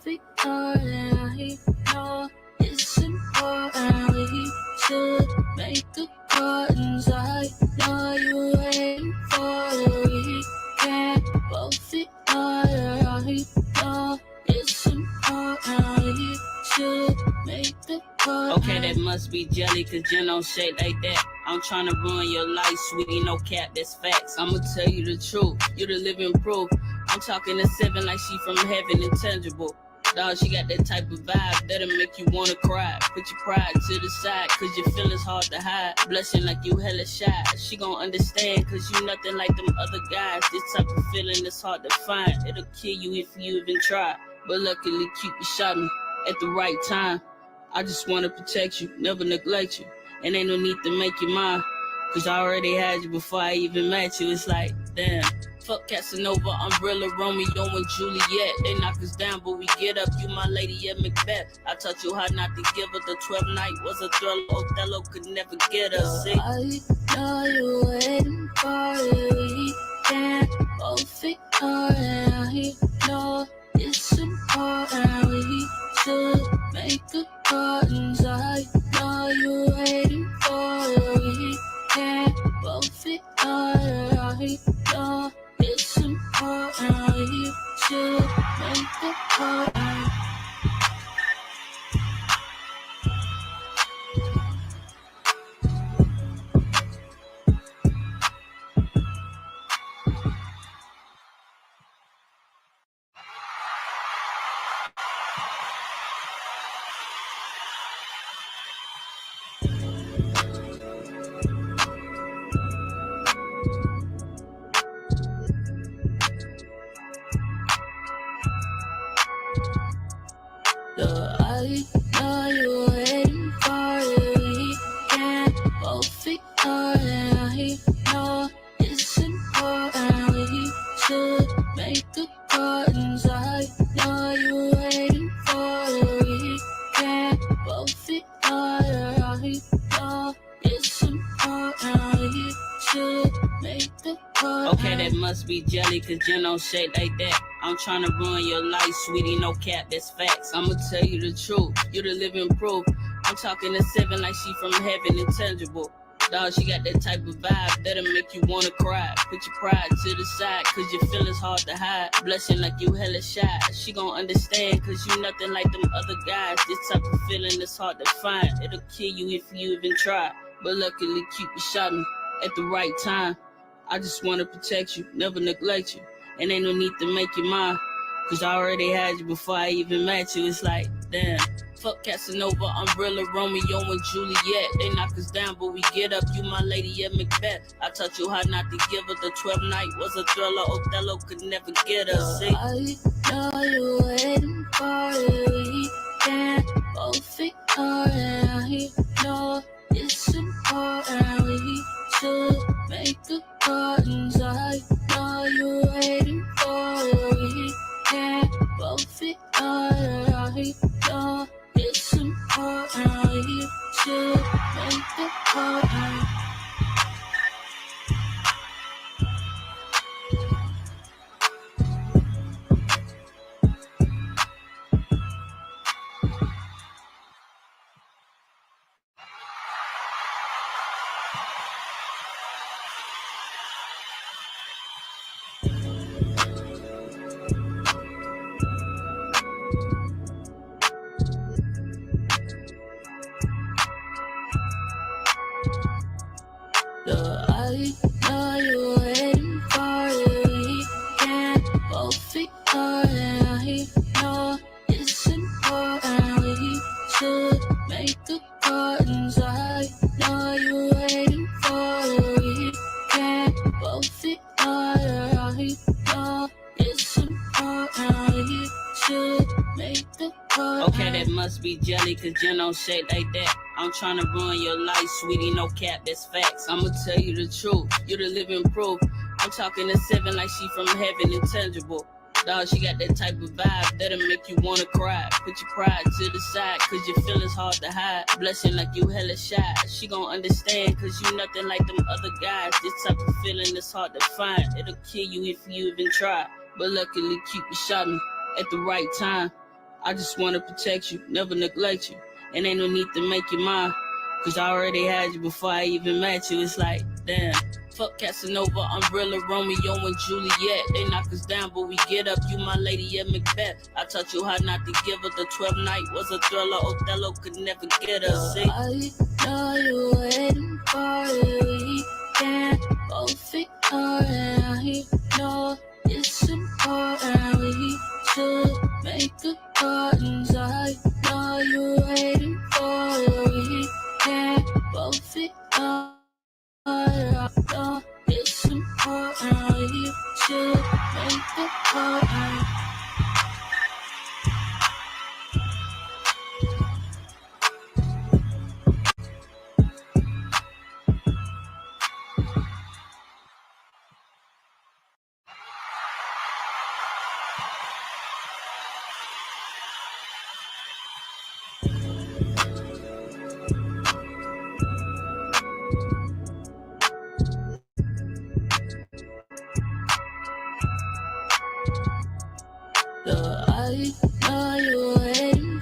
Victoria, no, it's important. We should make a curtains. I know you waiting for the weekend. Both Victoria, no, it's important. We should make the curtains. Okay, that must be jelly, cause Jen don't shake like that. I'm tryna ruin your life, sweetie, no cap, that's facts. I'ma tell you the truth, you the living proof. I'm talking to 7 like she from heaven, intangible. Dog, she got that type of vibe that'll make you wanna cry. Put your pride to the side, cause your feelings hard to hide. Blushing like you hella shy. She gon' understand, cause you nothing like them other guys. This type of feeling is hard to find. It'll kill you if you even try. But luckily, Cupid shot me at the right time. I just wanna protect you, never neglect you. And ain't no need to make you mine, cause I already had you before I even met you. It's like, damn. Fuck Casanova, Umbrella, Romeo, and Juliet. They knock us down, but we get up. You my lady at Macbeth. I taught you how not to give her. The 12th night was a thriller. Othello could never get us. See? I know you waiting for the weekend. Oh, Victoria, no, it's important. We should make the curtains. I know you waiting for the weekend. Oh, Victoria, no, it's important. We should make the curtains. I know you waiting for the weekend. Oh, Victoria, no, it's important. We should make the curtains. I know you waiting for the weekend. Oh, Victoria, no, it's important. We should make the curtains. Okay, that must be jelly, cause Jen don't shake like that. I'm tryna ruin your life, sweetie, no cap, that's facts. I'ma tell you the truth, you the living proof. I'm talking to 7 like she from heaven, intangible. Dog, she got that type of vibe that'll make you wanna cry. Put your pride to the side, cause your feelings hard to hide. Blushing like you hella shy. She gon' understand, cause you nothing like them other guys. This type of feeling is hard to find. It'll kill you if you even try. But luckily, Cupid shot me at the right time. I just wanna protect you, never neglect you. And ain't no need to make you mine, cause I already had you before I even met you. It's like, damn. Fuck Casanova, Umbrella, Romeo, and Juliet. They knock us down, but we get up. You my lady at Macbeth. I taught you how not to give her. The 12th night was a thriller. Othello could never get us. See? I know you waiting for the weekend. Oh, Victoria, no, it's important. We should make the curtains. I know you waiting for the weekend. Oh, Victoria, no, it's important. We should make the curtains. I know you waiting for the weekend. Oh, Victoria, no, it's important. We should make the curtains. I know you waiting for the weekend. Oh, Victoria, no, it's important. We should make the curtains. Okay, that must be jelly, cause Jen don't shake like that. I'm tryna ruin your life, sweetie, no cap, that's facts. I'ma tell you the truth, you the living proof. I'm talking to 7 like she from heaven, intangible. Dog, she got that type of vibe that'll make you wanna cry. Put your pride to the side, cause your feelings hard to hide. Blushing like you hella shy. She gon' understand, cause you nothing like them other guys. This type of feeling is hard to find. It'll kill you if you even try. But luckily, Cupid shot me at the right time. I just want to protect you, never neglect you. And ain't no need to make you mine, cause I already had you before I even met you. It's like, damn. Fuck Casanova, Umbrella, Romeo, and Juliet. They knock us down, but we get up. You my lady, yeah, Macbeth. I taught you how not to give her. The 12th night was a thriller. Othello could never get us. See? I know you're waiting for it. We can't both ignore it. I know it's important. We should make accordance. I know you're waiting for it. We can't both ignore it. I know it's important. We should make accordance. I know you're waiting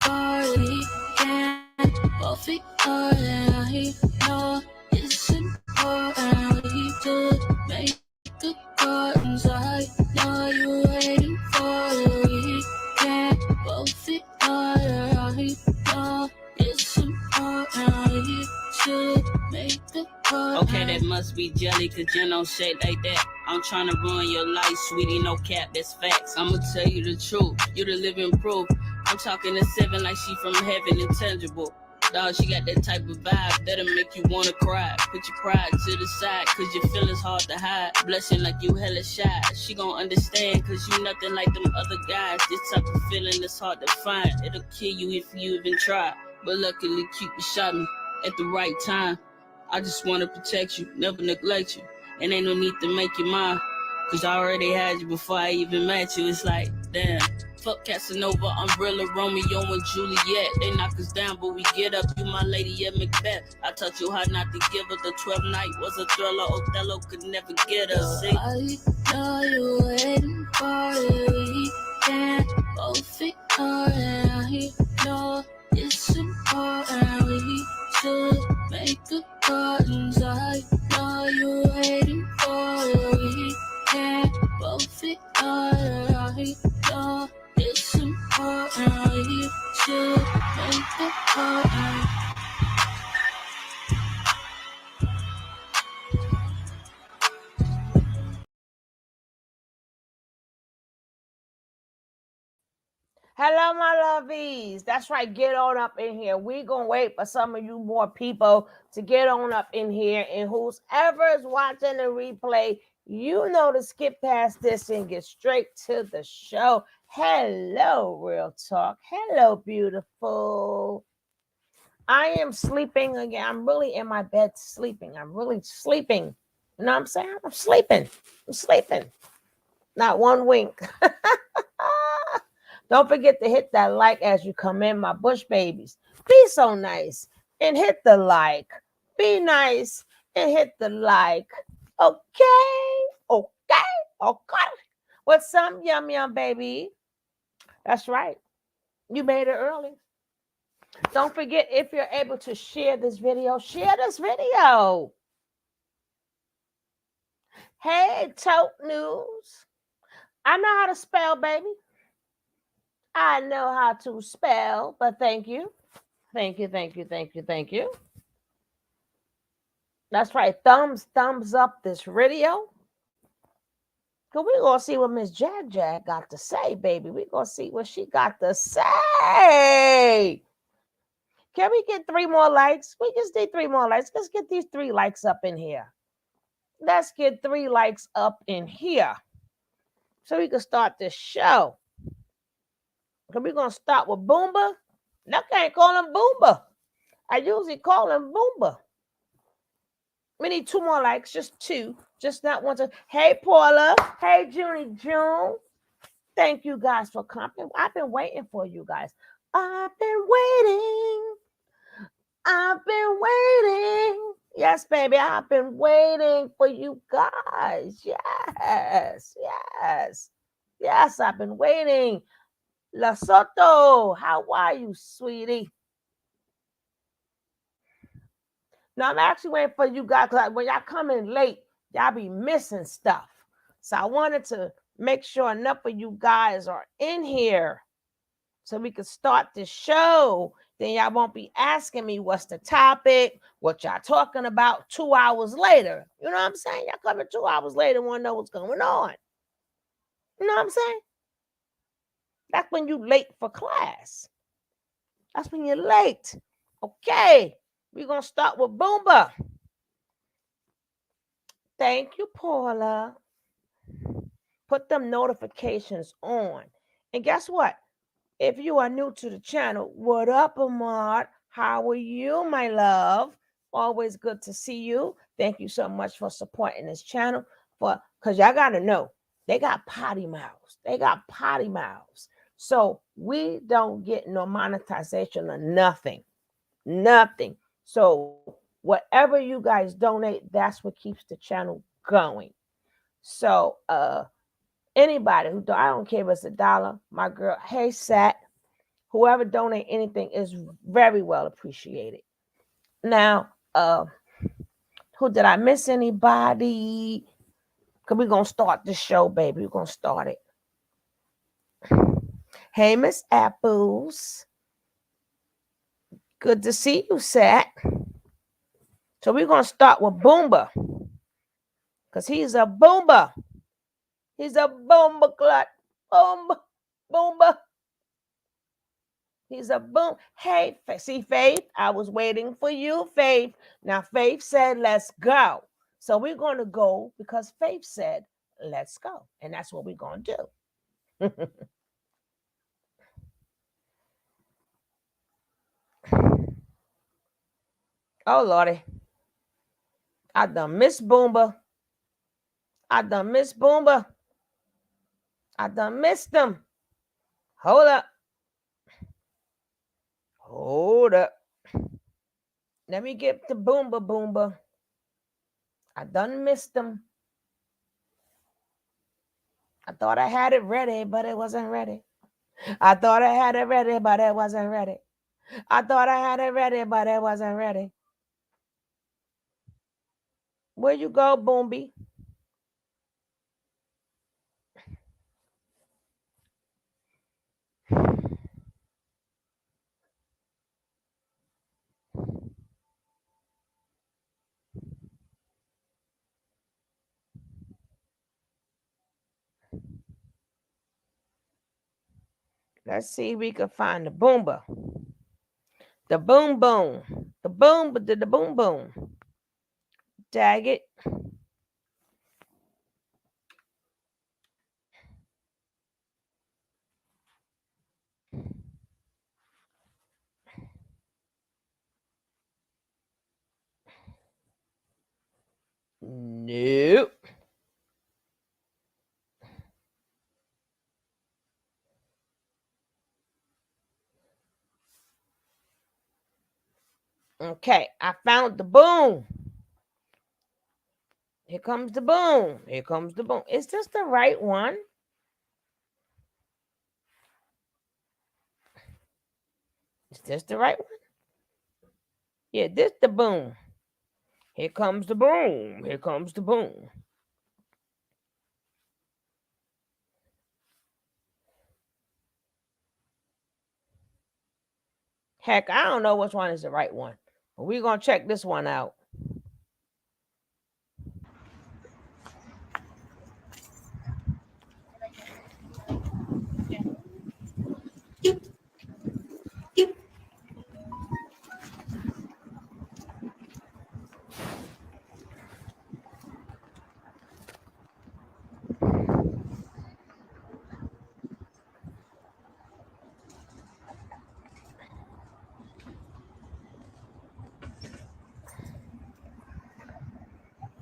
for it. We can't both ignore it. I know it's important. We should make accordance. I know you're waiting for it. We can't both ignore it. I know it's important. We should make accordance. Okay, that must be jelly, cause you don't shake like that. I'm trying to ruin your life, sweetie, no cap, that's facts. I'ma tell you the truth, you the living proof. I'm talking to 7 like she from heaven, intangible. Dog, she got that type of vibe that'll make you wanna cry. Put your pride to the side, cause your feelings hard to hide. Blushing like you hella shy. She gon' understand, cause you nothing like them other guys. This type of feeling is hard to find. It'll kill you if you even try. But luckily, Cupid shot me at the right time. I just wanna protect you, never neglect you. And ain't no need to make you mine, cause I already had you before I even met you. It's like, damn. Fuck Casanova, Umbrella, Romeo, and Juliet. They knock us down, but we get up. You my lady, yeah, Macbeth. I taught you how not to give her. The 12th night was a thriller. Othello could never get us. See? I know you're waiting for it. We can't both ignore it. I know it's important. We should make accordance. I know you're waiting for it. We can't both ignore it. I know it's important. We should make accordance. Hello, my lovies. That's right. Get on up in here. We're going to wait for some of you more people to get on up in here. And whoever is watching the replay, you know to skip past this and get straight to the show. Hello, Real Talk. Hello, beautiful. I am sleeping again. I'm really in my bed sleeping. I'm really sleeping. You know what I'm saying? I'm sleeping. Not one wink. Don't forget to hit that like as you come in, my bush babies. Be so nice and hit the like. Be nice and hit the like. Okay. What's up, yum, baby? That's right. You made it early. Don't forget, if you're able to share this video, share this video. Hey, Tote News. I know how to spell, baby. I know how to spell, but thank you. Thank you. That's right. Thumbs up this video. Because we're going to see what Miss Jag got to say, baby. We're going to see what she got to say. Can we get 3 more likes? We just need 3 more likes. Let's get these 3 likes up in here. Let's get 3 likes up in here so we can start this show. Because we're going to start with Boomba. I can't call him Boomba. I usually call him Boomba. We need 2 more likes, just 2. Just not one. Hey, Paula. Hey, Junie June. Thank you guys for coming. I've been waiting for you guys. I've been waiting. Yes, baby. I've been waiting for you guys. Yes. I've been waiting. Lesotho, how are you, sweetie? Now, I'm actually waiting for you guys, because when y'all come in late, y'all be missing stuff. So I wanted to make sure enough of you guys are in here so we can start the show. Then y'all won't be asking me what's the topic, what y'all talking about 2 hours later. You know what I'm saying? Y'all coming 2 hours later, want to know what's going on. You know what I'm saying? That's when you late for class. That's when you're late. Okay, we're going to start with Boomba. Thank you, Paula. Put them notifications on. And guess what? If you are new to the channel, what up, Ahmad? How are you, my love? Always good to see you. Thank you so much for supporting this channel. Because y'all got to know, they got potty mouths. They got potty mouths. So we don't get no monetization or nothing. Nothing. So whatever you guys donate, that's what keeps the channel going. So anybody who I don't care if it's $1, my girl, hey Sat, whoever donate anything is very well appreciated. Now, who did I miss? Anybody? Because we're gonna start the show, baby. We're gonna start it. Hey, Miss Apples. Good to see you, Sat. So we're gonna start with Boomba. Because he's a Boomba. He's a Boomba clut. Boomba. Boomba. He's a boom. Hey, see, Faith, I was waiting for you, Faith. Now, Faith said, let's go. So we're going to go because Faith said, let's go. And that's what we're going to do. Oh, Lordy. I done miss Boomba. I done miss Boomba. I done missed them. Hold up. Hold up. Let me get to Boomba. I done missed them. I thought I had it ready, but it wasn't ready. I thought I had it ready, but it wasn't ready. I thought I had it ready, but it wasn't ready. Where you go, Boomby? Let's see if we can find the Boomba. The boom boom. The boom, but the boom boom. Tag it. Nope. Okay, I found the boom. Here comes the boom. Here comes the boom. Is this the right one? Is this the right one? Yeah, this the boom. Here comes the boom. Here comes the boom. Heck, I don't know which one is the right one. But we're going to check this one out.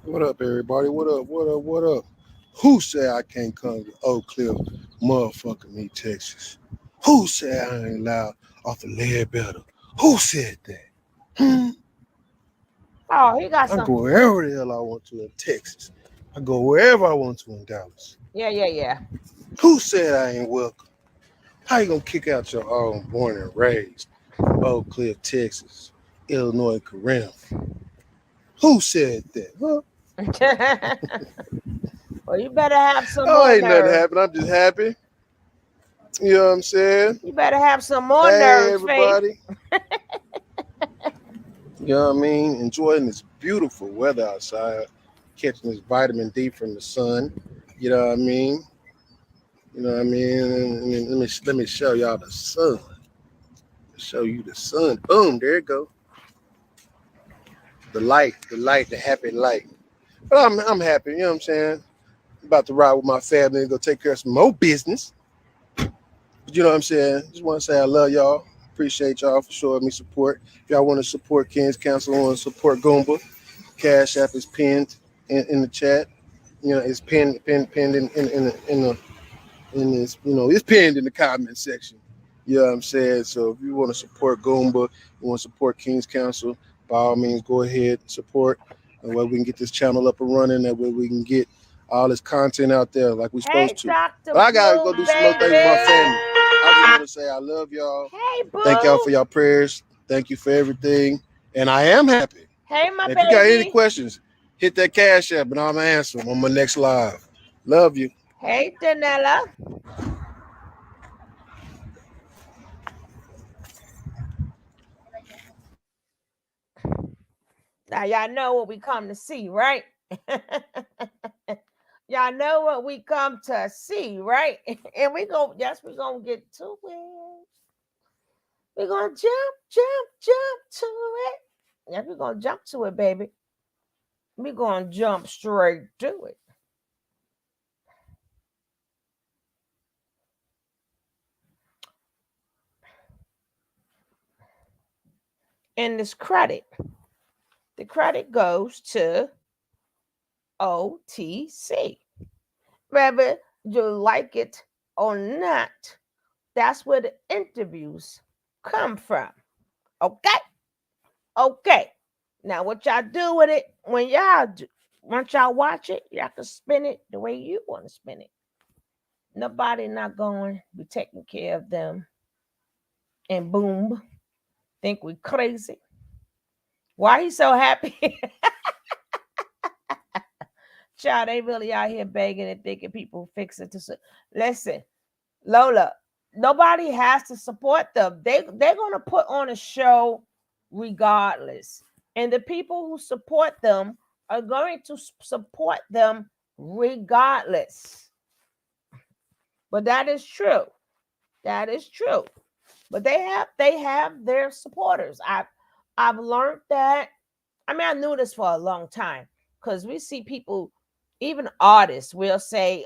What up, everybody? What up? Who said I can't come to Oak Cliff, motherfucking me, Texas? Who said I ain't allowed off of Ledbetter? Who said that? Oh, he got some. I go wherever the hell I want to in Texas. I go wherever I want to in Dallas. Yeah. Who said I ain't welcome? How you gonna kick out your own born and raised from Oak Cliff, Texas, Illinois, Corinth? Who said that? Huh? Well, you better have some Oh, more ain't nothing nerve. happened. I'm just happy. You know what I'm saying? You better have some more Hey, nerves, Faith. everybody. You know what I mean? Enjoying this beautiful weather outside, catching this vitamin D from the sun. You know what I mean? You know what I mean? And let me show y'all the sun. Show you the sun. Boom, there it go. The happy light. But I'm happy. You know what I'm saying? About to ride with my family and go take care of some more business. But you know what I'm saying? Just want to say I love y'all. Appreciate y'all for showing me support. If y'all want to support King's Council, want to support Goomba, Cash App is pinned in the chat. You know, it's pinned in this, it's pinned in the comment section. You know what I'm saying? So if you want to support Goomba, you want to support King's Council, by all means, go ahead and support. And way we can get this channel up and running, that way we can get all this content out there like we're supposed Hey, to. Dr. But I gotta Blue, go do some more things with my baby. family. I just want to say I love y'all. Hey, Thank y'all Boo. for your prayers. Thank you for everything. And I am happy. Hey, my And if you got any baby. questions, hit that Cash App and I'm gonna answer them on my next live. Love you. Hey, Danella. Now, y'all know what we come to see, right? Y'all know what we come to see, right? And we're going to get to it. We're going to jump to it. Yes, we're going to jump to it, baby. We're going to jump straight to it. And this credit, the credit goes to OTC. Whether you like it or not, that's where the interviews come from. Okay? Okay. Now, what y'all do with it when y'all do, once y'all watch it, y'all can spin it the way you want to spin it. Nobody not going to be taking care of them. And boom, think we crazy. Why he so happy? Child, they really out here begging and thinking people fix it to. Listen, Lola, nobody has to support them. They're going to put on a show regardless. And the people who support them are going to support them regardless. But that is true. That is true. But they have their supporters. I've learned that. I mean, I knew this for a long time because we see people, even artists, will say,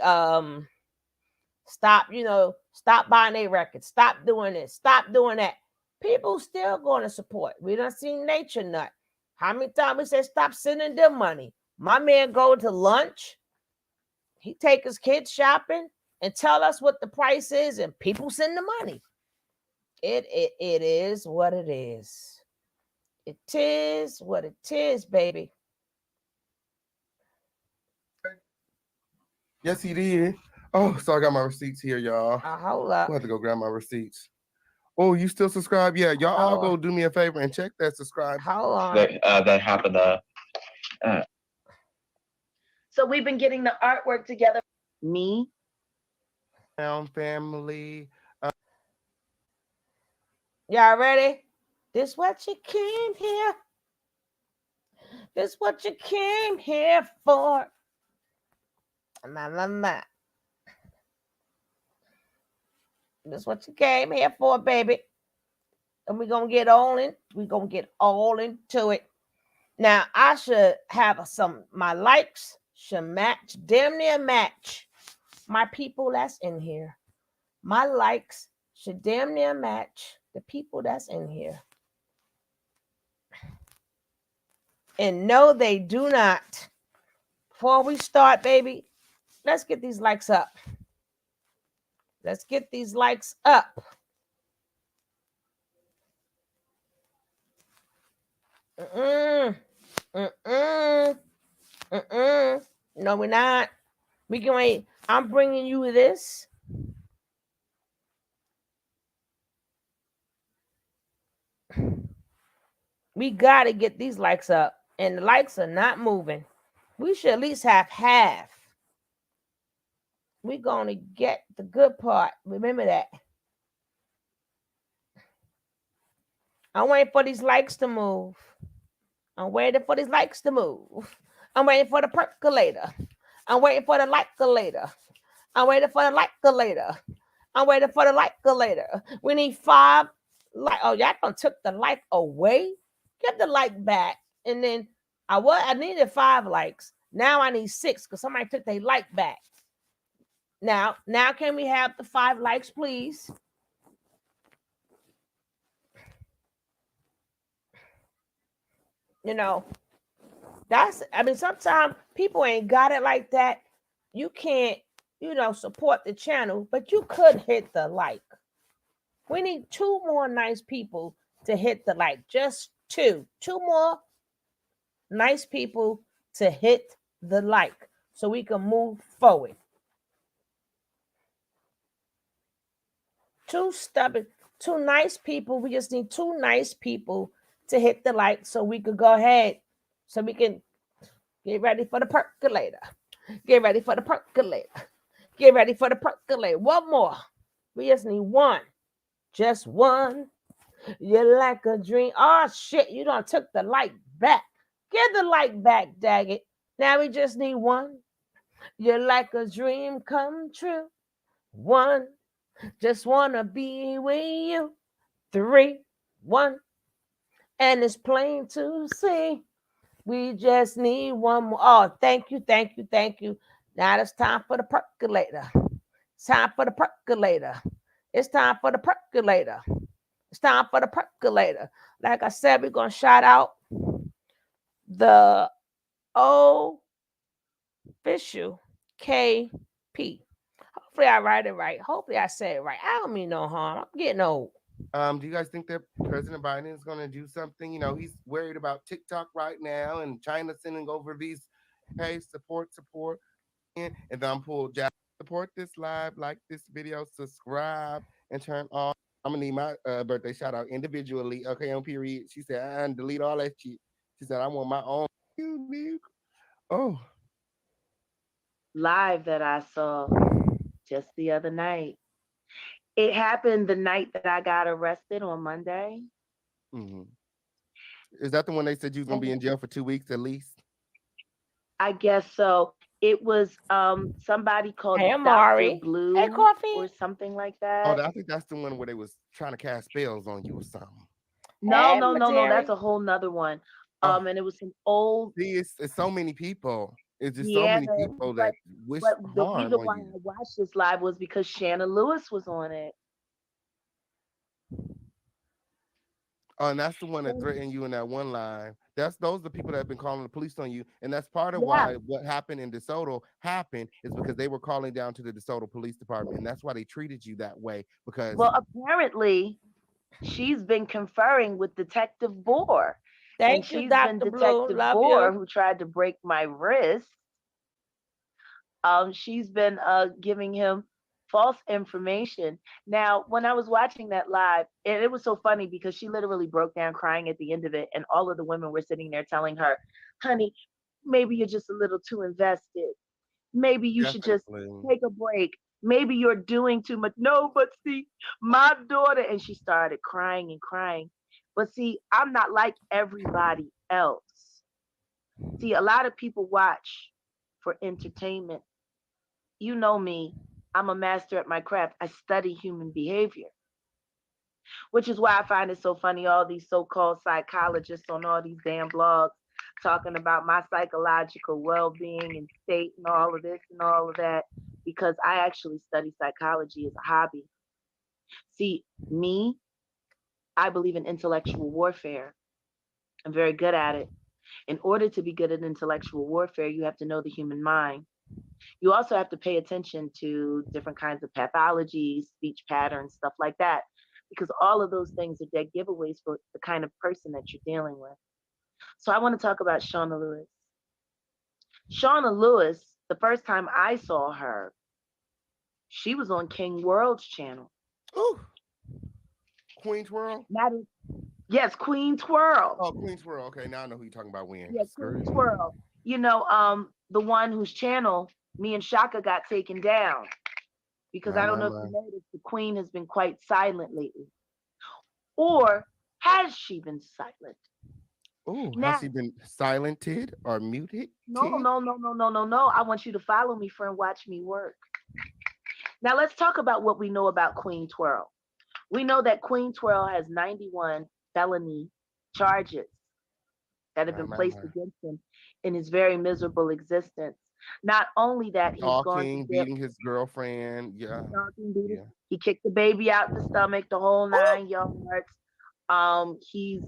stop buying their records, stop doing this, stop doing that. People still going to support. We done seen Nature Nut. How many times we said stop sending them money? My man go to lunch, he take his kids shopping and tell us what the price is, and people send the money. It is what it is. It is what it is, baby. Yes, he did. Oh, so I got my receipts here, y'all. Hold up. We'll have to go grab my receipts. Oh, you still subscribe? Yeah, y'all all go do me a favor and check that subscribe. Hold on. That happened. So we've been getting the artwork together. Me, family. Y'all ready? This what you came here. This what you came here for. Nah. This what you came here for, baby. And we're gonna get all into it. Now I should have my likes should match, damn near match my people that's in here. My likes should damn near match the people that's in here. And no, they do not. Before we start, baby, let's get these likes up. Let's get these likes up. No, we're not. We can wait. I'm bringing you this. We got to get these likes up, and the likes are not moving. We should at least have half. We're going to get the good part. Remember that. I'm waiting for these likes to move. I'm waiting for these likes to move. I'm waiting for the percolator. I'm waiting for the likelator. I'm waiting for the likelator. I'm waiting for the likelator. We need 5 like. Oh, y'all done took the like away. Get the like back. And then I needed 5 likes. Now I need 6 because somebody took their like back. Now can we have the 5 likes, please? You know, sometimes people ain't got it like that. You can't, support the channel, but you could hit the like. We need 2 more nice people to hit the like. Just 2 more nice people to hit the like so we can move forward. 2 nice people. We just need 2 nice people to hit the like so we could go ahead, so we can get ready for the percolator. Get ready for the percolator. Get ready for the percolator. One more. We just need 1. Just 1. You're like a dream. Oh, shit. You done took the like back. Get the like back, daggit. Now we just need 1. You're like a dream come true. 1. Just want to be with you. 3, 1. And it's plain to see. We just need 1 more. Oh, thank you. Now it's time for the percolator. It's time for the percolator. It's time for the percolator. It's time for the percolator. Like I said, we're going to shout out the official KP. Hopefully I write it right. Hopefully I say it right. I don't mean no harm. I'm getting old. Do you guys think that President Biden is going to do something? He's worried about TikTok right now and China sending over these, hey, support, and then I'm pulled Jack. Support this live, like this video, subscribe, and turn on. I'm gonna need my birthday shout out individually. Okay, on period. She said, and delete all that shit. She said, I want my own. Oh, Live that I saw just the other night. It happened the night that I got arrested on Monday. mm-hmm. Is that the one they said you was gonna be in jail for 2 weeks at least? I guess so. It was somebody called Hey, Dr. Amari. Blue Hey, Coffee. or something like Oh, that. I think that's the one where they was trying to cast spells on you or something. No, Hey, no, no, no. That's Materi. a whole nother one. Oh, And it was some old. see, it's so many people. It's just so Yeah, many people but that wish but the harm reason on why you. I watched this live was because Shannon Lewis was on it. Oh, and that's the one that threatened you in that one line. Those are the people that have been calling the police on you, and that's part of Yeah. why what happened in DeSoto happened is because they were calling down to the DeSoto Police Department, and that's why they treated you that way. Because Well, apparently she's been conferring with Detective Boer. And Thank you, she's been Dr. Blue. Detective Love Boer you. who tried to break my wrist. She's been giving him false information. Now, when I was watching that live, and it was so funny because she literally broke down crying at the end of it, and all of the women were sitting there telling her, honey, maybe you're just a little too invested. Maybe you should just definitely, take a break. Maybe you're doing too much. No, but see, my daughter, and she started crying and crying. But see, I'm not like everybody else. See, a lot of people watch for entertainment. You know me, I'm a master at my craft. I study human behavior, which is why I find it so funny. All these so called psychologists on all these damn blogs talking about my psychological well being and state and all of this and all of that, because I actually study psychology as a hobby. See, me, I believe in intellectual warfare. I'm very good at it. In order to be good at intellectual warfare, you have to know the human mind. You also have to pay attention to different kinds of pathologies, speech patterns, stuff like that, because all of those things are dead giveaways for the kind of person that you're dealing with. So I want to talk about Shauna Lewis. Shauna Lewis, the first time I saw her, she was on King World's channel. ooh, Queen's World. Matter, Yes, Queen Twirl. Oh, Queen Swirl. Okay, now I know who you're talking about. When Yeah, Queen skirt. Twirl. The one whose channel me and Shaka got taken down because My I don't my know if my. you noticed the Queen has been quite silent lately, or has she been silent? Oh, has Now, he been silented or muted? no, Tid? no, no, no, no, no, no. I want you to follow me, friend. Watch me work. Now let's talk about what we know about Queen Twirl. We know that Queen Twirl has 91 felony charges that have My been my placed my. against him in his very miserable existence. Not only that, he's gone to Stalking, jail, beating his girlfriend. Yeah, stalking, beating. yeah. He kicked the baby out the stomach, the whole Oh, 9 yards. He's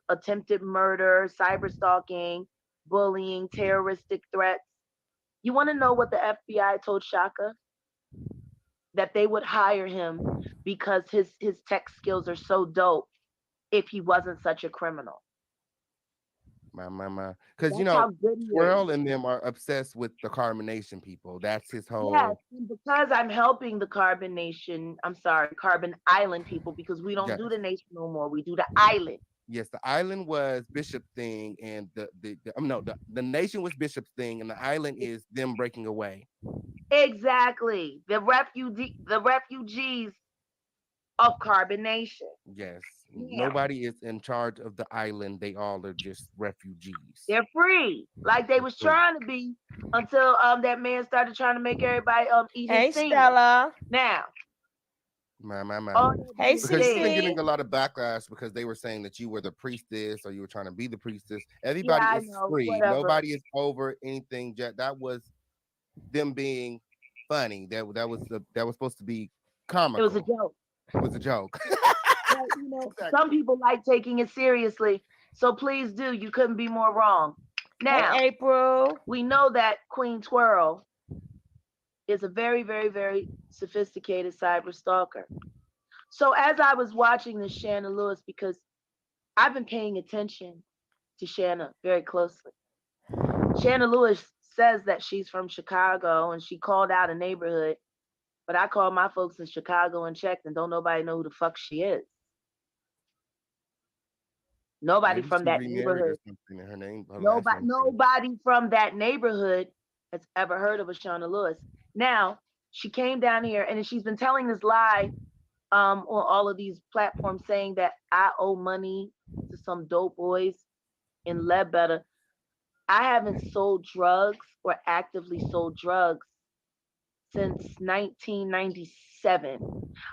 attempted murder, cyber stalking, bullying, terroristic threats. You want to know what the FBI told Shaka? That they would hire him because his tech skills are so dope if he wasn't such a criminal. my my my. Because That's how good he is. Twirl and them are obsessed with the carbonation people. That's his Yes, whole. and because I'm helping the Carbon Nation, I'm sorry, Carbon Island people, because we don't do Yes. the nation no more. We do the island. Yes, the island was Bishop thing, and no, the nation was Bishop's thing, and the island is them breaking away. Exactly. The refugees of Carbon Nation. Yes, Now, nobody is in charge of the island. They all are just refugees. they're free. Like they They're was free. trying to be until that man started trying to make everybody eat his Hey, seniors. Stella. Now, My my my. all that Hey, being Because you've been said, Cece. getting a lot of backlash because they were saying that you were the priestess or you were trying to be the priestess. yeah, Everybody I is know, free. whatever. Nobody is over anything. That was them being funny. That was supposed to be It was a comical. joke. It was a joke. But some Exactly. people like taking it seriously. So please do. You couldn't be more wrong. Hey, Now, April. we know that Queen Twirl is a very, very, very sophisticated cyber stalker. So as I was watching this Shanna Lewis, because I've been paying attention to Shanna very closely. Shanna Lewis says that she's from Chicago and she called out a neighborhood, but I called my folks in Chicago and checked, and don't nobody know who the fuck she is. Nobody Maybe from she that remarried or neighborhood. something, and her last Nobody, name changed. nobody from that neighborhood has ever heard of a Shauna Lewis. Now, she came down here and she's been telling this lie on all of these platforms saying that I owe money to some dope boys in Ledbetter. I haven't sold drugs or actively sold drugs since 1997.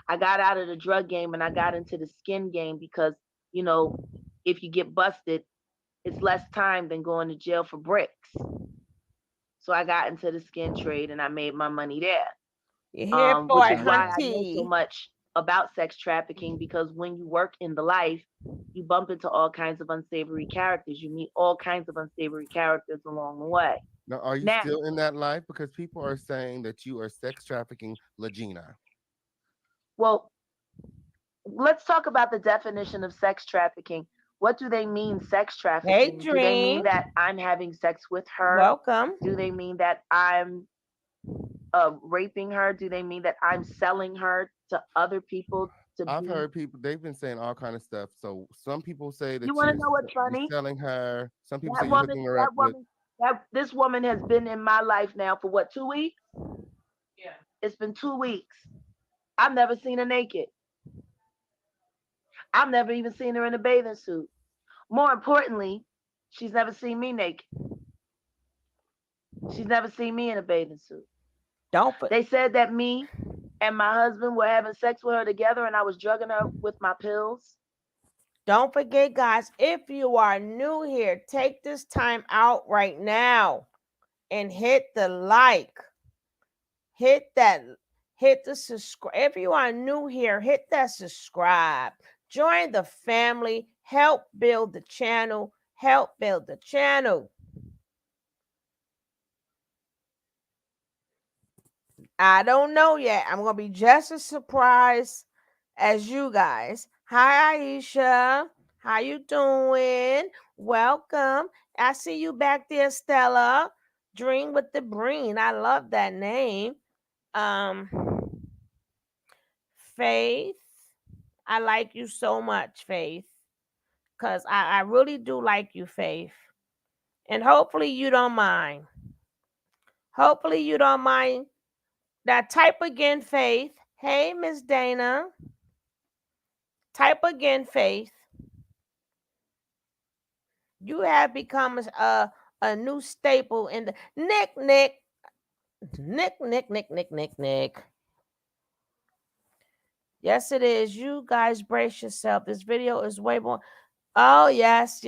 I got out of the drug game and I got into the skin game because, you know, if you get busted, it's less time than going to jail for bricks. So I got into the skin trade and I made my money there. You're here for Which it, is My why my. I know so hunty. much about sex trafficking, because when you work in the life, you bump into all kinds of unsavory characters. You meet all kinds of unsavory characters along the way. Now, are you Now, still in that life? Because people are saying that you are sex trafficking Legina. well, let's talk about the definition of sex trafficking. What do they mean, sex Hey, trafficking? Do they mean Dream. that I'm having sex with her? Welcome. Do they mean that I'm raping her? Do they mean that I'm selling her to other people to I've be? heard people they've been saying all kind of stuff. So some people say You that want to know what's you're funny? selling her. Some people say That you're woman, hooking her up that with. woman, that this woman has been in my life now for what, 2 weeks? It's been 2 weeks. I've never seen her naked. I've never even seen her in a bathing suit. More importantly, she's never seen me naked. She's never seen me in a bathing suit. Don't put. They said that me and my husband were having sex with her together and I was drugging her with my pills. Don't forget, guys, if you are new here, take this time out right now and hit the like. Hit that, hit the subscribe. If you are new here, hit that subscribe. Join the family. Help build the channel. Help build the channel. I don't know yet. I'm gonna be just as surprised as you guys. Hi Aisha. How you doing? Welcome. I see you back there, Stella. Dream with the Breen. I love that name. Um Faith. I like you so much, Faith. because I really do like you, Faith. And hopefully you don't mind. Hopefully you don't mind. Now type again, Faith. Hey, Miss Dana. Type again, Faith. You have become a new staple in the Nick. Yes, it is. You guys brace yourself. This video is way more. Oh, yes.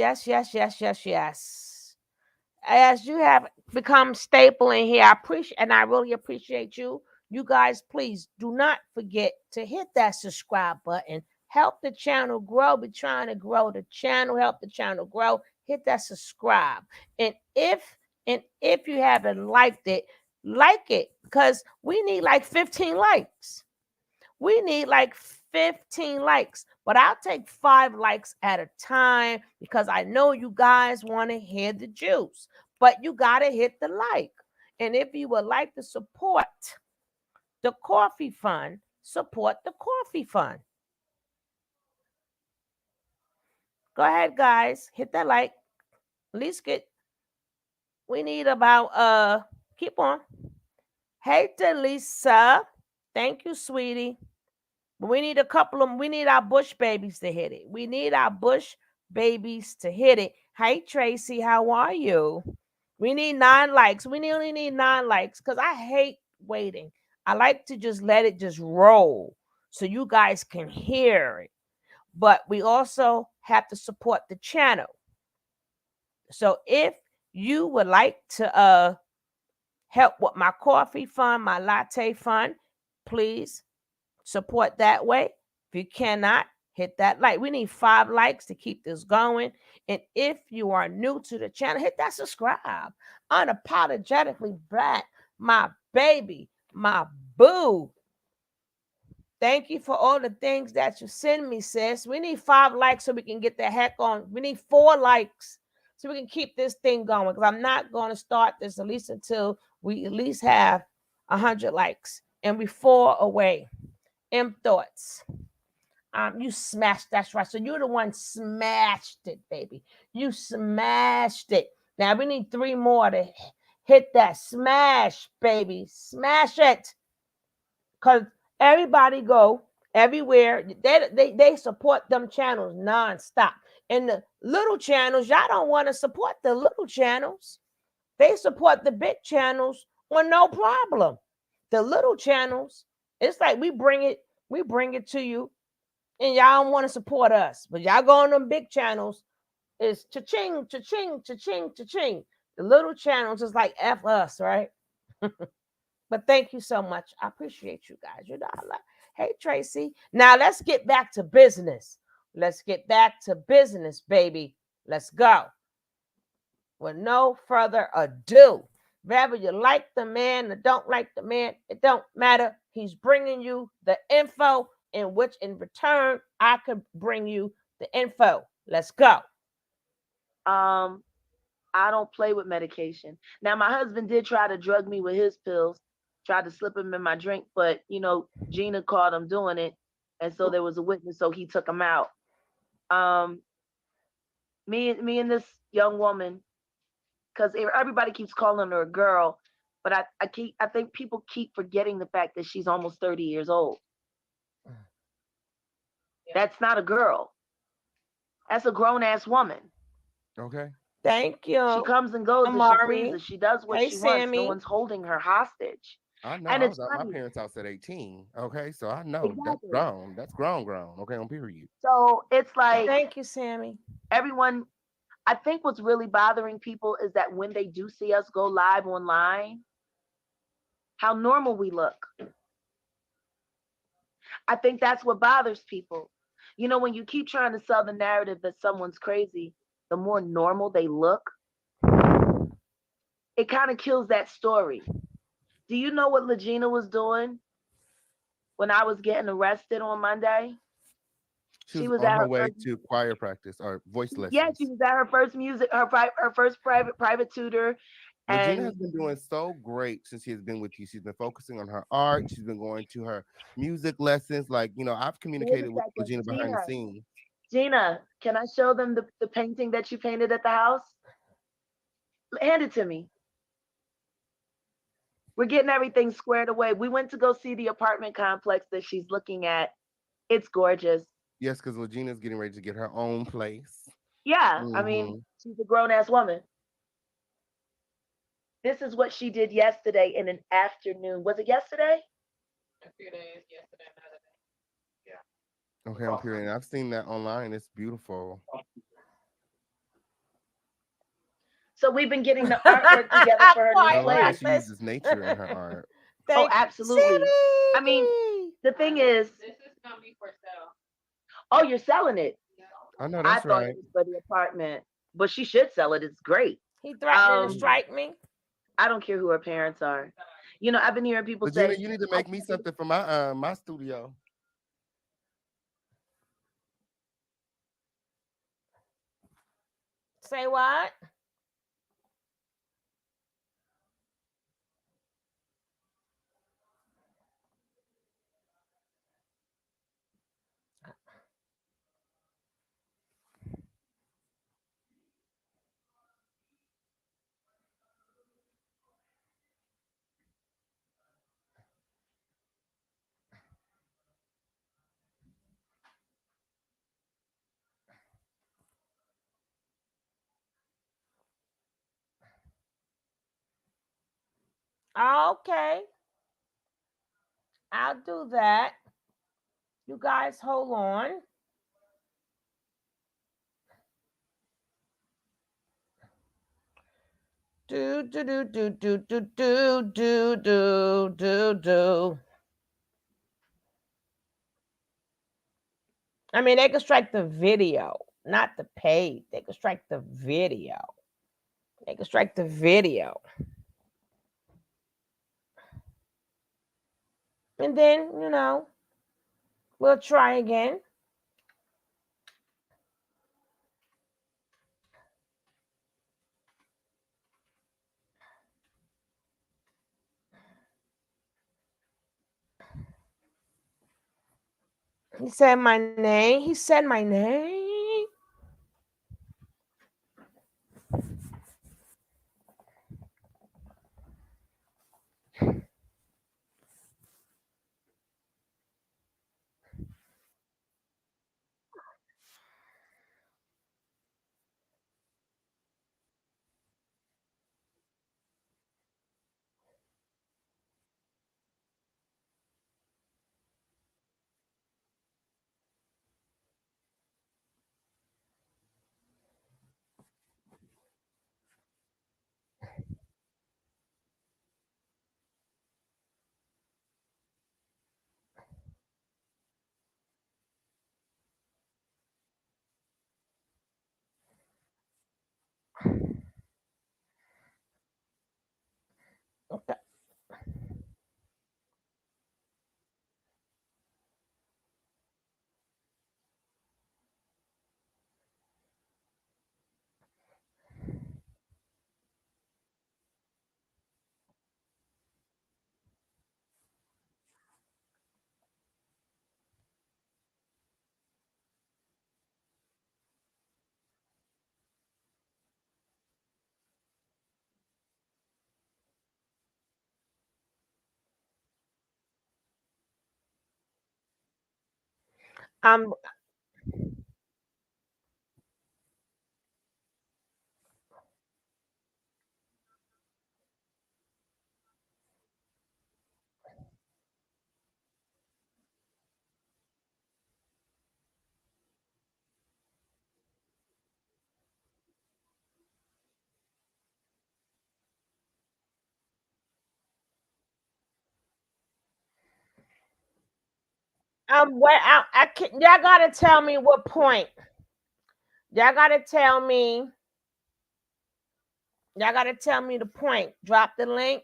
As you have become staple in here, I appreciate and I really appreciate you. You guys, please do not forget to hit that subscribe button. Help the channel grow. We're trying to grow the channel. Help the channel grow. Hit that subscribe. And if you haven't liked it, like it because we need like 15 likes. We need like 15 likes, but I'll take 5 likes at a time because I know you guys want to hear the juice, but you got to hit the like. And if you would like to support the coffee fund, support the coffee fund. Go ahead, guys, hit that like. At least we need about, keep on. Hey, Delisa. Thank you, sweetie. We need we need our Bush babies to hit it. We need our Bush babies to hit it. Hey, Tracy, how are you? We need 9 likes. We only need 9 likes because I hate waiting. I like to just let it just roll so you guys can hear it. But we also have to support the channel. So if you would like to help with my coffee fund, my latte fund, please support that way. If you cannot, hit that like. We need 5 likes to keep this going. And if you are new to the channel, hit that subscribe. Unapologetically Black, my baby, my boo. Thank you for all the things that you send me, sis. We need 5 likes so we can get the heck on. We need 4 likes so we can keep this thing going. Because I'm not going to start this at least until we at least have 100 likes. And we 4 away. M thoughts. You smashed. That's right. So you're the one smashed it, baby. You smashed it. Now we need 3 more to hit that smash, baby. Smash it. Cause everybody go everywhere. They support them channels nonstop. And the little channels, y'all don't want to support the little channels. They support the big channels with no problem. The little channels, it's like we bring it to you, and y'all don't want to support us. But y'all go on them big channels, it's cha-ching, cha-ching, cha-ching, cha-ching. The little channels is like F us, right? But thank you so much. I appreciate you guys. You know, hey, Tracy. Now let's get back to business. Let's get back to business, baby. Let's go. With no further ado, whether you like the man or don't like the man, it don't matter. He's bringing you the info in which in return I could bring you the info. Let's go. I don't play with medication. Now, my husband did try to drug me with his pills, tried to slip them in my drink, but Gina caught him doing it, and so there was a witness, so he took him out. Me and this young woman, because everybody keeps calling her a girl, but I think people keep forgetting the fact that she's almost 30 years old. That's not a girl. That's a grown ass woman. Okay. Thank you. She comes and goes as she pleases. She does what she wants. Sammy. No one's holding her hostage. I know. And I it's was at funny. my parents' house at 18. Okay, so I know Exactly. that's grown. That's grown. Okay, on period. So it's like, thank you, Sammy. Everyone, I think what's really bothering people is that when they do see us go live online, how normal we look. I think that's what bothers people. When you keep trying to sell the narrative that someone's crazy, the more normal they look, it kind of kills that story. Do you know what Legina was doing when I was getting arrested on Monday? She was on her way to choir practice or voice lessons. Yeah, she was at her first her first private tutor. Regina has been doing so great since she has been with you. She's been focusing on her art. She's been going to her music lessons. Like, I've communicated with Regina behind the scenes. Gina, can I show them the painting that you painted at the house? Hand it to me. We're getting everything squared away. We went to go see the apartment complex that she's looking at. It's gorgeous. Yes, because Legina's getting ready to get her own place. Yeah, I mean, Hmm. she's a grown ass woman. This is what she did yesterday in an afternoon. Was it yesterday? Okay, I'm period. I've seen that online. It's beautiful. So we've been getting the artwork together for her new I Quiet, love that place. she Reckless. uses nature in her art. Oh, Thank absolutely. I mean, Silly. the thing is, oh, you're selling it. I know I that's thought it right. was for the apartment, but she should sell it. It's great. He threatening to Um, strike me. I don't care who her parents are. You know, I've been hearing people Legina, say, you need to I make me can't believe something for my studio. Say what? Okay, I'll do that. You guys hold on. Do. I mean, they could strike the video, not the page. They could strike the video. They could strike the video. And then, we'll try again. He said my name. He said my name. Okay. Um, where I can, y'all gotta tell me what point. Y'all gotta tell me. Y'all gotta tell me the point. Drop the link.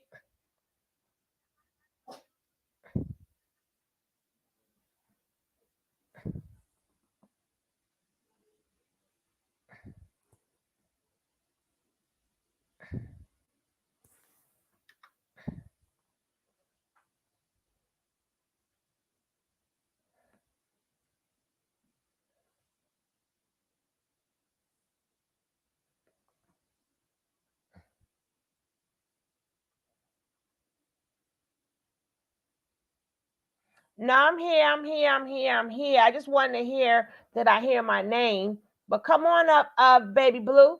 No, I'm here. I'm here. I'm here. I'm here. I just wanted to hear that I hear my name. But come on up, baby blue.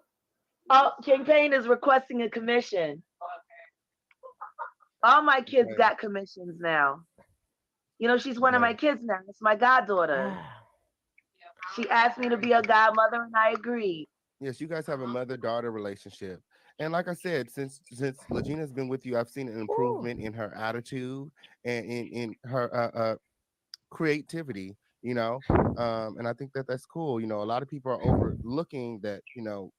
Oh, King Payne is requesting a commission. All my kids Okay. got commissions now. You know, she's one of my Okay. kids now. It's my goddaughter. She asked me to be a godmother, and I agreed. Yes, you guys have a mother-daughter relationship. And like I said, since Legina's been with you, I've seen an Ooh. improvement in her attitude and in her creativity, you know. And I think that that's cool. You know, a lot of people are overlooking that, you know,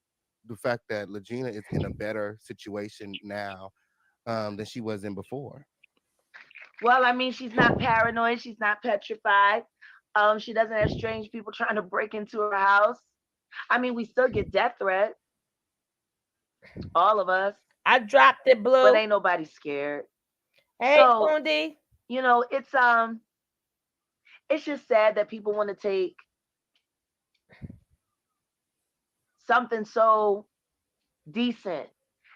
the fact that Legina is in a better situation now than she was in before. Well, I mean, she's not paranoid. She's not petrified. She doesn't have strange people trying to break into her house. I mean, we still get death threats, all of us, I dropped it, but blue. ain't nobody scared. Hey, So, Fundi. you know, it's just sad that people want to take something so decent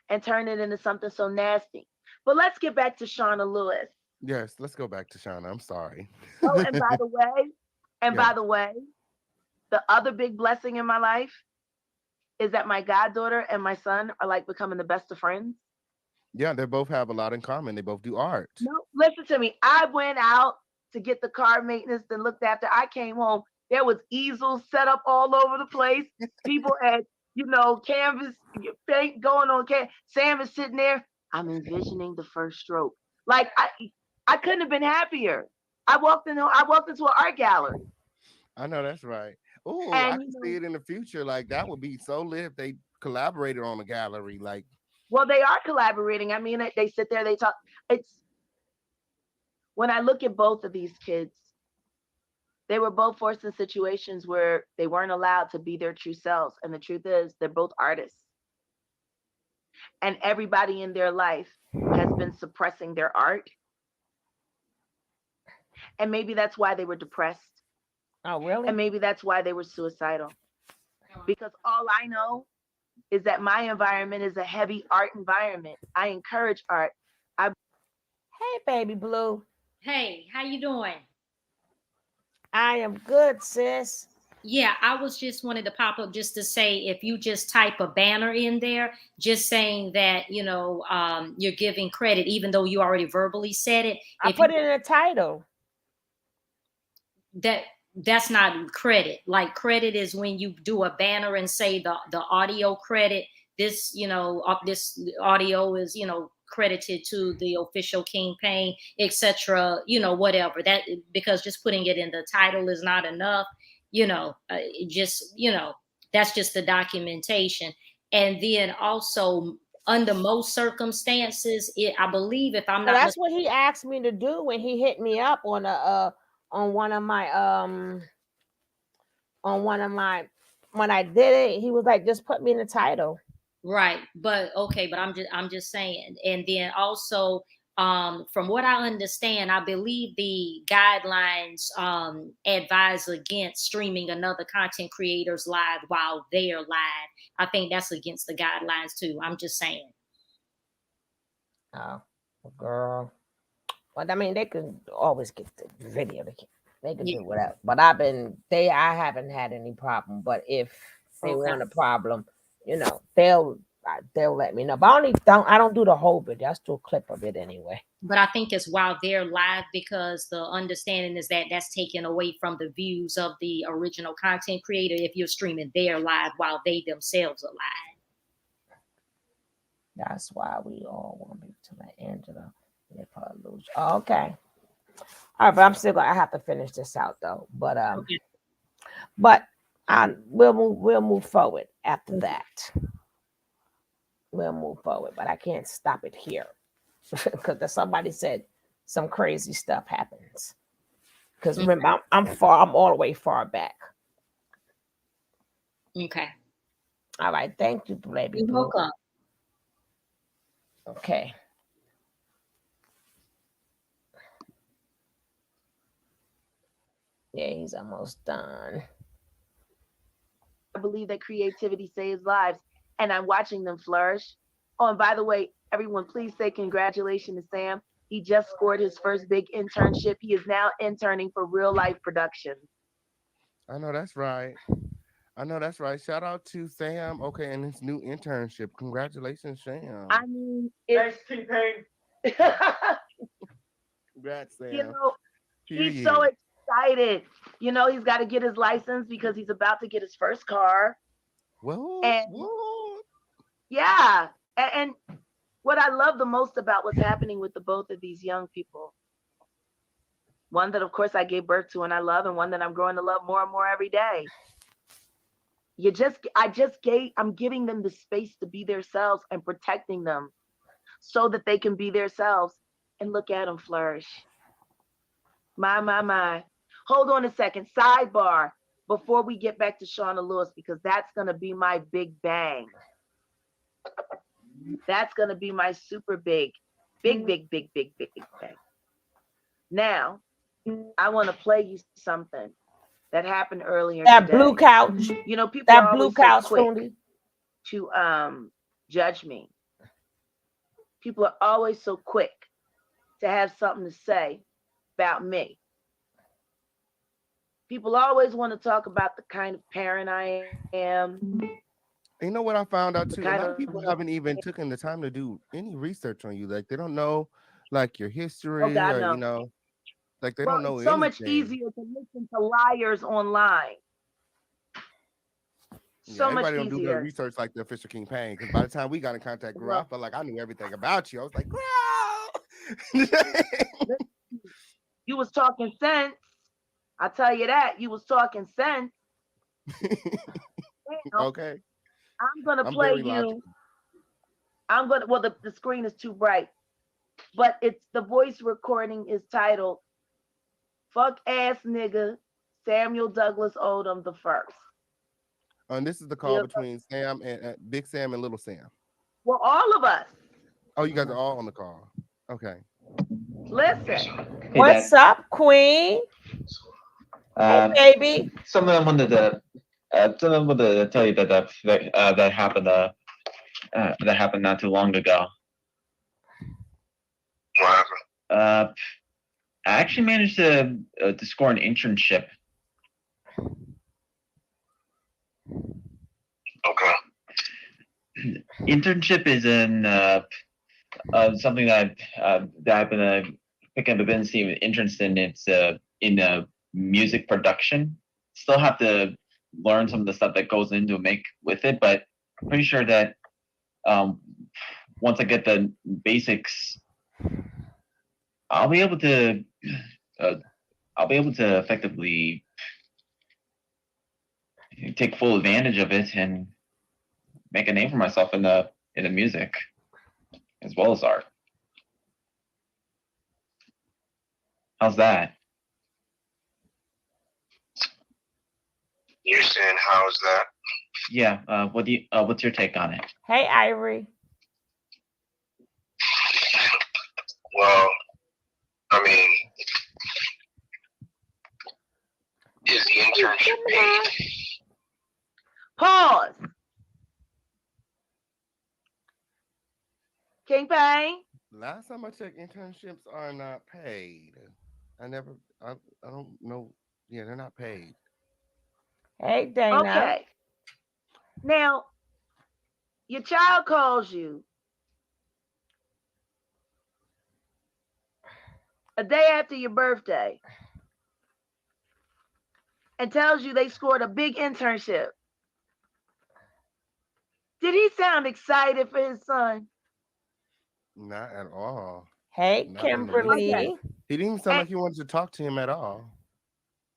and turn it into something so nasty. But let's get back to Shauna Lewis. Yes, let's go back to Shauna. I'm sorry. Oh, and by the way, and Yeah. by the way, the other big blessing in my life is that my goddaughter and my son are like becoming the best of friends. Yeah, they both have a lot in common. They both do art. No, listen to me. I went out to get the car maintenance and looked after. I came home. There was easels set up all over the place. People had, you know, canvas paint going on. Sam is sitting there. I'm envisioning the first stroke. Like I couldn't have been happier. I walked into an art gallery, I know that's right. Oh, I and can you see know, it in the future. Like that would be so lit if they collaborated on a gallery. Like, well, they are collaborating. I mean, they sit there, they talk. It's when I look at both of these kids, they were both forced in situations where they weren't allowed to be their true selves. And the truth is, they're both artists. And everybody in their life has been suppressing their art. And maybe that's why they were depressed. Oh, And really? maybe that's why they were suicidal. Because all I know is that my environment is a heavy art environment. I encourage art. I Hey, baby blue. Hey, how you doing? I am good, sis. Yeah, I was just wanted to pop up just to say if you just type a banner in there, just saying that you're giving credit, even though you already verbally said it. I If you put it in the title. that that's not credit. Like credit is when you do a banner and say the audio credit. This audio is credited to the official King Payne, etc. Whatever that, because just putting it in the title is not enough. Just that's just the documentation. And then also under most circumstances, I believe, if I'm So not that's mistaken. what he asked me to do when he hit me up on one of my on one of my when I did it. He was like, just put me in the title. Right, but okay, but I'm just saying. And then also, from what I understand, I believe the guidelines advise against streaming another content creators live while they're live. I think that's against the guidelines too. I'm just saying. Oh, girl. But I mean, they can always get the video. They can Yeah. do whatever. But I haven't had any problem. But if they Okay. want a problem, they'll let me know. But I don't do the whole video. I just do a clip of it anyway. But I think it's while they're live, because the understanding is that that's taken away from the views of the original content creator if you're streaming their live while they themselves are live. That's why we all want me to let Angela. They probably lose. Oh, okay. All right, but I'm still gonna have to finish this out though. Okay. But we'll move forward after that. We'll move forward, but I can't stop it here because somebody said some crazy stuff happens. Because remember, I'm all the way far back. Okay. All right, thank you, baby You're blue. welcome. Okay. Yeah, he's almost done. believe that creativity saves lives, and I'm watching them flourish. Oh, and by the way, everyone, please say congratulations to Sam. He just scored his first big internship. He is now interning for Real Life Productions. I know that's right. I know that's right. Shout out to Sam. Okay, and his new internship. Congratulations, Sam. I mean, it's Congrats, you Sam. know, he's so Period. excited. You know, he's got to get his license because he's about to get his first car. What? And What? yeah, and what I love the most about what's happening with the both of these young people, one that of course I gave birth to and I love, and one that I'm growing to love more and more every day. I'm giving them the space to be themselves and protecting them so that they can be themselves, and look at them flourish. My. Hold on a second. Sidebar before we get back to Shauna Lewis, because that's going to be my big bang. That's going to be my super big bang. Now, I want to play you something that happened earlier That today. blue couch. You know, people That are blue always couch, so quick Foodie. to judge me. People are always so quick to have something to say about me. People always want to talk about the kind of parent I am. You know what I found out The too? A kind lot of of people haven't even taken the time to do any research on you. Like they don't know like your oh history God, or no. like they Well, don't know it's so much anything. easier to listen to liars online. Yeah, So much everybody don't do their easier. research like the official King Pain. Because by the time we got in contact, girl, I Well, felt like I knew everything about you. I was like, you was talking sense. I tell you that you was talking sense. Now, okay, I'm gonna I'm play very you. logical. Well, the screen is too bright, but it's the voice recording is titled "Fuck Ass Nigga Samuel Douglas Odom the First." And this is the call Yeah, between Sam and Big Sam and Little Sam. well, all of us. Oh, you guys are all on the call. Okay. Listen. Hey, What's Dad. up, Queen? Hey, baby. Something I wanted to, tell you that happened. That happened not too long ago. What happened? I actually managed to score an internship. Okay. Internship is in something that I've been picking up a bit and seeing interest in. It's in music production. Still have to learn some of the stuff that goes into make with it, but I'm pretty sure that once I get the basics, I'll be able to effectively take full advantage of it and make a name for myself in the music as well as art. How's that? You're saying how's that? Yeah. What's your take on it? Hey, Ivory. Well, I mean, is the internship paid? Pause. King Payne. Last time I checked, internships are not paid. I don't know. Yeah, they're not paid. Hey, Dana. Okay. Now, your child calls you a day after your birthday and tells you they scored a big internship. Did he sound excited for his son? Not at all. Hey, Not in the least Kimberly. bit. He didn't even sound like he wanted to talk to him at all.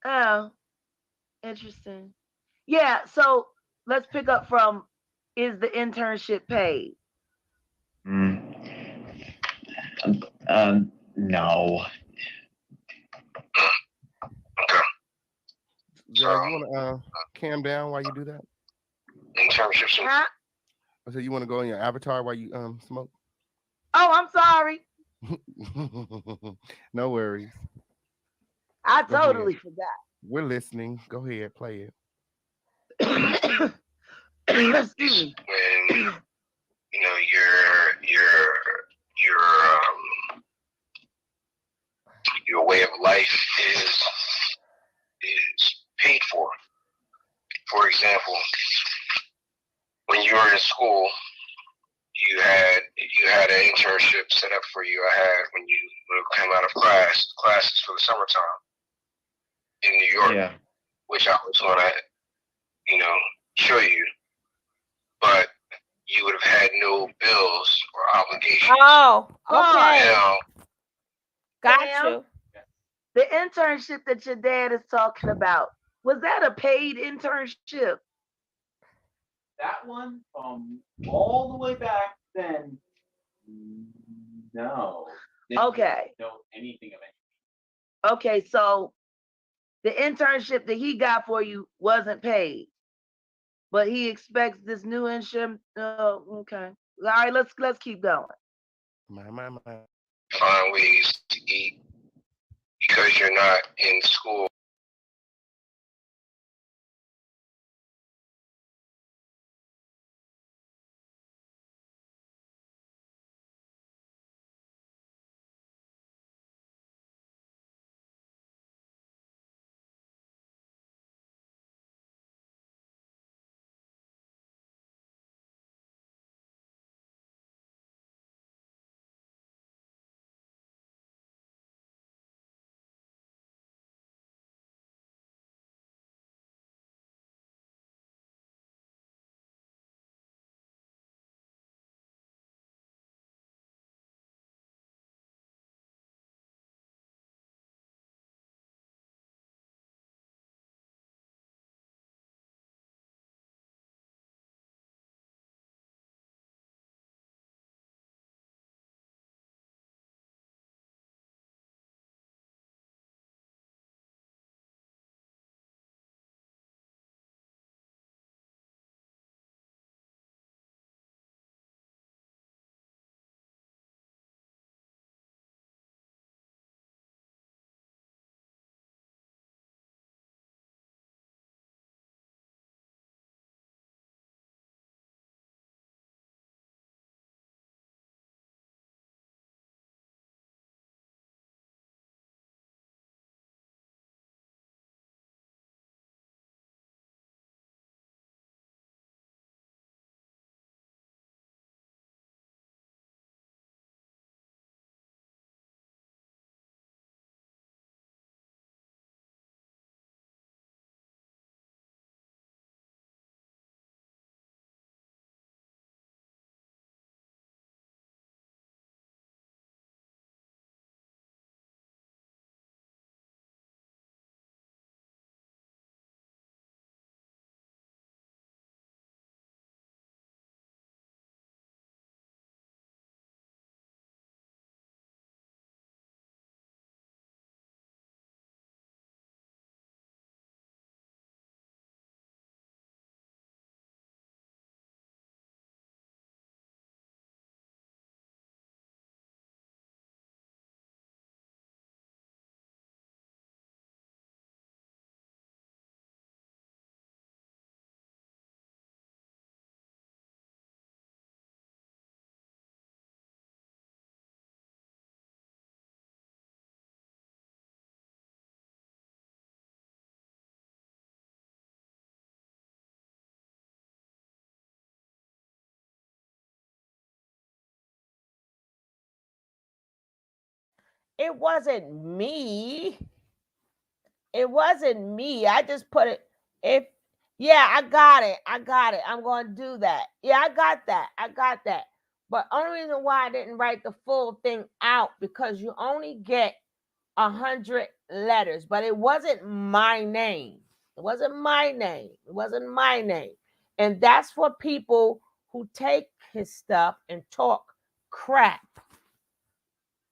Oh, interesting. Yeah, so let's pick up from, is the internship paid? No. Okay. Jared, you want to cam down while you do that? Internships. Huh? I said you want to go in your avatar while you smoke. Oh, I'm sorry. No worries. I Go totally ahead. forgot. We're listening. Go ahead, play it. Excuse me. When you know you're school, you had an internship set up for you. I had when you came out of classes for the summertime in New York, Yeah. which I was gonna, you know, show you, but you would have had no bills or obligations. Oh, okay. Now, Got Sam, you. the internship that your dad is talking about, was that a paid internship? That one from all the way back then. No. Okay. Know anything of it. Okay, so the internship that he got for you wasn't paid, but he expects this new internship. Okay. All right, let's keep going. My. find ways to eat because you're not in school. It wasn't me. It wasn't me. I just put it. If yeah, I got it. I got it. I'm going to do that. Yeah, I got that. I got that. But only reason why I didn't write the full thing out because you only get 100 letters, but it wasn't my name. It wasn't my name. It wasn't my name. And that's for people who take his stuff and talk crap.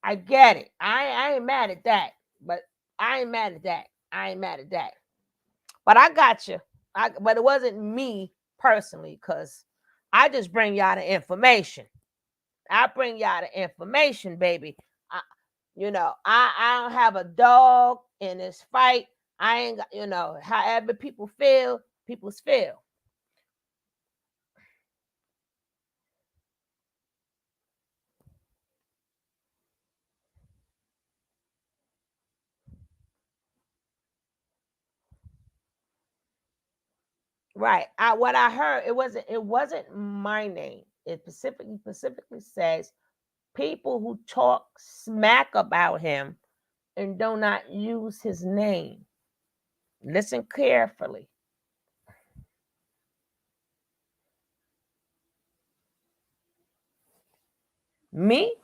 I get it. I ain't mad at that. But I ain't mad at that. I ain't mad at that. But I got you. But it wasn't me personally, because I just bring y'all the information. I bring y'all the information, baby. I don't have a dog in this fight. I ain't got, however people feel, people's feel. Right. What I heard, it wasn't my name. It specifically says people who talk smack about him and do not use his name. Listen carefully. Me?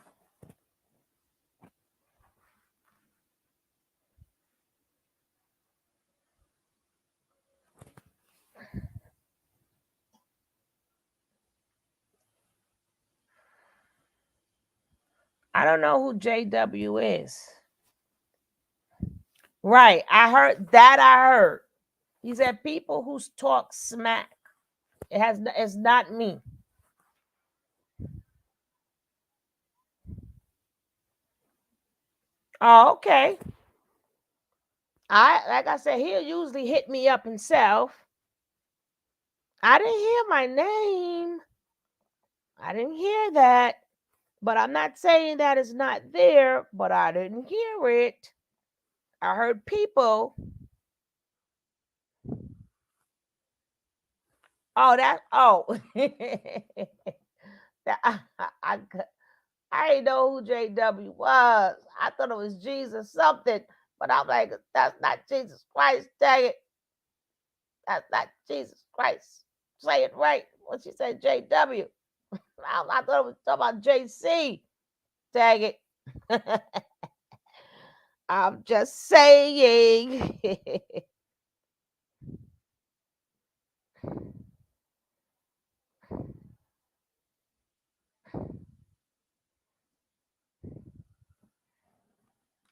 I don't know who JW is. Right. I heard that. I heard. He said people who talk smack. It's not me. Oh, okay. Like I said, he'll usually hit me up himself. I didn't hear my name. I didn't hear that. But I'm not saying that it's not there, but I didn't hear it. I heard people. Oh, that. Oh. that, I didn't know who JW was. I thought it was Jesus something. But I'm like, that's not Jesus Christ. Dang it. That's not Jesus Christ. Say it right. When she said JW. I thought it was talking about JC. Dang it. I'm just saying.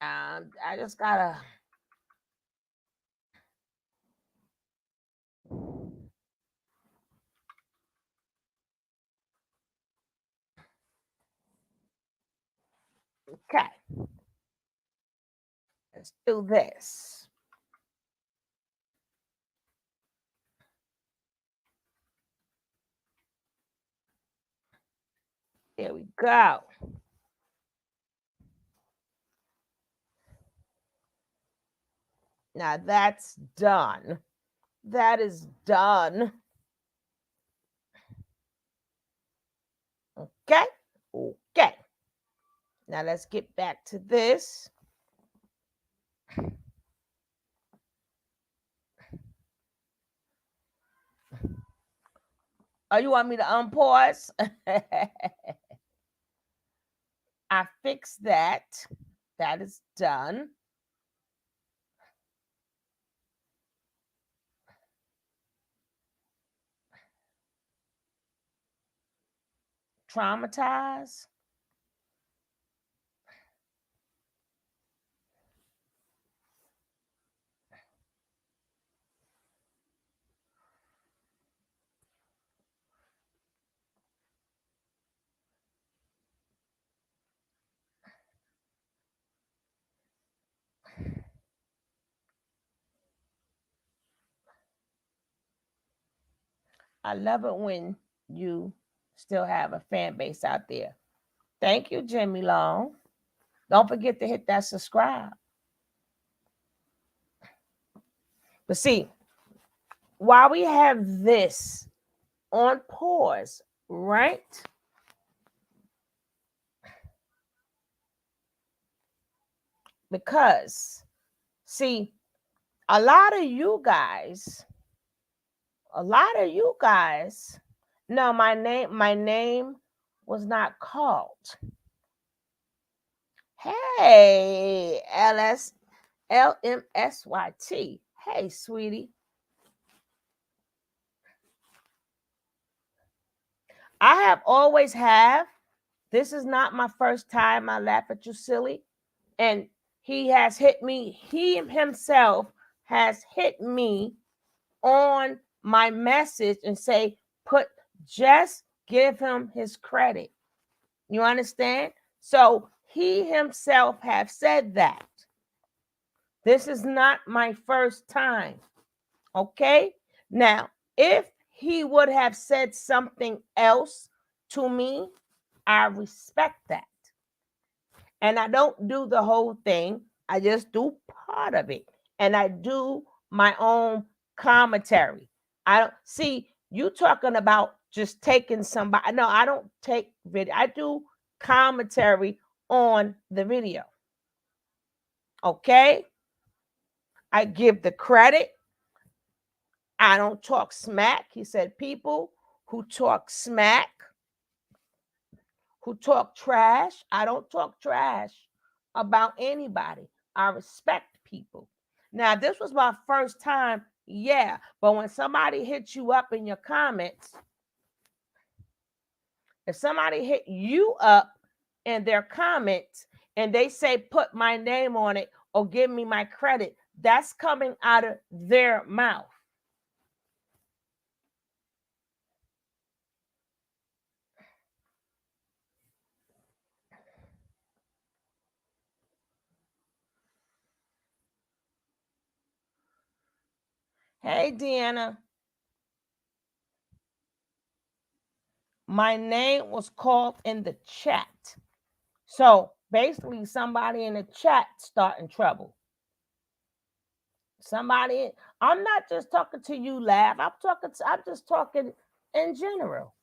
I just gotta. Okay, let's do this. Here we go. Now that's done. That is done. Okay. Okay. Now let's get back to this. Oh, you want me to unpause? I fixed that. That is done. Traumatized. I love it when you still have a fan base out there. Thank you, Jimmy Long. Don't forget to hit that subscribe. But see, while we have this on pause, right? Because, see, a lot of you guys, no, my name was not called. Hey, LMSYT. Hey, sweetie. I have always have. This is not my first time I laugh at you, silly. And he has hit me. He himself has hit me on my message and say, just give him his credit. You understand? So he himself have said that. This is not my first time. Okay? Now, if he would have said something else to me, I respect that. And I don't do the whole thing. I just do part of it. And I do my own commentary. I don't see you talking about just taking somebody. No, I don't take video. I do commentary on the video. Okay? I give the credit. I don't talk smack. He said people who talk smack, who talk trash. I don't talk trash about anybody. I respect people. Now, this was my first time, yeah, but when somebody hits you up in your comments, if somebody hit you up in their comments and they say, put my name on it or give me my credit, that's coming out of their mouth. Hey, Deanna. My name was called in the chat. So basically, somebody in the chat starting trouble. Somebody, I'm not just talking to you, Lav. I'm just talking in general.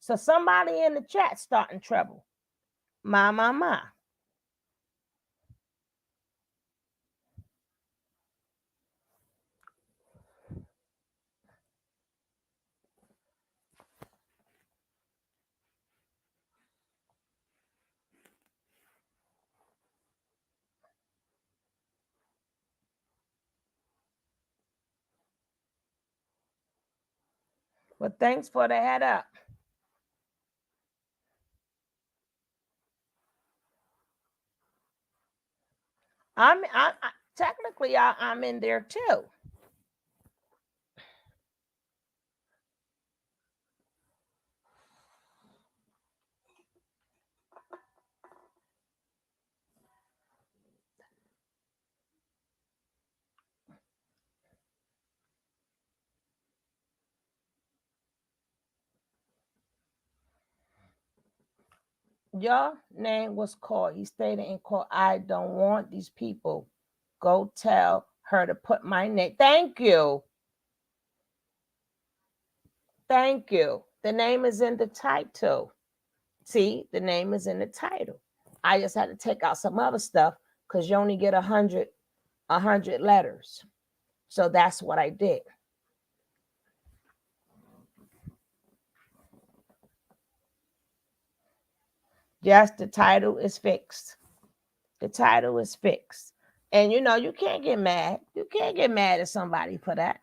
So somebody in the chat starting trouble. My. But thanks for the head up. Technically I'm in there too. Your name was called. He stated in court, I don't want these people. Go tell her to put my name. Thank you. Thank you. The name is in the title. See, the name is in the title. I just had to take out some other stuff because you only get 100 letters. So that's what I did. Yes, the title is fixed. The title is fixed. And you know, you can't get mad. You can't get mad at somebody for that.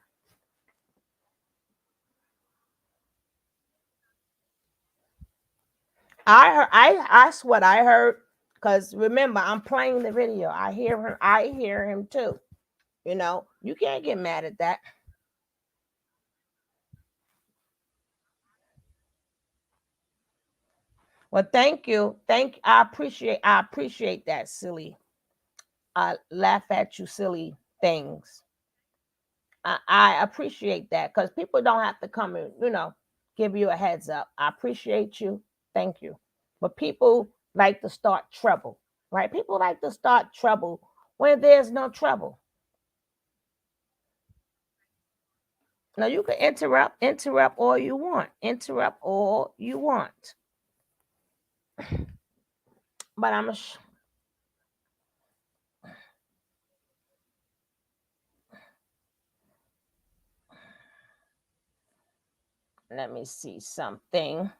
That's what I heard. Because remember, I'm playing the video. I hear him too. You know, you can't get mad at that. Well, thank you. I appreciate that, silly. I laugh at you, silly things. I appreciate that because people don't have to come and, give you a heads up. I appreciate you. Thank you. But people like to start trouble, right? People like to start trouble when there's no trouble. Now you can interrupt all you want. Interrupt all you want. But let me see something.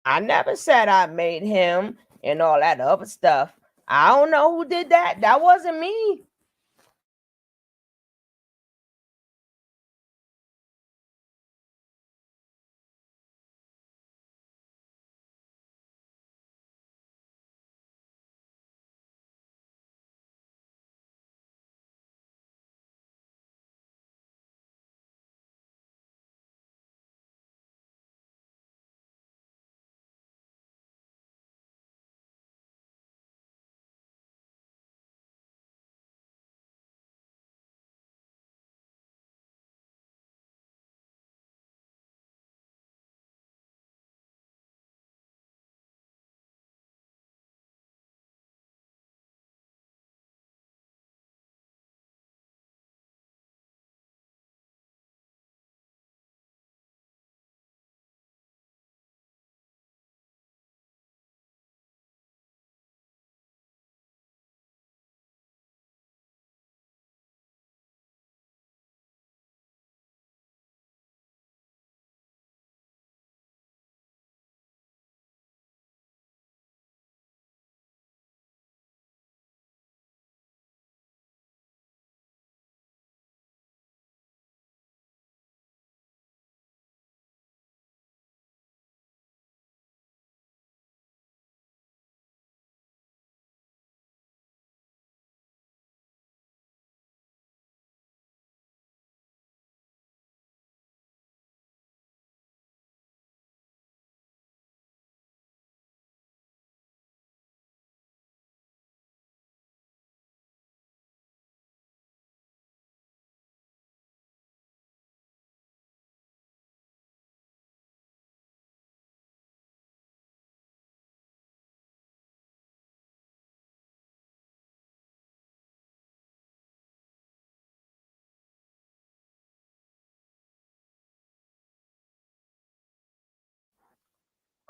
I never said I made him and all that other stuff. I don't know who did that. That wasn't me.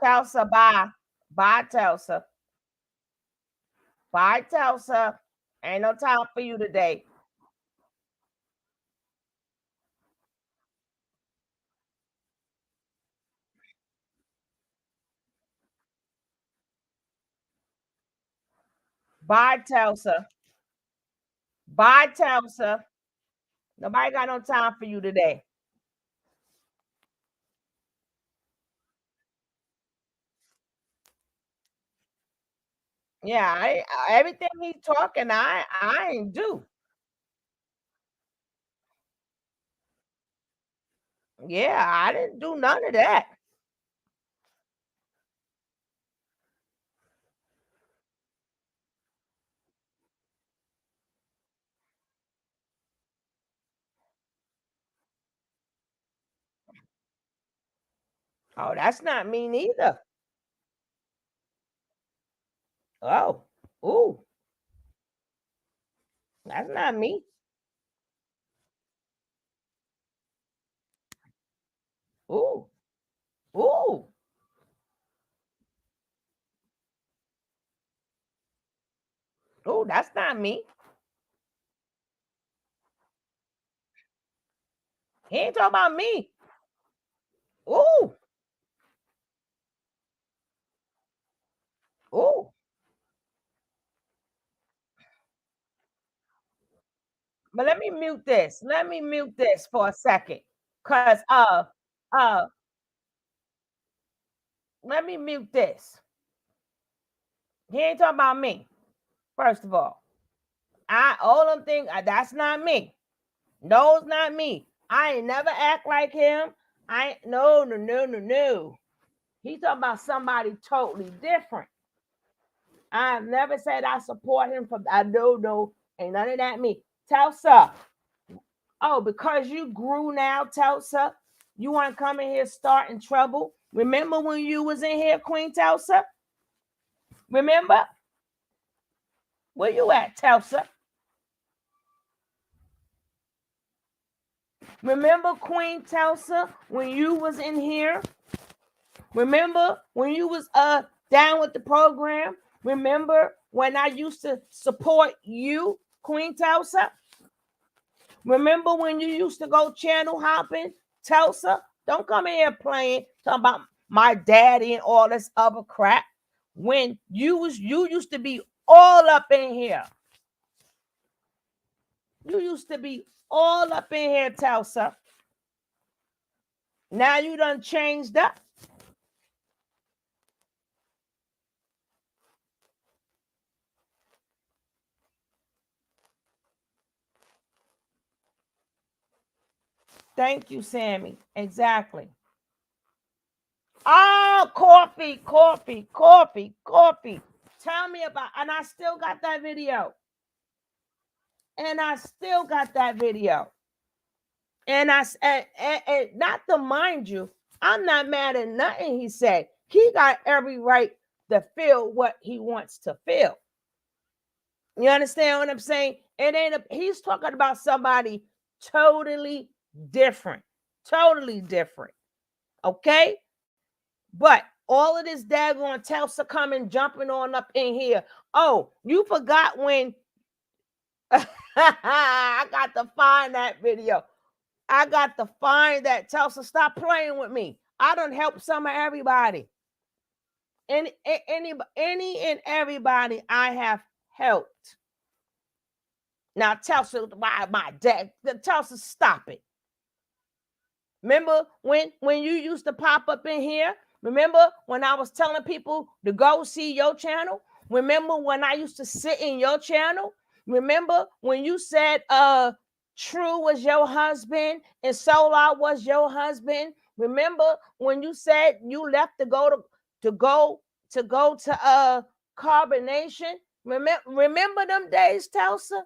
Telsa, bye. Bye, Telsa. Bye, Telsa. Ain't no time for you today. Bye, Telsa. Bye, Telsa. Nobody got no time for you today. Yeah, everything he's talking, I ain't do. Yeah, I didn't do none of that. Oh, that's not me neither. Oh, ooh, that's not me. Ooh, ooh, ooh, that's not me. He ain't talking about me. Ooh, ooh. But let me mute this. Let me mute this for a second. Cause uh let me mute this. He ain't talking about me. First of all. I all them things that's not me. No, it's not me. I ain't never act like him. I ain't no. He talking about somebody totally different. I've never said I support him from I no, ain't none of that me. Telsa. Oh, because you grew now, Telsa, you want to come in here starting trouble. Remember when you was in here, Queen Telsa? Remember? Where you at, Telsa? Remember Queen Telsa when you was in here? Remember when you was down with the program? Remember when I used to support you, Queen Telsa? Remember when you used to go channel hopping, Telsa? Don't come in here playing talking about my daddy and all this other crap when you used to be all up in here. You used to be all up in here, Tulsa. Now you done changed up. Thank you, Sammy. Exactly. Oh, coffee. Tell me about, and I still got that video. And not to mind you, I'm not mad at nothing he said. He got every right to feel what he wants to feel. You understand what I'm saying? He's talking about somebody totally different. Okay? But all of this daggone Tulsa coming jumping on up in here. Oh, you forgot when I got to find that video. I got to find that. Tulsa, stop playing with me. I done helped some of everybody. Any and everybody I have helped. Now, Tulsa, my dad, Tulsa, stop it. Remember when you used to pop up in here? Remember when I was telling people to go see your channel? Remember when I used to sit in your channel? Remember when you said True was your husband and Solar was your husband? Remember when you said you left to go to carbonation? Remember them days, Tulsa?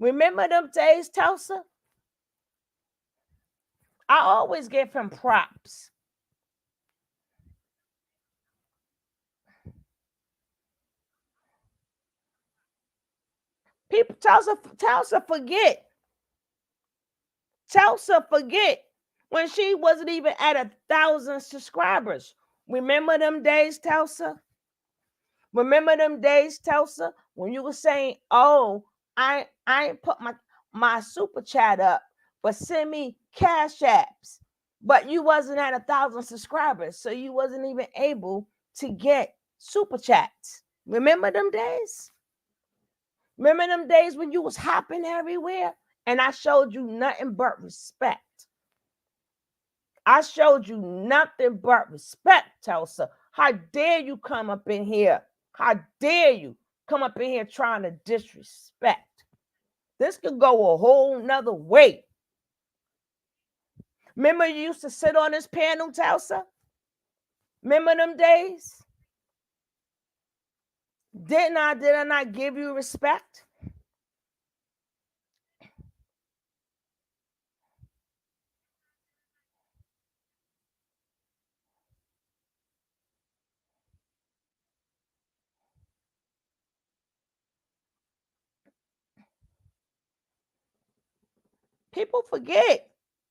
Remember them days, Tulsa? I always give him props. People, Tulsa forget when she wasn't even at 1,000 subscribers. Remember them days, Tulsa? Remember them days, Tulsa, when you were saying, "Oh, I ain't put my super chat up, but send me cash apps." But you wasn't at 1,000 subscribers, so you wasn't even able to get super chats. Remember them days? Remember them days when you was hopping everywhere and I showed you nothing but respect? I showed you nothing but respect, Tulsa. How dare you come up in here? How dare you come up in here trying to disrespect? This could go a whole nother way. Remember you used to sit on this panel, Tulsa? Remember them days? Did I not give you respect? People forget.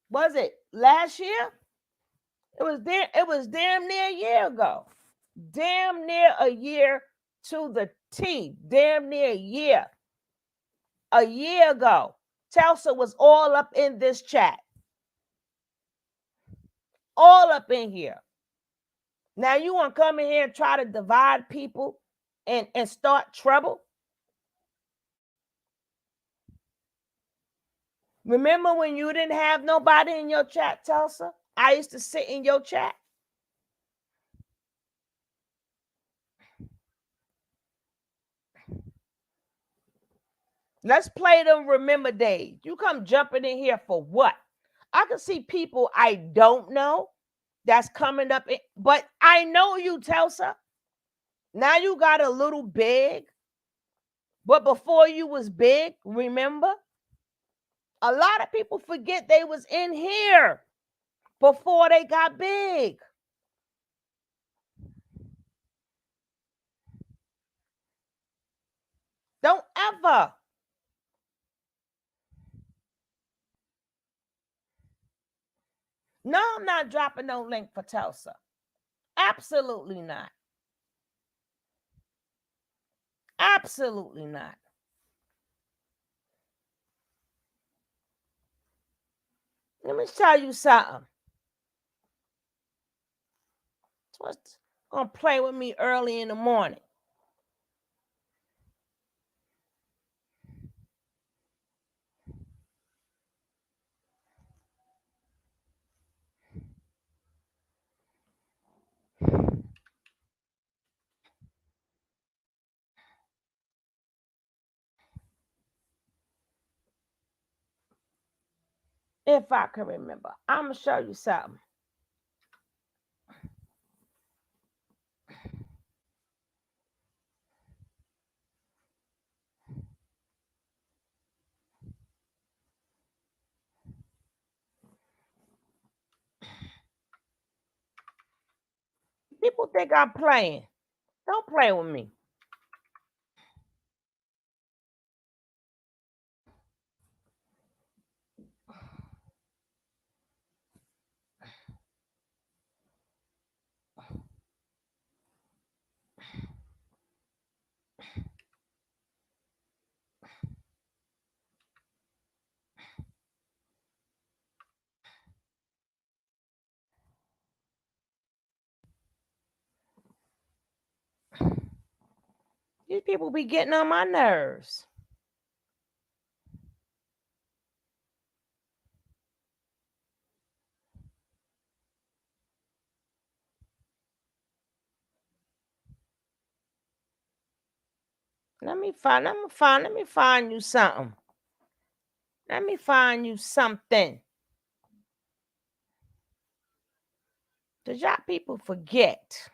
Was it last year? It was damn near a year ago. Damn near a year to the T. Damn near a year. A year ago, Tulsa was all up in this chat. All up in here. Now you want to come in here and try to divide people and start trouble? Remember when you didn't have nobody in your chat, Tulsa? I used to sit in your chat. Let's play them remember days. You come jumping in here for what? I can see people I don't know that's coming up, but I know you, Tulsa. Now you got a little big, but before you was big, remember? A lot of people forget they was in here before they got big. Don't ever. No, I'm not dropping no link for Tulsa. Absolutely not. Absolutely not. Let me tell you something. What's gonna play with me early in the morning? If I can remember, I'm gonna show you something. People think I'm playing. Don't play with me. These people be getting on my nerves. Let me find you something. Let me find you something. Cause y'all people forget.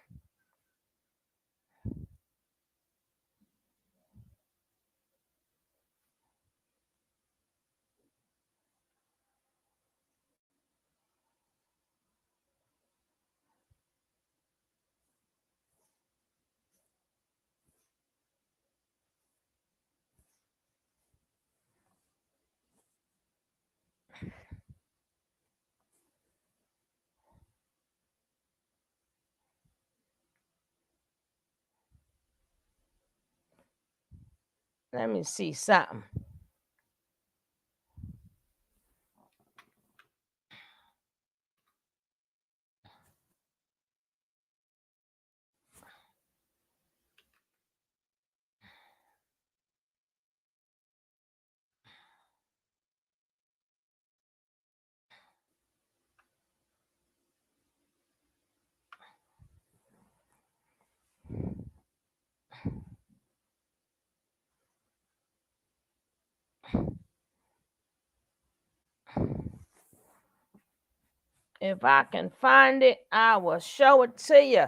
Let me see something. If I can find it, I will show it to you.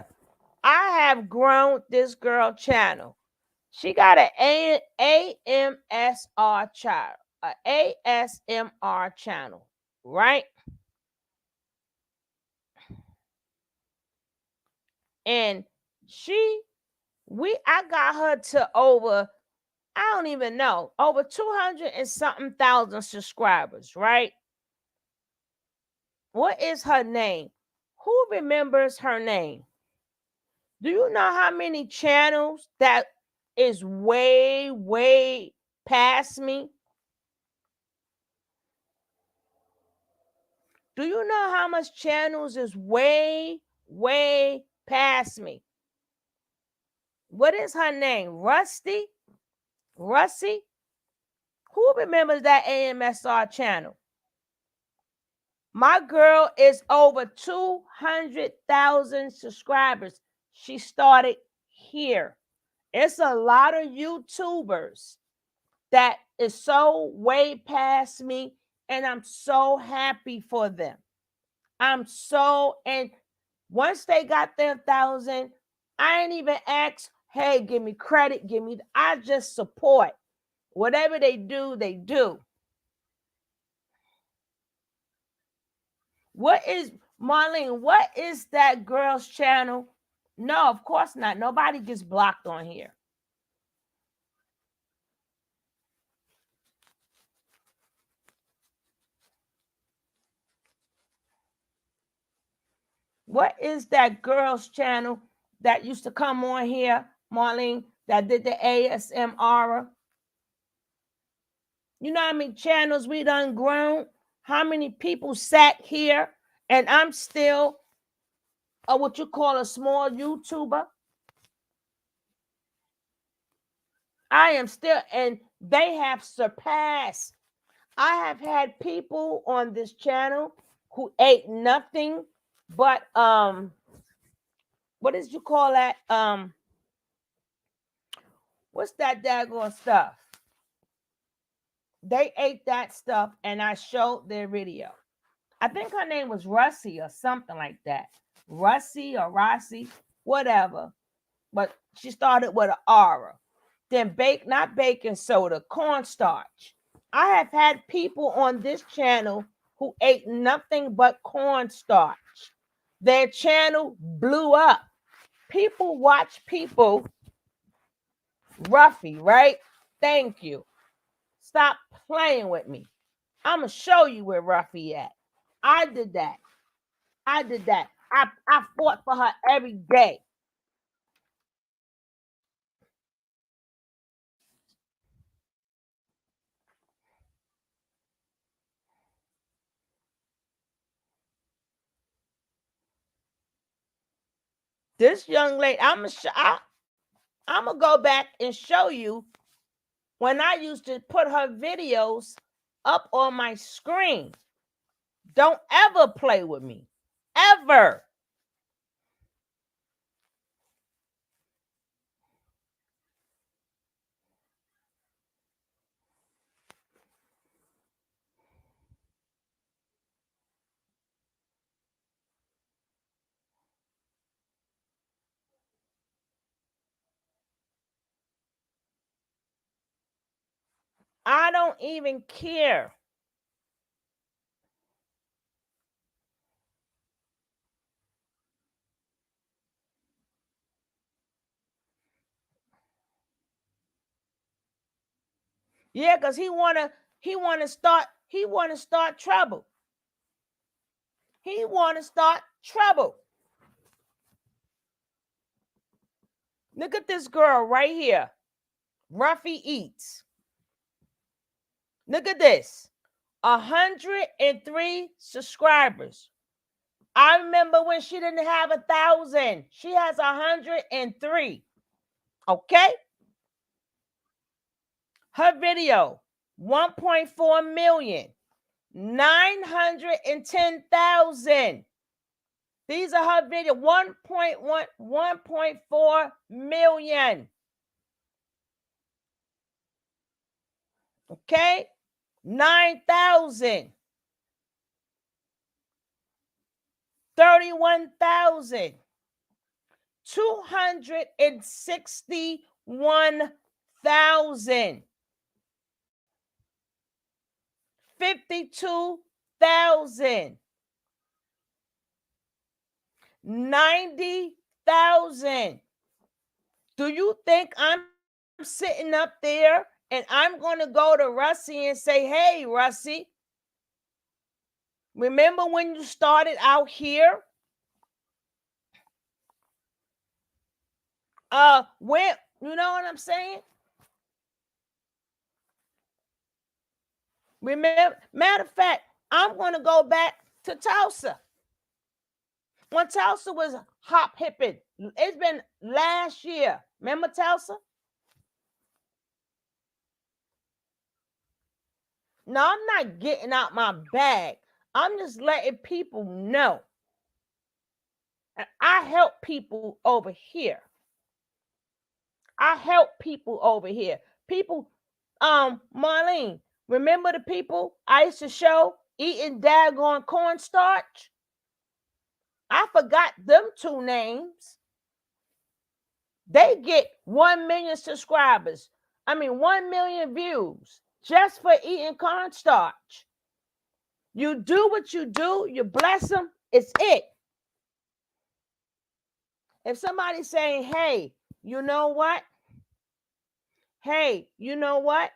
I have grown this girl channel. She got an AMSR channel, a ASMR channel, right? And I got her to over, I don't even know, over 200 and something thousand subscribers, right? What is her name? Who remembers her name? Do you know how many channels that is way, way past me? Do you know how much channels is way, way past me? What is her name? Rusty? Rusty? Who remembers that AMSR channel? My girl is over 200,000 subscribers. She started here. It's a lot of YouTubers that is so way past me, and I'm so happy for them. And once they got their 1,000, I ain't even ask, hey, give me credit, I just support. Whatever they do, they do. Marlene, what is that girl's channel? No, of course not. Nobody gets blocked on here. What is that girl's channel that used to come on here, Marlene, that did the ASMR? You know how many channels we done grown? How many people sat here? And I'm still what you call a small YouTuber. I am still, and they have surpassed. I have had people on this channel who ate nothing but what did you call that? What's that daggone stuff? They ate that stuff, and I showed their video. I think her name was Russie or something like that. Russie or Rossi, whatever. But she started with an aura. Then not baking soda, cornstarch. I have had people on this channel who ate nothing but cornstarch. Their channel blew up. People watch people. Ruffy, right? Thank you. Stop playing with me. I'm going to show you where Ruffy at. I did that. I fought for her every day. This young lady, I'm gonna go back and show you when I used to put her videos up on my screen. Don't ever play with me. Ever. I don't even care. Yeah, because he wanna start trouble. He wanna start trouble. Look at this girl right here. Ruffy Eats. Look at this. 103 subscribers. I remember when she didn't have 1,000. She has 103. Okay? Her video, 1.4 million. 910,000. These are her video. 1.4 million. Okay? 9,000. 31,000. 261,000. 52,000. 90,000. Do you think I'm sitting up there and I'm going to go to Russie and say, hey, Russie, remember when you started out here? Where, you know what I'm saying? Remember, matter of fact, I'm going to go back to Tulsa. When Tulsa was hop hipping, it's been last year. Remember Tulsa? No, I'm not getting out my bag. I'm just letting people know. And I help people over here. I help people over here. People, Marlene, remember the people I used to show eating daggone cornstarch? I forgot them two names. They get 1 million subscribers. 1 million views just for eating cornstarch. You do what you do, you bless them, it's it. If somebody's saying, hey, you know what? Hey, you know what?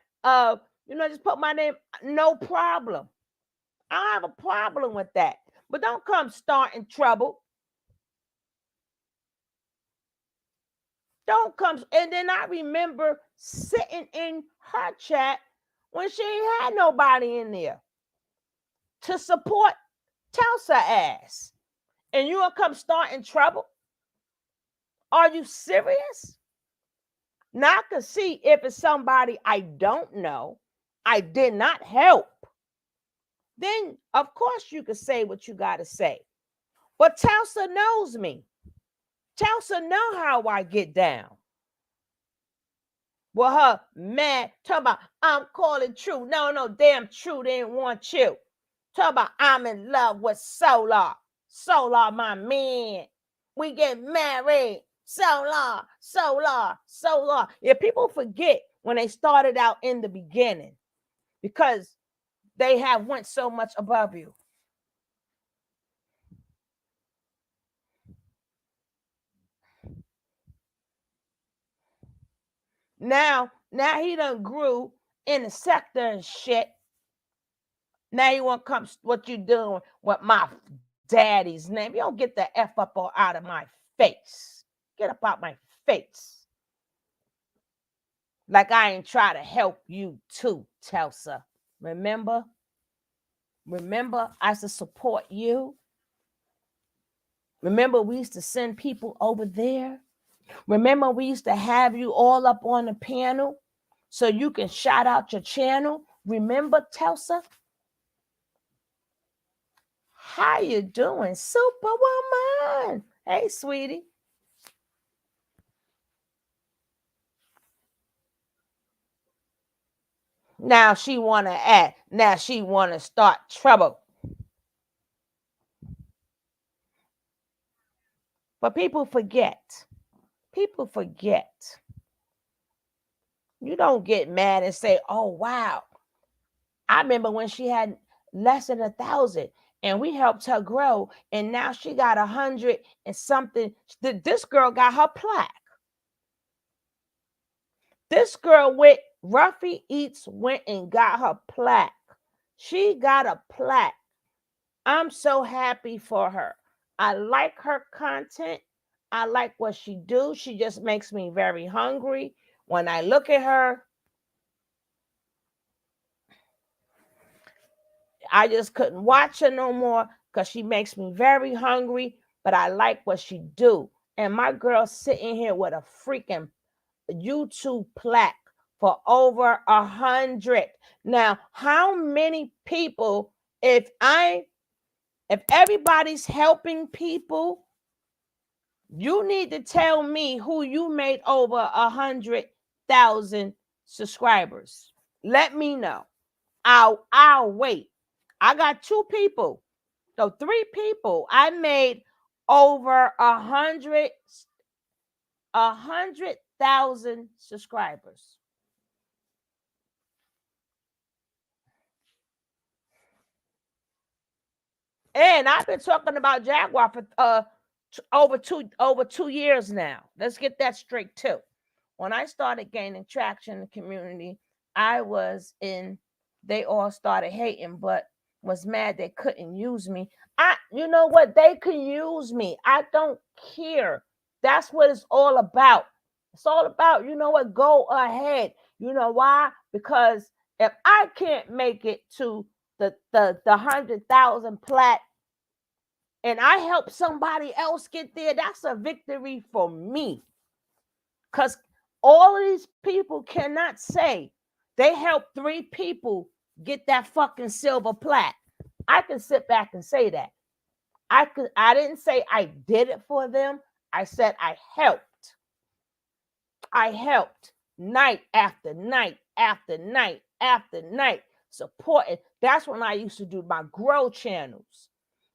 Just put my name, no problem. I don't have a problem with that. But don't come starting trouble. Don't come. And then I remember sitting in her chat when she ain't had nobody in there to support Tulsa ass. And you gonna come starting trouble? Are you serious? Now I can see if it's somebody I don't know, I did not help, then of course you can say what you got to say. But Tulsa knows me. Tulsa know how I get down. Well, her mad, talking about I'm calling True. No, damn True didn't want you. Talking about I'm in love with Solar. Solar, my man. We get married. Solar. Yeah, people forget when they started out in the beginning because they have went so much above you. Now he done grew in the sector and shit. Now you want to come what you doing with my daddy's name. You don't get the F up or out of my face. Get up out my face. Like I ain't try to help you too, Tulsa. Remember? I used to support you. Remember we used to send people over there? Remember we used to have you all up on the panel so you can shout out your channel? Remember, Tulsa? How you doing, Superwoman? Hey, sweetie. Now she want to act. Now she want to start trouble. But people forget. People forget. You don't get mad and say, oh, wow. I remember when she had less than 1,000 and we helped her grow. And now she got 100 and something. This girl got her plaque. This girl went, Ruffy Eats went and got her plaque. She got a plaque. I'm so happy for her. I like her content. I like what she do. She just makes me very hungry. When I look at her, I just couldn't watch her no more because she makes me very hungry, but I like what she do. And my girl sitting here with a freaking YouTube plaque for over 100. Now, how many people, if everybody's helping people, you need to tell me who you made over 100,000 subscribers. Let me know. I'll wait. I got 2 people. So 3 people. I made over 100,000 subscribers. And I've been talking about Jaguar for over 2 years now. Let's get that straight too. When I started gaining traction in the community, they all started hating, but was mad they couldn't use me. You know what? They can use me. I don't care. That's what it's all about. It's all about, you know what? Go ahead. You know why? Because if I can't make it to the 100,000 plat and I help somebody else get there, that's a victory for me. Because all of these people cannot say they helped 3 people get that fucking silver plat. I can sit back and say that. I didn't say I did it for them. I said I helped. I helped night after night after night after night, supporting. That's when I used to do my grow channels.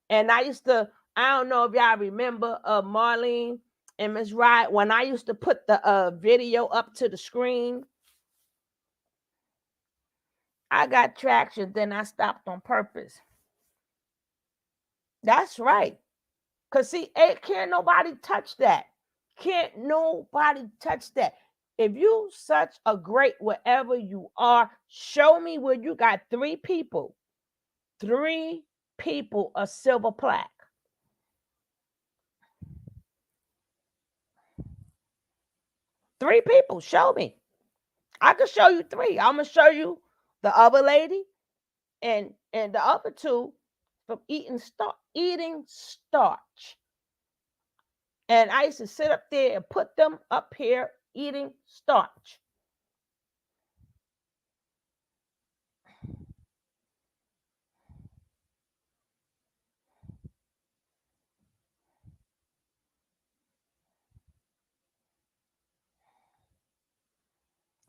And I don't know if y'all remember Marlene and Miss Wright, when I used to put the video up to the screen. I got traction, then I stopped on purpose. That's right. Because see, can't nobody touch that. Can't nobody touch that. If you such a great wherever you are, show me where you got 3 people. 3 people a silver plaque. Three people, show me. I can show you 3. I'm gonna show you the other lady and the other 2 from eating starch. And I used to sit up there and put them up here eating starch.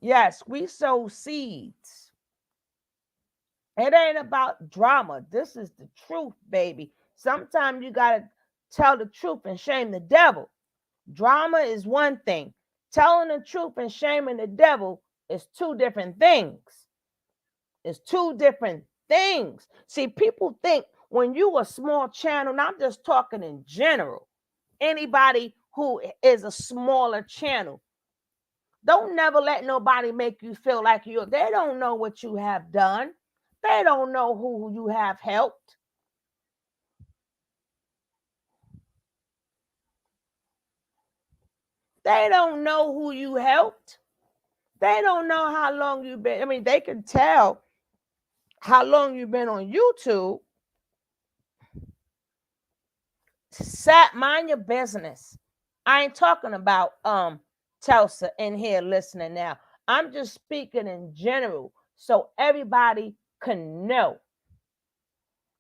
Yes, we sow seeds. It ain't about drama. This is the truth, baby. Sometimes you got to tell the truth and shame the devil. Drama is one thing. Telling the truth and shaming the devil is two different things. It's two different things. See, people think when you a small channel, now I'm just talking in general, anybody who is a smaller channel, don't never let nobody make you feel like they don't know what you have done. They don't know who you have helped. They don't know who you helped. They don't know how long you've been. I mean, they can tell how long you've been on YouTube. Mind your business. I ain't talking about Tulsa in here listening now. I'm just speaking in general so everybody can know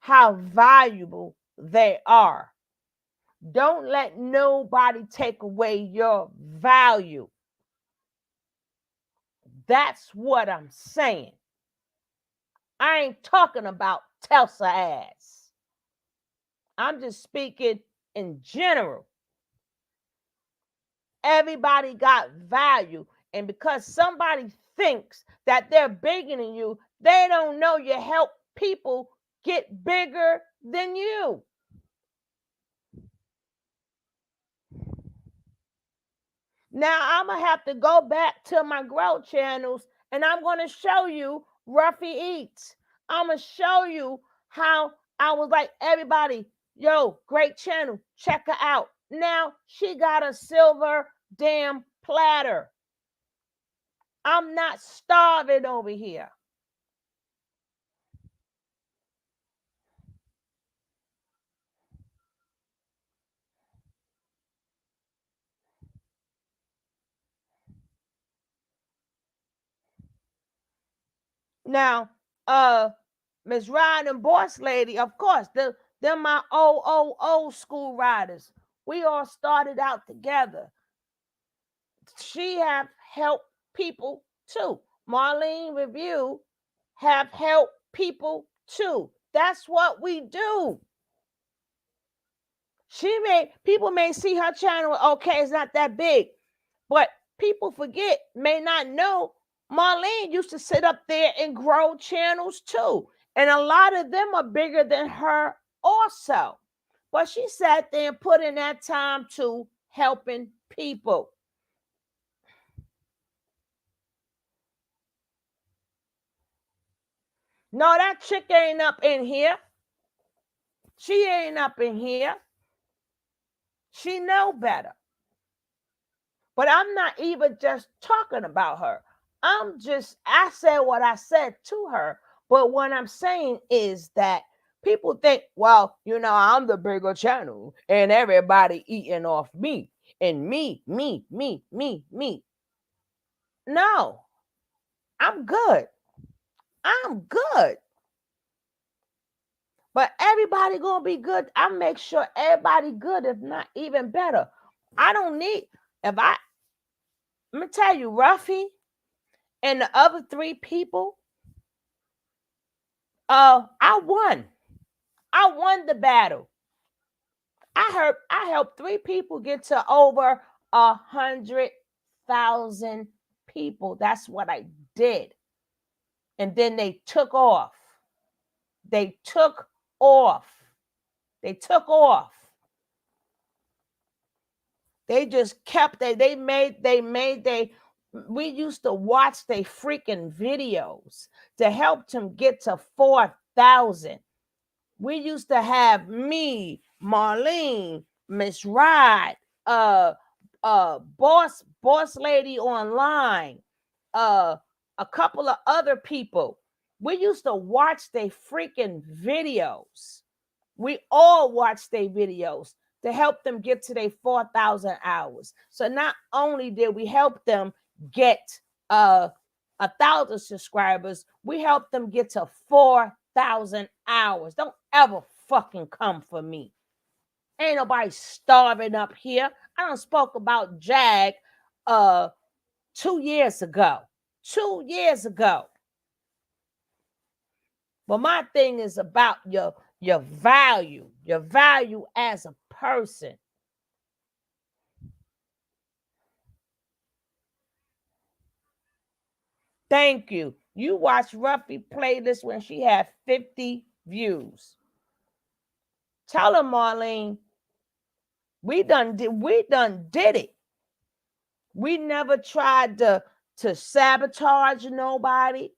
how valuable they are. Don't let nobody take away your value. That's what I'm saying. I ain't talking about Tulsa ass. I'm just speaking in general. Everybody got value. And because somebody thinks that they're bigger than you, they don't know you help people get bigger than you. Now I'm going to have to go back to my growth channels and I'm going to show you Ruffy Eats. I'm going to show you how I was like, everybody, yo, great channel, check her out. Now she got a silver damn platter. I'm not starving over here. Now, Miss Ride and Boss Lady, of course, they're my old school riders. We all started out together. She have helped people too. Marlene Review have helped people too. That's what we do. People may see her channel, okay, it's not that big, but people forget, may not know, Marlene used to sit up there and grow channels too. And a lot of them are bigger than her also. But she sat there and put in that time to helping people. No, that chick ain't up in here. She ain't up in here. She know better. But I'm not even just talking about her. I said what I said to her. But what I'm saying is that people think, well, I'm the bigger channel and everybody eating off me and me. No, I'm good. I'm good. But everybody gonna be good. I make sure everybody good, if not even better. I don't need, let me tell you, Ruffy and the other 3 people, I won. I won the battle. I helped 3 people get to over 100,000 people. That's what I did. And then they took off. They took off. They just kept we used to watch their freaking videos to help them get to 4,000. We used to have me, Marlene, Miss Ride, boss lady online, a couple of other people. We used to watch their freaking videos We all watch their videos to help them get to their 4,000 hours. So not only did we help them get 1,000 subscribers, we helped them get to 4,000 hours. Don't ever fucking come for me. Ain't nobody starving up here. I done spoke about Jag 2 years ago. 2 years ago. But my thing is about your value as a person. Thank you. You watched Ruffy play this when she had 50 views. Tell her, Marlene, we done did it. We never tried to sabotage nobody.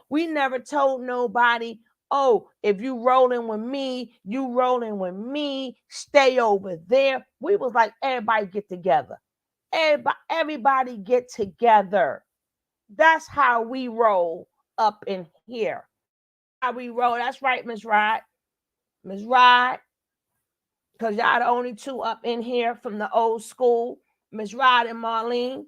We never told nobody, oh, if you rolling with me, you rolling with me, stay over there. We was like, everybody get together. Everybody get together. That's how we roll up in here. How we roll. That's right, Miss Wright. Miss Wright. Because y'all the only two up in here from the old school. Miss Wright and Marlene.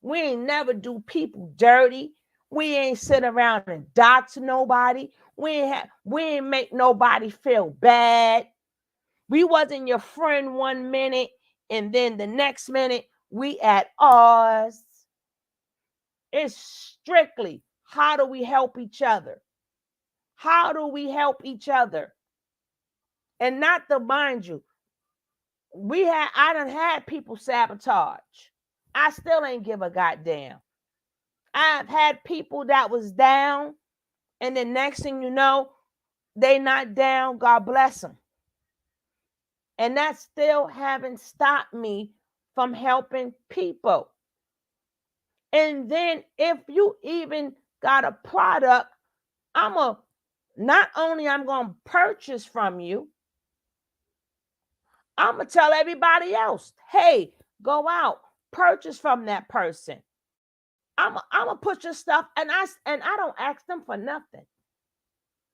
We ain't never do people dirty. We ain't sit around and dox nobody. We ain't make nobody feel bad. We wasn't your friend 1 minute, and then the next minute we at odds. It's strictly, how do we help each other? How do we help each other? And not to mind you, I done had people sabotage. I still ain't give a goddamn. I've had people that was down, and the next thing you know, they not down. God bless them. And that still haven't stopped me from helping people. And then if you even got a product, not only I'm going to purchase from you, I'm going to tell everybody else, hey, go out, purchase from that person. I'm going to put your stuff, and I don't ask them for nothing.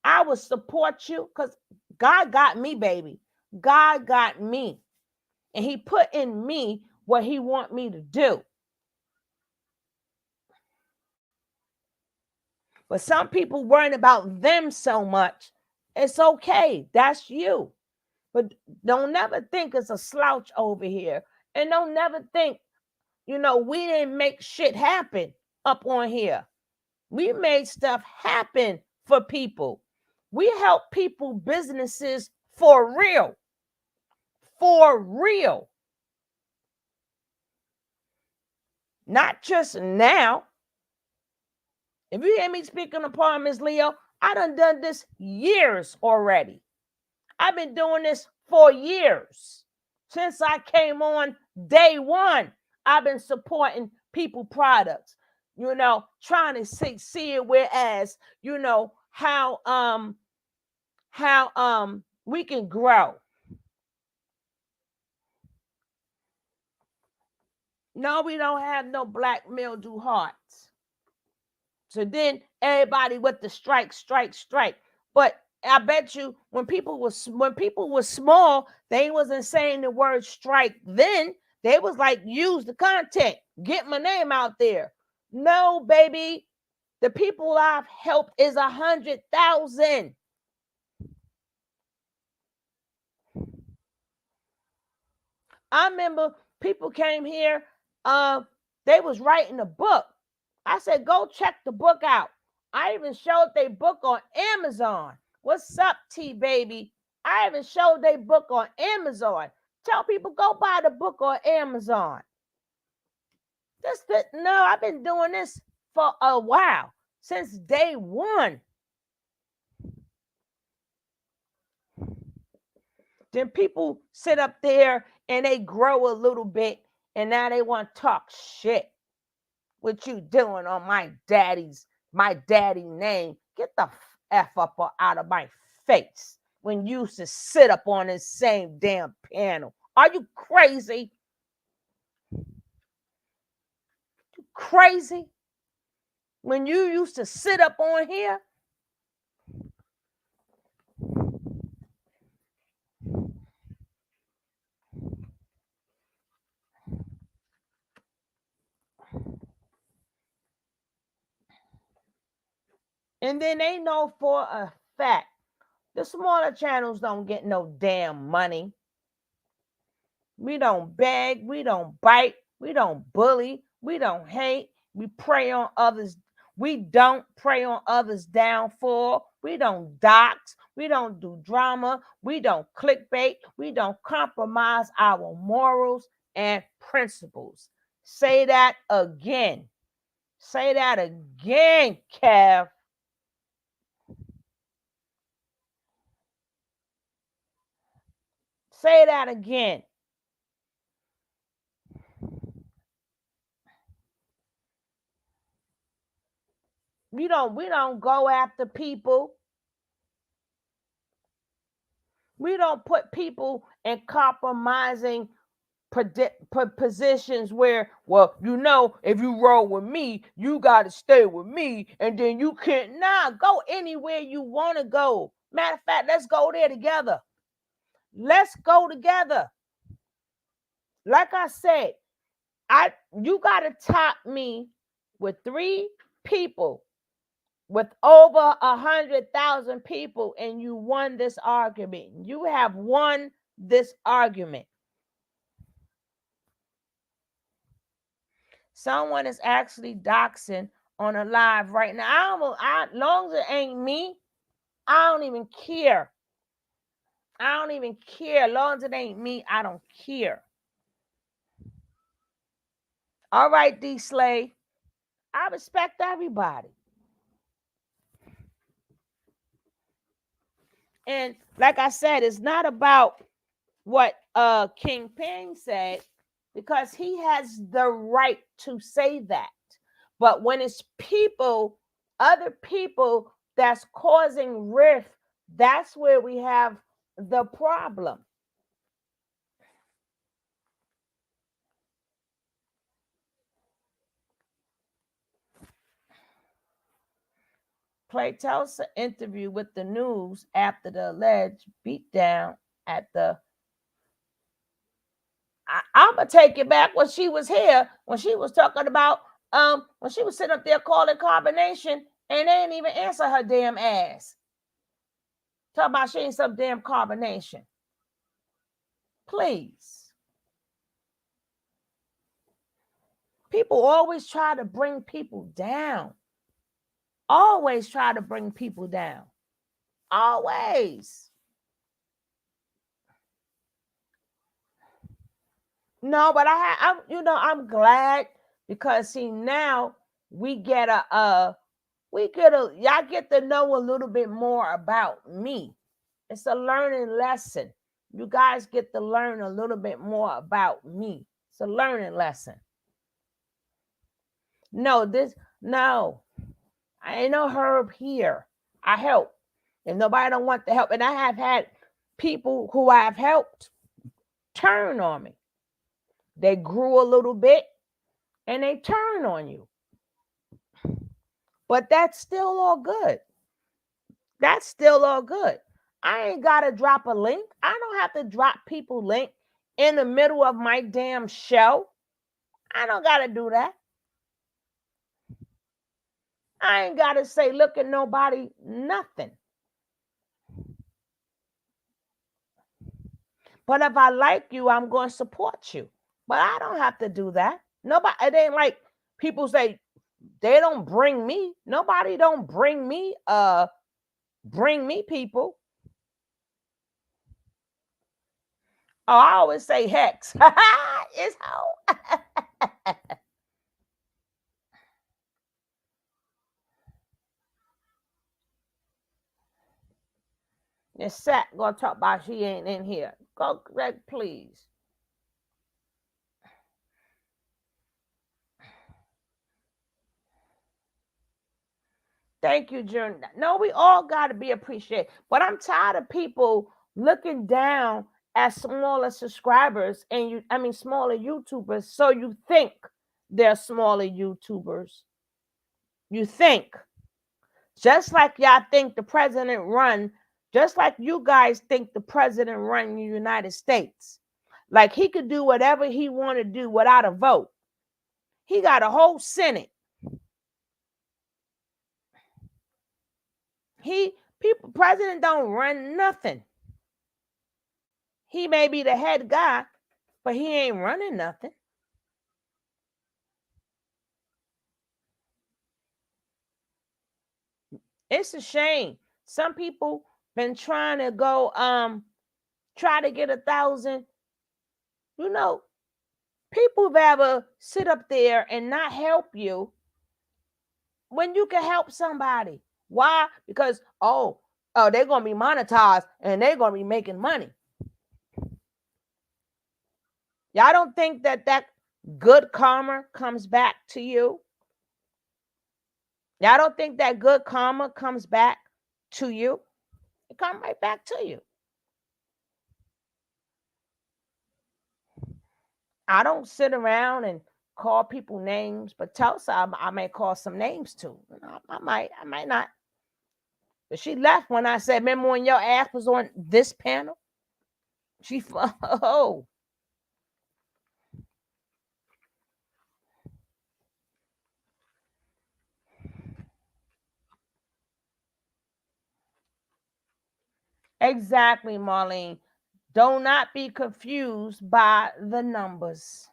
I will support you because God got me, baby. God got me. And he put in me what he want me to do. But some people worrying about them so much. It's okay. That's you. But don't never think it's a slouch over here. And don't never think, we didn't make shit happen up on here. We made stuff happen for people. We help people, businesses for real. For real. Not just now. If you hear me speaking upon Ms. Leo, I done this years already. I've been doing this for years. Since I came on day one, I've been supporting people products, trying to see it, whereas, how we can grow. No, we don't have no black mildew hearts. So then everybody with the strike. But I bet you when people were small, they wasn't saying the word strike then. They was like, use the content, get my name out there. No, baby. The people I've helped is 100,000. I remember people came here, they was writing a book. I said, go check the book out. I even showed their book on Amazon. What's up, T baby? I even showed their book on Amazon. Tell people, go buy the book on Amazon. No, I've been doing this for a while, since day one. Then people sit up there and they grow a little bit, and now they want to talk shit. What you doing on my daddy name? Get the F up or out of my face when you used to sit up on this same damn panel. Are you crazy? You crazy? When you used to sit up on here? And then they know for a fact the smaller channels don't get no damn money. We don't beg, we don't bite, we don't bully, we don't hate, we prey on others. We don't prey on others' downfall. We don't dox. We don't do drama. We don't clickbait. We don't compromise our morals and principles. Say that again. Say that again, Kev. Say that again. We don't go after people. We don't put people in compromising positions where, well, if you roll with me, you got to stay with me, and then you can't. Nah, go anywhere you want to go. Matter of fact, let's go there together. Let's go together. Like I said, you got to top me with 3 people with over 100,000 people, and you won this argument. You have won this argument. Someone is actually doxing on a live right now. Long as it ain't me, I don't even care. I don't even care. Long as it ain't me, I don't care. All right, D Slay. I respect everybody. And like I said, it's not about what King Ping said, because he has the right to say that. But when it's people, other people that's causing rift, that's where we have the problem. Play tells an interview with the news after the alleged beatdown at the. I'm gonna take it back when she was here, when she was talking about when she was sitting up there calling carbonation, and they didn't even answer her damn ass. Talking about she ain't some damn carbonation. Please. People always try to bring people down. Always try to bring people down. Always. No, but I'm glad, because see, now we get y'all get to know a little bit more about me. It's a learning lesson. You guys get to learn a little bit more about me. It's a learning lesson. No, I ain't no Herb here. I help. If nobody don't want the help, and I have had people who I've helped turn on me. They grew a little bit and they turn on you. But that's still all good. That's still all good. I ain't got to drop a link. I don't have to drop people link in the middle of my damn show. I don't got to do that. I ain't got to say, look at nobody, nothing. But if I like you, I'm going to support you. But I don't have to do that. Nobody, it ain't like people say they don't bring me. Nobody don't bring me people. Oh, I always say hex. It's how. And Sat gonna talk about she ain't in here. Go, Greg, please. Thank you, June. No, we all got to be appreciated. But I'm tired of people looking down at smaller subscribers and smaller YouTubers. So you think they're smaller YouTubers. You think. Just like y'all think the president run, just like you guys think the president run the United States. Like he could do whatever he want to do without a vote. He got a whole Senate. President don't run nothing. He may be the head guy, but he ain't running nothing. It's a shame. Some people been trying to go try to get 1,000. You know, people rather sit up there and not help you when you can help somebody. Why? Because they're gonna be monetized and they're gonna be making money. Y'all don't think that good karma comes back to you? Y'all don't think that good karma comes back to you? It comes right back to you. I don't sit around and call people names, but Tulsa, I may call some names too. I might not. But she left when I said, remember when your ass was on this panel? She, oh. Exactly, Marlene. Do not be confused by the numbers.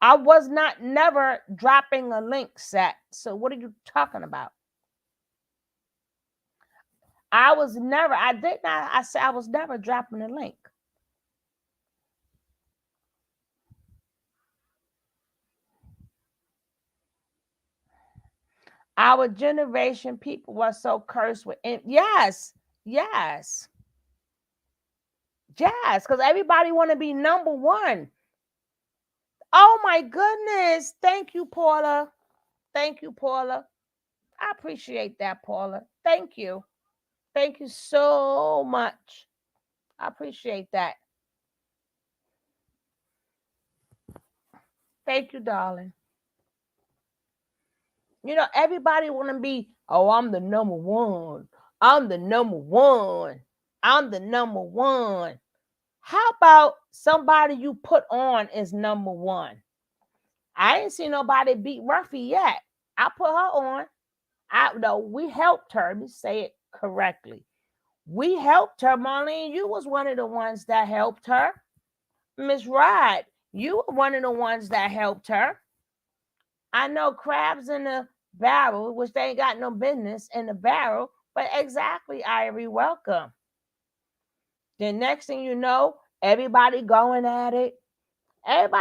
I was not never dropping a link set. So what are you talking about? I said I was never dropping a link. Our generation, people were so cursed with yes, because everybody want to be number one. Oh my goodness. Thank you, Paula. I appreciate that, Paula. Thank you. Thank you so much. I appreciate that. Thank you, darling. You know, everybody want to be, I'm the number one. I'm the number one. I'm the number one. How about somebody you put on is number one? I ain't seen nobody beat Ruffy yet. I put her on. We helped her. Let me say it correctly. We helped her, Marlene. You was one of the ones that helped her. Miss Wright, you were one of the ones that helped her. I know crabs in the barrel, which they ain't got no business in the barrel, but exactly, Irie, welcome. The next thing you know, everybody going at it. Ain't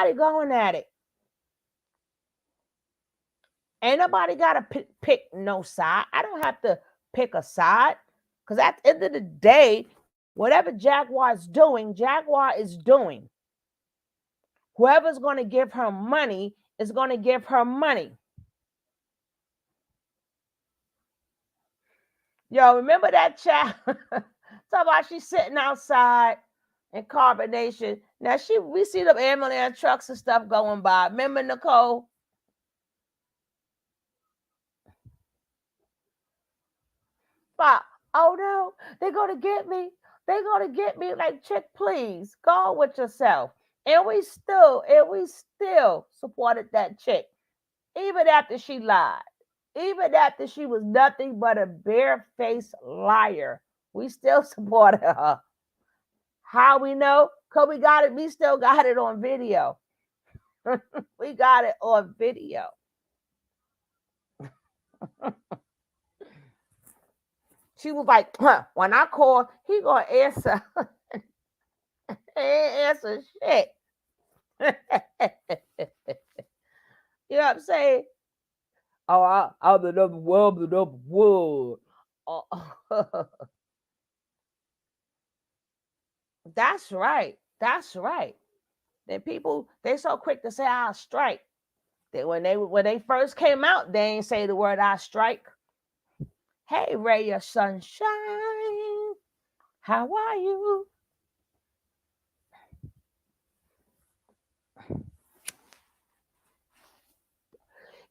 nobody got to pick no side. I don't have to pick a side because at the end of the day, whatever Jaguar is doing, Jaguar is doing. Whoever's going to give her money is going to give her money. Yo, remember that chat? Talk about she's sitting outside in carbonation. Now we see the ambulance trucks and stuff going by. Remember, Nicole? But, oh no, they're gonna get me. They're gonna get me. Like, chick, please go with yourself. And we still supported that chick, even after she lied, even after she was nothing but a barefaced liar. We still supported her. How we know? Because we got it. We still got it on video. We got it on video. She was like, when I call, he gonna answer. He ain't answer shit. You know what I'm saying? Oh, I'm the number one. Oh. That's right. Then people, they so quick to say I'll strike. That when they first came out, they ain't say the word I strike. Hey, ray of sunshine, how are you?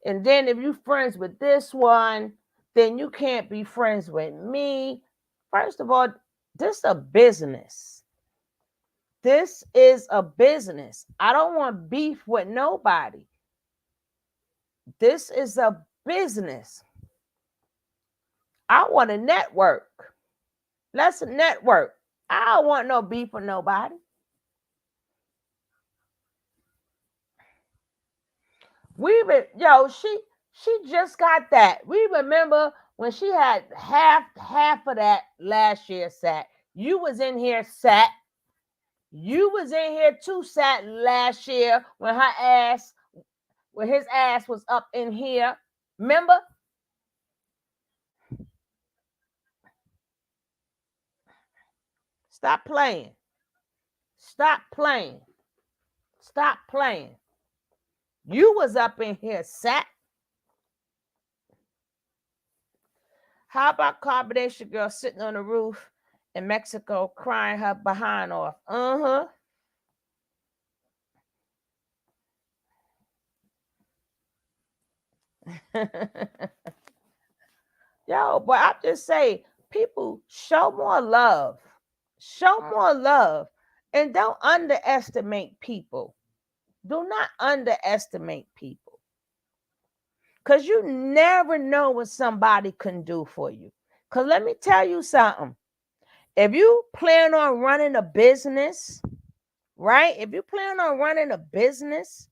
And then if you friends with this one, then you can't be friends with me. First of all, this is a business. This is a business. I don't want beef with nobody. This is a business. I want to network. Let's network. I don't want no beef with nobody. She just got that. We remember when she had half of that last year, Sat. You was in here, Sat. You was in here too, Sat, last year when his ass was up in here. Remember? Stop playing. Stop playing. Stop playing. You was up in here, Sat. How about Carbonation Girl sitting on the roof in Mexico crying her behind off? Yo, but I just say, people, show more love. Show more love. And don't underestimate people. Do not underestimate people. Because you never know what somebody can do for you. Because let me tell you something. If you plan on running a business, right? If you plan on running a business,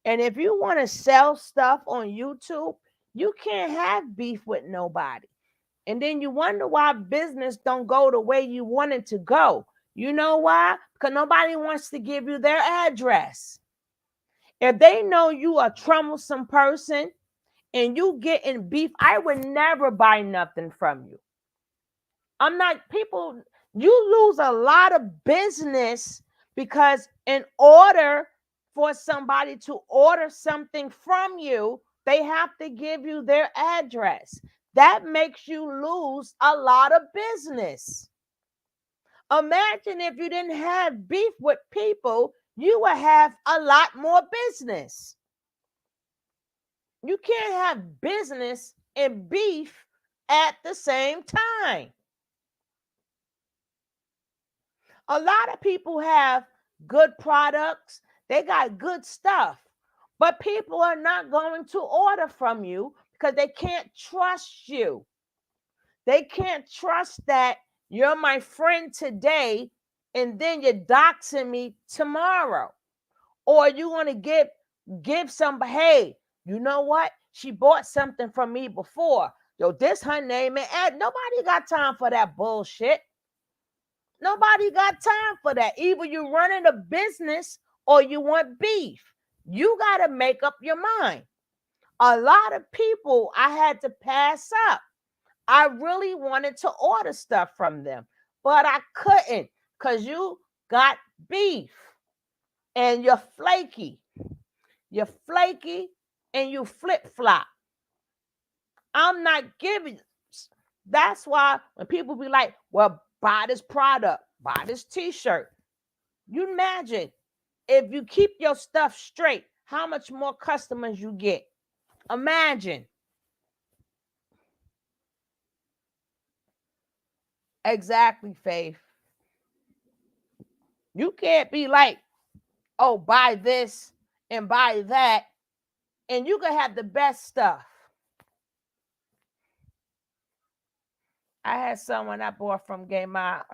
and if you want to sell stuff on YouTube, you can't have beef with nobody. And then you wonder why business don't go the way you want it to go. You know why? Because nobody wants to give you their address. If they know you a troublesome person and you get in beef, I would never buy nothing from you. I'm not, people, you lose a lot of business because in order for somebody to order something from you, they have to give you their address. That makes you lose a lot of business. Imagine if you didn't have beef with people, you would have a lot more business. You can't have business and beef at the same time. A lot of people have good products, they got good stuff, but people are not going to order from you because they can't trust you. They can't trust that you're my friend today and then you're doxing me tomorrow. Or you want to give somebody, hey, you know what? She bought something from me before. Yo, this her name and ad. Nobody got time for that bullshit. Nobody got time for that. Either you running a business or you want beef. You got to make up your mind. A lot of people I had to pass up. I really wanted to order stuff from them, but I couldn't because you got beef and you're flaky. You're flaky and you flip-flop. I'm not giving. That's why when people be like, well, buy this product, buy this t-shirt. You imagine if you keep your stuff straight, how much more customers you get. Imagine. Exactly, Faith. You can't be like, oh, buy this and buy that, and you can have the best stuff. I had someone I bought from Game Out.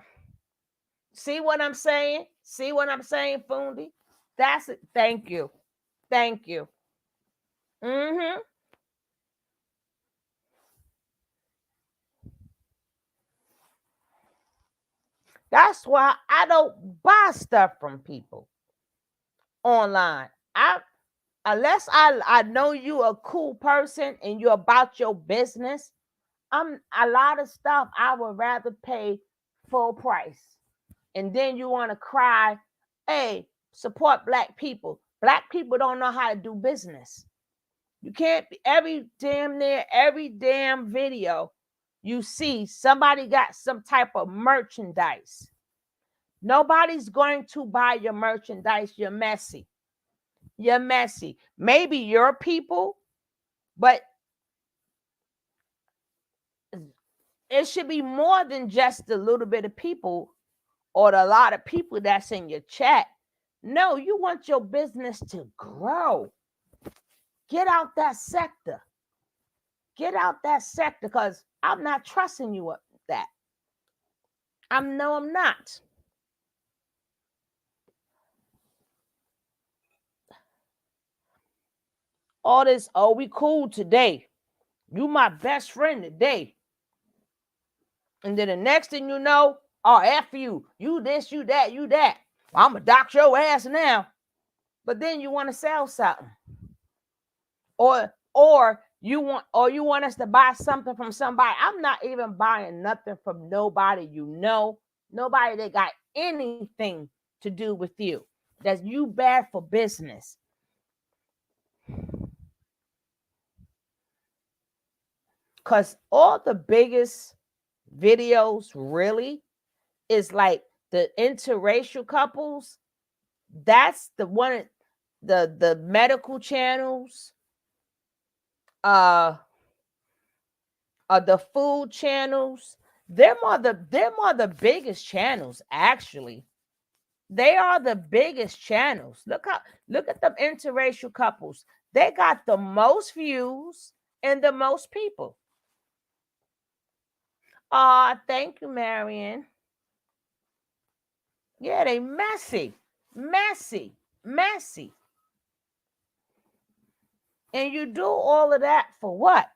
See what I'm saying? See what I'm saying, Fundi? That's it. Thank you. Thank you. That's why I don't buy stuff from people online. Unless I know you a cool person and you're about your business, I'm a lot of stuff I would rather pay full price. And then you want to cry, hey, support black people. Black people don't know how to do business. You can't be every damn video you see somebody got some type of merchandise. Nobody's going to buy your merchandise. You're messy. You're messy. Maybe your people, but it should be more than just the little bit of people or the lot of people that's in your chat. No, you want your business to grow. Get out that sector. Get out that sector because I'm not trusting you with that. I'm not. All this, oh, we cool today. You my best friend today. And then the next thing you know, oh, F you. You this, you that, you that. I'm going to dox your ass now. But then you want to sell something. Or you want us to buy something from somebody. I'm not even buying nothing from nobody you know. Nobody that got anything to do with you. That's you bad for business. Because all the biggest videos really is like the interracial couples. That's the one, the medical channels, the food channels. Them are the biggest channels, actually. They are the biggest channels. Look at the interracial couples. They got the most views and the most people. Thank you, Marion. Yeah, they messy. And you do all of that for what?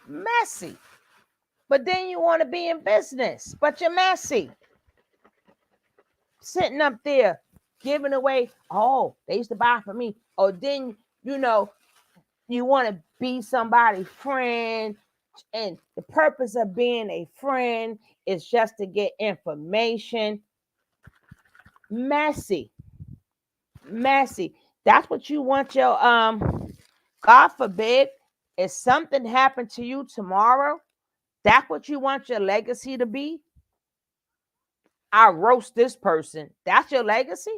Messy. But then you want to be in business, but you're messy. Sitting up there giving away, oh, they used to buy from me. Or then, you want to be somebody's friend. And the purpose of being a friend is just to get information. Messy. That's what you want your, God forbid, if something happened to you tomorrow, that's what you want your legacy to be? I roast this person. That's your legacy?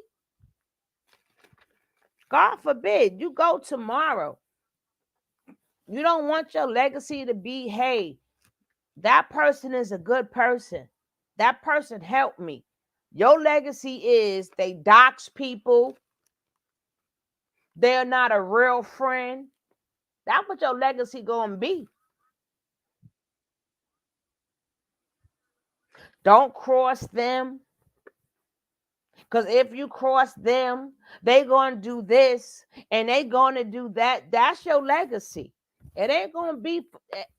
God forbid you go tomorrow. You don't want your legacy to be, hey, that person is a good person. That person helped me. Your legacy is they dox people. They're not a real friend. That's what your legacy gonna be. Don't cross them. Because if you cross them, they gonna do this and they gonna do that. That's your legacy. It ain't gonna be,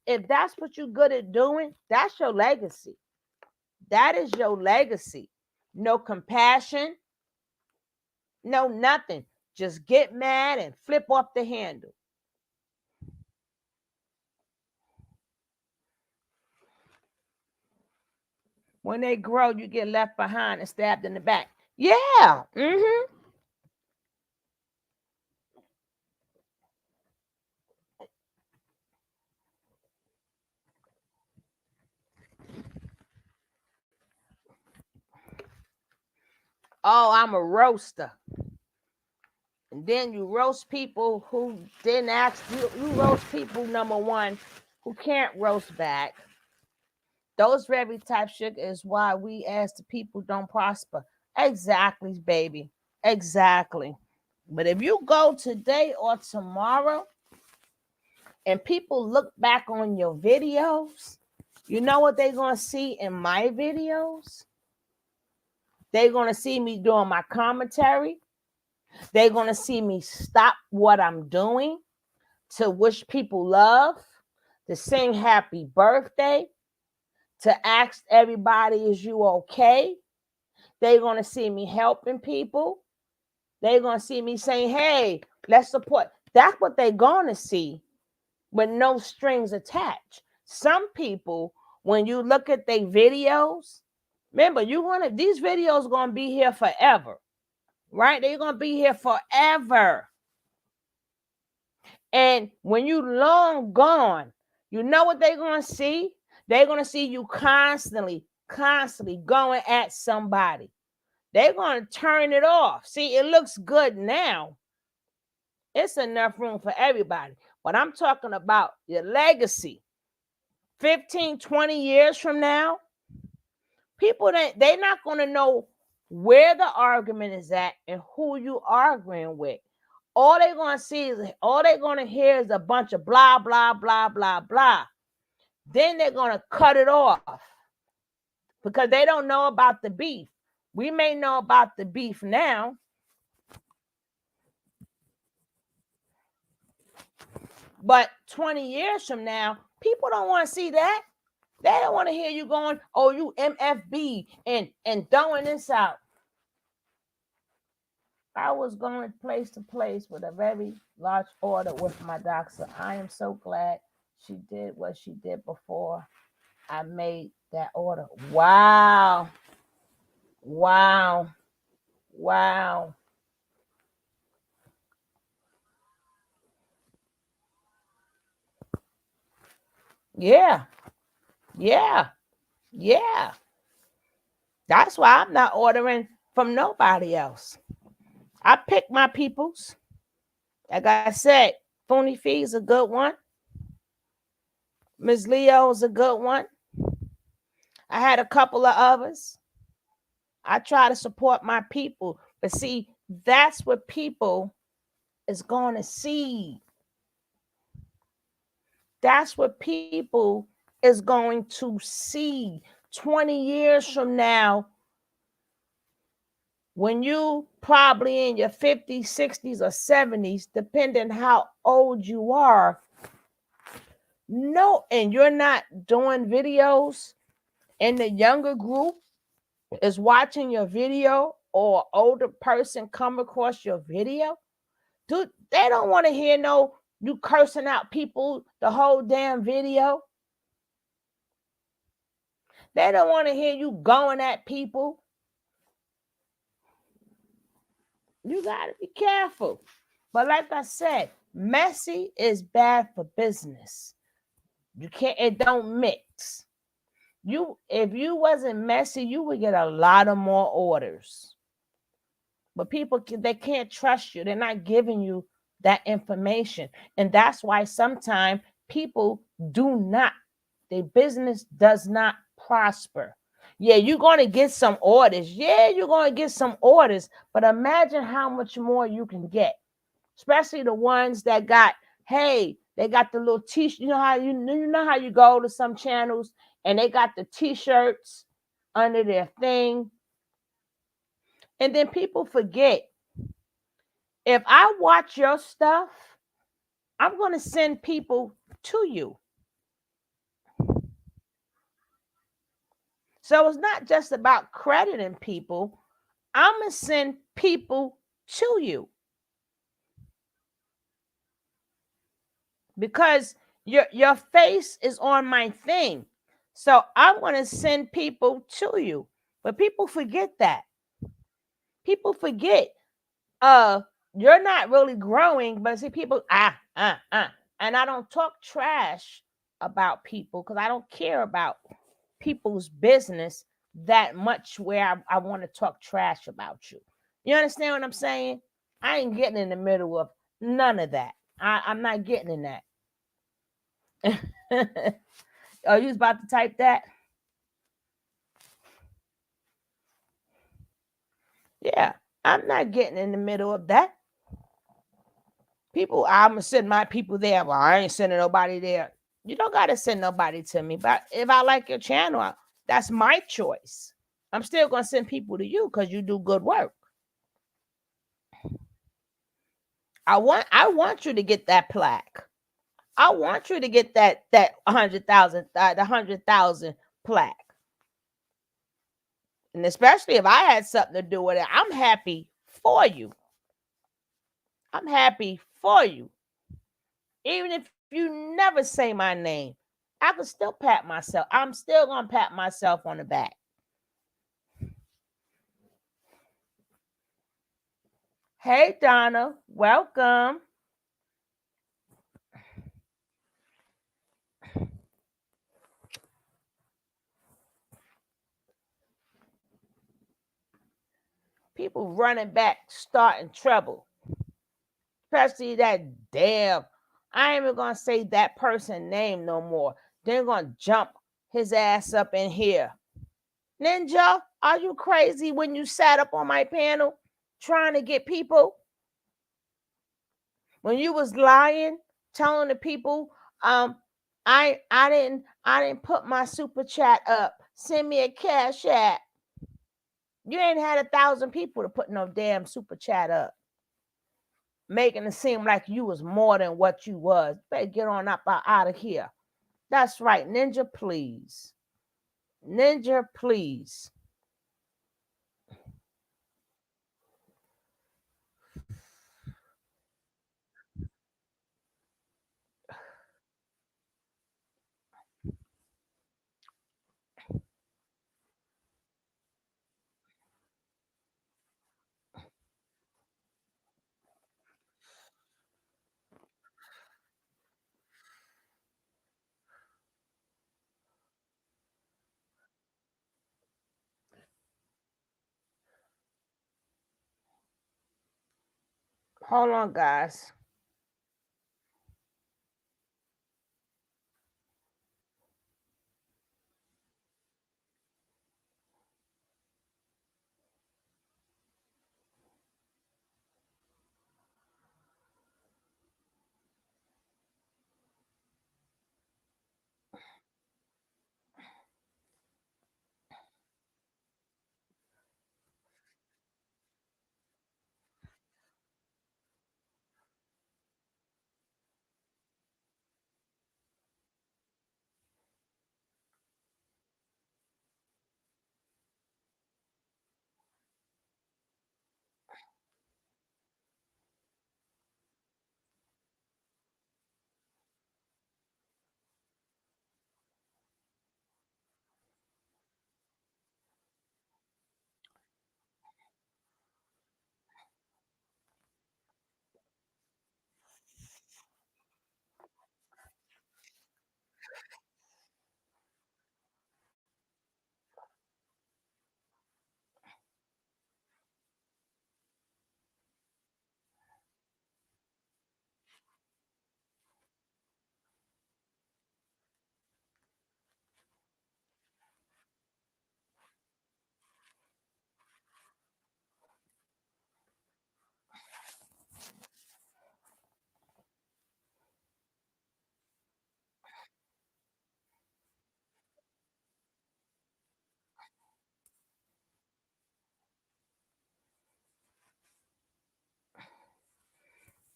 if that's what you're good at doing, that's your legacy. That is your legacy. No compassion, no nothing. Just get mad and flip off the handle. When they grow, you get left behind and stabbed in the back. Yeah. Oh, I'm a roaster. And then you roast people who didn't ask you. You roast people, number one, who can't roast back. Those very type shit is why we as the people don't prosper. Exactly, baby. Exactly. But if you go today or tomorrow and people look back on your videos, you know what they're going to see in my videos? They're going to see me doing my commentary. They're going to see me stop what I'm doing to wish people love, to sing happy birthday, to ask everybody, is you okay? They're going to see me helping people. They're going to see me saying, hey, let's support. That's what they're going to see with no strings attached. Some people, when you look at their videos, remember, these videos are going to be here forever, right? They're going to be here forever. And when you long gone, you know what they're going to see? They're going to see you constantly going at somebody. They're going to turn it off. See, it looks good now. It's enough room for everybody. But I'm talking about your legacy. 15, 20 years from now, People that they're not going to know where the argument is at and who you arguing with. All they're going to see is all they're going to hear is a bunch of blah blah blah blah blah. Then they're going to cut it off because they don't know about the beef. We may know about the beef now, but 20 years from now, people don't want to see that. They don't want to hear you going, oh, you MFB and throwing this out. I was going place to place with a very large order with my doctor. I am so glad she did what she did before I made that order. Wow. Wow. Wow. Yeah. Yeah. Yeah. That's why I'm not ordering from nobody else. I pick my peoples. Like I said, Phony Fee's a good one. Ms. Leo's a good one. I had a couple of others. I try to support my people. But see, that's what people is going to see. That's what people is going to see 20 years from now. When you probably in your 50s, 60s, or 70s, depending how old you are, no, and you're not doing videos, and the younger group is watching your video, or older person come across your video, dude, they don't want to hear no you cursing out people the whole damn video. They don't want to hear you going at people. You got to be careful. But like I said, messy is bad for business. You can't, it don't mix. If you wasn't messy, you would get a lot of more orders. But people, they can't trust you. They're not giving you that information. And that's why sometimes people do not, their business does not prosper. Yeah, you're going to get some orders. Yeah, you're going to get some orders. But imagine how much more you can get. Especially the ones that got, hey, they got the little t-shirt. You know how you go to some channels and they got the t-shirts under their thing. And then people forget, if I watch your stuff, I'm going to send people to you. So it's not just about crediting people. I'm going to send people to you. Because your face is on my thing. So I'm going to send people to you. But people forget that. People forget you're not really growing, but see people and I don't talk trash about people because I don't care about people's business that much where I want to talk trash about you. You understand what I'm saying? I ain't getting in the middle of none of that. I'm not getting in that. Are you about to type that? Yeah, I'm not getting in the middle of that. People, I'm gonna send my people there. Well, I ain't sending nobody there. You don't gotta send nobody to me. But if I like your channel, that's my choice. I'm still gonna send people to you because you do good work. I want you to get that plaque. I want you to get that 100,000, the 100,000 plaque. And especially if I had something to do with it, I'm happy for you. I'm happy for you. Even if you never say my name, I can still pat myself. I'm still going to pat myself on the back. Hey, Donna, welcome. People running back, starting trouble. Especially that damn, I ain't even going to say that person's name no more. They're going to jump his ass up in here. Ninja, are you crazy when you sat up on my panel trying to get people? When you was lying, telling the people, I didn't put my super chat up. Send me a cash app. You ain't had 1,000 people to put no damn super chat up, making it seem like you was more than what you was. Better get on up out of here. That's right, Ninja, please. Ninja, please. Hold on, guys.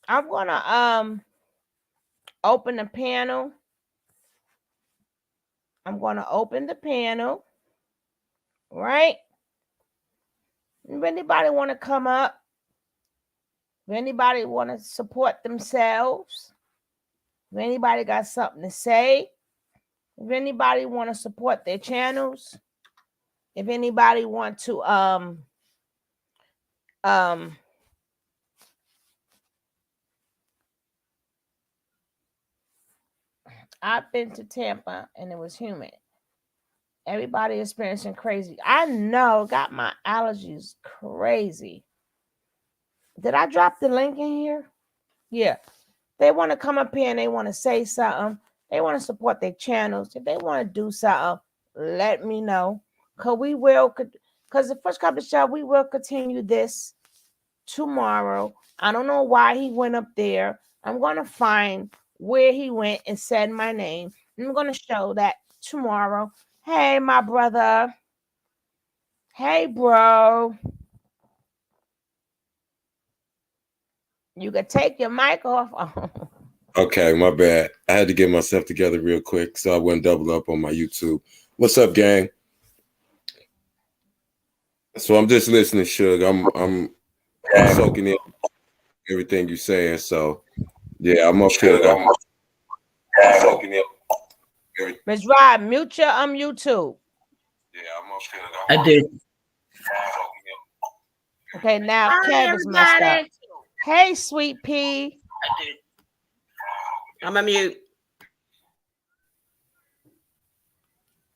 I'm gonna open the panel. I'm gonna open the panel. Right? If anybody want to come up, if anybody want to support themselves, if anybody got something to say, if anybody want to support their channels, if anybody want to I've been to Tampa and it was humid. Everybody experiencing crazy. I know, got my allergies crazy. Did I drop the link in here? Yeah. They want to come up here and they want to say something. They want to support their channels. If they want to do something, let me know. Because the first couple of shows, we will continue this tomorrow. I don't know why he went up there. I'm going to find where he went and said my name. I'm going to show that tomorrow. Hey, my brother. Hey, bro. You can take your mic off. Okay, my bad. I had to get myself together real quick so I wouldn't double up on my YouTube. What's up, gang? So I'm just listening, Suge. I'm soaking in everything you're saying. So yeah, I'm up here. I'm soaking in everything. Ms. Rod, mute your YouTube. Yeah, I'm up here. I did. Okay, now Kev is messed up. Hey, sweet pea. I'm a mute.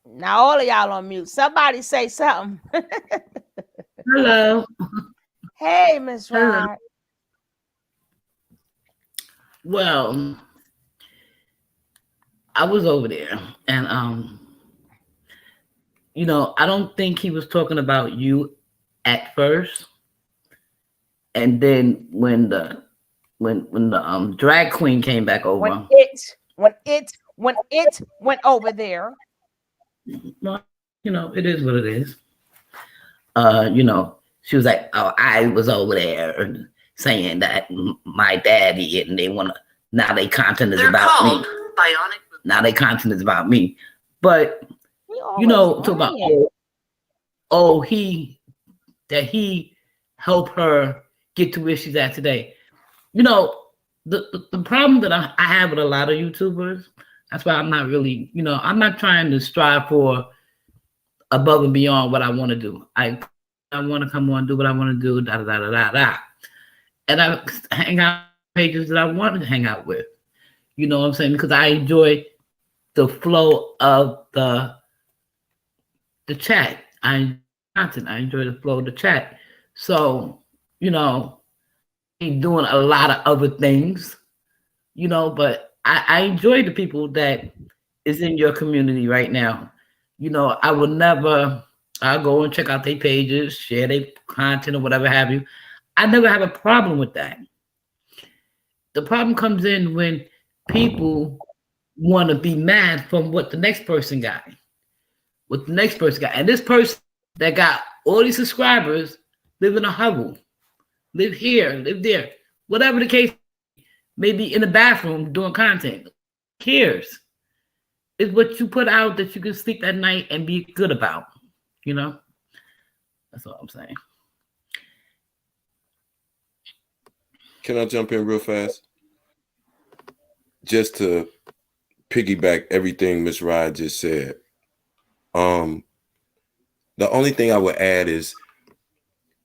Now all of y'all on mute. Somebody say something. Hello. Hey, Miss Rod. Well, I was over there and you know, I don't think he was talking about you at first, and then when the drag queen came back over, when it went over there. well, you know, it is what it is. You know, she was like, "Oh, I was over there saying that my daddy, and they want to now they content is about me. Bionic. Now they content is about me, but you know, talk about he helped her get to where she's at today. You know, the problem that I have with a lot of YouTubers, that's why I'm not really, you know, I'm not trying to strive for above and beyond what I want to do. I want to come on, do what I want to do, da da da da da da. And I hang out pages that I want to hang out with. You know what I'm saying? Because I enjoy the flow of the chat. I enjoy the flow of the chat. So, you know, I'm doing a lot of other things, you know, but I enjoy the people that is in your community right now. You know, I will never, I'll go and check out their pages, share their content or whatever have you. I never have a problem with that. The problem comes in when people want to be mad from what the next person got. What the next person got. And this person that got all these subscribers live in a hovel, live here, live there, whatever the case, maybe in the bathroom doing content. Who cares? It's what you put out that you can sleep at night and be good about, you know? That's all I'm saying. Can I jump in real fast? Just to piggyback everything Miss Rod just said. The only thing I would add is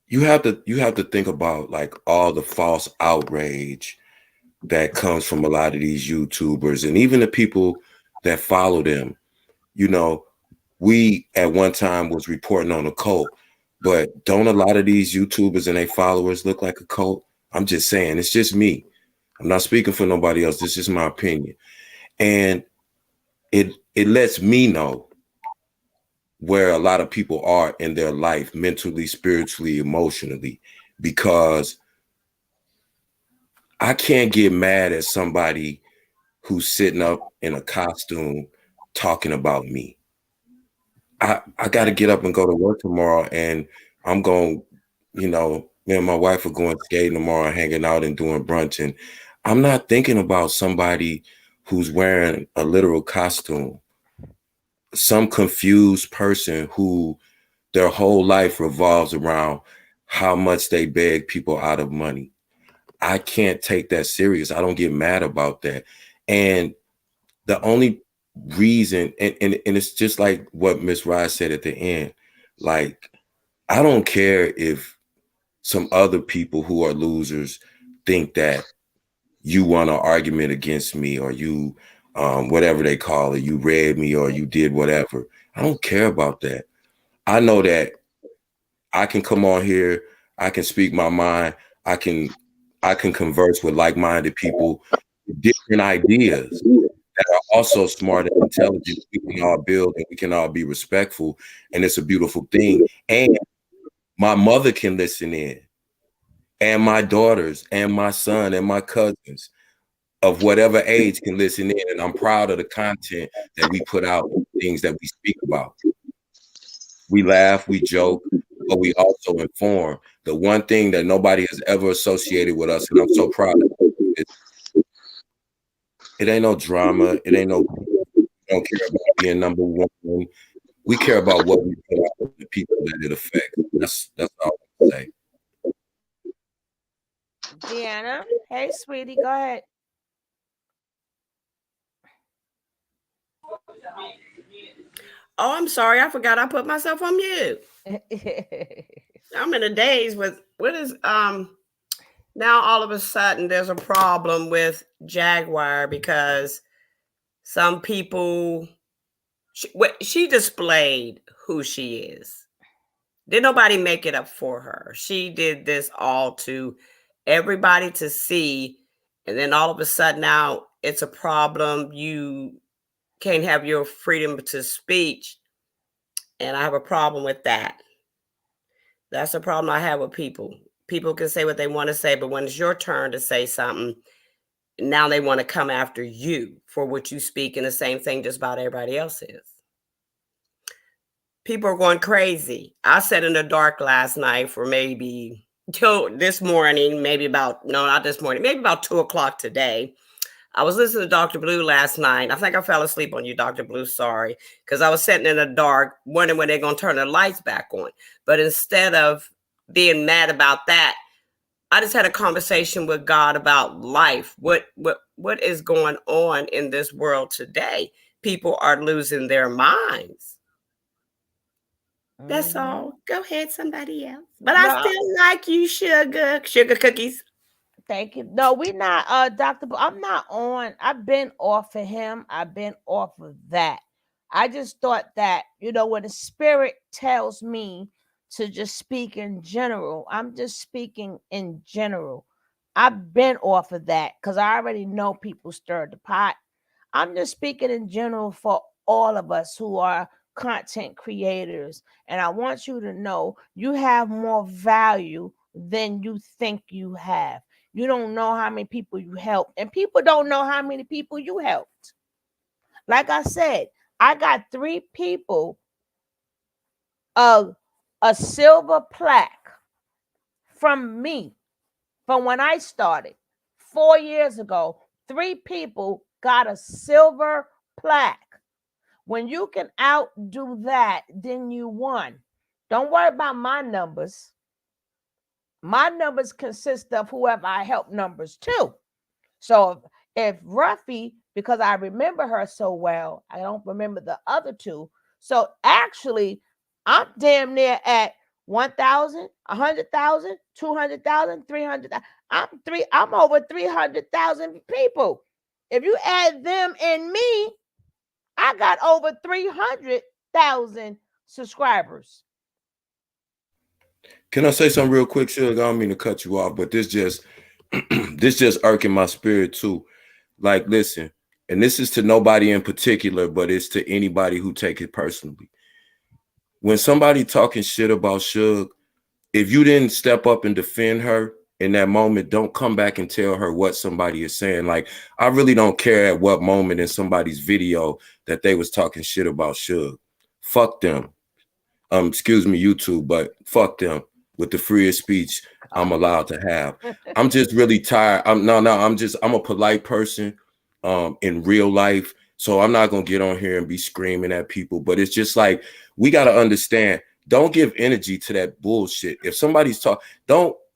you have to think about like all the false outrage that comes from a lot of these YouTubers and even the people that follow them. You know, we at one time was reporting on a cult, but don't a lot of these YouTubers and their followers look like a cult? I'm just saying, it's just me. I'm not speaking for nobody else. This is my opinion. And it lets me know where a lot of people are in their life, mentally, spiritually, emotionally, because I can't get mad at somebody who's sitting up in a costume talking about me. I got to get up and go to work tomorrow, and I'm going, you know, me and my wife are going skating tomorrow, hanging out and doing brunch. And I'm not thinking about somebody who's wearing a literal costume, some confused person who their whole life revolves around how much they beg people out of money. I can't take that serious. I don't get mad about that. And the only reason, and it's just like what Miss Rice said at the end, like, I don't care if some other people who are losers think that you won an argument against me, or you, whatever they call it, you read me or you did whatever. I don't care about that. I know that I can come on here, I can speak my mind, I can converse with like-minded people with different ideas that are also smart and intelligent. We can all build and we can all be respectful, and it's a beautiful thing. And my mother can listen in, and my daughters and my son and my cousins of whatever age can listen in, and I'm proud of the content that we put out, things that we speak about. We laugh, we joke, but we also inform. The one thing that nobody has ever associated with us, and I'm so proud of it, it ain't no drama. It ain't no, we don't care about being number one. We care about what we put out with the people that it affects. That's all I'm saying. Deanna, hey, sweetie, go ahead. Oh, I'm sorry. I forgot I put myself on mute. I'm in a daze with what is now all of a sudden there's a problem with Jaguar because some people she displayed who she is. Did nobody make it up for her? She did this all to everybody to see, and then all of a sudden now it's a problem. You can't have your freedom to speech. And I have a problem with that. That's the problem I have with people. People can say what they want to say, but when it's your turn to say something, now they want to come after you for what you speak, and the same thing just about everybody else is. People are going crazy. I sat in the dark last night for maybe till this morning, maybe about, no, not this morning, maybe about 2 o'clock today. I was listening to Dr. Blue last night. I think I fell asleep on you, Dr. Blue. Sorry. Because I was sitting in the dark wondering when they're going to turn the lights back on. But instead of being mad about that, I just had a conversation with God about life. What is going on in this world today? People are losing their minds. That's all. Go ahead, somebody else. But I still like you, sugar cookies. Thank you. No, we're not, Dr. I'm not on. I've been off of him. I've been off of that. I just thought that, when the spirit tells me to just speak in general, I'm just speaking in general. I've been off of that because I already know people stirred the pot. I'm just speaking in general for all of us who are content creators. And I want you to know you have more value than you think you have. You don't know how many people you helped, and people don't know how many people you helped. Like I said, I got 3 people a silver plaque from me from when I started 4 years ago. 3 people got a silver plaque. When you can outdo that, then you won. Don't worry about my numbers. My numbers consist of whoever I help numbers too. So if Ruffy, because I remember her so well, I don't remember the other 2. So actually, I'm damn near at 1,000, 100,000, 200,000, 300,000. I'm over 300,000 people. If you add them and me, I got over 300,000 subscribers. Can I say something real quick, Suge? I don't mean to cut you off, but this just irking my spirit too. Like, listen, and this is to nobody in particular, but it's to anybody who take it personally. When somebody talking shit about Suge, if you didn't step up and defend her in that moment, don't come back and tell her what somebody is saying. Like, I really don't care at what moment in somebody's video that they was talking shit about Suge. Fuck them. Excuse me, YouTube, but fuck them with the freest speech I'm allowed to have. I'm just really tired. I'm a polite person in real life. So I'm not gonna get on here and be screaming at people, but it's just like, we gotta understand, don't give energy to that bullshit. If somebody's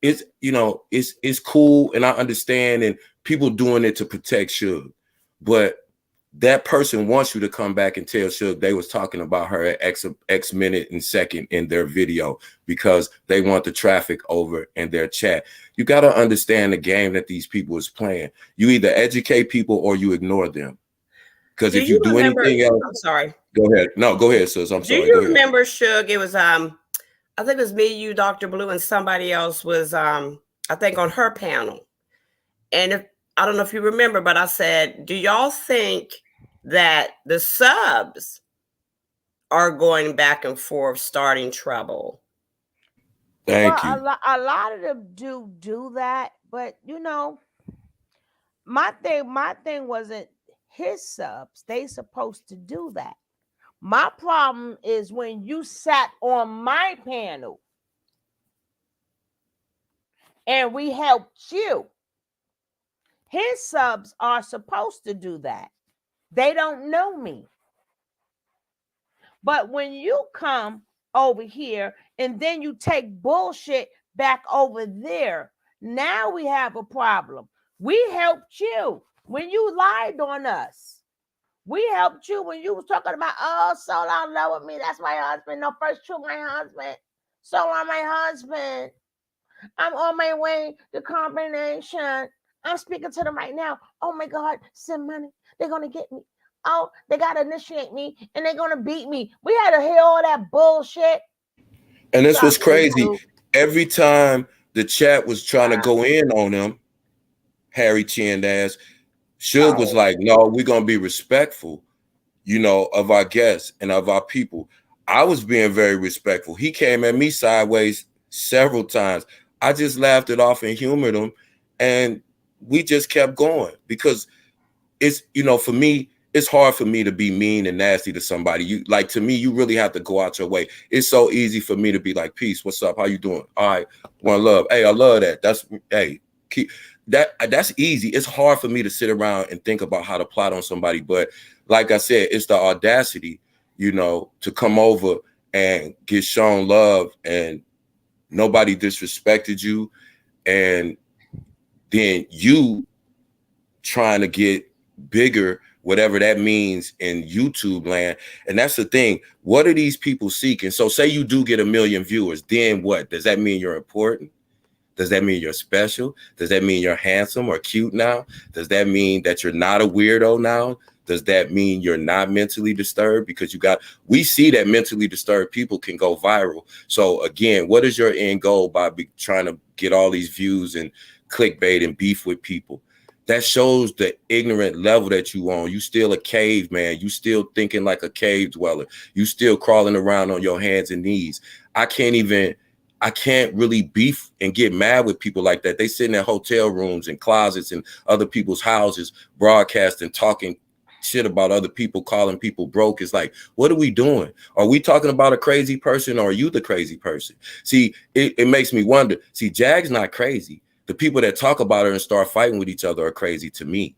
it's cool, and I understand, and people doing it to protect Suge, but that person wants you to come back and tell Suge they was talking about her at X minute and second in their video because they want the traffic over in their chat. You got to understand the game that these people is playing. You either educate people or you ignore them. Because if you do anything else, I'm sorry. Go ahead. No, go ahead, sis. I'm sorry. Do you remember, Suge? It was I think it was me, you, Dr. Blue, and somebody else was I think on her panel. And I don't know if you remember, but I said, do y'all think that the subs are going back and forth, starting trouble? Thank you. A lot of them do that, but my thing wasn't his subs. They supposed to do that. My problem is when you sat on my panel and we helped you. His subs are supposed to do that. They don't know me. But when you come over here and then you take bullshit back over there, now we have a problem. We helped you when you lied on us. We helped you when you was talking about, oh, so long love with me. That's my husband. No, first true, my husband. So long, my husband. I'm on my way to combination. I'm speaking to them right now. Oh my God, send money. They're gonna get me. Oh, they gotta initiate me and they're gonna beat me. We had to hear all that bullshit. And this was crazy. Every time the chat was trying to go in on him, Harry Chin ass, Suge was like, no, we're gonna be respectful, of our guests and of our people. I was being very respectful. He came at me sideways several times. I just laughed it off and humored him, and we just kept going because it's, you know, for me, it's hard for me to be mean and nasty to somebody. You like, to me, you really have to go out your way. It's so easy for me to be like, peace, what's up? How you doing? All right, one love. Hey, I love that. That's, hey, keep that's easy. It's hard for me to sit around and think about how to plot on somebody. But like I said, it's the audacity, you know, to come over and get shown love and nobody disrespected you. And then you trying to get bigger, whatever that means in YouTube land. And that's the thing. What are these people seeking? So say you do get 1 million viewers, then what? Does that mean you're important? Does that mean you're special? Does that mean you're handsome or cute now? Does that mean that you're not a weirdo now? Does that mean you're not mentally disturbed? Because we see that mentally disturbed people can go viral. So again, what is your end goal by trying to get all these views and clickbait and beef with people? That shows the ignorant level that you on. You still a caveman. You still thinking like a cave dweller. You still crawling around on your hands and knees. I can't really beef and get mad with people like that. They sit in their hotel rooms and closets and other people's houses, broadcasting, talking shit about other people, calling people broke. It's like, what are we doing? Are we talking about a crazy person, or are you the crazy person? See, it makes me wonder. See, Jag's not crazy. The people that talk about her and start fighting with each other are crazy to me.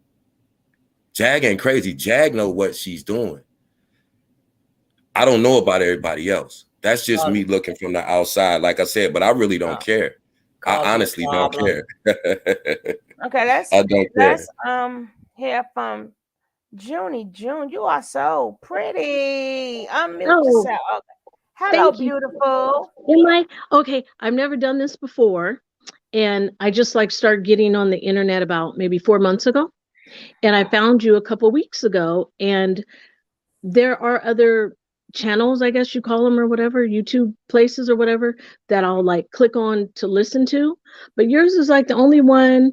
Jag ain't crazy. Jag know what she's doing. I don't know about everybody else. That's just me looking from the outside, like I said, but I really don't care. I honestly don't care. Okay, let's hear from Junie. June, you are so pretty. Unmute yourself. Okay. Hello, beautiful. Am I okay? I've never done this before. And I just started getting on the internet about maybe 4 months ago. And I found you a couple weeks ago. And there are other channels, I guess you call them, or whatever, YouTube places or whatever, that I'll click on to listen to. But yours is the only one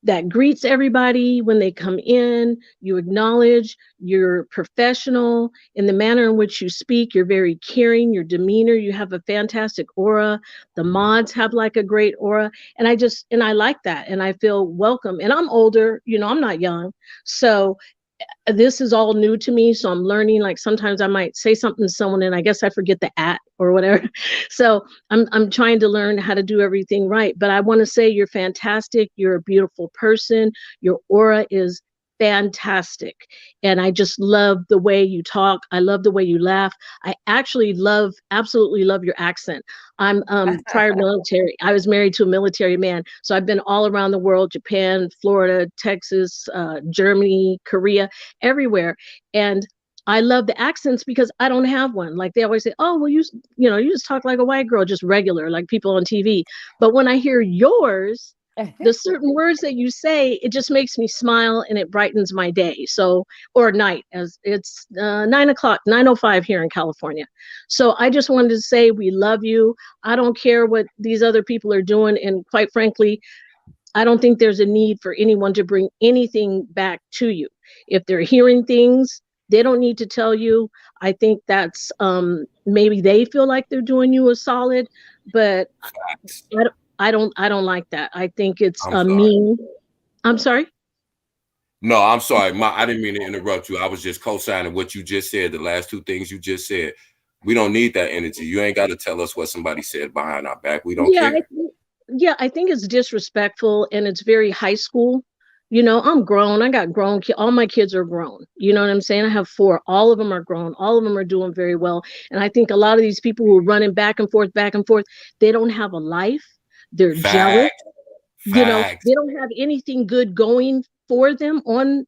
that greets everybody when they come in. You acknowledge, you're professional in the manner in which you speak. You're very caring, your demeanor, you have a fantastic aura. The mods have a great aura. And I like that. And I feel welcome. And I'm older, I'm not young. So this is all new to me. So I'm learning, sometimes I might say something to someone and I guess I forget the at or whatever. So I'm trying to learn how to do everything right. But I want to say you're fantastic. You're a beautiful person. Your aura is fantastic. And I just love the way you talk. I love the way you laugh. I actually absolutely love your accent. I'm prior military. I was married to a military man. So I've been all around the world, Japan, Florida, Texas, Germany, Korea, everywhere. And I love the accents because I don't have one. They always say, oh, well, you just talk like a white girl, just regular, like people on TV. But when I hear yours, the certain words that you say, it just makes me smile and it brightens my day. So, or night, as it's 9 o'clock, 9:05 here in California. So I just wanted to say we love you. I don't care what these other people are doing. And quite frankly, I don't think there's a need for anyone to bring anything back to you. If they're hearing things, they don't need to tell you. I think that's maybe they feel like they're doing you a solid, but I don't like that. I think it's mean. I'm sorry. No, I'm sorry. I didn't mean to interrupt you. I was just co-signing what you just said. The last two things you just said. We don't need that energy. You ain't got to tell us what somebody said behind our back. We don't care. I think it's disrespectful and it's very high school. I'm grown. I got grown kids. All my kids are grown. You know what I'm saying? I have 4. All of them are grown. All of them are doing very well. And I think a lot of these people who are running back and forth, they don't have a life. They're jealous. They don't have anything good going for them on,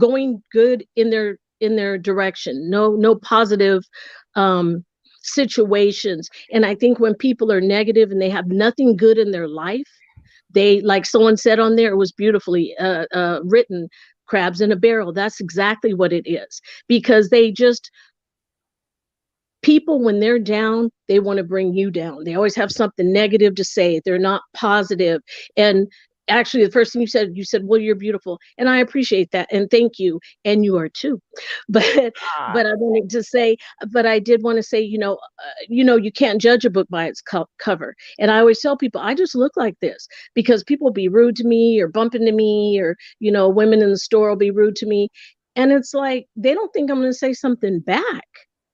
going good in their direction. No positive situations. And I think when people are negative and they have nothing good in their life, they, like someone said on there, it was beautifully written, crabs in a barrel. That's exactly what it is, because people, when they're down, they want to bring you down. They always have something negative to say. They're not positive. And actually the first thing you said, well, you're beautiful, and I appreciate that, and thank you, and you are too. But but I wanted to say, but I did want to say, you can't judge a book by its cover. And I always tell people, I just look like this because people will be rude to me or bump into me, or women in the store will be rude to me, and it's like they don't think I'm going to say something back,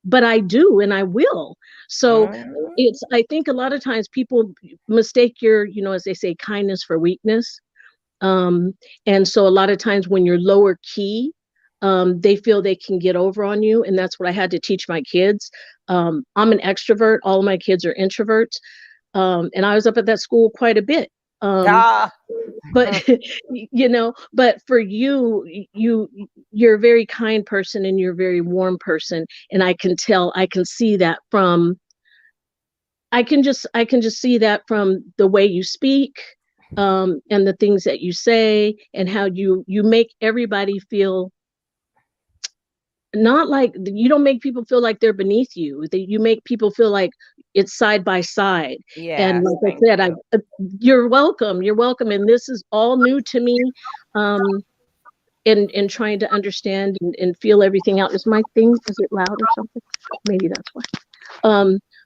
but I do, and I will. So I think a lot of times people mistake your, as they say, kindness for weakness. And so a lot of times when you're lower key, they feel they can get over on you. And that's what I had to teach my kids. I'm an extrovert. All of my kids are introverts. And I was up at that school quite a bit. But but for you're a very kind person, and you're a very warm person, and I can see that from I can just see that from the way you speak, and the things that you say, and how you make everybody feel not like, you don't make people feel like they're beneath you. You make people feel like it's side by side. And like I said, you're welcome. You're welcome. And this is all new to me. In trying to understand and feel everything out. Is my thing, is it loud or something? Maybe that's why.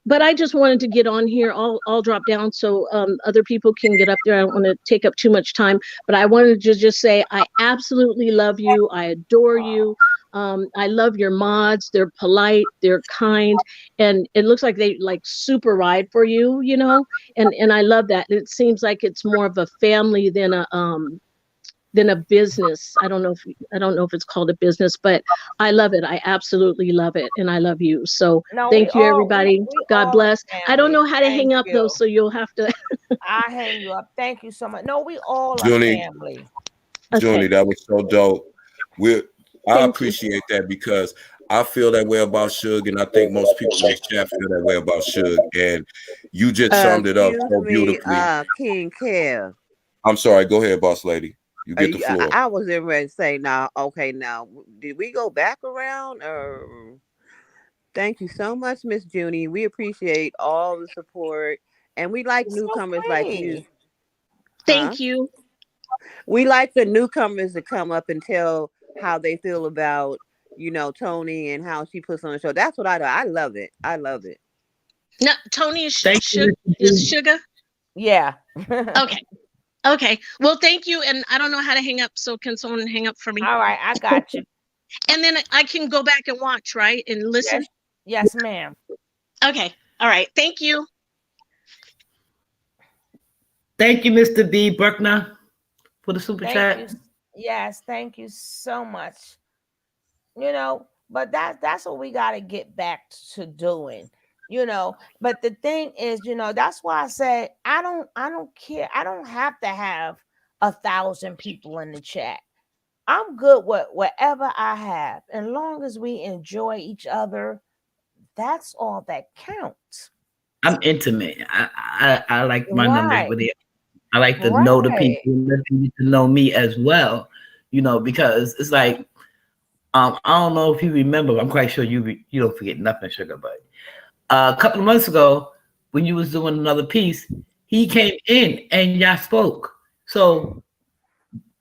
But I just wanted to get on here. I'll drop down so other people can get up there. I don't want to take up too much time, but I wanted to just say I absolutely love you. I adore you. I love your mods. They're polite, they're kind, and it looks like they like super ride for you, and I love that. It seems like it's more of a family than a business. I don't know if it's called a business, but I love it. I absolutely love it, and I love you. So thank you, everybody. God bless. I don't know how to hang up though, so you'll have to. I hang you up. Thank you so much. No, we all are Junie, family. Junie, that was so dope. I appreciate that because I feel that way about Suge, and I think most people in the chat feel that way about Suge. And you just summed it up so beautifully. King Kev. I'm sorry. Go ahead, boss lady. You get the floor. I was in ready to say now. Okay, now did we go back around? Thank you so much, Miss Junie. We appreciate all the support, and we like newcomers like you. Thank you. We like the newcomers to come up and tell how they feel about Tony and how she puts on the show. That's what I do. I love it. I love it. No, Tony is Sugar. Yeah. Okay. Well, thank you. And I don't know how to hang up. So can someone hang up for me? All right. I got you. And then I can go back and watch, right? And listen. Yes, ma'am. Okay. All right. Thank you. Thank you, Mr. D. Bruckner, for the super chat. Yes. Thank you so much. But that's what we got to get back to doing. But the thing is, that's why I said I don't care. I don't have to have 1,000 people in the chat. I'm good with whatever I have, and long as we enjoy each other, that's all that counts. I'm intimate. I like my numbers with it. I like to know the people, let them get to know me as well. Because it's like I don't know if you remember. I'm quite sure you don't forget nothing, Sugar, but. A couple of months ago, when you was doing another piece, he came in and y'all spoke. So,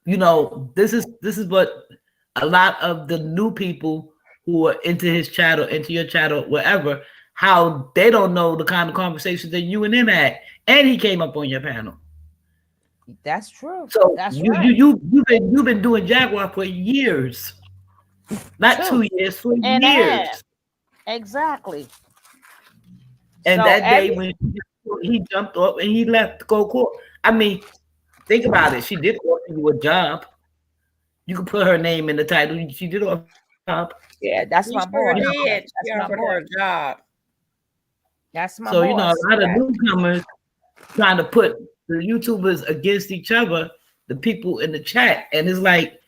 this is what a lot of the new people who are into his channel, into your channel, wherever, how they don't know the kind of conversations that you and him had, and he came up on your panel. That's true. So that's you've been doing Jaguar for years, not 2 years, for years. Exactly. And so that day when he jumped up and he left to go court. I mean, think about it. She did offer you a job. You can put her name in the title. She did offer a job. Yeah, that's my boy. That's my boy. Job. That's my boy. So, a lot of newcomers trying to put the YouTubers against each other, the people in the chat. And it's like,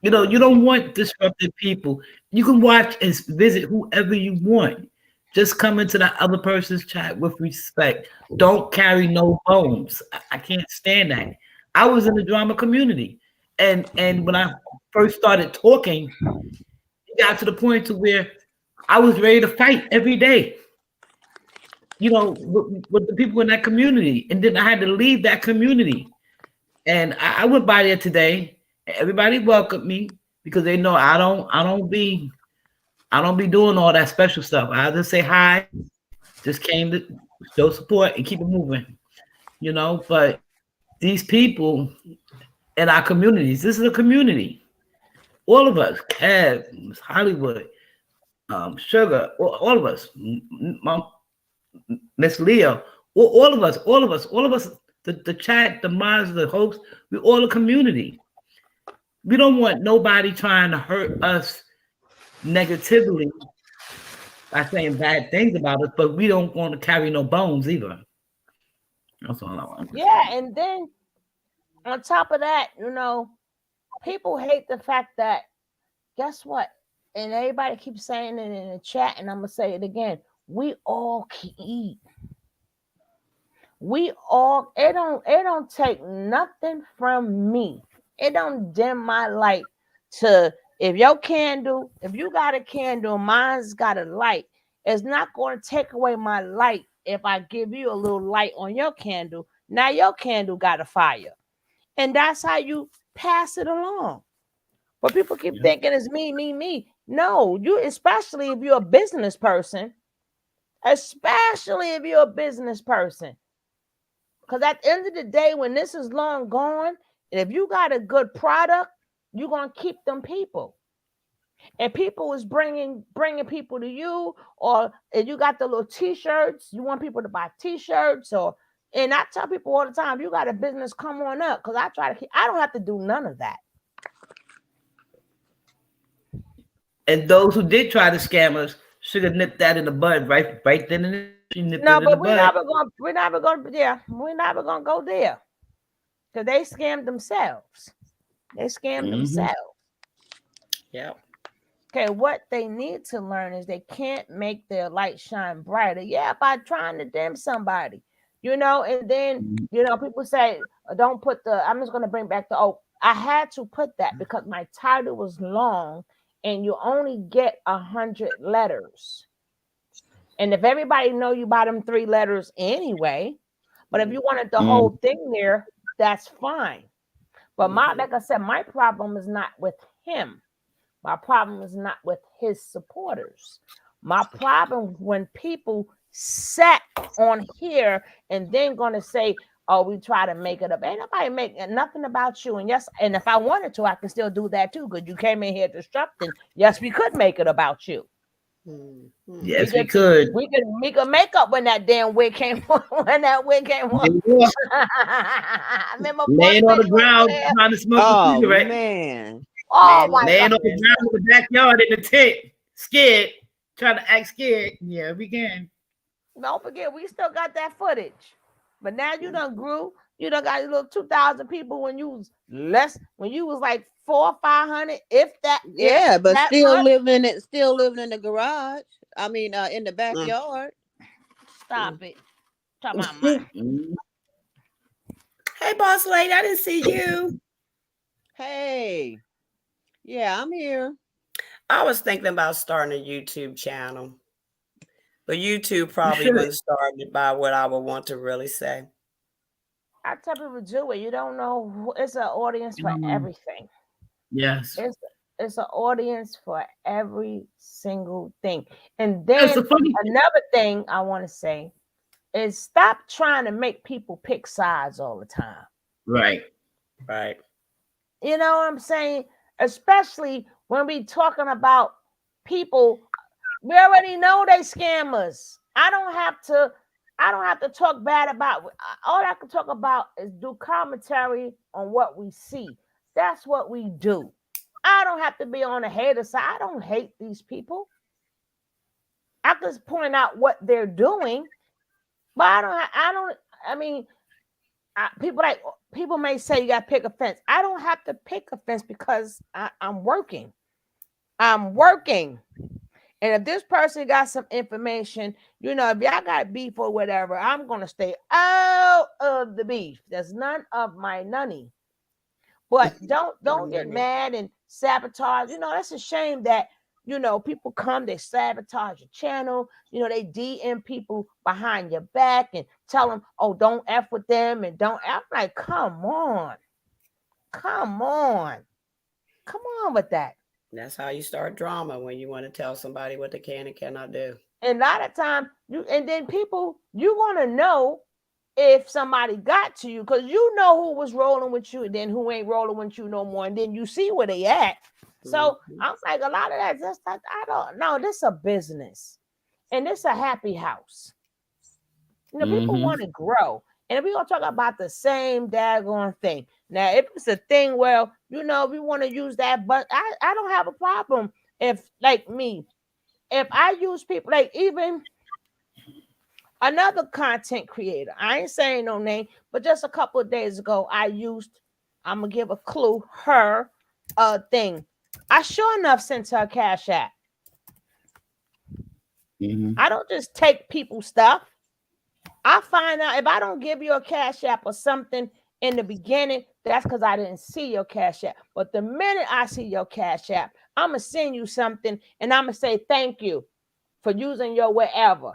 you don't want disruptive people. You can watch and visit whoever you want. Just come into that other person's chat with respect. Don't carry no bones. I can't stand that. I was in the drama community. And when I first started talking, it got to the point to where I was ready to fight every day, with the people in that community. And then I had to leave that community. And I went by there today. Everybody welcomed me because they know I don't be doing all that special stuff. I just say hi, just came to show support and keep it moving, you know. But these people in our communities, this is a community. All of us, Kev, Hollywood, Sugar, all of us, Miss Leo, all of us, the chat, the minds, the hosts, we all a community. We don't want nobody trying to hurt us negatively by saying bad things about us, but we don't want to carry no bones either. That's all I want to Yeah, say. and then on top of that, people hate the fact that guess what? And everybody keeps saying it in the chat, and I'm gonna say it again. We all can eat. We all it don't take nothing from me. It don't dim my light to if you got a candle, mine's got a light. It's not going to take away my light if I give you a little light on your candle. Now your candle got a fire. And that's how you pass it along. But people keep thinking it's me, me, me. No, especially if you're a business person, especially if you're a business person. Because at the end of the day, when this is long gone, and if you got a good product, you're gonna keep them people. And people is bringing people to you, or if you got the little T-shirts, you want people to buy T-shirts, or and I tell people all the time, if you got a business, come on up, because I don't have to do none of that. And those who did try to scam us should have nipped that in the bud right then and there. She nipped No, it in the but bud. we're never gonna go there because they scammed themselves. They scammed themselves. Yeah. Okay, what they need to learn is they can't make their light shine brighter. Yeah, by trying to dim somebody, and then people say, don't put I'm just gonna bring back I had to put that because my title was long and you only get 100 letters. And if everybody know you by them 3 letters anyway, but if you wanted the whole thing there, that's fine. But like I said, my problem is not with him. My problem is not with his supporters. My problem when people sat on here and then gonna say, "Oh, we try to make it up." Ain't nobody making nothing about you. And yes, and if I wanted to, I can still do that too. Because you came in here disrupting. Yes, we could make it about you. Yes, we could. We could make up when that damn wig came on. When that wig came on. Remember laying on the ground trying to smoke a cigarette. Man. Oh my laying God. on the ground in the backyard in the tent, scared, trying to act scared. Yeah, we can. Don't forget, we still got that footage. But now you done grew. You done got a little 2,000 people when you was like 400 or 500, if that. Yeah, if but that still much. living in the garage. I mean, in the backyard. Stop it. Talk about mine. Hey, boss lady, I didn't see you. Hey. Yeah, I'm here. I was thinking about starting a YouTube channel. But YouTube probably wasn't started by what I would want to really say. I tell people do it. You don't know. It's an audience for everything. Yes. It's an audience for every single thing. And then another thing I want to say is stop trying to make people pick sides all the time. Right. You know what I'm saying? Especially when we talking about people, we already know they scammers. I don't have to talk bad about. All I can talk about is do commentary on what we see. That's what we do. I don't have to be on the hater side. I don't hate these people. I just point out what they're doing, but I mean, people may say you got to pick a fence. I don't have to pick a fence because I'm working. I'm working. And if this person got some information, if y'all got beef or whatever, I'm going to stay out of the beef. There's none of my nonny. But don't get mad and sabotage. That's a shame that, people come, they sabotage your channel. They DM people behind your back and tell them, oh, don't F with them and don't. I'm like, come on. Come on. Come on with that. That's how you start drama, when you want to tell somebody what they can and cannot do. And a lot of time, and then people, you want to know if somebody got to you, because you know who was rolling with you and then who ain't rolling with you no more. And then you see where they at. So I'm like, a lot of that, just I don't know. This is a business. And this is a happy house. You know, people want to grow. And we're going to talk about the same daggone thing. Now, if it's a thing, well, you know, we want to use that, but I don't have a problem if, like me, if I use people, like even another content creator, I ain't saying no name, but just a couple of days ago, I'm going to give a clue, her thing. I sure enough sent her a Cash App. I don't just take people's stuff. I find out if I don't give you a Cash App or something in the beginning, that's because I didn't see your Cash App. But the minute I see your Cash App, I'm going to send you something and I'm going to say thank you for using your wherever.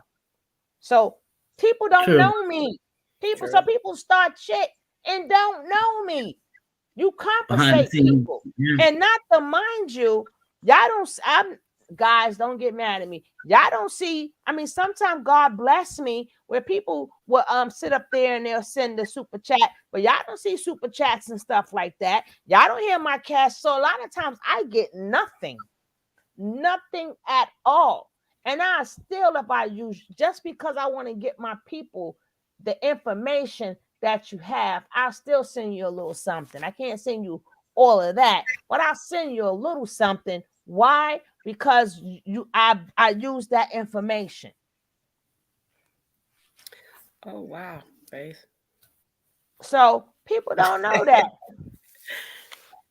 So people don't know me. So people start shit and don't know me. You compensate people. And not to mind you, guys, don't get mad at me. Y'all don't see, I mean, sometimes God bless me where people will sit up there and they'll send the super chat, but y'all don't see super chats and stuff like that. Y'all don't hear my cash. So a lot of times I get nothing at all. And I still, if I use, just because I want to get my people the information that you have, I'll still send you a little something. I can't send you all of that, but I'll send you a little something. Why? Because I use that information. Oh wow, Faith. So people don't know that.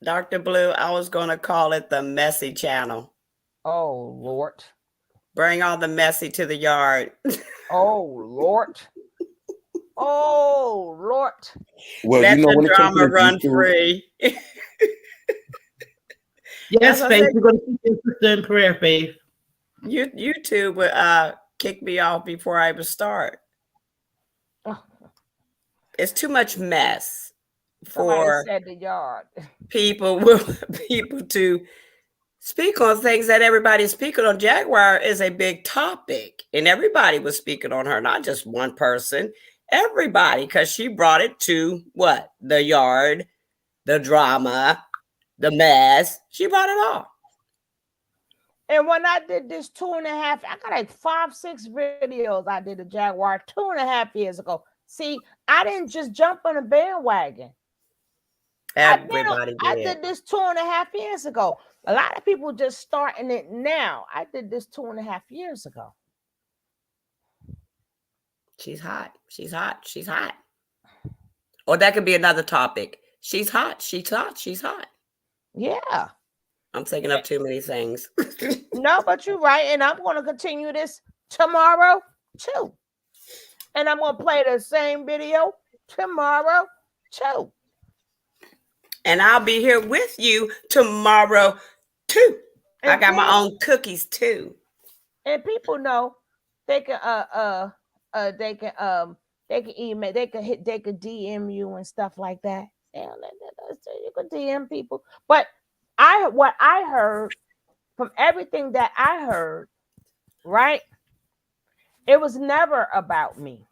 Dr. Blue, I was gonna call it the messy channel. Oh Lord. Bring all the messy to the yard. Oh Lord. Oh Lord. Well, let you know, the when it comes drama to run YouTube, free. Yes, Faith, we're going to keep your sister in prayer, Faith. YouTube would kick me off before I even start. It's too much mess for said the yard. people to speak on things that everybody's speaking on. Jaguar is a big topic, and everybody was speaking on her, not just one person, everybody, because she brought it to what? The yard, the drama, the mess. She brought it all. And when I did this 2.5, I got like 5-6 videos I did a Jaguar 2.5 years ago. See, I didn't just jump on a bandwagon. Everybody I did this 2.5 years ago. A lot of people just starting it now. I did this 2.5 years ago. She's hot. She's hot. She's hot. Or that could be another topic. She's hot. She's hot. She's hot. Yeah. I'm taking up too many things. No, but you're right. And I'm going to continue this tomorrow too. And I'm going to play the same video tomorrow too. And I'll be here with you tomorrow too. And I got my own cookies too. And people know they can they can email, they can DM you and stuff like that. Yeah, you can DM people. But what I heard from everything that I heard, right? It was never about me.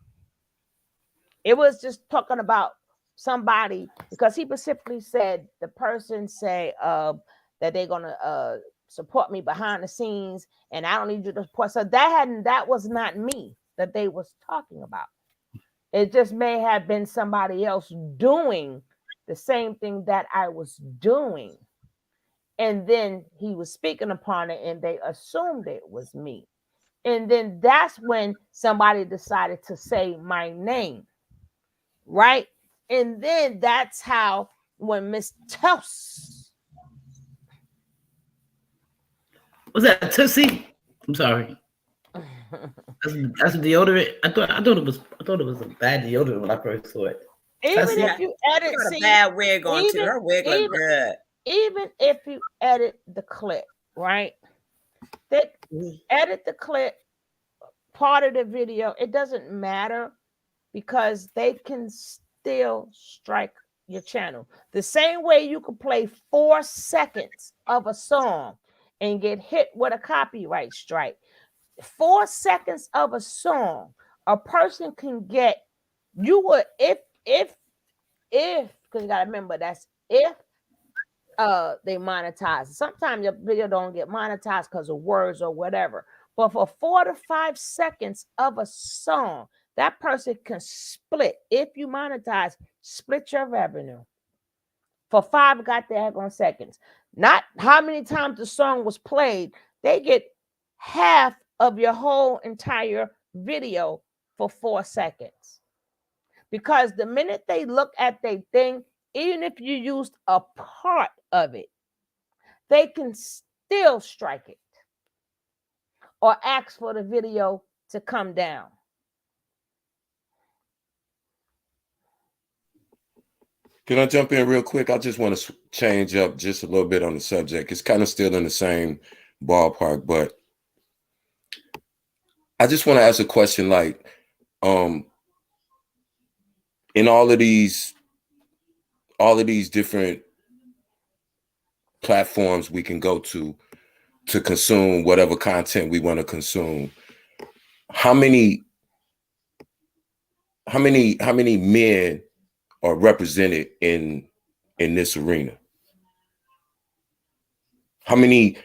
It was just talking about somebody, because he specifically said the person say that they're gonna support me behind the scenes and I don't need you to support. So that was not me that they was talking about. It just may have been somebody else doing the same thing that I was doing. And then he was speaking upon it and they assumed it was me. And then that's when somebody decided to say my name. Right? And then that's how when Miss Toss. Was that Tootsie? I'm sorry. That's a deodorant. I thought it was a bad deodorant when I first saw it. Even if you edit, a bad wig on too. Her wig look good. Even if you edit the clip, right? They edit the clip, part of the video. It doesn't matter because they can still strike your channel. The same way you could play 4 seconds of a song and get hit with a copyright strike. 4 seconds of a song, a person can get, you would, if, because you gotta remember that's if they monetize. Sometimes your video don't get monetized because of words or whatever. But for 4 to 5 seconds of a song, that person can split. If you monetize, split your revenue for 5 goddamn seconds. Not how many times the song was played. They get half of your whole entire video for 4 seconds. Because the minute they look at their thing, even if you used a part of it, they can still strike it or ask for the video to come down. Can I jump in real quick? I just want to change up just a little bit on the subject. It's kind of still in the same ballpark, but I just want to ask a question like, in all of these different platforms we can go to consume whatever content we want to consume, how many men are represented in this arena? How many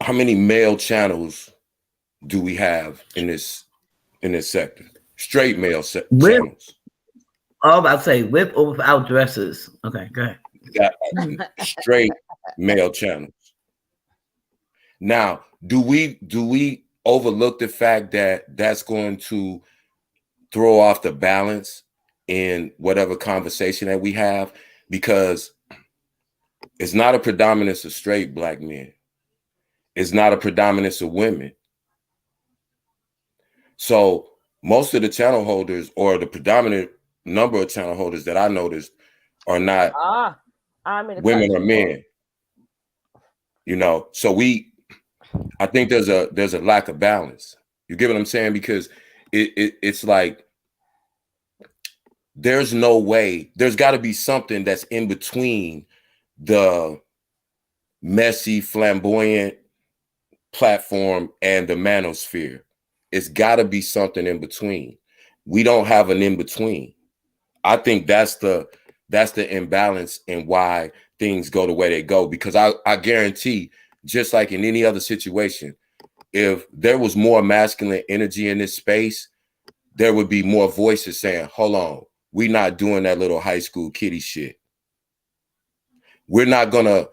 male channels do we have in this sector? Straight male channels. Oh, I'll say with or without dresses. Okay, go ahead. Got straight male channels. Now, do we overlook the fact that that's going to throw off the balance in whatever conversation that we have? Because it's not a predominance of straight black men. It's not a predominance of women. So most of the channel holders, or the predominant number of channel holders that I noticed, are not women or men. You know, so I think there's a lack of balance. You get what I'm saying? Because it's like there's no way. There's got to be something that's in between the messy, flamboyant platform and the manosphere. It's got to be something in between. We don't have an in between. I think that's the imbalance and why things go the way they go. Because I guarantee, just like in any other situation, if there was more masculine energy in this space, there would be more voices saying, hold on, we're not doing that little high school kiddie shit. We're not gonna,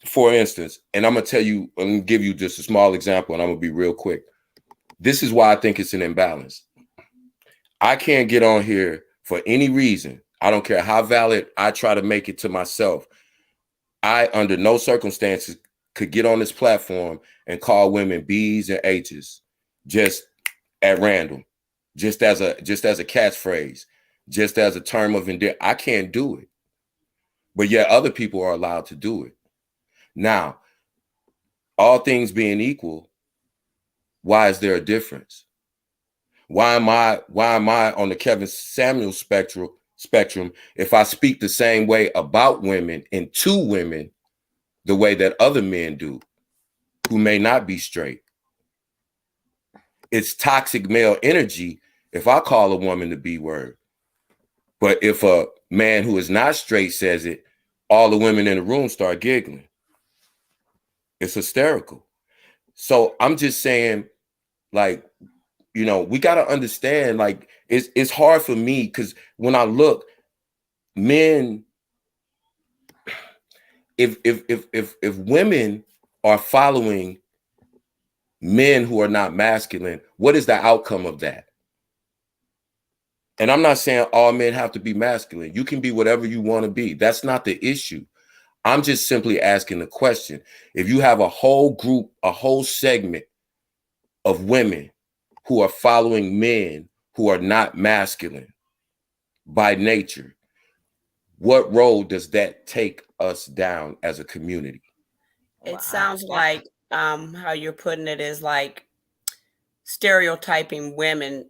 for instance, and I'm gonna give you just a small example, and I'm gonna be real quick. This is why I think it's an imbalance. I can't get on here for any reason. I don't care how valid I try to make it to myself. I, under no circumstances, could get on this platform and call women B's and H's just at random, just as a catchphrase, just as a term of endearment. I can't do it. But yet other people are allowed to do it. Now, all things being equal, why is there a difference? Why am I on the Kevin Samuel spectrum if I speak the same way about women and to women the way that other men do who may not be straight? It's toxic male energy if I call a woman the B word. But if a man who is not straight says it, all the women in the room start giggling. It's hysterical. So I'm just saying, like, you know, we got to understand, like, it's hard for me because when I look, men, if women are following men who are not masculine, what is the outcome of that? And I'm not saying all men have to be masculine. You can be whatever you want to be. That's not the issue. I'm just simply asking the question. If you have a whole group, a whole segment of women who are following men who are not masculine by nature, what role does that take us down as a community? It sounds like how you're putting it is like stereotyping women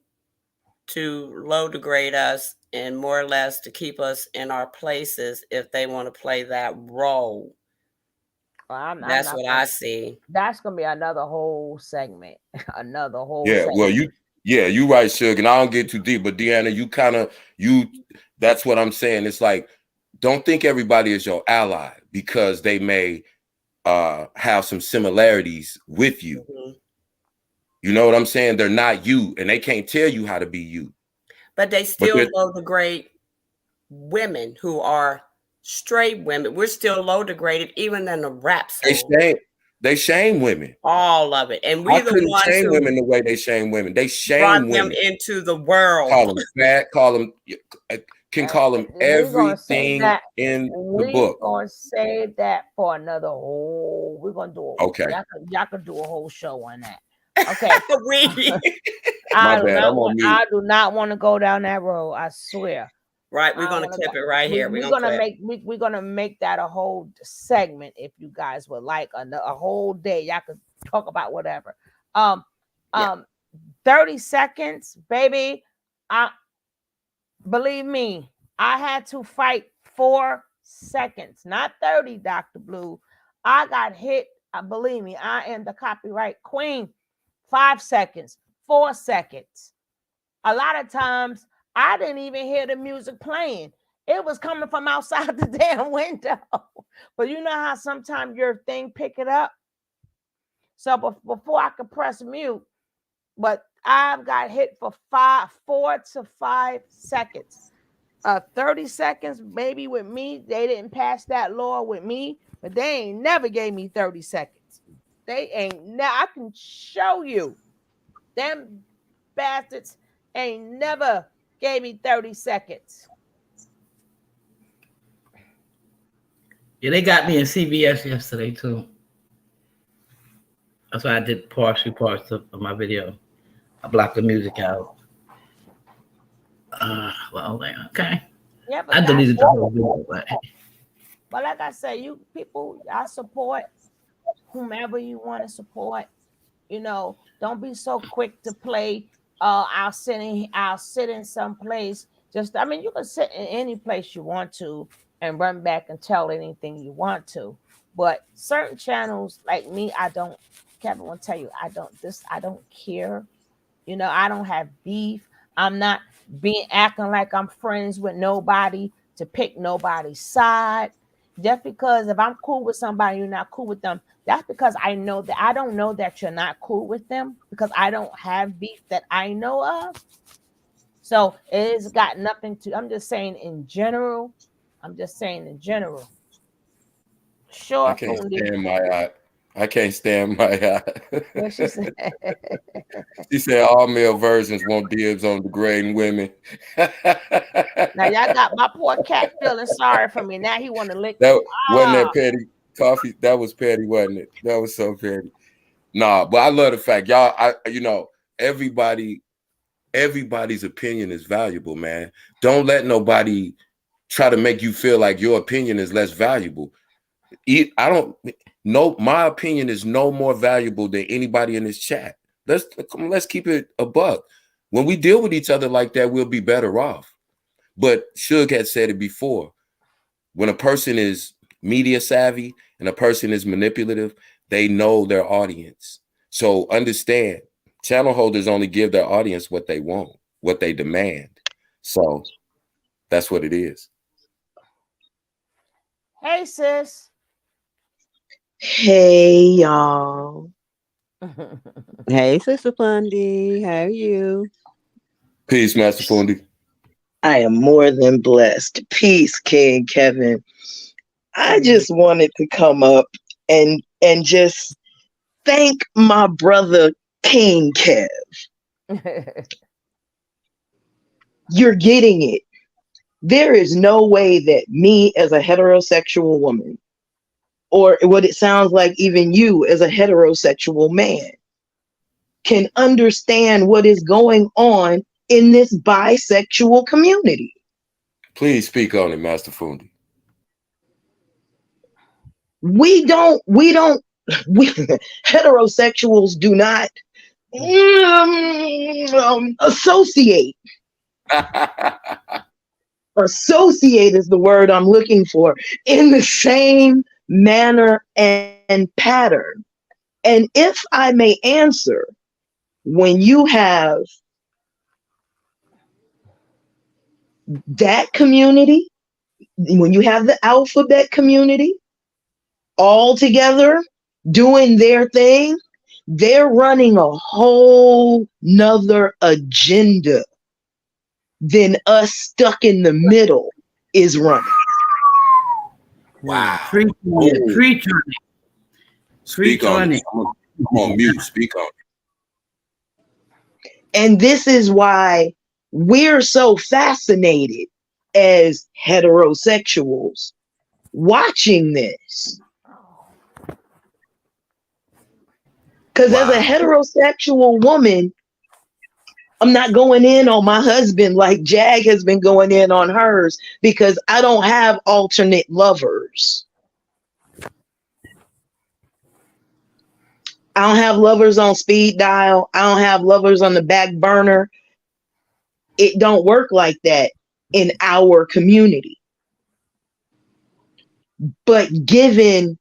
to low degrade us and more or less to keep us in our places if they want to play that role. Well, That's what I see. That's gonna be another whole segment. Another whole Yeah, segment. well, you right, Suge, and I don't get too deep, but Deanna, that's what I'm saying. It's like, don't think everybody is your ally because they may have some similarities with you. Mm-hmm. You know what I'm saying? They're not you, and they can't tell you how to be you. But they still low degrade women who are straight women. We're still low degraded, even in the rap song. They shame women. All of it. And we're the ones shame who women the way they shame women. They shame brought women. them into the world. Call them fat, call them everything in the book. We're gonna save that for another whole. We're gonna do it. Okay. Y'all can do a whole show on that. Okay. My bad. I do not want to go down that road. I swear. Right, we're gonna clip it right here. We're gonna make that a whole segment if you guys would like a whole day. Y'all can talk about whatever. 30 seconds, baby. Believe me, I had to fight 4 seconds, not 30, Dr. Blue. I got hit. Believe me, I am the copyright queen. 5 seconds, 4 seconds. A lot of times I didn't even hear the music playing. It was coming from outside the damn window. But you know how sometimes your thing pick it up? So before I could press mute, but I've got hit for 4 to 5 seconds. 30 seconds, maybe with me. They didn't pass that law with me, but they ain't never gave me 30 seconds. They ain't I can show you. Them bastards ain't never gave me 30 seconds. Yeah, they got me in CBS yesterday too. That's why I did parts of my video. I blocked the music out. Okay. Yeah, but I deleted the whole video, but like I say, you people, I support whomever you want to support. You know, don't be so quick to play. I'll sit in some place. You can sit in any place you want to and run back and tell anything you want to. But certain channels like me, Kevin will tell you, I don't care. You know, I don't have beef. I'm not acting like I'm friends with nobody to pick nobody's side. Just because if I'm cool with somebody, you're not cool with them. That's because I know that I don't know that you're not cool with them because I don't have beef that I know of. So it's got nothing to. I'm just saying in general. Sure. I can't stand my eye. I can't stand my eye. What she said? She said all male versions want dibs on degrading women. Now y'all got my poor cat feeling sorry for me. Now he want to lick. That wasn't that petty coffee. That was petty, wasn't it? That was so petty. Nah, but I love the fact y'all. Everybody's opinion is valuable, man. Don't let nobody try to make you feel like your opinion is less valuable. My opinion is no more valuable than anybody in this chat. Let's keep it a buck. When we deal with each other like that, we'll be better off. But Suge had said it before. When a person is media savvy and a person is manipulative, they know their audience. So understand, channel holders only give their audience what they want, what they demand. So that's what it is. Hey, sis. Hey, y'all. Hey, Sister Fundy. How are you? Peace, Master Fundy. I am more than blessed. Peace, King Kevin. I just wanted to come up and just thank my brother King Kev. You're getting it. There is no way that me as a heterosexual woman, or what it sounds like even you as a heterosexual man, can understand what is going on in this bisexual community. Please speak on it, Master Fundi. We heterosexuals do not associate associate is the word I'm looking for, in the same manner and pattern. And if I may answer, when you have that community, when you have the alphabet community all together doing their thing, they're running a whole nother agenda than us stuck in the middle is running. Wow. Preach on it. Preach on it. Speak on it. I'm on mute. Speak on it. And this is why we're so fascinated as heterosexuals watching this. Because as a heterosexual woman, I'm not going in on my husband like Jag has been going in on hers, because I don't have alternate lovers. I don't have lovers on speed dial. I don't have lovers on the back burner. It don't work like that in our community. But given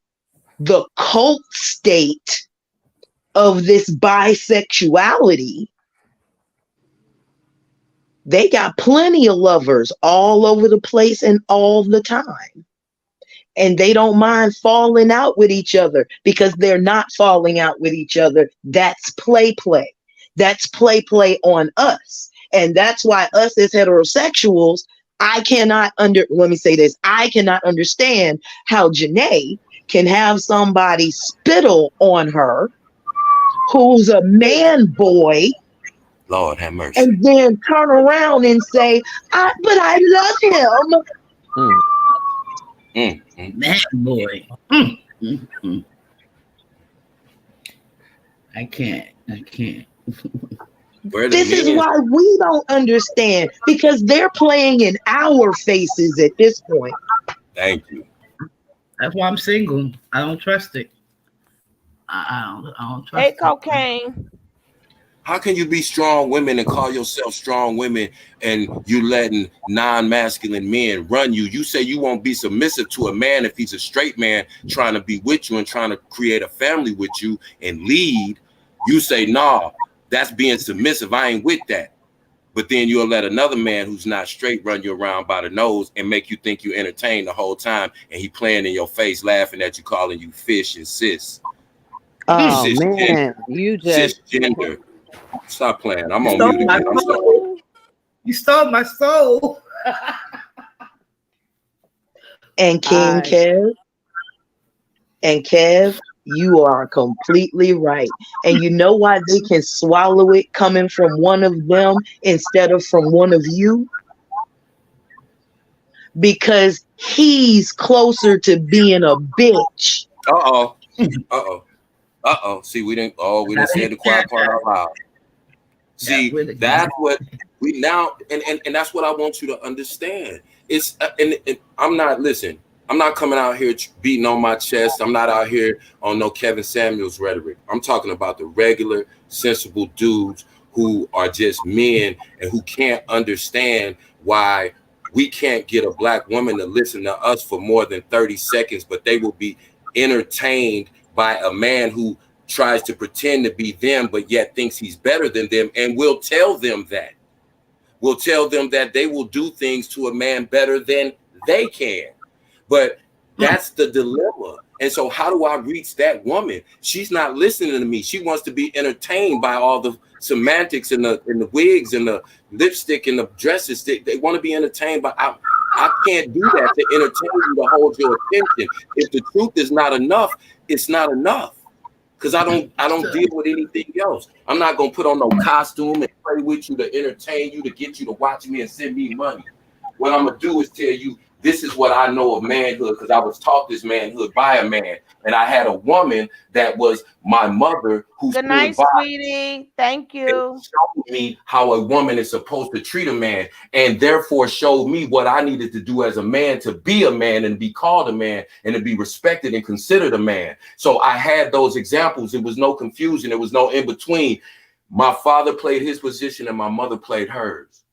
the cult state of this bisexuality, they got plenty of lovers all over the place and all the time. And they don't mind falling out with each other, because they're not falling out with each other. That's play. That's play on us. And that's why us as heterosexuals, I cannot understand how Janae can have somebody spittle on her who's a man boy, Lord have mercy, and then turn around and say, but I love him. Man boy. I can't. This is why we don't understand, because they're playing in our faces at this point. Thank you. That's why I'm single. I don't trust it. I don't trust it. Hey, Cocaine. How can you be strong women and call yourself strong women, and you letting non-masculine men run you? You say you won't be submissive to a man if he's a straight man trying to be with you and trying to create a family with you and lead. You say, nah, that's being submissive. I ain't with that. But then you'll let another man who's not straight run you around by the nose and make you think you entertained the whole time, and he playing in your face, laughing at you, calling you fish and sis. Oh man, you just cisgender. Stop playing. I'm on mute again. I'm sorry. You stole my soul. And King Kev, you are completely right. And you know why they can swallow it coming from one of them instead of from one of you? Because he's closer to being a bitch. See, we didn't say the quiet part out loud. See, that's what we now, and that's what I want you to understand. It's and I'm not coming out here beating on my chest. I'm not out here on no Kevin Samuels rhetoric. I'm talking about the regular, sensible dudes who are just men and who can't understand why we can't get a black woman to listen to us for more than 30 seconds, but they will be entertained by a man who tries to pretend to be them, but yet thinks he's better than them, and we'll tell them that. We'll tell them that they will do things to a man better than they can. But that's the dilemma. And so how do I reach that woman? She's not listening to me. She wants to be entertained by all the semantics and the wigs and the lipstick and the dresses. They want to be entertained, but I can't do that to entertain you, to hold your attention. If the truth is not enough, it's not enough. Because I don't deal with anything else. I'm not gonna put on no costume and play with you to entertain you, to get you to watch me and send me money. What I'm gonna do is tell you, this is what I know of manhood, because I was taught this manhood by a man. And I had a woman that was my mother who good night, sweetie. Thank you. Showed me how a woman is supposed to treat a man, and therefore showed me what I needed to do as a man to be a man and be called a man and to be respected and considered a man. So I had those examples. There was no confusion. There was no in between. My father played his position and my mother played hers.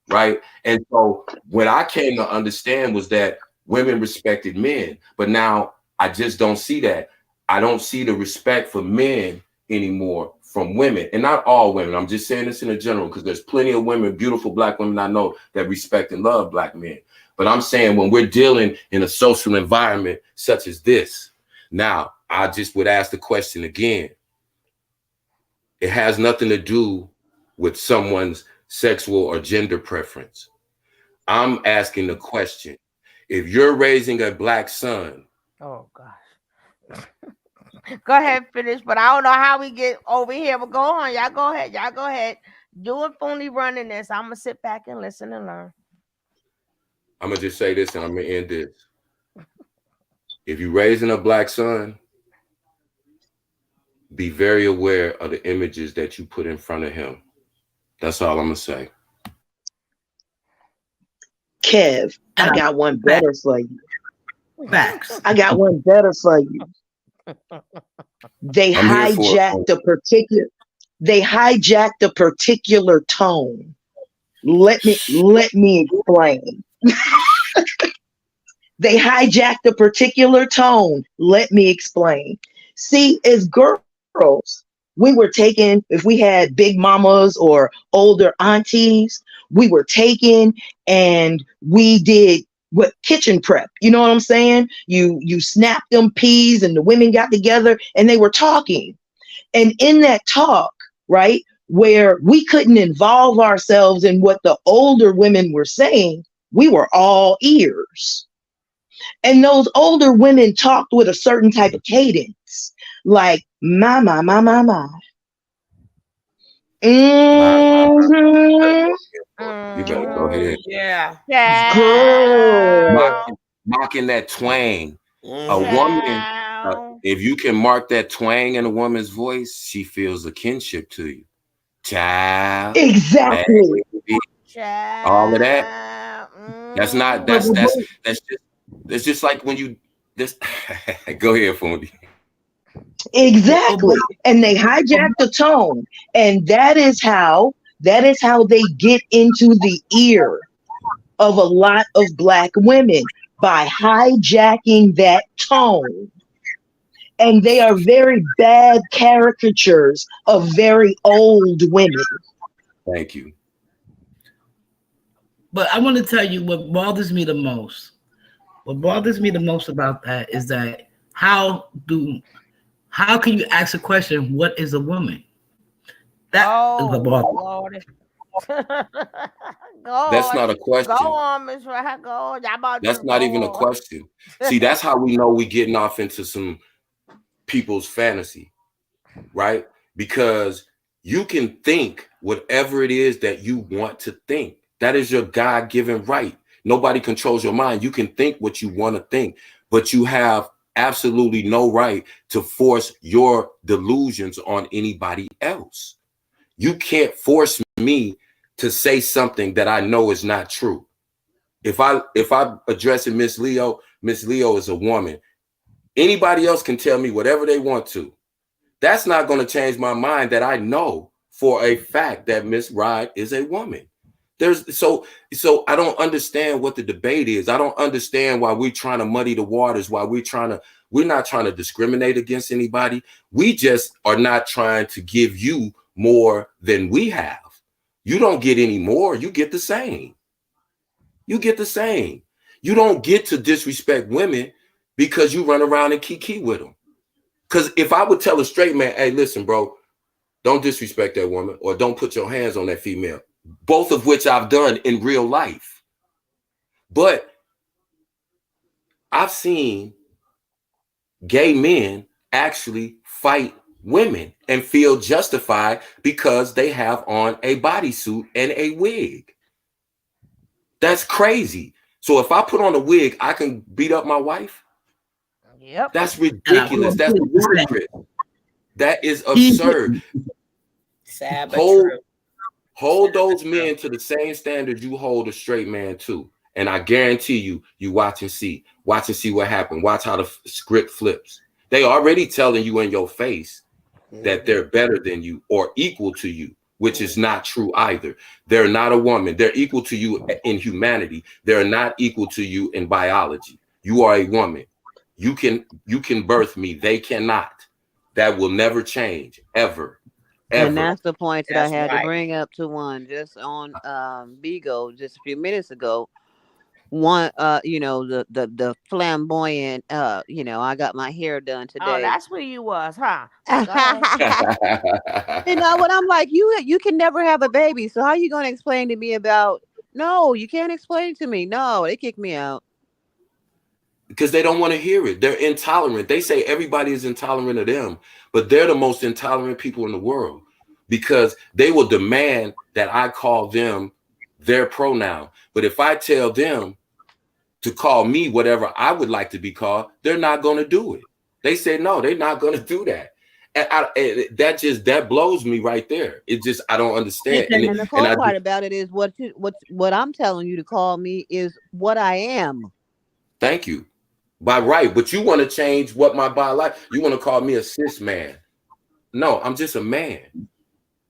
right? And so what I came to understand was that women respected men, but now I just don't see that. I don't see the respect for men anymore from women, and not all women. I'm just saying this in a general because there's plenty of women, beautiful black women I know that respect and love black men. But I'm saying when we're dealing in a social environment such as this, now I just would ask the question again. It has nothing to do with someone's sexual or gender preference. I'm asking the question, if you're raising a black son. Oh gosh. Go ahead, finish. But I don't know how we get over here. But go on. Y'all go ahead. Y'all go ahead. Do it only running this. I'm gonna sit back and listen and learn. I'm gonna just say this and I'm gonna end this. If you're raising a black son, be very aware of the images that you put in front of him. That's all I'm gonna say. Kev, I got one better for you. Facts. I got one better for you. They hijacked a particular tone. Let me explain. They hijacked a particular tone. Let me explain. See, as girls, we were taken, if we had big mamas or older aunties, we were taken and we did what kitchen prep. You know what I'm saying? You snapped them peas and the women got together and they were talking. And in that talk, right, where we couldn't involve ourselves in what the older women were saying, we were all ears. And those older women talked with a certain type of cadence, like my. Mm-hmm. You better go ahead. Yeah. Girl. Mocking that twang. A woman, if you can mark that twang in a woman's voice, she feels a kinship to you. Child. Exactly. All of that. That's not, that's just like when you this go ahead, Fundi. Exactly. And they hijack the tone. And that is how they get into the ear of a lot of black women, by hijacking that tone. And they are very bad caricatures of very old women. Thank you. But I want to tell you what bothers me the most. What bothers me the most about that is that how can you ask a question, what is a woman? That is the bother. That's not a question. Go on, Miss Wright. Go on. That's not even a question. See, that's how we know we're getting off into some people's fantasy, right? Because you can think whatever it is that you want to think. That is your God-given right. Nobody controls your mind. You can think what you want to think, but you have absolutely no right to force your delusions on anybody else. You can't force me to say something that I know is not true. If I address it, Miss Leo is a woman. Anybody else can tell me whatever they want to. That's not going to change my mind that I know for a fact that Miss Wright is a woman. So I don't understand what the debate is. I don't understand why we're trying to muddy the waters, why we're not trying to discriminate against anybody. We just are not trying to give you more than we have. You don't get any more, you get the same. You get the same. You don't get to disrespect women because you run around and kiki with them. Because if I would tell a straight man, hey, listen, bro, don't disrespect that woman or don't put your hands on that female, both of which I've done in real life. But I've seen gay men actually fight women and feel justified because they have on a bodysuit and a wig. That's crazy. So if I put on a wig, I can beat up my wife? Yep. That's ridiculous. That's ludicrous. That is absurd. Sad but true. Hold those men to the same standard you hold a straight man to. And I guarantee you watch and see what happened. Watch how the script flips. They already telling you in your face that they're better than you or equal to you. which is not true either. They're not a woman. They're equal to you in humanity. They're not equal to you in biology. You are a woman. You can birth me. They cannot. That will never change, ever. And Ever. that's the point that I That's had to right. bring up to one just on Bigo just a few minutes ago. One the flamboyant I got my hair done Oh, today. that's where you was, huh? Go You ahead. know what I'm like, you can never have a baby, so how are you going to explain to me about? No, you can't explain to me. No, they kicked me out. Because they don't want to hear it. They're intolerant. They say everybody is intolerant of them, but they're the most intolerant people in the world because they will demand that I call them their pronoun. But if I tell them to call me whatever I would like to be called, they're not going to do it. They say no, they're not going to do that. And that blows me right there. It just, I don't understand. And the cold part about it is what I'm telling you to call me is what I am. Thank you. By right, but you want to change what my biology. You want to call me a cis man? No, I'm just a man.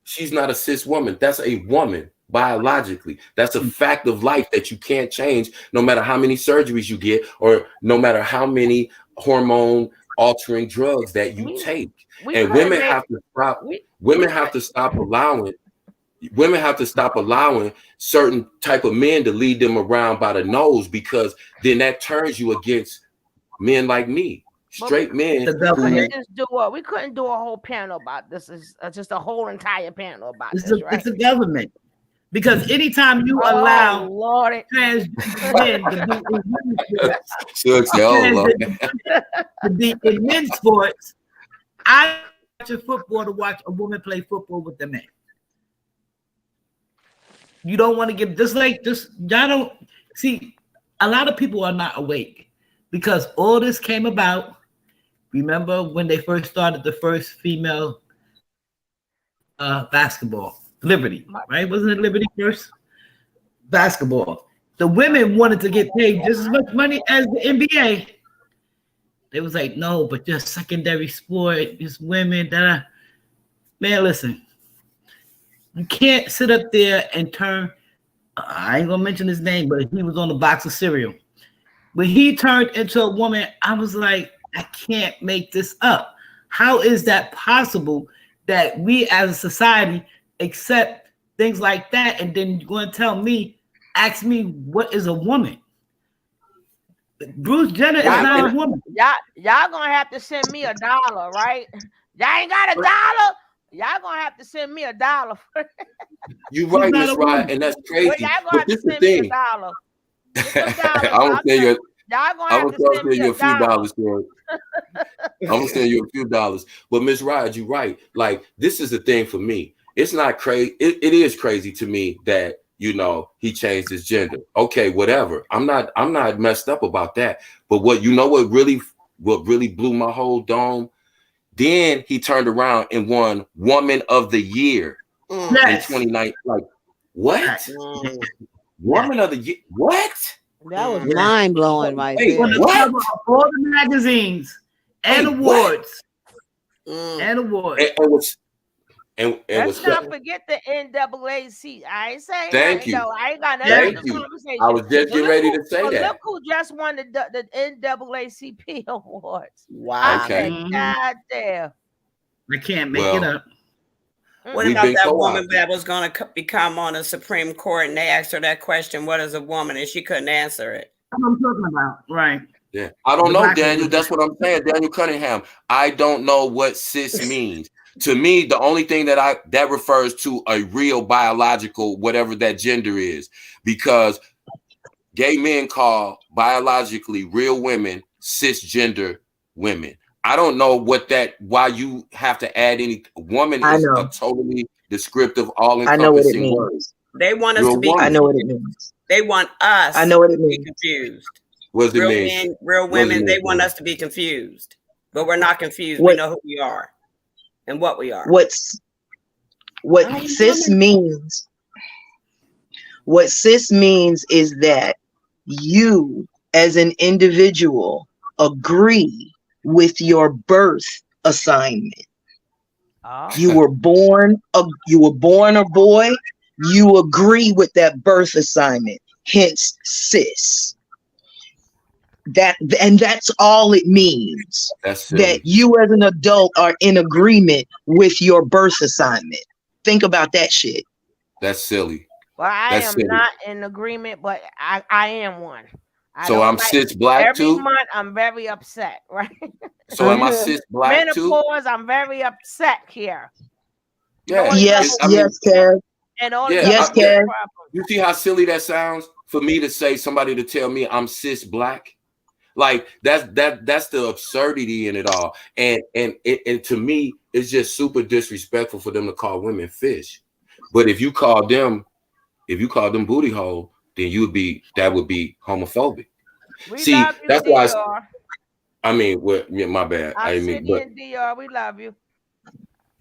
She's not a cis woman. That's a woman biologically. That's a fact of life that you can't change, no matter how many surgeries you get, or no matter how many hormone altering drugs that you take. And women have to stop. Women have to stop allowing. Women have to stop allowing certain type of men to lead them around by the nose, because then that turns you against men like me, straight men. We couldn't do a whole panel about this. Is just a whole entire panel about this, right? It's the government, because anytime you allow transgender men to be in men's sports, I watch a football to watch a woman play football with the men. You don't want to give y'all don't see. A lot of people are not awake because all this came about. Remember when they first started the first female basketball, Liberty, right? Wasn't it Liberty first? Basketball. The women wanted to get paid just as much money as the NBA. They was like, no, but just secondary sport, just women. Man, listen. You can't sit up there and turn. I ain't gonna mention his name, but he was on the box of cereal. When he turned into a woman, I was like, I can't make this up. How is that possible that we as a society accept things like that, and then you're going to ask me what is a woman? Bruce Jenner is not a woman. Y'all gonna have to send me $1, right? Y'all ain't got $1. Y'all gonna have to send me $1. You right, Miss Rod, and that's crazy. Well, y'all gonna have to send me $1. I will send you. I'm gonna send you a few dollars. I'm gonna send you a few dollars. But Miss Rod, you're right. Like, this is the thing for me. It's not crazy. It is crazy to me that he changed his gender. Okay, whatever. I'm not messed up about that. But what really blew my whole dome. Then he turned around and won Woman of the Year in 2019. Like, what? Woman of the Year? What? That was mind blowing, right there. What? All the magazines and awards. And awards. And let's not forget the NAACP. I ain't saying thank you. I ain't got nothing to the conversation. I was just getting ready to say that. Look who just won the NAACP awards. Wow. Okay. God damn. I can't make it up. What about that woman that was going to become on the Supreme Court, and they asked her that question, what is a woman? And she couldn't answer it. That's what I'm talking about. Right. Yeah. I don't know, Daniel. That's what I'm saying. Daniel Cunningham. I don't know what cis means. To me, the only thing that refers to a real biological, whatever that gender is, because gay men call biologically real women cisgender women. I don't know why you have to add any. Woman is a totally descriptive, all-encompassing word. They want us to be. I know what it means. They want us. I know what it means. To be confused. What does it real mean? Men, real women. They want us to be confused, but we're not confused. We know who we are and what we are. What cis means? What cis means is that you, as an individual, agree with your birth assignment. You were born a boy. You agree with that birth assignment. Hence, cis. That's all it means. That's silly. That you as an adult are in agreement with your birth assignment. Think about that shit. That's silly. Well, I That's am silly. not in agreement, but I am one. I So don't I'm like cis black every too. month. I'm very upset, right? So am I cis black too? Menopause. I'm very upset here. Yeah. Yes, I mean, yes, Kev. And all yeah. Yes, Yeah. Kev. You see how silly that sounds for me to say somebody to tell me I'm cis black? Like that's the absurdity in it all. And to me, it's just super disrespectful for them to call women fish. But if you call them booty hole, then that would be homophobic. We See, love you, that's why DR. I mean, well, yeah, my bad. I mean, but DR, we love you.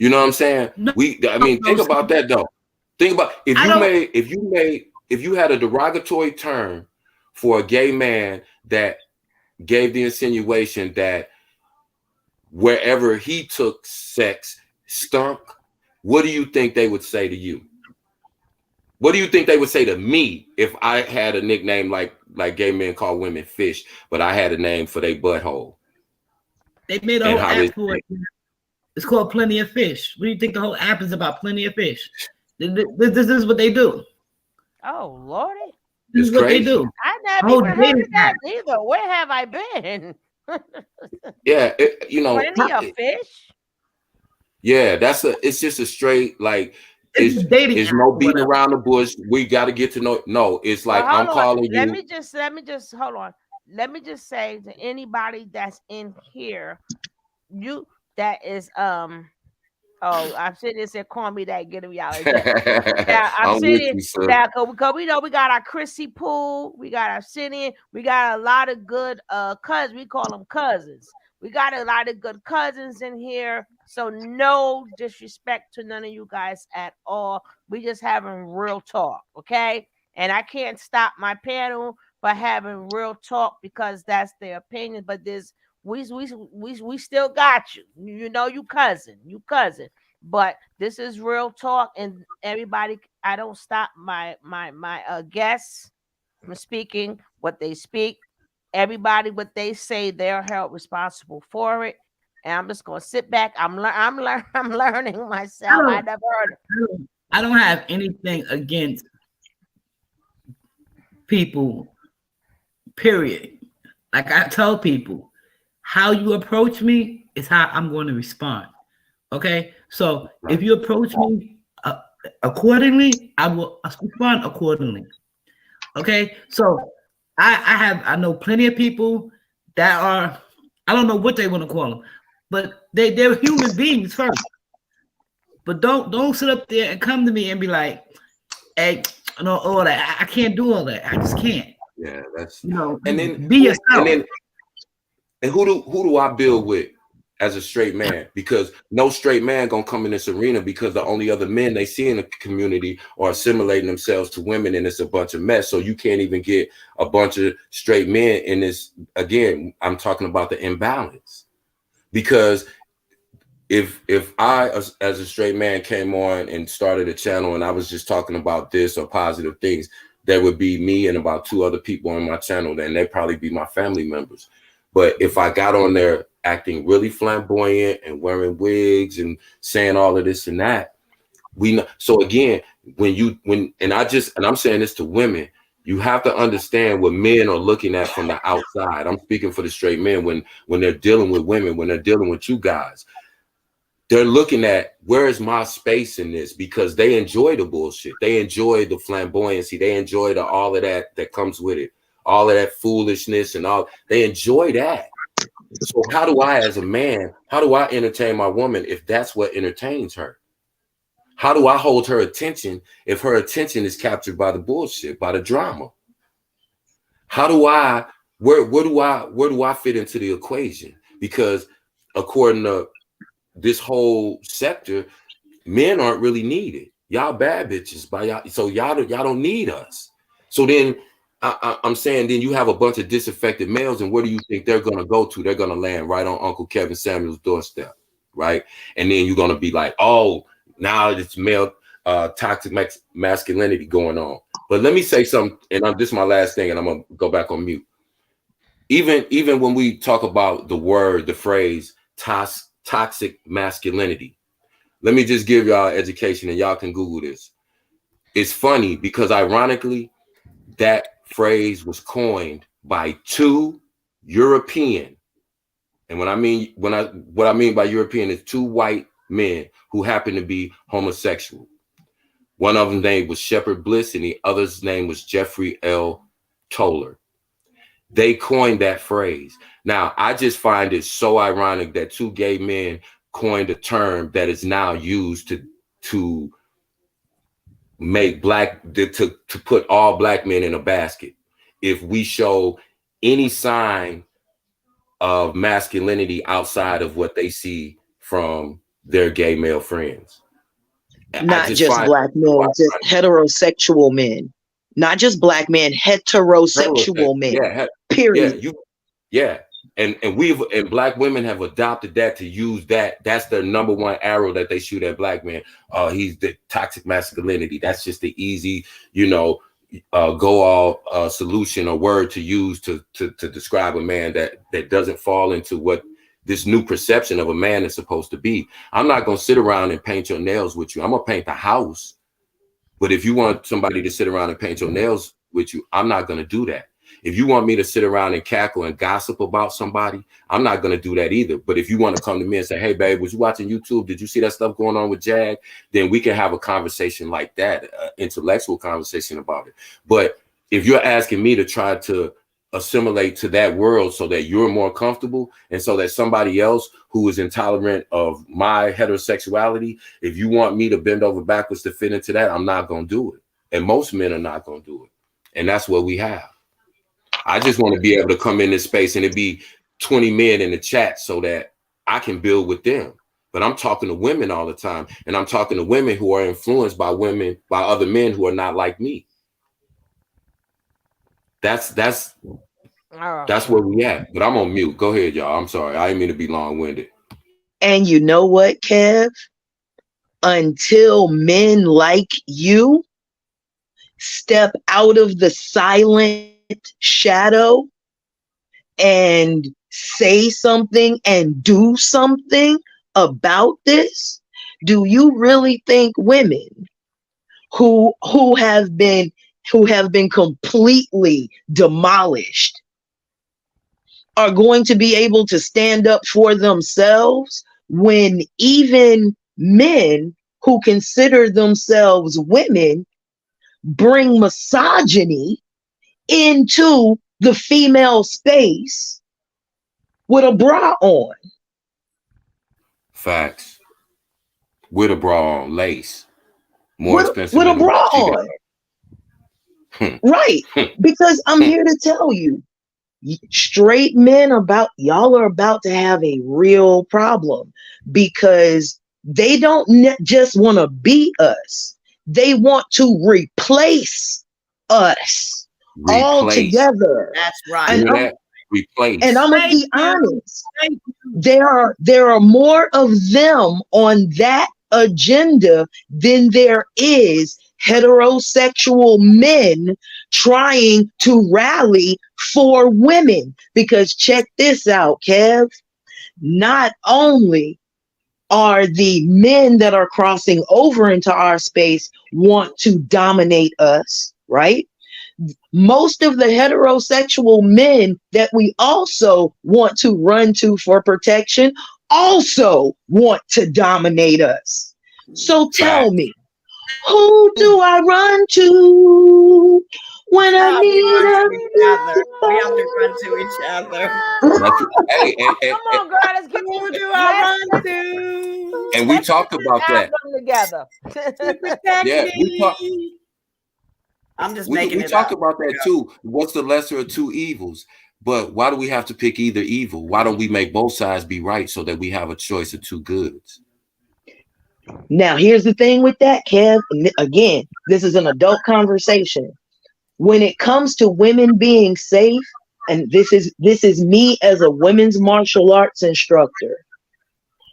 you know what I'm saying? Think about that though. Think about if you had a derogatory term for a gay man that gave the insinuation that wherever he took sex stunk, what do you think they would say to you? What do you think they would say to me if I had a nickname like gay men call women fish, but I had a name for their butthole? They made a whole app for it. It's called Plenty of Fish. What do you think the whole app is about? Plenty of Fish. This is what they do. Oh, Lordy. This is what they do. I never even heard of that either. Where have I been? Yeah, Plenty of fish. Yeah, it's just a straight like it's no beating around the bush. We got to get to know. No, it's like I'm calling you. Let me just hold on. Let me just say to anybody that's in here, that is I'm sitting there saying, call me that, get him y'all. Yeah, I'm sitting there because we know we got our Chrissy Pool, we got our sitting, we got a lot of good cousins. We call them cousins. We got a lot of good cousins in here. So no disrespect to none of you guys at all. We just having real talk, okay? And I can't stop my panel by having real talk because that's their opinion. But we still got you. You know, you cousin. But this is real talk, and everybody. I don't stop my guests from speaking what they speak. Everybody, what they say, they're held responsible for it. And I'm just gonna sit back. I'm learning myself. I never heard it. I don't have anything against people. Period. Like I tell people, how you approach me is how I'm going to respond. Okay, so if you approach me accordingly, I will respond accordingly. Okay, so I know plenty of people that are, I don't know what they want to call them, but they're human beings first. But don't sit up there and come to me and be like, hey, no, all that. I can't do all that. I just can't. Yeah, that's and then be yourself. And who do I build with as a straight man? Because no straight man gonna come in this arena because the only other men they see in the community are assimilating themselves to women, and it's a bunch of mess. So you can't even get a bunch of straight men in this. Again, I'm talking about the imbalance. Because if I as a straight man came on and started a channel and I was just talking about this or positive things, there would be me and about 2 other people on my channel, then they'd probably be my family members. But if I got on there acting really flamboyant and wearing wigs and saying all of this and that, so again, and I'm saying this to women, you have to understand what men are looking at from the outside. I'm speaking for the straight men when they're dealing with women, when they're dealing with you guys. They're looking at, where is my space in this? Because they enjoy the bullshit. They enjoy the flamboyancy. They enjoy all of that comes with it. All of that foolishness and all. They enjoy that. So how do I, as a man, how do I entertain my woman if that's what entertains her? How do I hold her attention if her attention is captured by the bullshit, by the drama? How do I, where do I fit into the equation? Because according to this whole sector, men aren't really needed. Y'all bad bitches by y'all, so y'all don't need us. So then I'm saying, then you have a bunch of disaffected males, and where do you think they're gonna go to? They're gonna land right on Uncle Kevin Samuel's doorstep. right? And then you're gonna be like, oh, now it's male toxic masculinity going on. But let me say something, and this is my last thing, and I'm gonna go back on mute. Even when we talk about the phrase toxic masculinity, let me just give y'all education, and y'all can Google this. It's funny because ironically, that phrase was coined by two European, and what I mean by European is two white men who happen to be homosexual. One of them's name was Shepard Bliss, and the other's name was Jeffrey L. Toller. They coined that phrase. Now, I just find it so ironic that two gay men coined a term that is now used to make to put all black men in a basket. If we show any sign of masculinity outside of what they see from their gay male friends. Not just black men, just heterosexual men. Not just black men, heterosexual men. Period. And black women have adopted that to use that. That's their number one arrow that they shoot at black men. He's the toxic masculinity. That's just the easy, go all solution or word to use to describe a man that doesn't fall into what this new perception of a man is supposed to be. I'm not gonna sit around and paint your nails with you. I'm gonna paint the house. But if you want somebody to sit around and paint your nails with you, I'm not gonna do that. If you want me to sit around and cackle and gossip about somebody, I'm not going to do that either. But if you want to come to me and say, hey, babe, was you watching YouTube? Did you see that stuff going on with Jag? Then we can have a conversation like that, intellectual conversation about it. But if you're asking me to try to assimilate to that world so that you're more comfortable and so that somebody else who is intolerant of my heterosexuality, if you want me to bend over backwards to fit into that, I'm not going to do it. And most men are not going to do it. And that's what we have. I just want to be able to come in this space and it be 20 men in the chat so that I can build with them. But I'm talking to women all the time, and I'm talking to women who are influenced by other men who are not like me. That's where we at. But I'm on mute. Go ahead, y'all. I'm sorry. I didn't mean to be long-winded. And you know what, Kev? Until men like you step out of the silent shadow and say something and do something about this, do you really think women who have been completely demolished are going to be able to stand up for themselves when even men who consider themselves women bring misogyny into the female space with a bra on? Facts. With a bra on, lace. More expensive with a bra on. Right. Because I'm here to tell you, straight men y'all are about to have a real problem, because they don't just want to be us. They want to replace us all together. That's right. And I'm gonna be honest. There are more of them on that agenda than there is heterosexual men trying to rally for women. Because check this out, Kev. Not only are the men that are crossing over into our space want to dominate us, right? Most of the heterosexual men that we also want to run to for protection also want to dominate us. So tell me, who do I run to when I need we have to run to each other. Come on, girl, let's get who do I run to? And we talked about that together. Yeah, I'm just making it. We talked about that too. What's the lesser of two evils? But why do we have to pick either evil? Why don't we make both sides be right so that we have a choice of two goods? Now, here's the thing with that, Kev. Again, this is an adult conversation. When it comes to women being safe, and this is me as a women's martial arts instructor.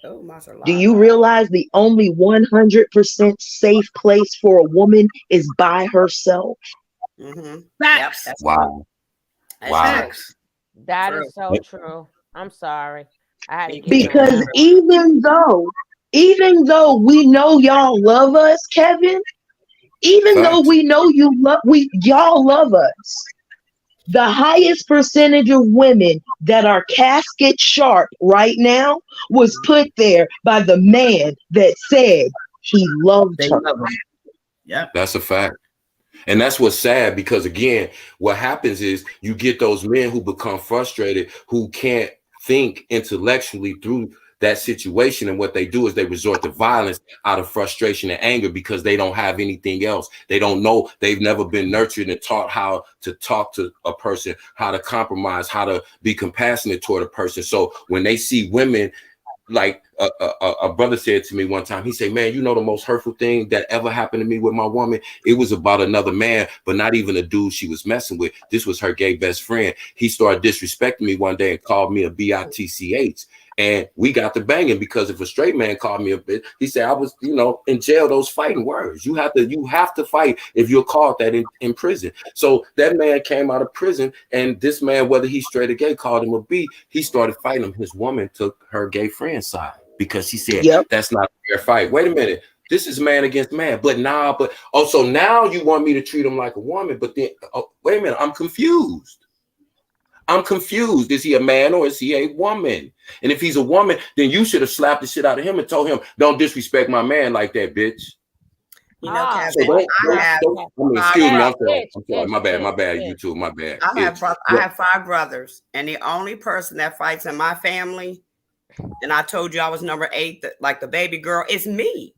Oh, Maserati. Do you realize the only 100% safe place for a woman is by herself? Mm-hmm. Facts. Yep, that's Wow. That's Wow. Facts. That true. is so true. I'm sorry. I had to You get in can't on Because that one. even though we know y'all love us, Kevin, even though Facts. we know y'all love us, the highest percentage of women that are casket sharp right now was put there by the man that said he loved They her. love them. Yep. That's a fact. And that's what's sad because, again, what happens is you get those men who become frustrated, who can't think intellectually through that situation. And what they do is they resort to violence out of frustration and anger because they don't have anything else. They don't know. They've never been nurtured and taught how to talk to a person, how to compromise, how to be compassionate toward a person. So when they see women, like a brother said to me one time, he said, man, you know, the most hurtful thing that ever happened to me with my woman, it was about another man, but not even a dude she was messing with. This was her gay best friend. He started disrespecting me one day and called me a bitch. And we got to banging because if a straight man called me a bitch, he said I was, you know, in jail. Those fighting words. You have to fight if you're called that in prison. So that man came out of prison, and this man, whether he's straight or gay, called him a B. He started fighting him. His woman took her gay friend's side because he said that's not a fair fight. Wait a minute. This is man against man. But so now you want me to treat him like a woman, but then wait a minute, I'm confused. Is he a man or is he a woman? And if he's a woman, then you should have slapped the shit out of him and told him, don't disrespect my man like that, bitch. You know, Kevin, So excuse me. I'm sorry. My bad. You too. My bad. I have 5 brothers, and the only person that fights in my family, and I told you I was number 8, like the baby girl, is me.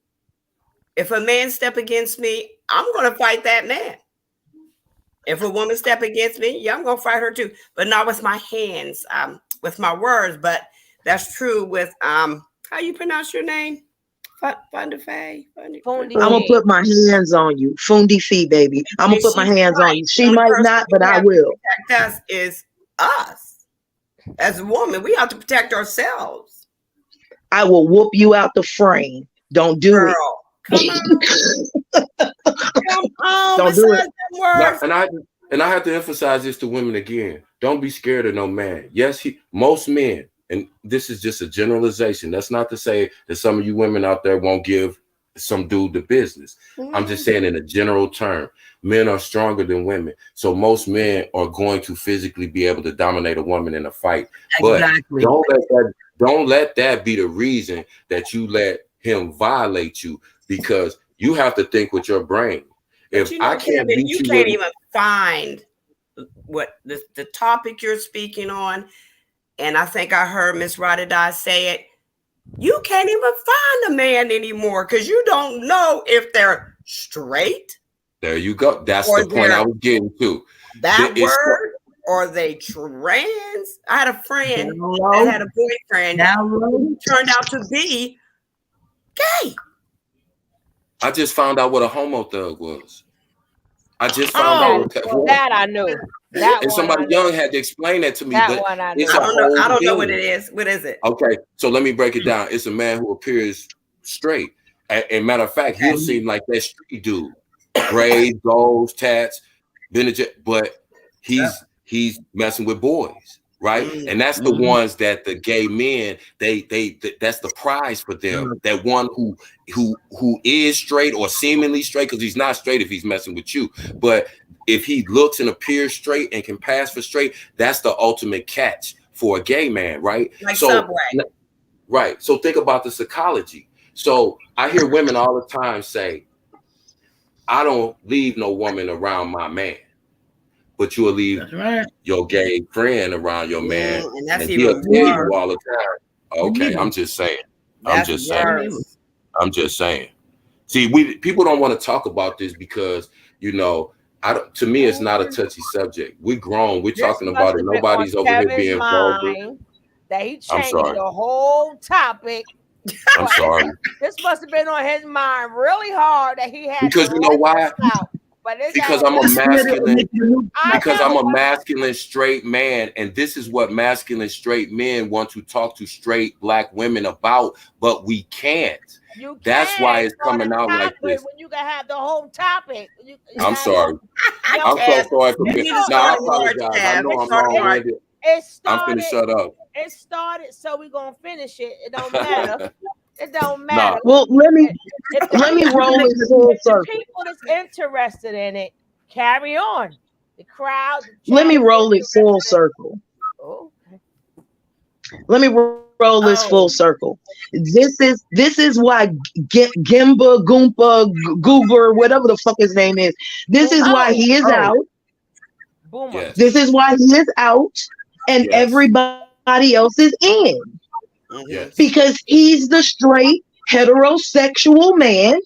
If a man step against me, I'm going to fight that man. If a woman step against me, yeah, I'm gonna fight her too, but not with my hands, with my words. But that's true with how you pronounce your name? Fundife. I'm gonna put my hands on you, Fundi Fee, baby. I'm gonna put my hands on you. She might not, but I will. Protect us is us as a woman. We have to protect ourselves. I will whoop you out the frame. Don't do it. Come on. Come on. Don't do it. And I have to emphasize this to women again. Don't be scared of no man. Yes, most men, and this is just a generalization. That's not to say that some of you women out there won't give some dude the business. I'm just saying in a general term, men are stronger than women. So most men are going to physically be able to dominate a woman in a fight. Exactly. But don't let that be the reason that you let him violate you, because you have to think with your brain. If I can't beat you can't even find what the topic you're speaking on, and I think I heard Miss Rodadai say it. You can't even find a man anymore because you don't know if they're straight. There you go. That's the point I was getting to. That word, or they trans. I had a friend that had a boyfriend who turned out to be gay. I just found out what a homo thug was. I just found out that I knew. That and somebody young had to explain that to me. That but one I it's know. I don't know what it is. What is it? Okay, so let me break it down. It's a man who appears straight. And matter of fact, he'll seem like that street dude. Braids, goals, tats, but he's messing with boys. Right. And that's the ones that the gay men, they that's the prize for them. That one who is straight or seemingly straight, because he's not straight if he's messing with you. But if he looks and appears straight and can pass for straight, that's the ultimate catch for a gay man, right? Like Subway. Right. So think about the psychology. So I hear women all the time say, I don't leave no woman around my man. But you'll leave your gay friend around your man, and he'll tell you all the time. Okay, I'm just saying. I'm just saying. See, people don't want to talk about this because, you know, to me, it's not a touchy subject. We're grown. We're talking about it. Nobody's over here being vulgar. That he changed the whole topic. I'm sorry. This must have been on his mind really hard that he had because you know why? But it's because I'm a masculine, because I'm a masculine straight man, and this is what masculine straight men want to talk to straight black women about, but we can't. That's why it's coming out like this. When you can have the whole topic. I'm sorry. I'm so sorry for being. No, I apologize. I know I'm long-winded. I'm finna shut up. It started, so we're gonna finish it. It don't matter. It don't matter. Well, let me roll it full circle. The people that's interested in it, carry on. The crowd. Let me roll it full circle. Let me roll this full circle. This is why Gimba, Goomba, Goober, whatever the fuck his name is. This is why he is out. Boomer. This is why he is out, and everybody else is in. Yes. Because he's the straight heterosexual man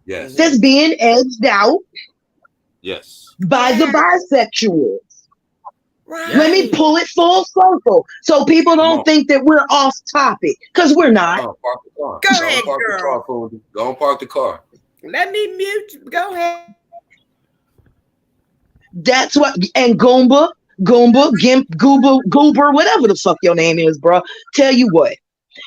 that's being edged out by the bisexuals. Right. Let me pull it full circle so people don't think that we're off topic, because we're not. Park the car. Go ahead, girl. Go and park the car. Let me mute. Go ahead. That's what, and Goober, Goober, whatever the fuck your name is, bro. Tell you what,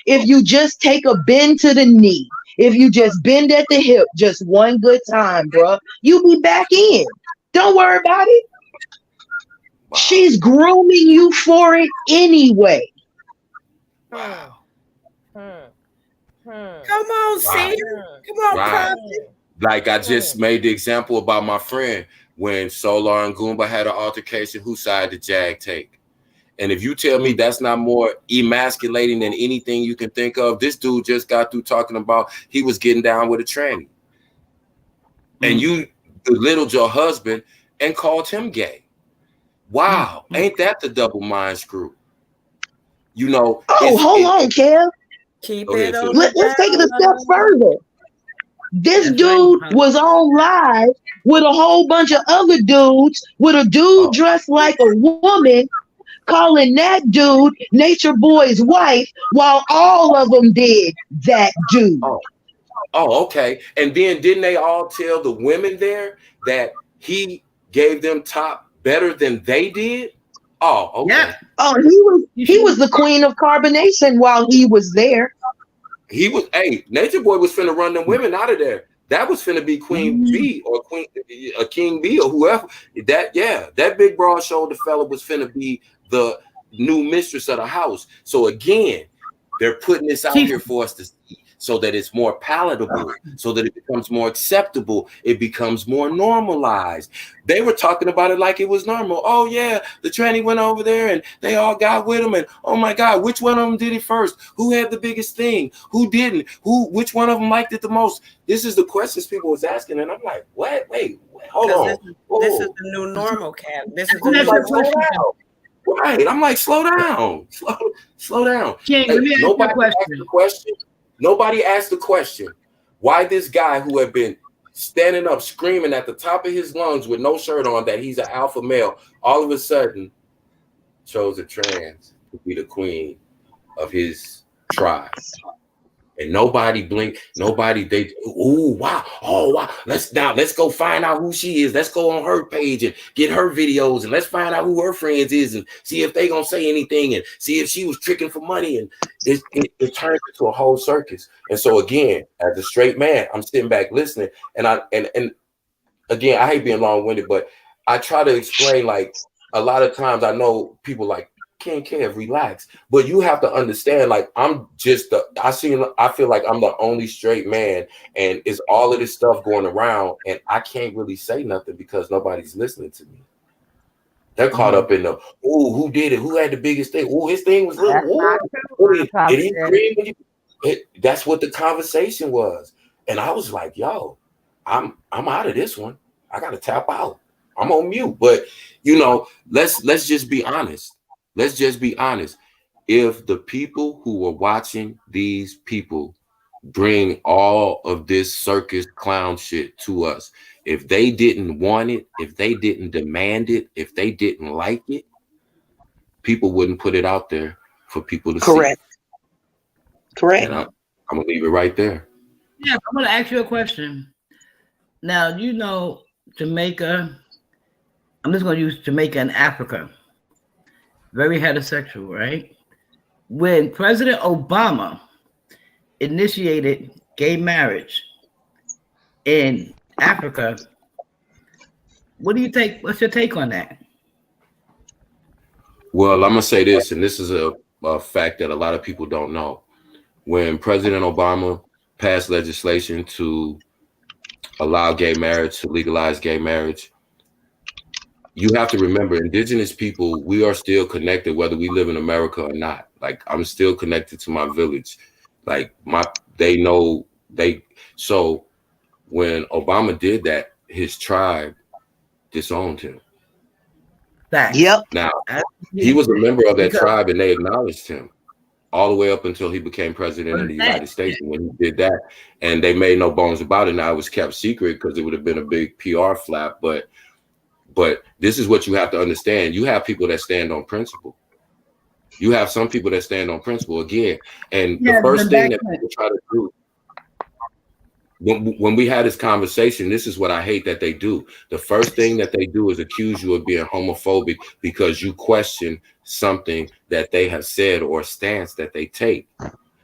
if you just take a bend to the knee, if you just bend at the hip, just one good time, bro, you be back in. Don't worry about it. Wow. She's grooming you for it anyway. Wow. Come on, Sid. Come on, Prophet. Like I just made the example about my friend when Solar and Goomba had an altercation. Whose side did Jag take? And if you tell me that's not more emasculating than anything you can think of, this dude just got through talking about he was getting down with a tranny, and you belittled your husband and called him gay. Wow, ain't that the double mind screw? You know. Hold on, Kev. Keep it on. Let's take it a step further. This dude was on live with a whole bunch of other dudes, with a dude dressed like a woman, calling that dude Nature Boy's wife, while all of them did that dude. Oh, okay. And then didn't they all tell the women there that he gave them top better than they did? Oh, okay. Yeah. Oh, he was the queen of carbonation while he was there. He was, Nature Boy was finna run them women out of there. That was finna be Queen B or King B or whoever. That big broad shoulder fella was finna be the new mistress of the house. So again, they're putting this out here for us to see, so that it's more palatable, so that it becomes more acceptable, it becomes more normalized. They were talking about it like it was normal. Oh yeah, the tranny went over there and they all got with him, and oh my God, which one of them did it first? Who had the biggest thing? Who didn't? Which one of them liked it the most? This is the questions people was asking, and I'm like, what? Wait, hold on. This is the new normal, Cap. This is the new normal. Right. I'm like, slow down. Slow down. King, let me ask you a question. Nobody asked the question why this guy who had been standing up screaming at the top of his lungs with no shirt on that he's an alpha male, all of a sudden chose a trans to be the queen of his tribe. And nobody blinked, oh wow, let's go find out who she is. Let's go on her page and get her videos, and let's find out who her friends is and see if they gonna say anything and see if she was tricking for money. And it turned into a whole circus. And so again, as a straight man, I'm sitting back listening, and again, I hate being long-winded, but I try to explain, like, a lot of times I know people like, King Kev, relax. But you have to understand, like, I feel like I'm the only straight man, and it's all of this stuff going around, and I can't really say nothing because nobody's listening to me. They're caught up in the, who did it? Who had the biggest thing? His thing was little. Did he scream? That's what the conversation was. And I was like, yo, I'm out of this one. I gotta tap out. I'm on mute. But let's just be honest. Let's just be honest. If the people who were watching these people bring all of this circus clown shit to us, if they didn't want it, if they didn't demand it, if they didn't like it, people wouldn't put it out there for people to see. Correct. And I'm gonna leave it right there. Yeah, I'm gonna ask you a question. Now, Jamaica. I'm just going to use Jamaica and Africa. Very heterosexual, right? When President Obama initiated gay marriage in Africa, what do you take? What's your take on that? Well, I'm gonna say this, and this is a fact that a lot of people don't know. When President Obama passed legislation to allow gay marriage, to legalize gay marriage, you have to remember, indigenous people, we are still connected, whether we live in America or not. Like, I'm still connected to my village. Like, so when Obama did that, his tribe disowned him. Yep. Now, he was a member of that tribe and they acknowledged him all the way up until he became president of the United States. And when he did that, and they made no bones about it, now it was kept secret because it would have been a big PR flap. But this is what you have to understand. You have people that stand on principle. You have some people that stand on principle again. And the first thing that people try to do, when we had this conversation, this is what I hate that they do. The first thing that they do is accuse you of being homophobic because you question something that they have said or a stance that they take.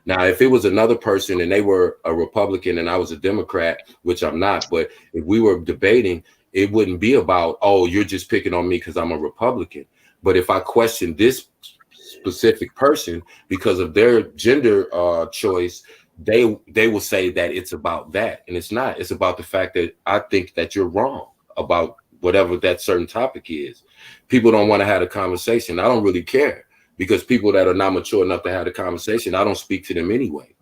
Now, if it was another person and they were a Republican and I was a Democrat, which I'm not, but if we were debating, it wouldn't be about, oh, you're just picking on me because I'm a Republican. But if I question this specific person because of their gender choice, they will say that it's about that, and it's not. It's about the fact that I think that you're wrong about whatever that certain topic is. People don't want to have a conversation. I don't really care, because people that are not mature enough to have a conversation, I don't speak to them anyway.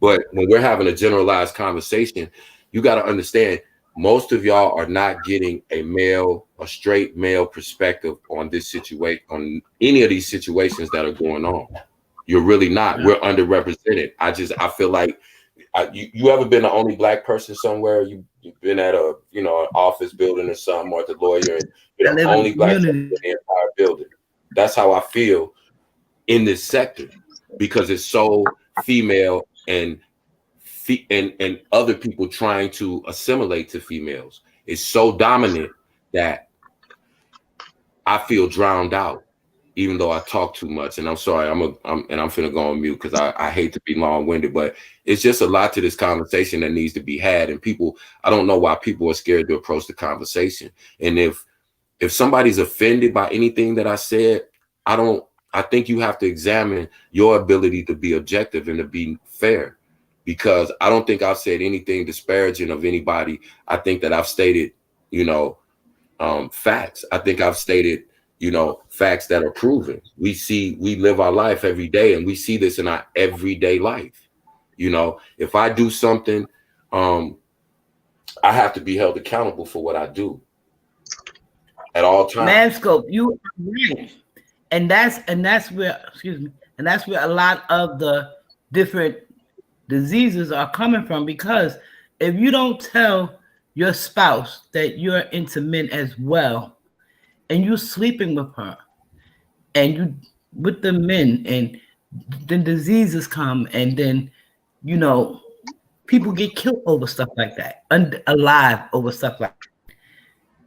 But when we're having a generalized conversation, you got to understand, most of y'all are not getting a straight male perspective on this situation, on any of these situations that are going on. You're really not. We're underrepresented. I feel like you ever been the only black person somewhere? You've been at an office building or something, or at the lawyer, and you're the only black person in the entire building. That's how I feel in this sector, because it's so female and other people trying to assimilate to females. It's so dominant that I feel drowned out, even though I talk too much. And I'm sorry, I'm finna go on mute because I hate to be long-winded, but it's just a lot to this conversation that needs to be had. And people, I don't know why people are scared to approach the conversation. And if somebody's offended by anything that I said, I think you have to examine your ability to be objective and to be fair, because I don't think I've said anything disparaging of anybody. I think that I've stated, facts. I think I've stated, facts that are proven. We live our life every day, and we see this in our everyday life. If I do something, I have to be held accountable for what I do at all times. Manscope, you are right. And that's where a lot of the different diseases are coming from, because if you don't tell your spouse that you're into men as well, and you're sleeping with her, and you with the men, and then diseases come, and then people get killed over stuff like that, alive over stuff like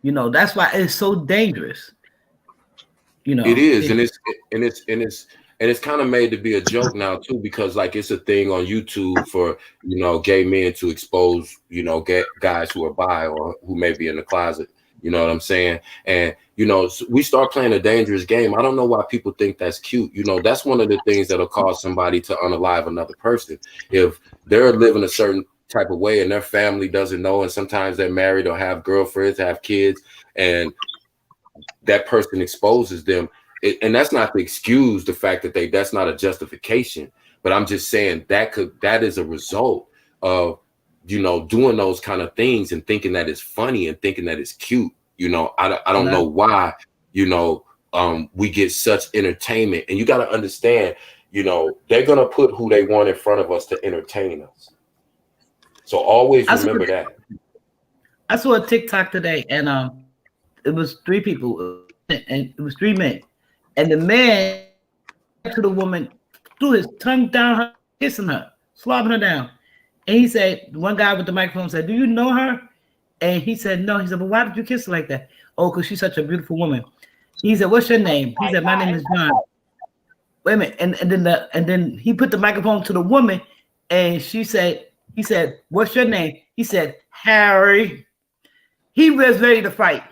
that. That's why it's so dangerous. It is, and it's kind of made to be a joke now too, because like it's a thing on YouTube for gay men to expose gay guys who are bi or who may be in the closet. You know what I'm saying? And we start playing a dangerous game. I don't know why people think that's cute. That's one of the things that'll cause somebody to unalive another person if they're living a certain type of way and their family doesn't know, and sometimes they're married or have girlfriends, have kids, and that person exposes them. And that's not to excuse the fact that that's not a justification, but I'm just saying that is a result of doing those kind of things and thinking that it's funny and thinking that it's cute. I don't know why we get such entertainment. And you got to understand, they're gonna put who they want in front of us to entertain us. So always remember that. I saw a TikTok today, and it was 3 people, and it was 3 men, and the man to the woman threw his tongue down her, kissing her, slobbing her down. And he said, one guy with the microphone said, "Do you know her?" And he said, no. He said, but why did you kiss her like that? Oh, because she's such a beautiful woman. He said, what's your name? He said, my name is John. Wait a minute. And then he put the microphone to the woman, and he said, what's your name? He said, Harry. He was ready to fight.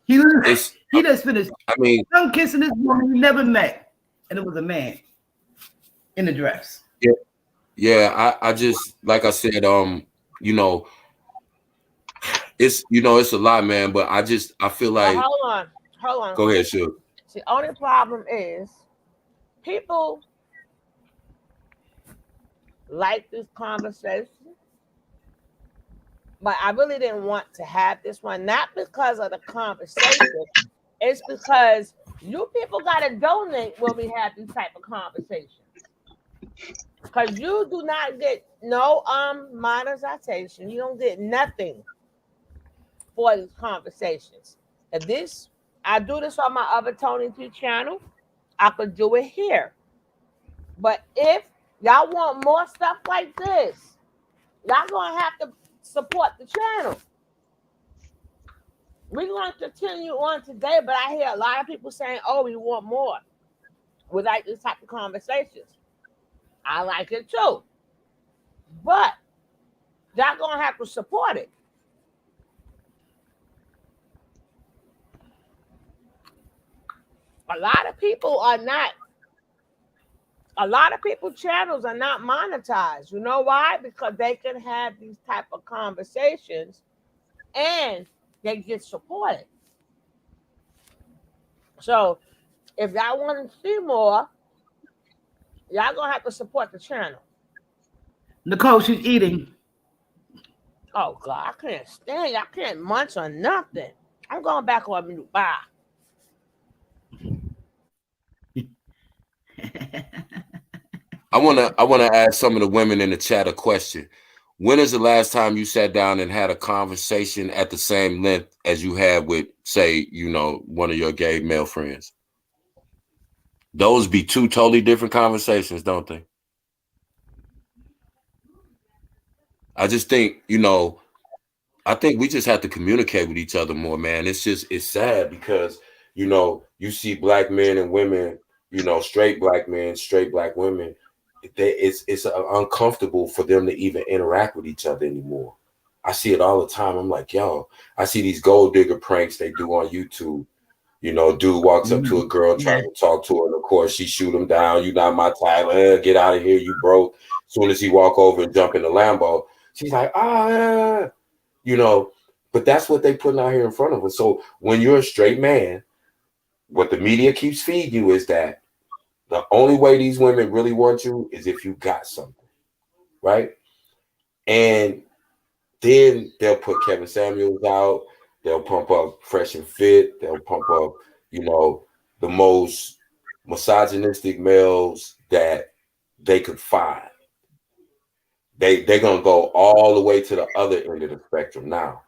He just finished. I mean, I'm kissing this woman he never met, and it was a man in a dress. Yeah. I just, like I said, you know, it's a lot, man. But I feel like. Hold on. Go ahead, sure. The only problem is people like this conversation, but I really didn't want to have this one, not because of the conversation. It's because you people gotta donate when we have these type of conversations. Because you do not get no monetization. You don't get nothing for these conversations. If I do this on my other Tony P channel, I could do it here. But if y'all want more stuff like this, y'all gonna have to support the channel. We're going to continue on today, but I hear a lot of people saying, oh, we want more. We like this type of conversations. I like it too. But y'all going to have to support it. A lot of people's channels are not monetized. You know why? Because they can have these type of conversations and they get supported. So if y'all want to see more, y'all gonna have to support the channel. Nicole, she's eating. Oh God, I can't stand. I can't munch on nothing. I'm going back on mute. Bye. I wanna ask some of the women in the chat a question. When is the last time you sat down and had a conversation at the same length as you had with, say, one of your gay male friends? Those be two totally different conversations, don't they? I just think, I think we just have to communicate with each other more, man. It's sad because, you see black men and women, straight black men, straight black women. It's uncomfortable for them to even interact with each other anymore. I see it all the time. I'm like, yo, I see these gold digger pranks they do on YouTube. Dude walks up to a girl trying to talk to her, and of course she shoot him down. You not my type. Get out of here, you broke. As soon as he walk over and jump in the Lambo, she's like, but that's what they putting out here in front of us. So when you're a straight man, what the media keeps feeding you is that the only way these women really want you is if you got something, right? And then they'll put Kevin Samuels out. They'll pump up Fresh and Fit. They'll pump up, the most misogynistic males that they could find. They're going to go all the way to the other end of the spectrum now,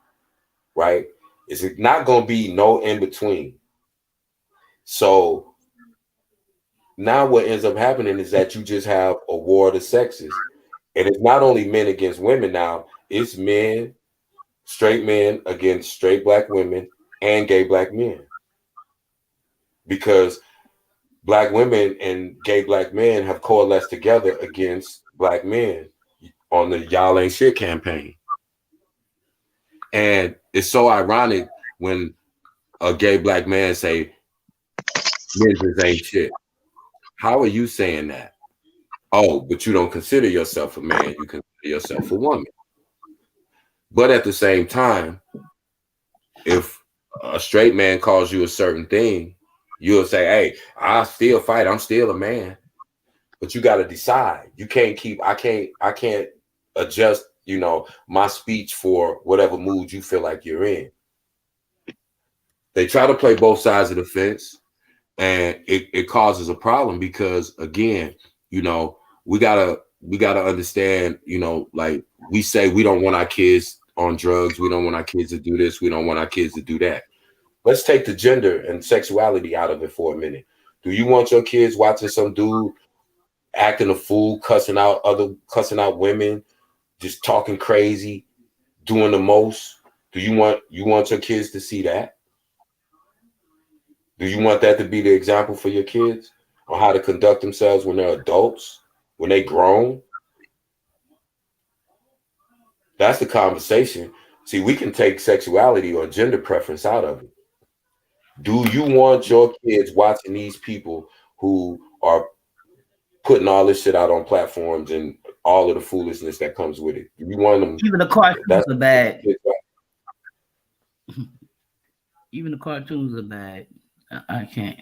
right? It's not going to be no in between. So now what ends up happening is that you just have a war of the sexes. And it's not only men against women now, it's men, straight men against straight black women and gay black men. Because black women and gay black men have coalesced together against black men on the Y'all Ain't Shit campaign. And it's so ironic when a gay black man say, men just ain't shit. How are you saying that? Oh, but you don't consider yourself a man. You consider yourself a woman. But at the same time, if a straight man calls you a certain thing, you'll say, hey, I still fight. I'm still a man. But you got to decide. You can't I can't adjust, my speech for whatever mood you feel like you're in. They try to play both sides of the fence, and it causes a problem because, again, we gotta understand, like we say we don't want our kids on drugs. We don't want our kids to do this. We don't want our kids to do that. Let's take the gender and sexuality out of it for a minute. Do you want your kids watching some dude acting a fool, cussing out women, just talking crazy, doing the most? Do you want your kids to see that? Do you want that to be the example for your kids on how to conduct themselves when they're adults, when they grown? That's the conversation. See, we can take sexuality or gender preference out of it. Do you want your kids watching these people who are putting all this shit out on platforms and all of the foolishness that comes with it? Do you want them? Even the cartoons are bad. Even the cartoons are bad. I can't.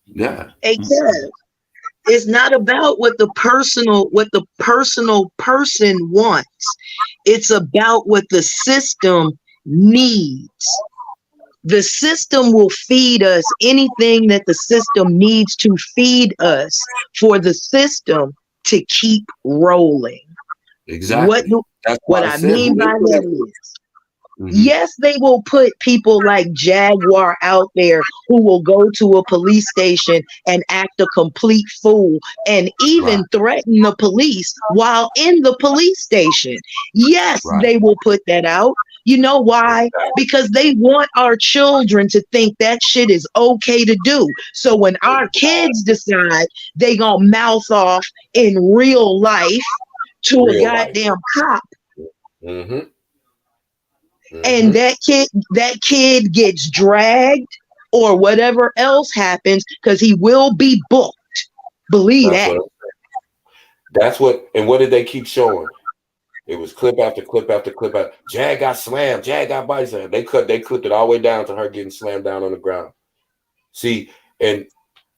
Yeah. Hey, Kev, it's not about what the personal person wants. It's about what the system needs. The system will feed us anything that the system needs to feed us for the system to keep rolling. Exactly. What I mean by that is, yes, they will put people like Jaguar out there who will go to a police station and act a complete fool and even threaten the police while in the police station. Yes, they will put that out. You know why? Because they want our children to think that shit is okay to do. So when our kids decide they gonna mouth off in real life to a goddamn cop, and that kid gets dragged or whatever else happens, because he will be booked. Believe that. That's what. And what did they keep showing? It was clip after clip after clip. Jag got slammed. Jag got body slammed. They clipped it all the way down to her getting slammed down on the ground. See, and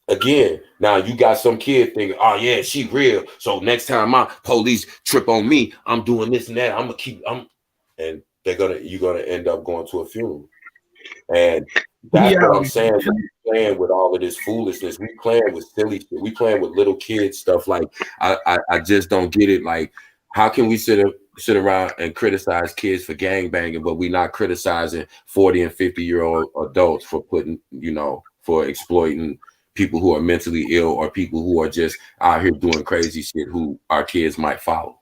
again, now you got some kid thinking, oh yeah, she real. So next time my police trip on me, I'm doing this and that. And you're gonna end up going to a funeral. And that's what I'm saying. We're playing with all of this foolishness. We playing with silly shit. We playing with little kids stuff. Like I just don't get it. Like, how can we sit around and criticize kids for gangbanging, but we not criticizing 40 and 50-year-old adults for for exploiting people who are mentally ill or people who are just out here doing crazy shit who our kids might follow.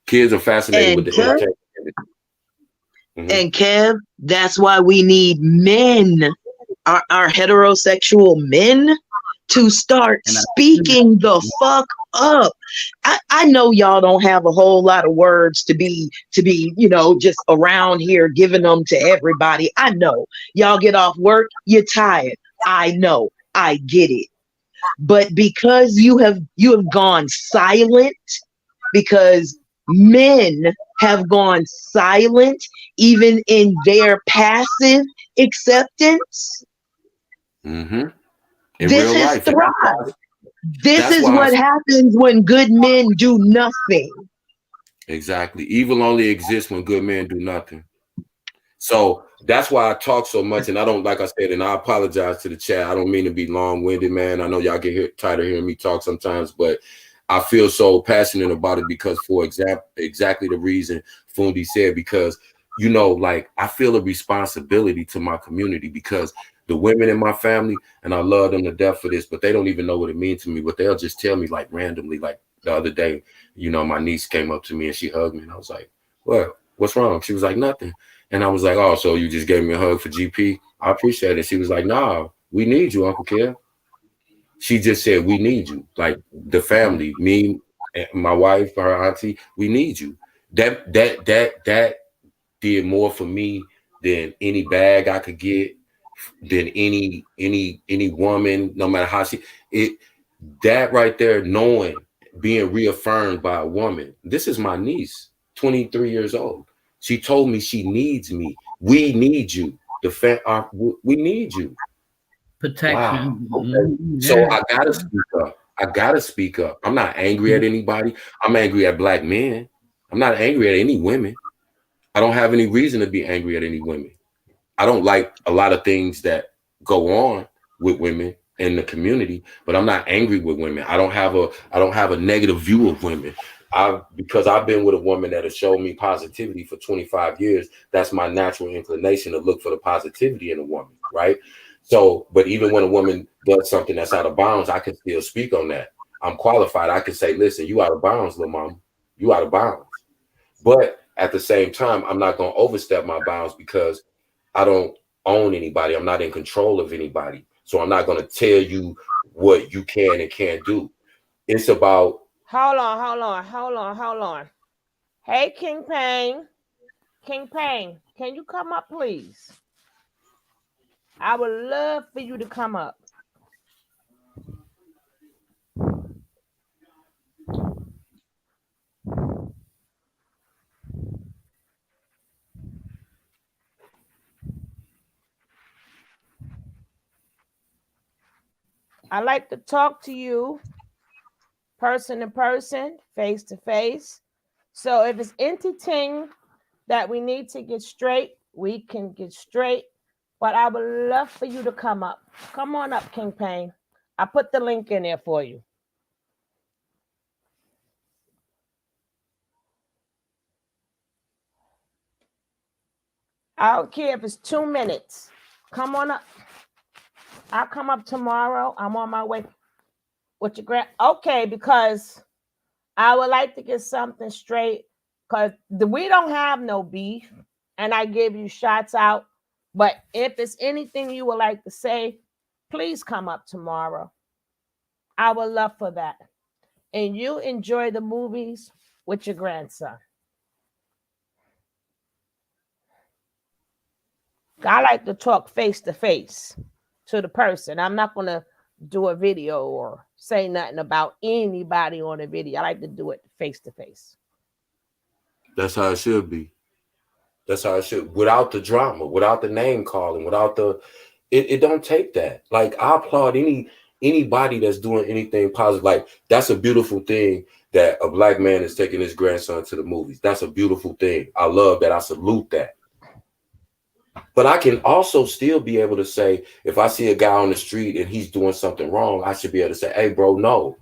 Kids are fascinated with the entertainment. And Kev, that's why we need men, our heterosexual men, to start speaking the fuck up. I know y'all don't have a whole lot of words to be, just around here giving them to everybody. I know y'all get off work, you're tired. I know, I get it. But because you have gone silent, because men have gone silent even in their passive acceptance, this is thrive. This is what happens when good men do nothing. Exactly. Evil only exists when good men do nothing. So that's why I talk so much, and I don't, like I said, and I apologize to the chat. I don't mean to be long-winded, man. I know y'all get tired of hearing me talk sometimes, but I feel so passionate about it because, for example, exactly the reason Fundi said, because, like, I feel a responsibility to my community, because the women in my family, and I love them to death for this, but they don't even know what it means to me, but they'll just tell me, like, randomly, like the other day, my niece came up to me and she hugged me, and I was like, well, what's wrong? She was like, nothing. And I was like, oh, so you just gave me a hug for GP? I appreciate it. She was like, nah, we need you, Uncle Kev. She just said, we need you. Like, the family, me, my wife, her auntie, we need you. That did more for me than any bag I could get, than any woman, no matter how that right there, knowing, being reaffirmed by a woman. This is my niece, 23 years old. She told me she needs me. We need you. We need you. Protection. Wow. Okay. So I gotta speak up. I'm not angry at anybody. I'm angry at black men. I'm not angry at any women. I don't have any reason to be angry at any women. I don't like a lot of things that go on with women in the community, but I'm not angry with women. I don't have a negative view of women. Because I've been with a woman that has shown me positivity for 25 years. That's my natural inclination, to look for the positivity in a woman, right? So, but even when a woman does something that's out of bounds, I can still speak on that. I'm qualified. I can say, listen, you out of bounds, little mama. You out of bounds. But At the same time, I'm not going to overstep my bounds because I don't own anybody. I'm not in control of anybody. So I'm not going to tell you what you can and can't do. It's about Hold on. Hey, King Payne. King Payne, can you come up, please? I would love for you to come up. I like to talk to you person to person, face to face. So if it's anything that we need to get straight, we can get straight. But I would love for you to come up. Come on up, King Payne. I put the link in there for you. I don't care if it's 2 minutes. Come on up. I'll come up tomorrow. I'm on my way with your grand. Okay, because I would like to get something straight because we don't have no beef, and I give you shots out. But if it's anything you would like to say, please come up tomorrow. I would love for that. And you enjoy the movies with your grandson. I like to talk face to face to the person. I'm not going to do a video or say nothing about anybody on a video. I like to do it face to face. That's how it should be. That's how it should. Without the drama, without the name calling, without the, it don't take that. Like I applaud anybody that's doing anything positive. Like that's a beautiful thing that a black man is taking his grandson to the movies. That's a beautiful thing. I love that. I salute that. But I can also still be able to say, if I see a guy on the street and he's doing something wrong, I should be able to say, hey, bro, no,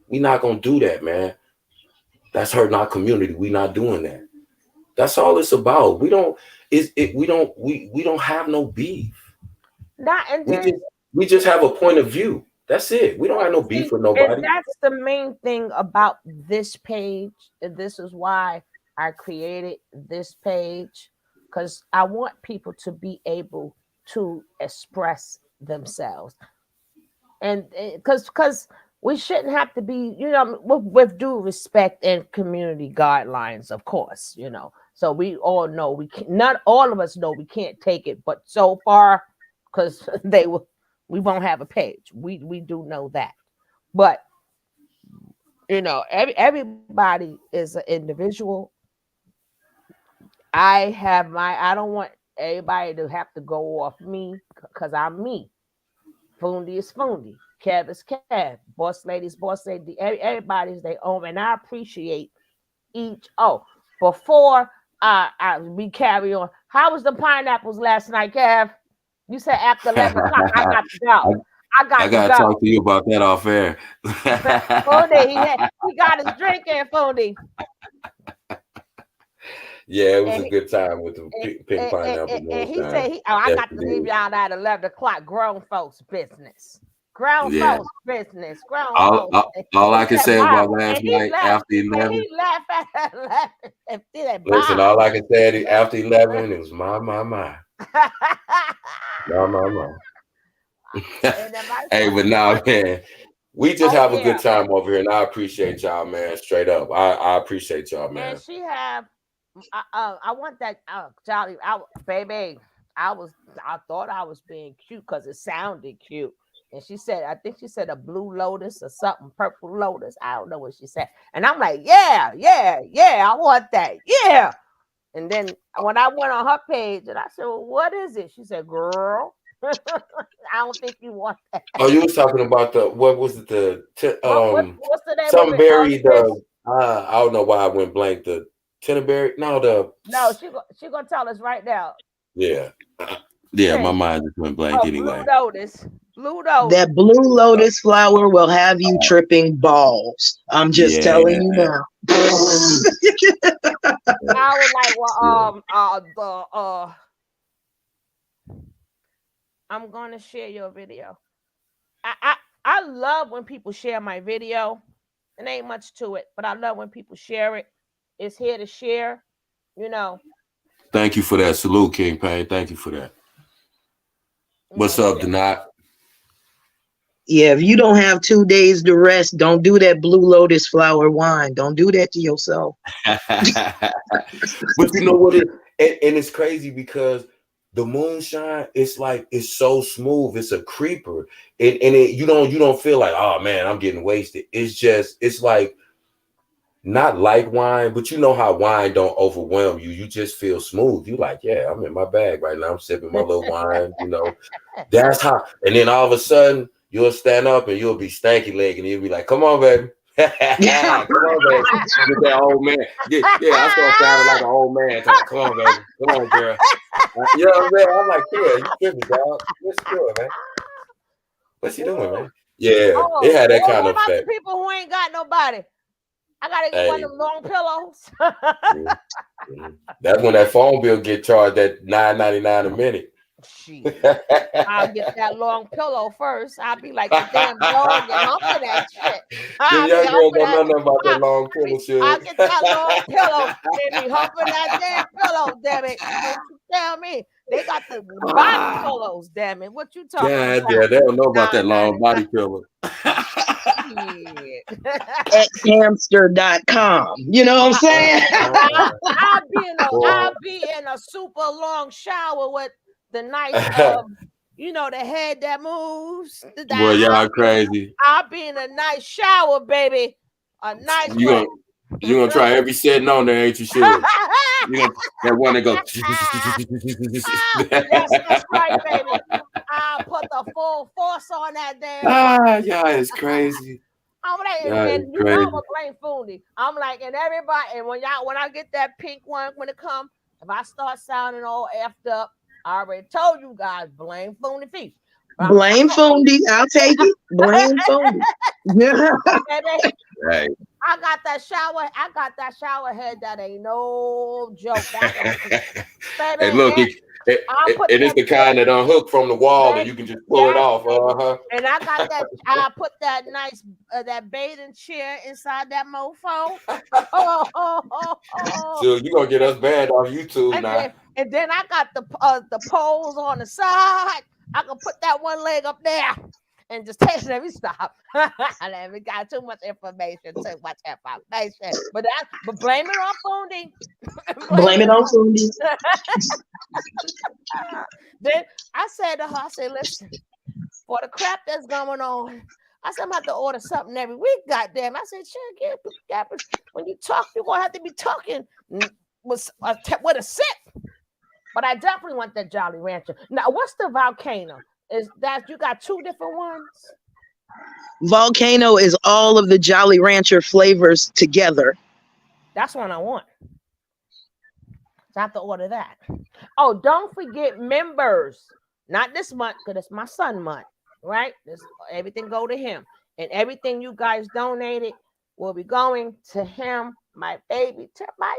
we not going to do that, man. That's hurting our community. We not doing that. That's all it's about. We don't have no beef. We just have a point of view. That's it. We don't have no beef with nobody. And that's the main thing about this page. And this is why I created this page. Because I want people to be able to express themselves. And because we shouldn't have to be, with due respect and community guidelines, of course, So we all know not all of us know we can't take it, but so far, because we won't have a page. We do know that. But everybody is an individual. I don't want everybody to have to go off me because I'm me. Fundy is Fundy. Kev is Kev. Boss lady's boss lady. Everybody's their own. And I appreciate each. Oh, before we carry on, how was the pineapples last night, Kev? You said after 11 o'clock. I got to go. I got to talk to you about that off air. Fundy, he got his drink in, Fundy. Yeah, it was a good time with the pink pineapple. And he said, I got to leave y'all at 11 o'clock. Grown folks business. Grown folks business. All I can say about last night after 11. He laughed at 11. Listen, all I can say after 11 is my. Hey, but now, man, we just have a good time over here, and I appreciate y'all, man. Straight up, I appreciate y'all, man. And she have, I want that, Jolly, baby. I thought I was being cute because it sounded cute. And she said, I think she said a blue lotus or something, purple lotus. I don't know what she said. And I'm like, yeah, I want that. Yeah. And then when I went on her page and I said, well, what is it? She said, girl, I don't think you want that. Oh, you was talking about what was it? What's the name some of berry, I don't know why I went blank. The Tenderberry? No, she gonna tell us right now. Yeah. Yeah, my mind just went blank anyway. Blue lotus. That blue lotus flower will have you tripping balls. I'm just telling you now. I was like, I'm gonna share your video. I love when people share my video. It ain't much to it, but I love when people share it. It's here to share. You know. Thank you for that. Salute, King Payne. Thank you for that. What's up, Denat? Yeah, if you don't have 2 days to rest, don't do that Blue Lotus flower wine. Don't do that to yourself. But you know what? And it's crazy because the moonshine, it's like it's so smooth. It's a creeper, and you don't feel like, oh man, I'm getting wasted. It's like not like wine, but you know how wine don't overwhelm you. You just feel smooth. You like, yeah, I'm in my bag right now. I'm sipping my little wine. You know, that's how. And then all of a sudden, you'll stand up and you'll be stanky leg, and you'll be like, come on, baby. Come on, baby. You get that old man. Yeah, I start sounding like an old man. Talking, come on, baby. Come on, girl. You know what I'm saying? I'm like, yeah, you tripping, dog. What's she doing, man? What's she doing, man? Yeah, it had that kind what of about effect. the people who ain't got nobody? I gotta get one of them long pillows. That's when that phone bill get charged at $9.99 a minute. I'll get that long pillow first. I'll be like the damn dog and humping that shit. The young girls don't know nothing about that long pillow shit. I'll get that long pillow and be humping that damn pillow, damn it. Don't you tell me. They got the body pillows, damn it. What you talking about? Yeah, they don't know about that long body pillow. Xhamster.com. You know what I'm saying? I'll be in a super long shower with the nice you know, the head that moves. Boy, y'all crazy. I'll be in a nice shower, baby. A nice one. You gonna try every setting on there, ain't you sure? You know that one that goes. Yes, that's right, baby. I'll put the full force on that damn. Yeah, it's crazy. I'm like, and you know I'm gonna blame Foondy. I'm like, and everybody, and when I get that pink one when it comes, if I start sounding all effed up, I already told you guys, blame Foondy Feast. Blame Foondy. I'll take it. Blame Foondy. Baby, right. I got that shower head that ain't no joke. Baby, Hey, look, it's the kind that unhook from the wall and you can just pull it off. And I got that. I put that nice that bathing chair inside that mofo. So you gonna get us banned off YouTube now. And then I got the poles on the side. I can put that one leg up there and just let me stop. We got too much information. But blame it on Foondy. Blame it on Foondy. Then I said to her, I said, listen, for the crap that's going on, I said, I'm going to have to order something every week, goddamn. I said, shit, when you talk, you're going to have to be talking with a sip. But I definitely want that Jolly Rancher. Now, what's the volcano? Is that you got two different ones? Volcano is all of the Jolly Rancher flavors together. That's one I want. So I have to order that. Oh, don't forget members. Not this month, because it's my son month, right? Everything go to him. And everything you guys donated will be going to him. My baby turned 18.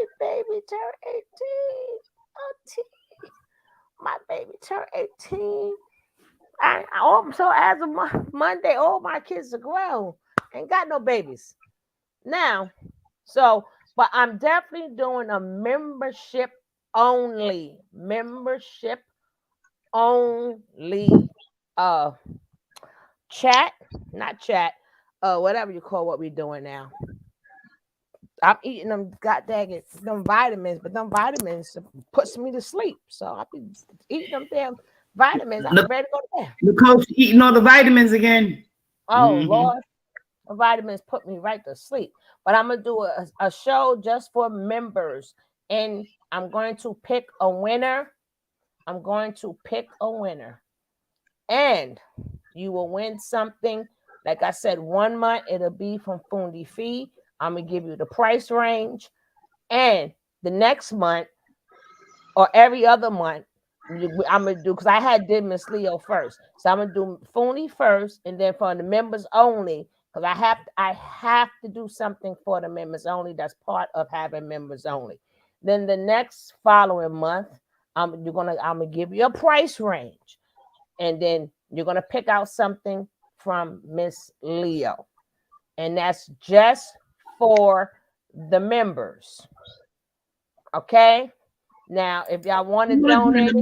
My baby turned 18. So as of Monday, all my kids are grown. Ain't got no babies now. So, but I'm definitely doing a membership only. Whatever you call what we're doing now. I'm eating them them vitamins, but them vitamins puts me to sleep. So I'll be eating them damn vitamins. I'm ready to go to bed. The coach eating all the vitamins again. Oh, Lord. The vitamins put me right to sleep. But I'm going to do a show just for members. And I'm going to pick a winner. And you will win something. Like I said, 1 month, it'll be from Foondy Fee. I'm going to give you the price range. And the next month or every other month, I'm going to do, because I did Miss Leo first. So I'm going to do Foondy first, and then for the members only, because I have to do something for the members only. That's part of having members only. Then the next following month, I'm gonna give you a price range, and then you're gonna pick out something from Miss Leo, and that's just for the members. Okay. Now, if y'all want to donate,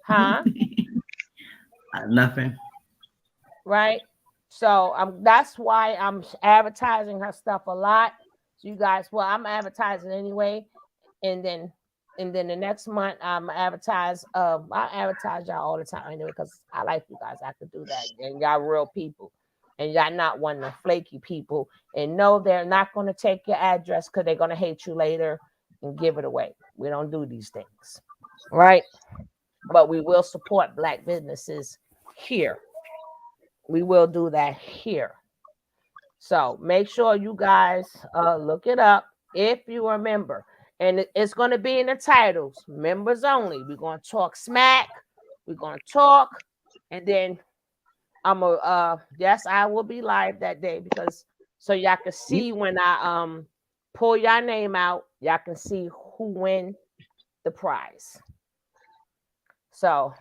huh? Nothing. Right. So that's why I'm advertising her stuff a lot. So you guys, well, I'm advertising anyway, and then the next month I advertise y'all all the time anyway because I like you guys. I could do that, and y'all real people, and y'all not one of the flaky people. And no, they're not going to take your address because they're going to hate you later and give it away. We don't do these things, right? But we will support Black businesses here. We will do that here. So make sure you guys look it up if you are a member. And it's going to be in the titles, members only. We're going to talk smack. We're going to talk. And then yes, I will be live that day because so y'all can see when I pull your name out, y'all can see who win the prize. So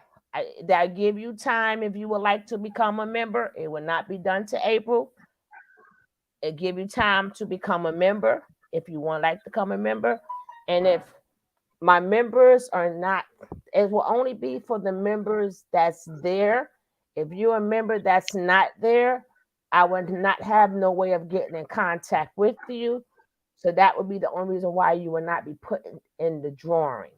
that give you time if you would like to become a member. It will not be done to April. It give you time to become a member if you want like to become a member. And if my members are not, it will only be for the members that's there. If you're a member that's not there, I would not have no way of getting in contact with you. So that would be the only reason why you will not be put in the drawing.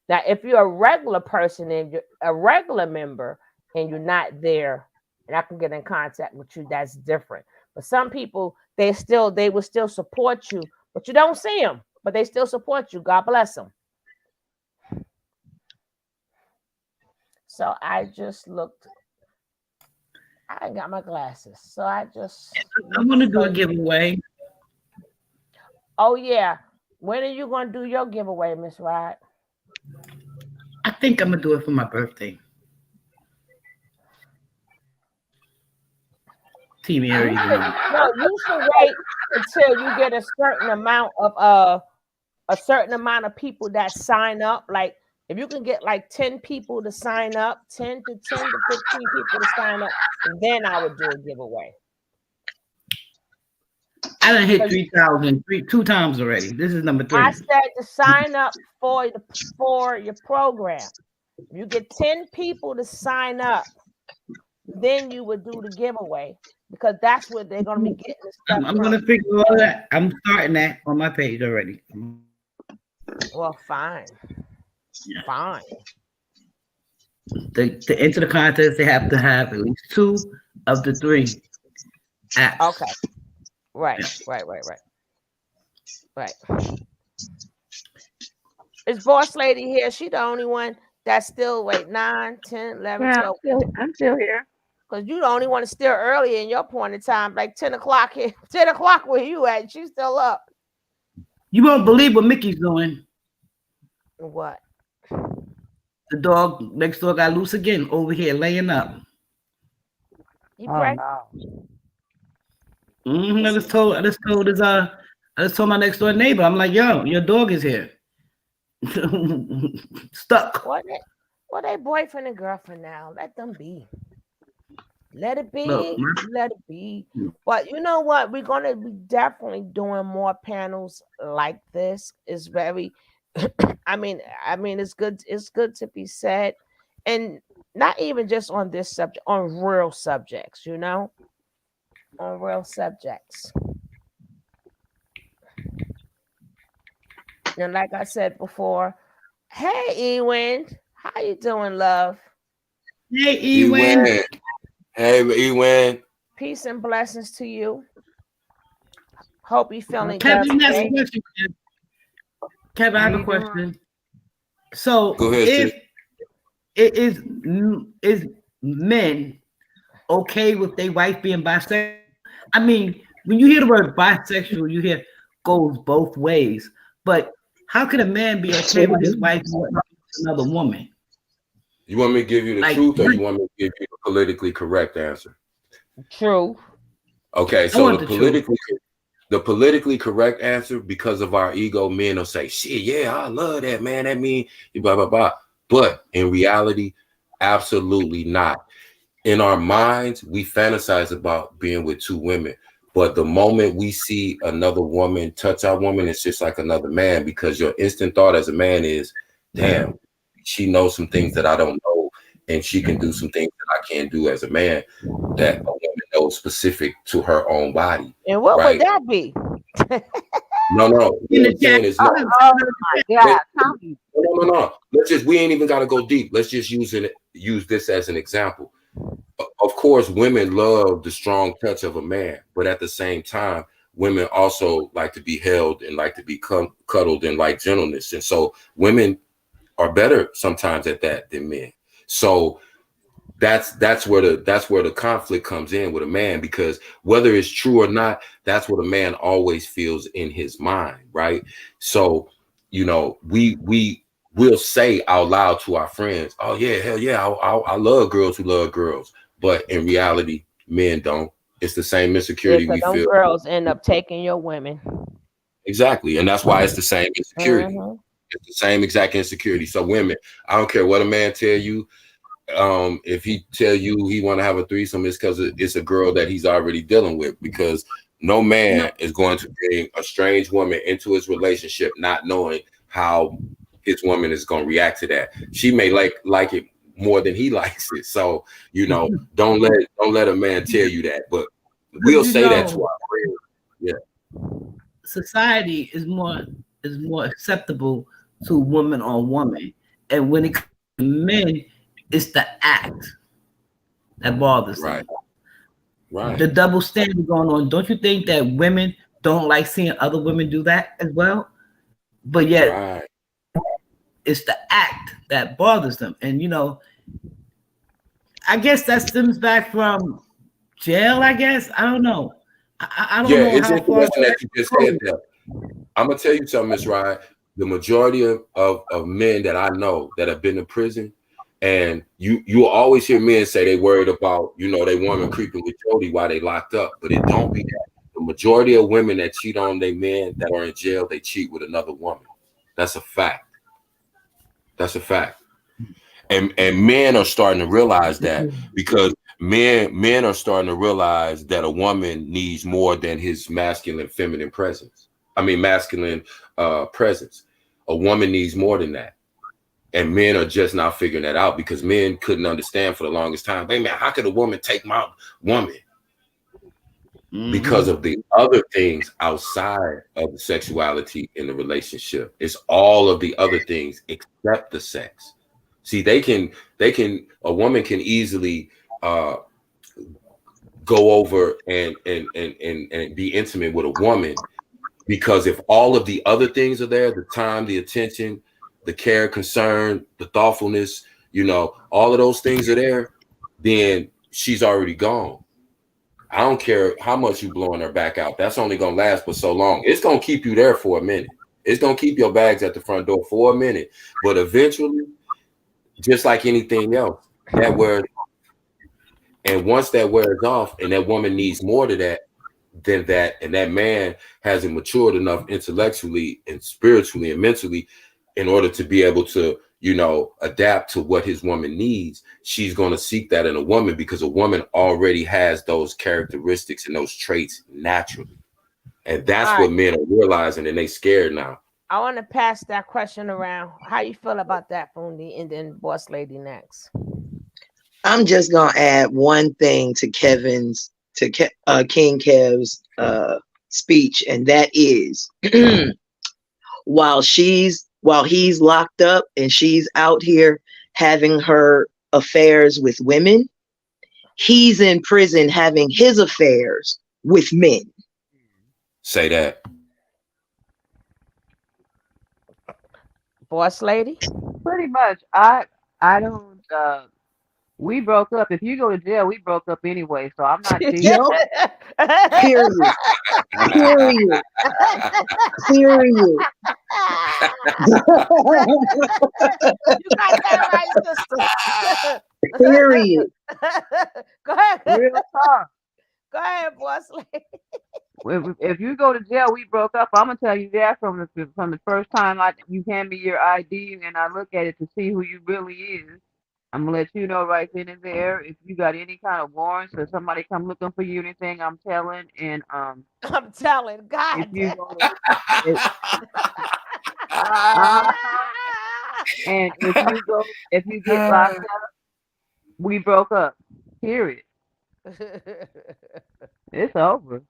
Now, if you're a regular person and you're a regular member and you're not there, and I can get in contact with you, that's different. But some people, they will still support you, but you don't see them, but they still support you. God bless them. So I just looked. I ain't got my glasses, so I want to do a giveaway. Oh yeah, when are you gonna do your giveaway, Miss Wright? I think I'm gonna do it for my birthday. Team Aries. No, you should wait until you get a certain amount of people that sign up. Like if you can get like 10 people to sign up, 10 to 15 people to sign up, then I would do a giveaway. I done hit 3,000 two times already. This is number 3. I said to sign up for your program. If you get 10 people to sign up, then you would do the giveaway because that's what they're going to be getting the stuff. I'm going to figure all that. I'm starting that on my page already. Well, fine. Yeah. Fine. To enter the contest, they have to have at least 2 of the 3 apps. Okay. Right. Is Boss Lady here? She the only one that's still 9, 10, 11, 12. I'm still here. Because you the only one that's still early in your point in time, like 10 o'clock here. 10 o'clock where you at? She's still up. You won't believe what Mickey's doing. What? The dog next door got loose again over here laying up. He pregnant? I just told my next door neighbor, I'm like, yo, your dog is here. Stuck. What they boyfriend and girlfriend now? Let them be. Let it be. Let it be. But you know what? We're gonna be definitely doing more panels like this. It's very I mean, it's good to be said. And not even just on this subject, on real subjects, you know? On real subjects. And like I said before, hey Ewan, how you doing, love? Hey Ewan. Hey Ewan. Peace and blessings to you. Hope you're feeling Kevin, good. Kevin, I have a question. So go ahead, if is men okay with their wife being bisexual? I mean, when you hear the word bisexual, you hear goes both ways. But how can a man be okay with his wife with another woman? You want me to give you the truth, or you want me to give you the politically correct answer? True. Okay, so the politically correct answer, because of our ego, men will say, shit, yeah, I love that, man. That mean blah, blah, blah. But in reality, absolutely not. In our minds, we fantasize about being with 2 women. But the moment we see another woman touch our woman, it's just like another man, because your instant thought as a man is, damn, she knows some things that I don't know, and she can do some things that I can't do as a man that a woman knows specific to her own body. And what would Right? that be? No. What I'm saying is, no. Oh my God, Tommy. No. We ain't even got to go deep. Let's just use this as an example. Of course, women love the strong touch of a man, but at the same time, women also like to be held and like to be cuddled and like gentleness. And so women are better sometimes at that than men. So that's where the conflict comes in with a man, because whether it's true or not, that's what a man always feels in his mind, right? So, you know, we'll say out loud to our friends, oh yeah, hell yeah, I love girls who love girls. But in reality, men don't. It's the same insecurity we them feel. girls end up taking your women. Exactly. And that's why it's the same insecurity. Mm-hmm. It's the same exact insecurity. So women, I don't care what a man tell you. If he tell you he want to have a threesome, it's because it's a girl that he's already dealing with, because no man is going to bring a strange woman into his relationship not knowing how his woman is going to react to that. She may like it more than he likes it. So, you know, don't let a man tell you that. But we'll say that to our friends. Yeah. Society is more acceptable to woman on woman. And when it comes to men, it's the act that bothers them. Right. The double standard going on. Don't you think that women don't like seeing other women do that as well? But yet it's the act that bothers them. And you know, I guess that stems back from jail, I guess. I don't know. I don't know It's how far interesting that you just said that. I'm gonna tell you something, Miss Wright. The majority of men that I know that have been to prison, and you always hear men say they worried about, you know, they woman creeping with Jody while they locked up, but it don't be that. The majority of women that cheat on their men that are in jail, they cheat with another woman. That's a fact. That's a fact. And men are starting to realize that, because men are starting to realize that a woman needs more than his masculine feminine presence. I mean masculine presence. A woman needs more than that. And men are just now figuring that out, because men couldn't understand for the longest time. Hey man, how could a woman take my woman? Because of the other things outside of the sexuality in the relationship. It's all of the other things except the sex. See, a woman can easily go over and be intimate with a woman, because if all of the other things are there, the time, the attention, the care, concern, the thoughtfulness, you know, all of those things are there, then she's already gone. I don't care how much you blowing her back out. That's only gonna last for so long. It's gonna keep you there for a minute. It's gonna keep your bags at the front door for a minute. But eventually, just like anything else, that wears off. And once that wears off, and that woman needs more to that than that, and that man hasn't matured enough intellectually and spiritually and mentally in order to be able to, you know, adapt to what his woman needs, she's going to seek that in a woman, because a woman already has those characteristics and those traits naturally. And that's what men are realizing, and they scared now. I want to pass that question around. How you feel about that, Fundi? And then Boss Lady next. I'm just gonna add one thing to King Kev's speech, and that is while he's locked up and she's out here having her affairs with women, he's in prison having his affairs with men. Say that. Boss Lady? Pretty much. I don't we broke up. If you go to jail, we broke up anyway, so I'm not cheating. Yep. Period. Period. Period. You got that right, sister. Period. Go ahead. Real talk. Go ahead, Boss Lady. If you go to jail, we broke up. I'm gonna tell you that from the first time you hand me your ID and I look at it to see who you really is. I'm gonna let you know right then and there if you got any kind of warrants or somebody come looking for you, anything. I'm telling, and I'm telling if God. you go to, if, uh-huh, and if you get locked up, we broke up. Period. It's over.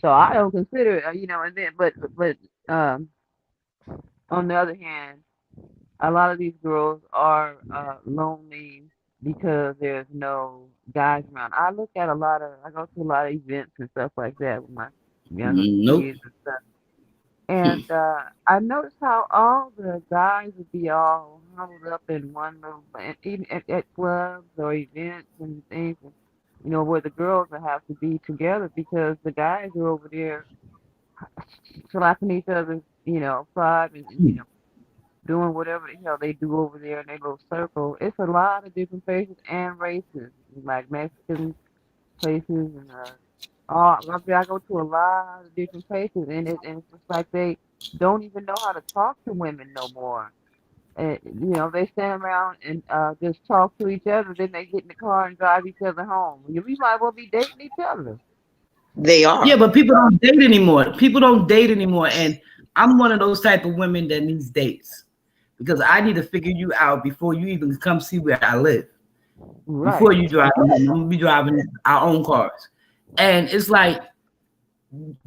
So I don't consider it, and then, but um, on the other hand, a lot of these girls are lonely because there's no guys around. I go to a lot of events and stuff like that with my younger Nope. kids and stuff. And I noticed how all the guys would be all huddled up in one little, and even at clubs or events and things, and, where the girls will have to be together because the guys are over there slapping each other's, pride and doing whatever the hell they do over there in their little circle. It's a lot of different faces and races, like Mexican places and I go to a lot of different places, and it's just like they don't even know how to talk to women no more. And they stand around and just talk to each other. Then they get in the car and drive each other home. We might well be dating each other. They Yeah, are. but people don't date anymore. People don't date anymore. And I'm one of those type of women that needs dates because I need to figure you out before you even come see where I live. Right. Before you drive, I'm gonna be driving our own cars. And it's like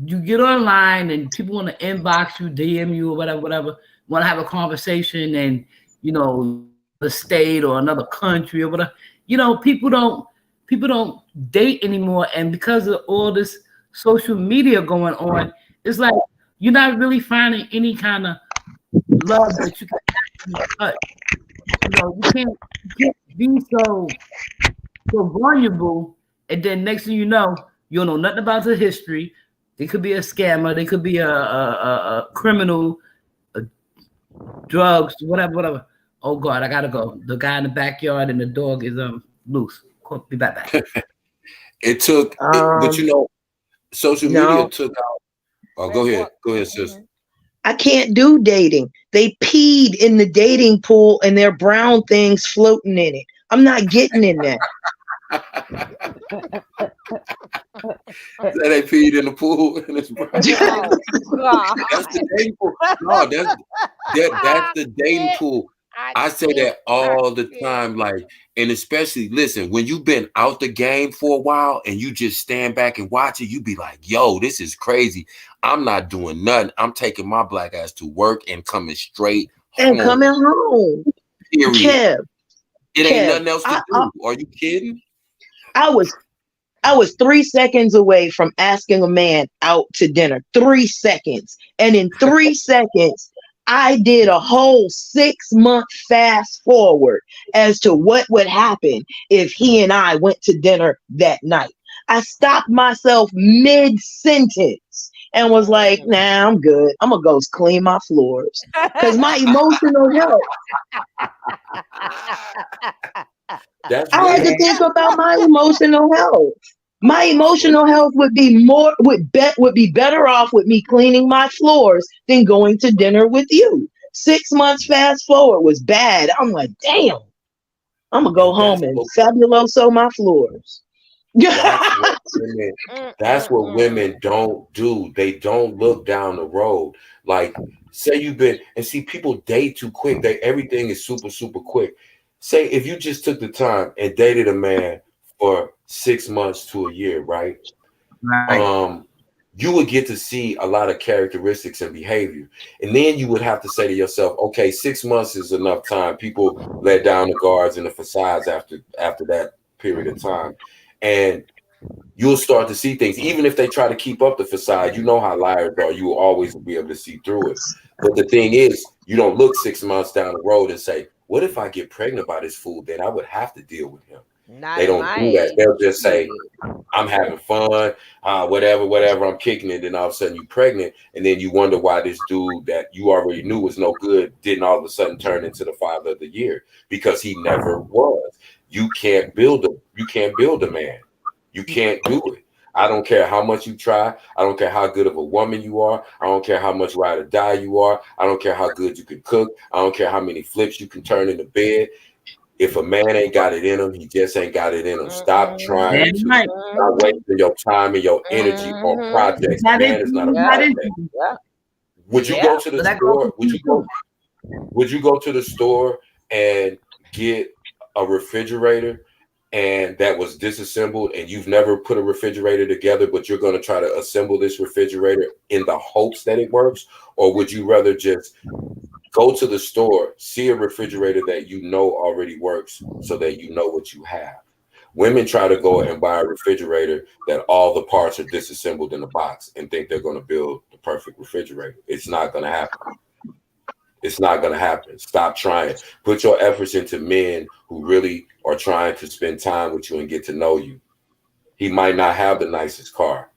you get online and people want to inbox you, DM you, or whatever, want to have a conversation and the state or another country or whatever. People don't date anymore. And because of all this social media going on, it's like you're not really finding any kind of love that you can actually touch. You can't be so vulnerable, and then next thing you know know nothing about the history. They could be a scammer, they could be a criminal, drugs, whatever. Oh God, I gotta go. The guy in the backyard and the dog is loose. Be back. It took, but social media took out. Oh, go ahead, sis. I can't do dating. They peed in the dating pool and there are brown things floating in it. I'm not getting in that. They peed in the pool and it's brown. Oh, That's the dating pool. No, that's the dating pool. I say that all the time, like, and especially listen, when you've been out the game for a while and you just stand back and watch it, you be like, yo, this is crazy. I'm not doing nothing. I'm taking my black ass to work and coming straight home. And coming home. Period. Kev, it ain't nothing else to do. Are you kidding? I was 3 seconds away from asking a man out to dinner. 3 seconds. And in 3 seconds, I did a whole 6-month fast forward as to what would happen if he and I went to dinner that night. I stopped myself mid-sentence and was like, nah, I'm good. I'm going to go clean my floors. Because my emotional health. I had to think about my emotional health. My emotional health would be better off with me cleaning my floors than going to dinner with you. 6 months fast forward was bad. I'm like, damn, I'm gonna go home and fabuloso my floors. That's what women don't do. They don't look down the road. Like, say you've been, and see, people date too quick. Everything is super, super quick. Say if you just took the time and dated a man for 6 months to a year, right? You would get to see a lot of characteristics and behavior. And then you would have to say to yourself, okay, 6 months is enough time. People let down the guards and the facades after that period of time. And you'll start to see things. Even if they try to keep up the facade, you know how liars are. You will always be able to see through it. But the thing is, you don't look 6 months down the road and say, what if I get pregnant by this fool? Then I would have to deal with him. They don't do that. They'll just say, I'm having fun, whatever, I'm kicking it. Then all of a sudden you're pregnant. And then you wonder why this dude that you already knew was no good didn't all of a sudden turn into the father of the year, because he never was. You can't build a man. You can't do it. I don't care how much you try. I don't care how good of a woman you are. I don't care how much ride or die you are. I don't care how good you can cook. I don't care how many flips you can turn in the bed. If a man ain't got it in him, he just ain't got it in him. Stop trying Damn to. right. Stop wasting your time and your energy on projects. A man is not a project. Would you go to the store? Would you go to the store and get a refrigerator and that was disassembled and you've never put a refrigerator together, but you're going to try to assemble this refrigerator in the hopes that it works? Or would you rather just go to the store, see a refrigerator that you know already works so that you know what you have? Women try to go and buy a refrigerator that all the parts are disassembled in a box and think they're going to build the perfect refrigerator. It's not going to happen. It's not going to happen. Stop trying. Put your efforts into men who really are trying to spend time with you and get to know you. He might not have the nicest car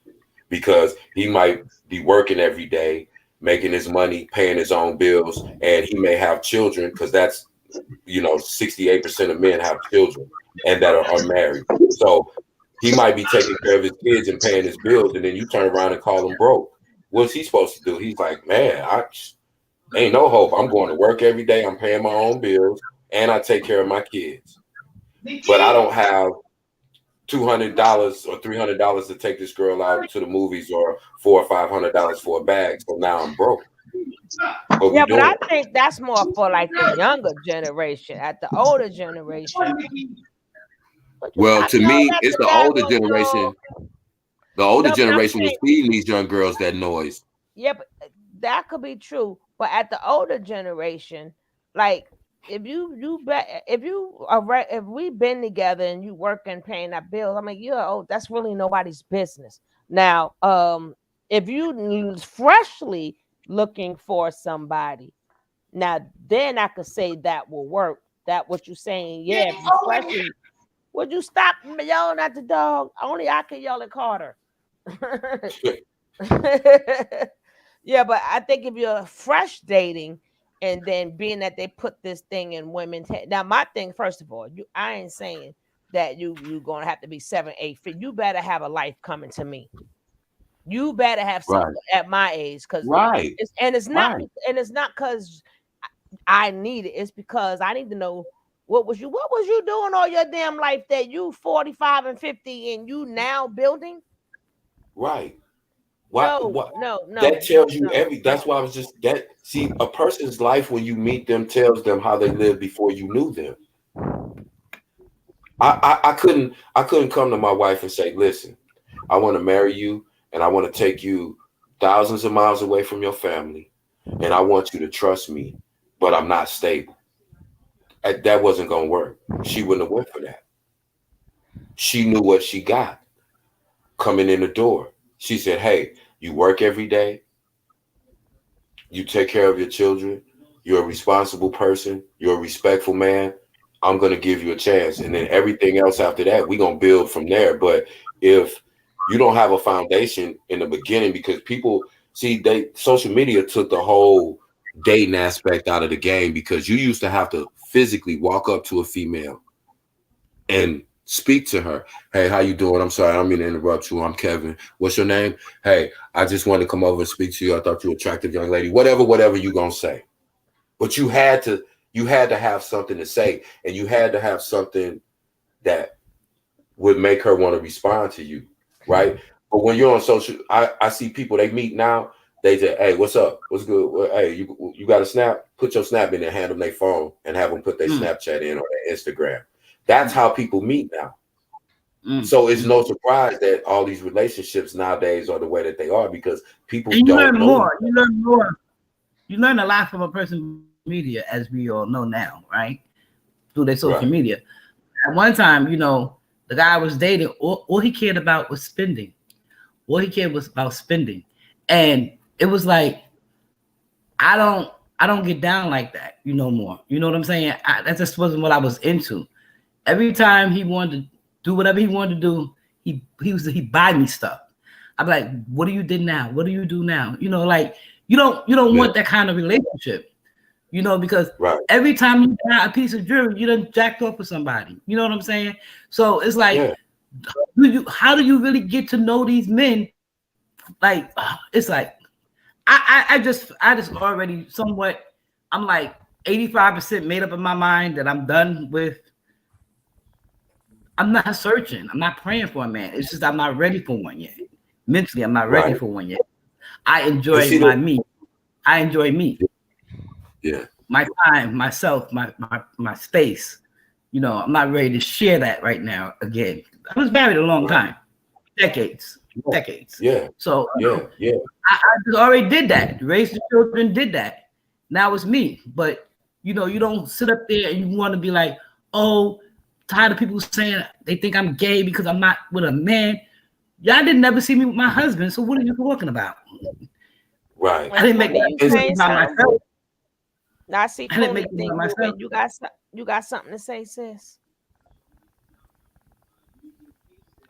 because he might be working every day, making his money, paying his own bills, and he may have children because that's, 68% of men have children and that are married. So he might be taking care of his kids and paying his bills, and then you turn around and call him broke. What's he supposed to do? He's like, man, ain't no hope. I'm going to work every day. I'm paying my own bills and I take care of my kids. But I don't have $200 or $300 to take this girl out to the movies or $400 or $500 for a bag. So now I'm broke. Yeah, but I think that's more for like the younger generation. At the older generation, well, to me, it's the older generation. The older generation was feeding these young girls that noise. Yeah, but that could be true. But at the older generation, like if we've been together and you working paying our bills, I mean, that's really nobody's business. Now, if you freshly looking for somebody, now then I could say that will work. That what you're saying, yeah. If you freshly, would you stop yelling at the dog? Only I can yell at Carter. Yeah, but I think if you're fresh dating and then being that they put this thing in women's head. Now, my thing, first of all, I ain't saying that you gonna have to be 7, 8 feet. You better have a life coming to me. You better have something at my age, because it's not because I need it. It's because I need to know what was you doing all your damn life that you 45 and 50 and you now building? Right. No. That tells you that's why I was just see, a person's life when you meet them tells them how they lived before you knew them. I couldn't come to my wife and say, listen, I want to marry you and I want to take you thousands of miles away from your family and I want you to trust me, but I'm not stable. That wasn't gonna work. She wouldn't have went for that. She knew what she got coming in the door. She said, hey, you work every day. You take care of your children. You're a responsible person. You're a respectful man. I'm going to give you a chance. And then everything else after that, we're going to build from there. But if you don't have a foundation in the beginning, because people social media took the whole dating aspect out of the game, because you used to have to physically walk up to a female and speak to her. Hey, how you doing? I'm sorry, I don't mean to interrupt you. I'm Kevin. What's your name? Hey, I just wanted to come over and speak to you. I thought you were an attractive young lady. Whatever you gonna say. But you had to have something to say, and you had to have something that would make her want to respond to you, right? But when you're on social, I see people, they meet now, they say, hey, what's up? What's good? Well, hey, you got a snap? Put your snap in and hand them their phone and have them put their Snapchat in or their Instagram. That's how people meet now. So it's no surprise that all these relationships nowadays are the way that they are, because people don't learn know. More. You learn more. You learn a lot from a person's media, as we all know now, right? Through their social media. At one time, the guy I was dating, all he cared about was spending. All he cared was about spending. And it was like, I don't get down like that, more. You know what I'm saying? That just wasn't what I was into. Every time he wanted to do whatever he wanted to do, he'd buy me stuff. I'm like, what do you do now? What do you do now? You don't want that kind of relationship, because every time you buy a piece of jewelry, you done jacked off with somebody. You know what I'm saying? So it's like how do you really get to know these men? Like, it's like I just already somewhat, I'm like 85% made up in my mind that I'm done with. I'm not searching. I'm not praying for a man. It's just I'm not ready for one yet. Mentally, I'm not ready for one yet. I enjoy my me. I enjoy me. Yeah. My time, myself, my space. You know, I'm not ready to share that right now again. I was married a long time. Decades. Yeah. So yeah. I just already did that. Raised the children, did that. Now it's me. But you know, you don't sit up there and you want to be like, oh, tired of people saying they think I'm gay because I'm not with a man. Y'all didn't never see me with my husband. So what are you talking about? Right. I didn't make that decision by myself. I see I didn't Pony make it thing by myself. moving. You got something to say, sis?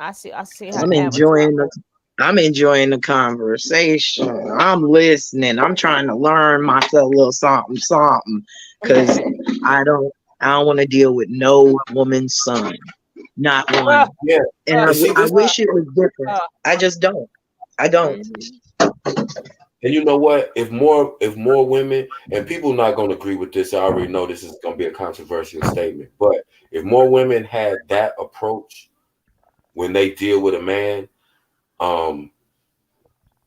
I see her I'm enjoying the conversation. I'm listening. I'm trying to learn myself a little something, because I don't want to deal with no woman's son, not one. Yeah, and I wish it was different. I just don't. I don't. And you know what? If more women, and people not going to agree with this, I already know this is going to be a controversial statement, but if more women had that approach when they deal with a man,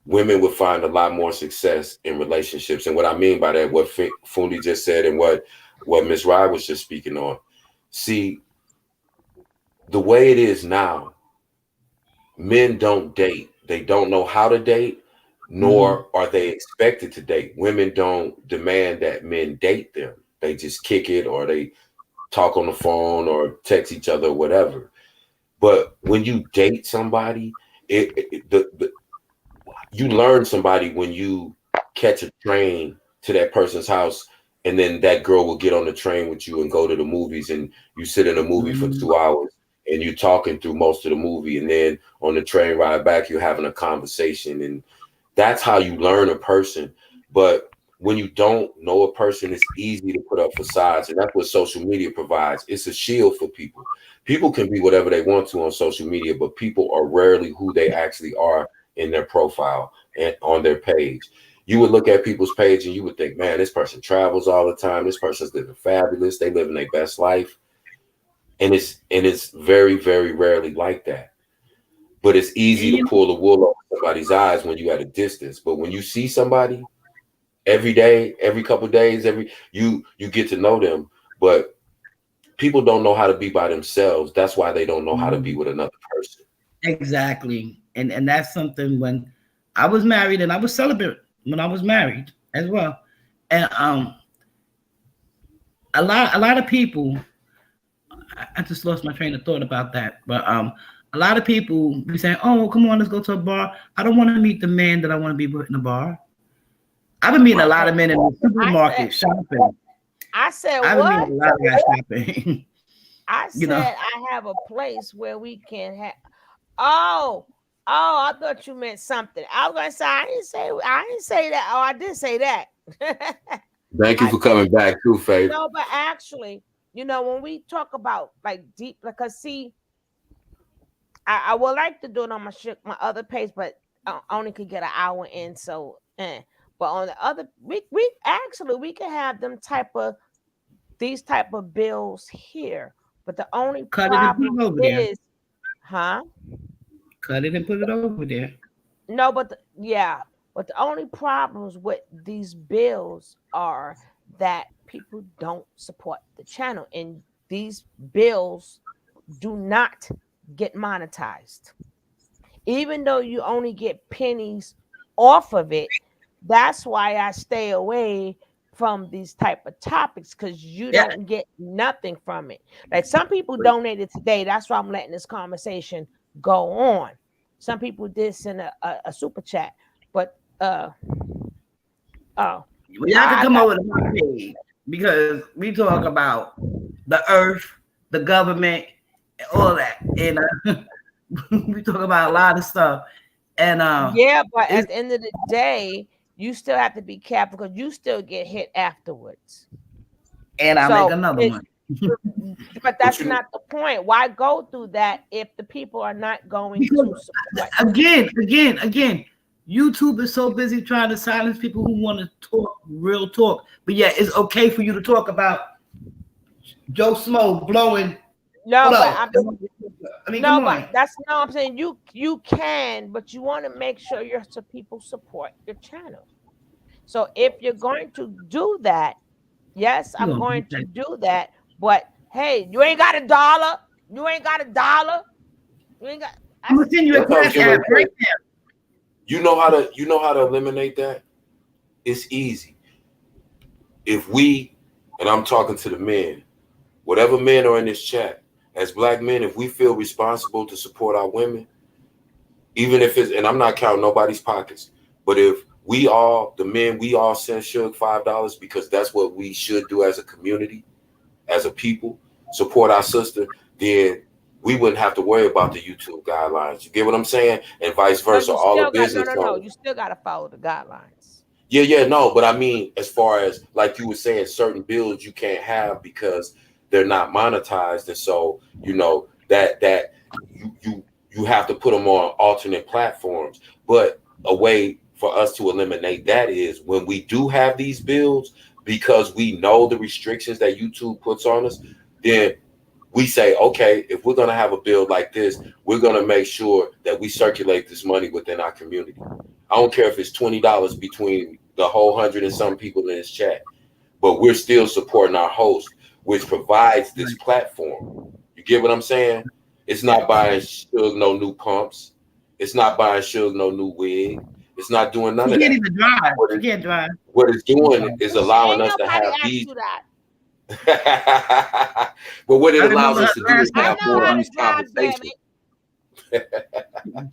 women would find a lot more success in relationships. And what I mean by that, what Fundi just said, and what Miss Wright was just speaking on. See, the way it is now, men don't date. They don't know how to date, nor are they expected to date. Women don't demand that men date them. They just kick it, or they talk on the phone or text each other or whatever. But when you date somebody, you learn somebody when you catch a train to that person's house, and then that girl will get on the train with you and go to the movies, and you sit in a movie for 2 hours and you're talking through most of the movie, and then on the train ride back you're having a conversation, and that's how you learn a person. But when you don't know a person, it's easy to put up facades, and that's what social media provides. It's a shield for people. People can be whatever they want to on social media, but people are rarely who they actually are in their profile and on their page. You would look at people's page and you would think, man, this person travels all the time. This person's living fabulous. They living their best life. And it's very, very rarely like that. But it's easy to pull the wool over somebody's eyes when you're at a distance. But when you see somebody every day, every couple of days, you get to know them. But people don't know how to be by themselves. That's why they don't know how to be with another person. Exactly. And that's something. When I was married, and I was celibate when I was married as well. And a lot of people, I just lost my train of thought about that. But a lot of people be saying, oh, come on, let's go to a bar. I don't want to meet the man that I want to be with in a bar. I've been meeting a lot of men in the supermarket shopping. I said, I've been meeting a lot of guys shopping. I said, I have a place where we can have. Oh, I thought you meant something. I was gonna say I didn't say that. Oh, I did say that. Thank you for coming back too, Faith. No, but actually, when we talk about like deep, because see, I would like to do it on my other page, but I only could get an hour in. So, but on the other, we can have these type of bills here. But the only problem is, cut it and put it over there. No, but but the only problems with these bills are that people don't support the channel, and these bills do not get monetized. Even though you only get pennies off of it, that's why I stay away from these type of topics, because you don't get nothing from it. Like some people donated today. That's why I'm letting this conversation go on. Some people did send a super chat, but y'all can come over to my page, because we talk about the earth, the government, all that, and we talk about a lot of stuff. And but at the end of the day, you still have to be careful, because you still get hit afterwards. And I'll make another one. But that's not the point. Why go through that if the people are not going to support? Again, YouTube is so busy trying to silence people who want to talk real talk. But yeah, it's okay for you to talk about Joe Smo blowing. No, but come on. That's no. I'm saying you can, but you want to make sure so people support your channel. So if you're going to do that, yes, I'm going to do that. But hey, you ain't got $1. You ain't got $1. You ain't got. I'm gonna send you a cash app right now. You know how to eliminate that? It's easy. If we, and I'm talking to the men, whatever men are in this chat, as black men, if we feel responsible to support our women, even if it's, and I'm not counting nobody's pockets, but if we all, the men, we all send Suge $5 because that's what we should do as a community, as a people, support our sister, then we wouldn't have to worry about the YouTube guidelines. You get what I'm saying? And vice versa. All the business. No. You still got to follow the guidelines. Yeah, no. But I mean, as far as like you were saying, certain bills you can't have because they're not monetized, and so you know that you have to put them on alternate platforms. But a way for us to eliminate that is when we do have these bills, because we know the restrictions that YouTube puts on us, then we say, okay, if we're going to have a bill like this, we're going to make sure that we circulate this money within our community. I don't care if it's $20 between the whole 100 and some people in this chat, but we're still supporting our host, which provides this platform. You get what I'm saying? It's not buying Suge no new pumps. It's not buying Suge no new wig. It's not doing none of that. Even drive. You can't drive. What it's doing is allowing us to have these. But what it allows us to do is have more of these conversations.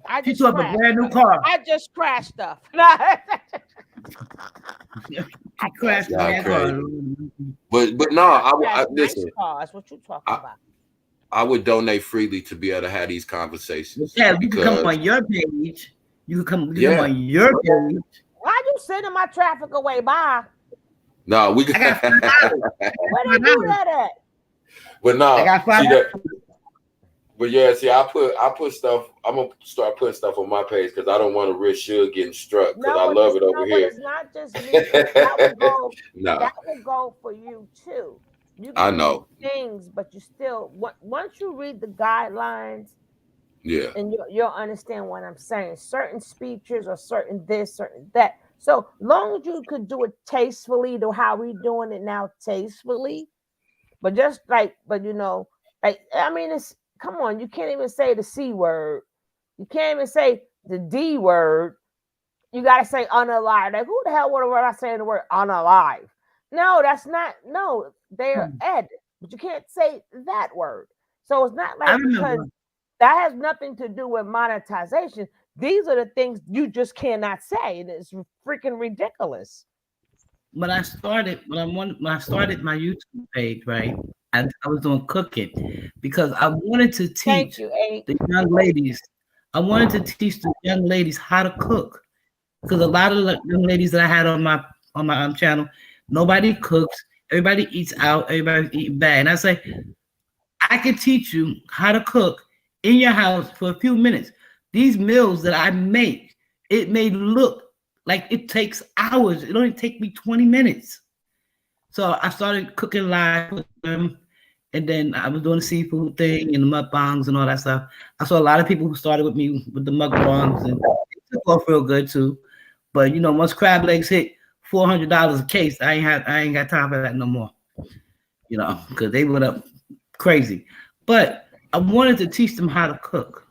I just a brand new car. I just crashed stuff. I crashed my car. But no, I listen. That's what you talking about. I would donate freely to be able to have these conversations. Yeah, you can come on your page. You can come on your page. Why you sending my traffic away? Bye. No, we got. Where they do that at? But no, but yeah, see, I put stuff. I'm gonna start putting stuff on my page because I don't want to risk Suge getting struck because I love it over here. But it's not just me. That would go for you too. You can I know things, but you still once you read the guidelines, yeah, and you'll understand what I'm saying. Certain speeches or certain this, certain that. So long as you could do it tastefully, to how we doing it now, tastefully, but just like, you know, like I mean, it's come on, you can't even say the C word, you can't even say the D word. You gotta say unalive. Like who the hell would I say the word unalive? No, that's not. No, they're ed, but you can't say that word. So it's not like because that has nothing to do with monetization. These are the things you just cannot say, and it's freaking ridiculous. When I started my YouTube page, right, I was doing cooking because I wanted to teach the young ladies. I wanted to teach the young ladies how to cook because a lot of the young ladies that I had on my channel, nobody cooks. Everybody eats out. Everybody's eating bad. And I say, I can teach you how to cook in your house for a few minutes. These meals that I make, it may look like it takes hours. It only take me 20 minutes. So I started cooking live with them, and then I was doing the seafood thing and the mukbangs and all that stuff. I saw a lot of people who started with me with the mukbangs, and it took off real good too. But you know, once crab legs hit $400 a case, I ain't got time for that no more. You know, because they went up crazy. But I wanted to teach them how to cook.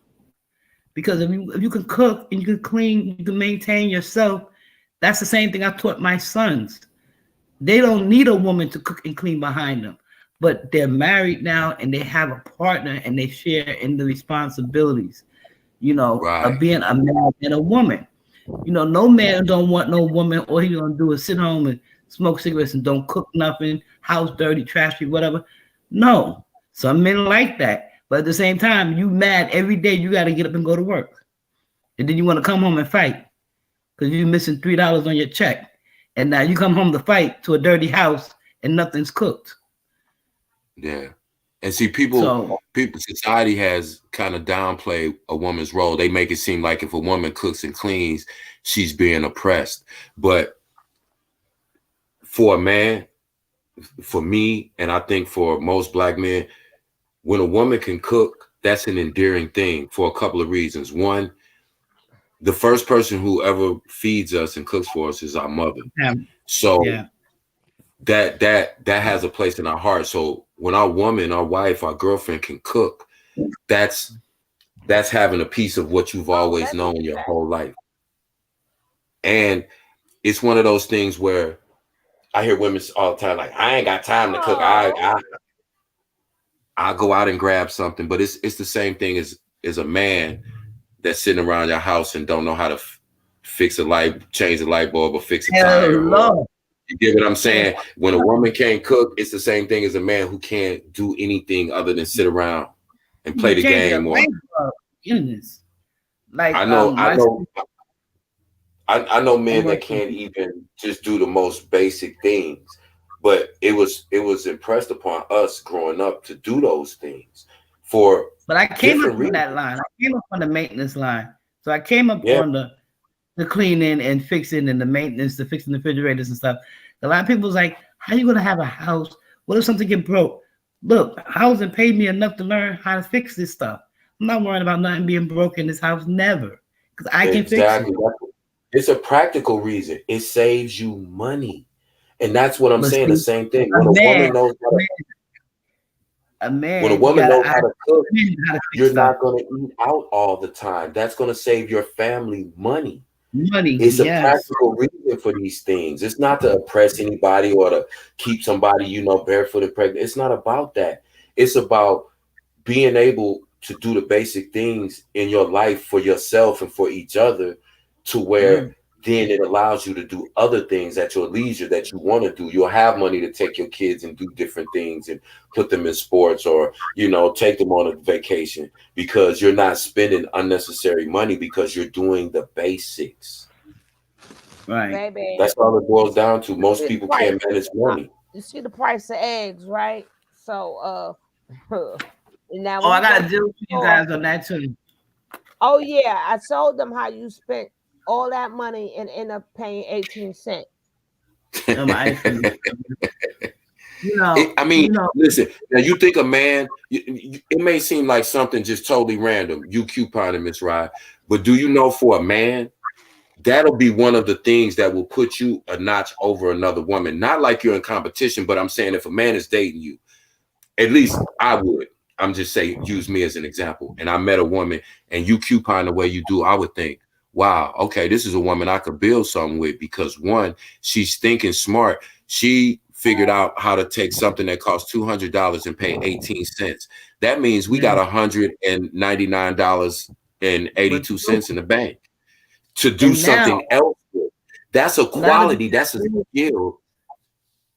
Because if you can cook and you can clean, you can maintain yourself. That's the same thing I taught my sons. They don't need a woman to cook and clean behind them, but they're married now and they have a partner and they share in the responsibilities, you know, of being a man and a woman. You know, no man don't want no woman. All he gonna do is sit home and smoke cigarettes and don't cook nothing, house dirty, trashy, whatever. No, some men like that. But at the same time, you mad every day. You got to get up and go to work. And then you want to come home and fight because you're missing $3 on your check. And now you come home to fight to a dirty house and nothing's cooked. Yeah. And see, people, society has kind of downplayed a woman's role. They make it seem like if a woman cooks and cleans, she's being oppressed. But for a man, for me, and I think for most Black men, when a woman can cook, that's an endearing thing for a couple of reasons. One, the first person who ever feeds us and cooks for us is our mother. So that has a place in our heart. So when our woman, our wife, our girlfriend can cook, that's having a piece of what you've always known your whole life. And it's one of those things where I hear women all the time like, I ain't got time to cook. I'll go out and grab something. But it's the same thing as a man that's sitting around your house and don't know how to fix a light, change a light bulb, or fix a tire. You get what I'm saying? When a woman can't cook, it's the same thing as a man who can't do anything other than sit around and play the game. Or like I know men that can't even just do the most basic things, but it was impressed upon us growing up to do those things for. But I came up on that line. I came up on the maintenance line. So I came up on the cleaning and fixing and the maintenance, the fixing the refrigerators and stuff. A lot of people was like, how are you going to have a house? What if something get broke? Look, housing paid me enough to learn how to fix this stuff. I'm not worrying about nothing being broke in this house, never. Because I can fix it. It's a practical reason. It saves you money. And that's what I'm saying, the same thing. When a woman knows how to cook, you're not going to eat out all the time. That's going to save your family money. It's a practical reason for these things. It's not to oppress anybody or to keep somebody, barefoot and pregnant. It's not about that. It's about being able to do the basic things in your life for yourself and for each other, to where then it allows you to do other things at your leisure that you want to do. You'll have money to take your kids and do different things and put them in sports, or, take them on a vacation, because you're not spending unnecessary money because you're doing the basics. Right. Baby. That's all it boils down to. Most people can't manage money. You see the price of eggs, right? So, now I got to deal with you guys on that too. Oh yeah, I told them how you spent all that money and end up paying 18 cents. Listen, now you think a man, it may seem like something just totally random, you couponing, Miss Rye, but do you know for a man, that'll be one of the things that will put you a notch over another woman. Not like you're in competition, but I'm saying if a man is dating you, at least I would. I'm just saying, use me as an example. And I met a woman and you coupon the way you do, I would think, wow, okay, this is a woman I could build something with, because one, she's thinking smart. She figured out how to take something that costs $200 and pay 18 cents. That means we got $199.82 in the bank to do something else with. That's a quality. That's a skill.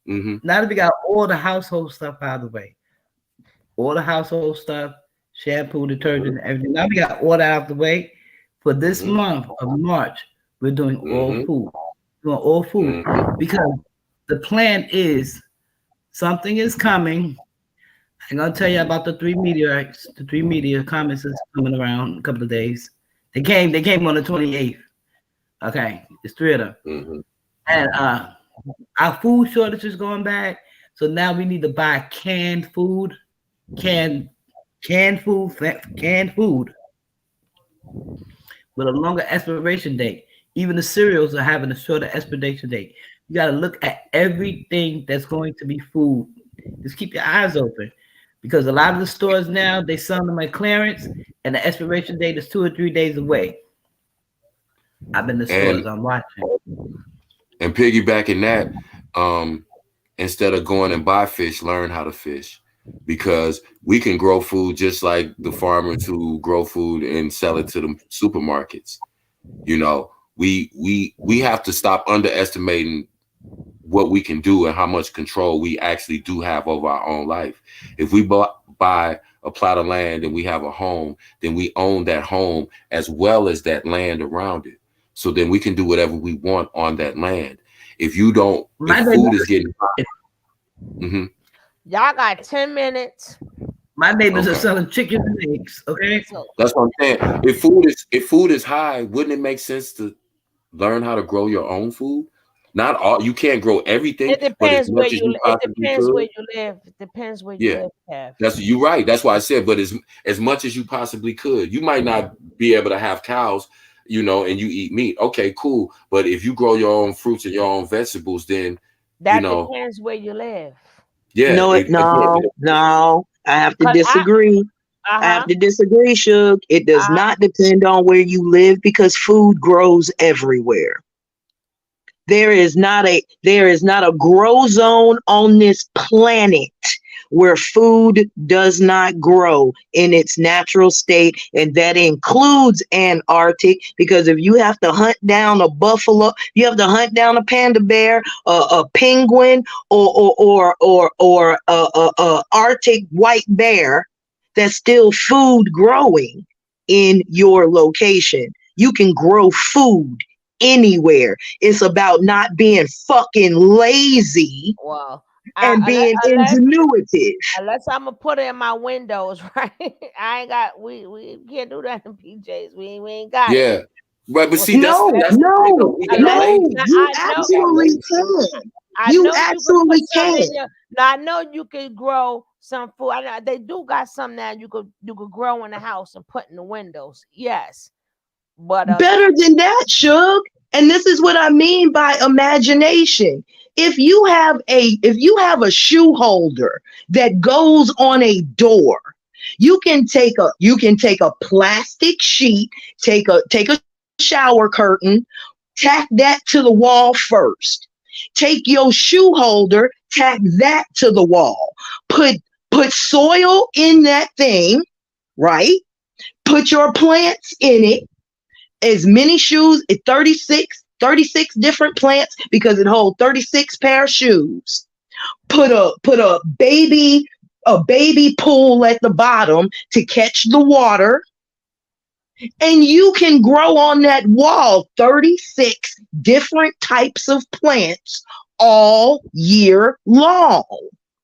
Now that we got all the household stuff out of the way, all the household stuff, shampoo, detergent, everything. Now we got all that out of the way. For this month of March, we're doing all food. Doing all food because the plan is something is coming. I'm gonna tell you about the 3 meteorites. The 3 meteor comets is coming around in a couple of days. They came on the 28th. Okay, it's 3 of them. And our food shortage is going back. So now we need to buy canned food with a longer expiration date. Even the cereals are having a shorter expiration date. You got to look at everything that's going to be food. Just keep your eyes open, because a lot of the stores now, they sell them at clearance and the expiration date is 2 or 3 days away. I've been to stores, I'm watching. And piggybacking that, instead of going and buy fish, learn how to fish, because we can grow food just like the farmers who grow food and sell it to the supermarkets. We have to stop underestimating what we can do and how much control we actually do have over our own life. If we buy a plot of land and we have a home, then we own that home as well as that land around it. So then we can do whatever we want on that land. If you don't, if food is getting Y'all got 10 minutes. My neighbors are Okay. selling chicken and eggs. Okay. So That's what I'm saying. If food is high, wouldn't it make sense to learn how to grow your own food? Not all you can't grow everything, it but as depends where much as you you it possibly depends where could. you live. It depends where you Yeah, live, Kev. that's you're right. That's why I said, but as much as you possibly could. You might not be able to have cows, and you eat meat. Okay, cool. But if you grow your own fruits and your own vegetables, then you That know, depends where you live. yeah. No, Again, no. I have to Cause disagree. I have uh-huh. to disagree, Suge. It does not depend on where you live because food grows everywhere. There is not a grow zone on this planet where food does not grow in its natural state, and that includes Antarctic. Because if you have to hunt down a buffalo, you have to hunt down a panda bear, a penguin, or Arctic white bear, that's still food growing in your location. You can grow food anywhere. It's about not being fucking lazy Well, and being ingenuitive. unless I'm gonna put it in my windows, right? I ain't got we can't do that in PJs. We ain't got it. yeah. Right, but see, that's No, that's the thing though. no, We got Unless lazy. no. now You know We got absolutely lazy. can. I You know you could put absolutely some can. in your. Now I know you could grow some food. I know they do got some now you could grow in the house and put in the windows. Yes, but Better than that, Suge. And this is what I mean by imagination. If you have a shoe holder that goes on a door, you can take a plastic sheet, take a shower curtain, tack that to the wall first. Take your shoe holder, tack that to the wall. Put put soil in that thing, right? Put your plants in it, as many shoes, 36 different plants because it holds 36 pair of shoes. Put a baby pool at the bottom to catch the water, and you can grow on that wall 36 different types of plants all year long.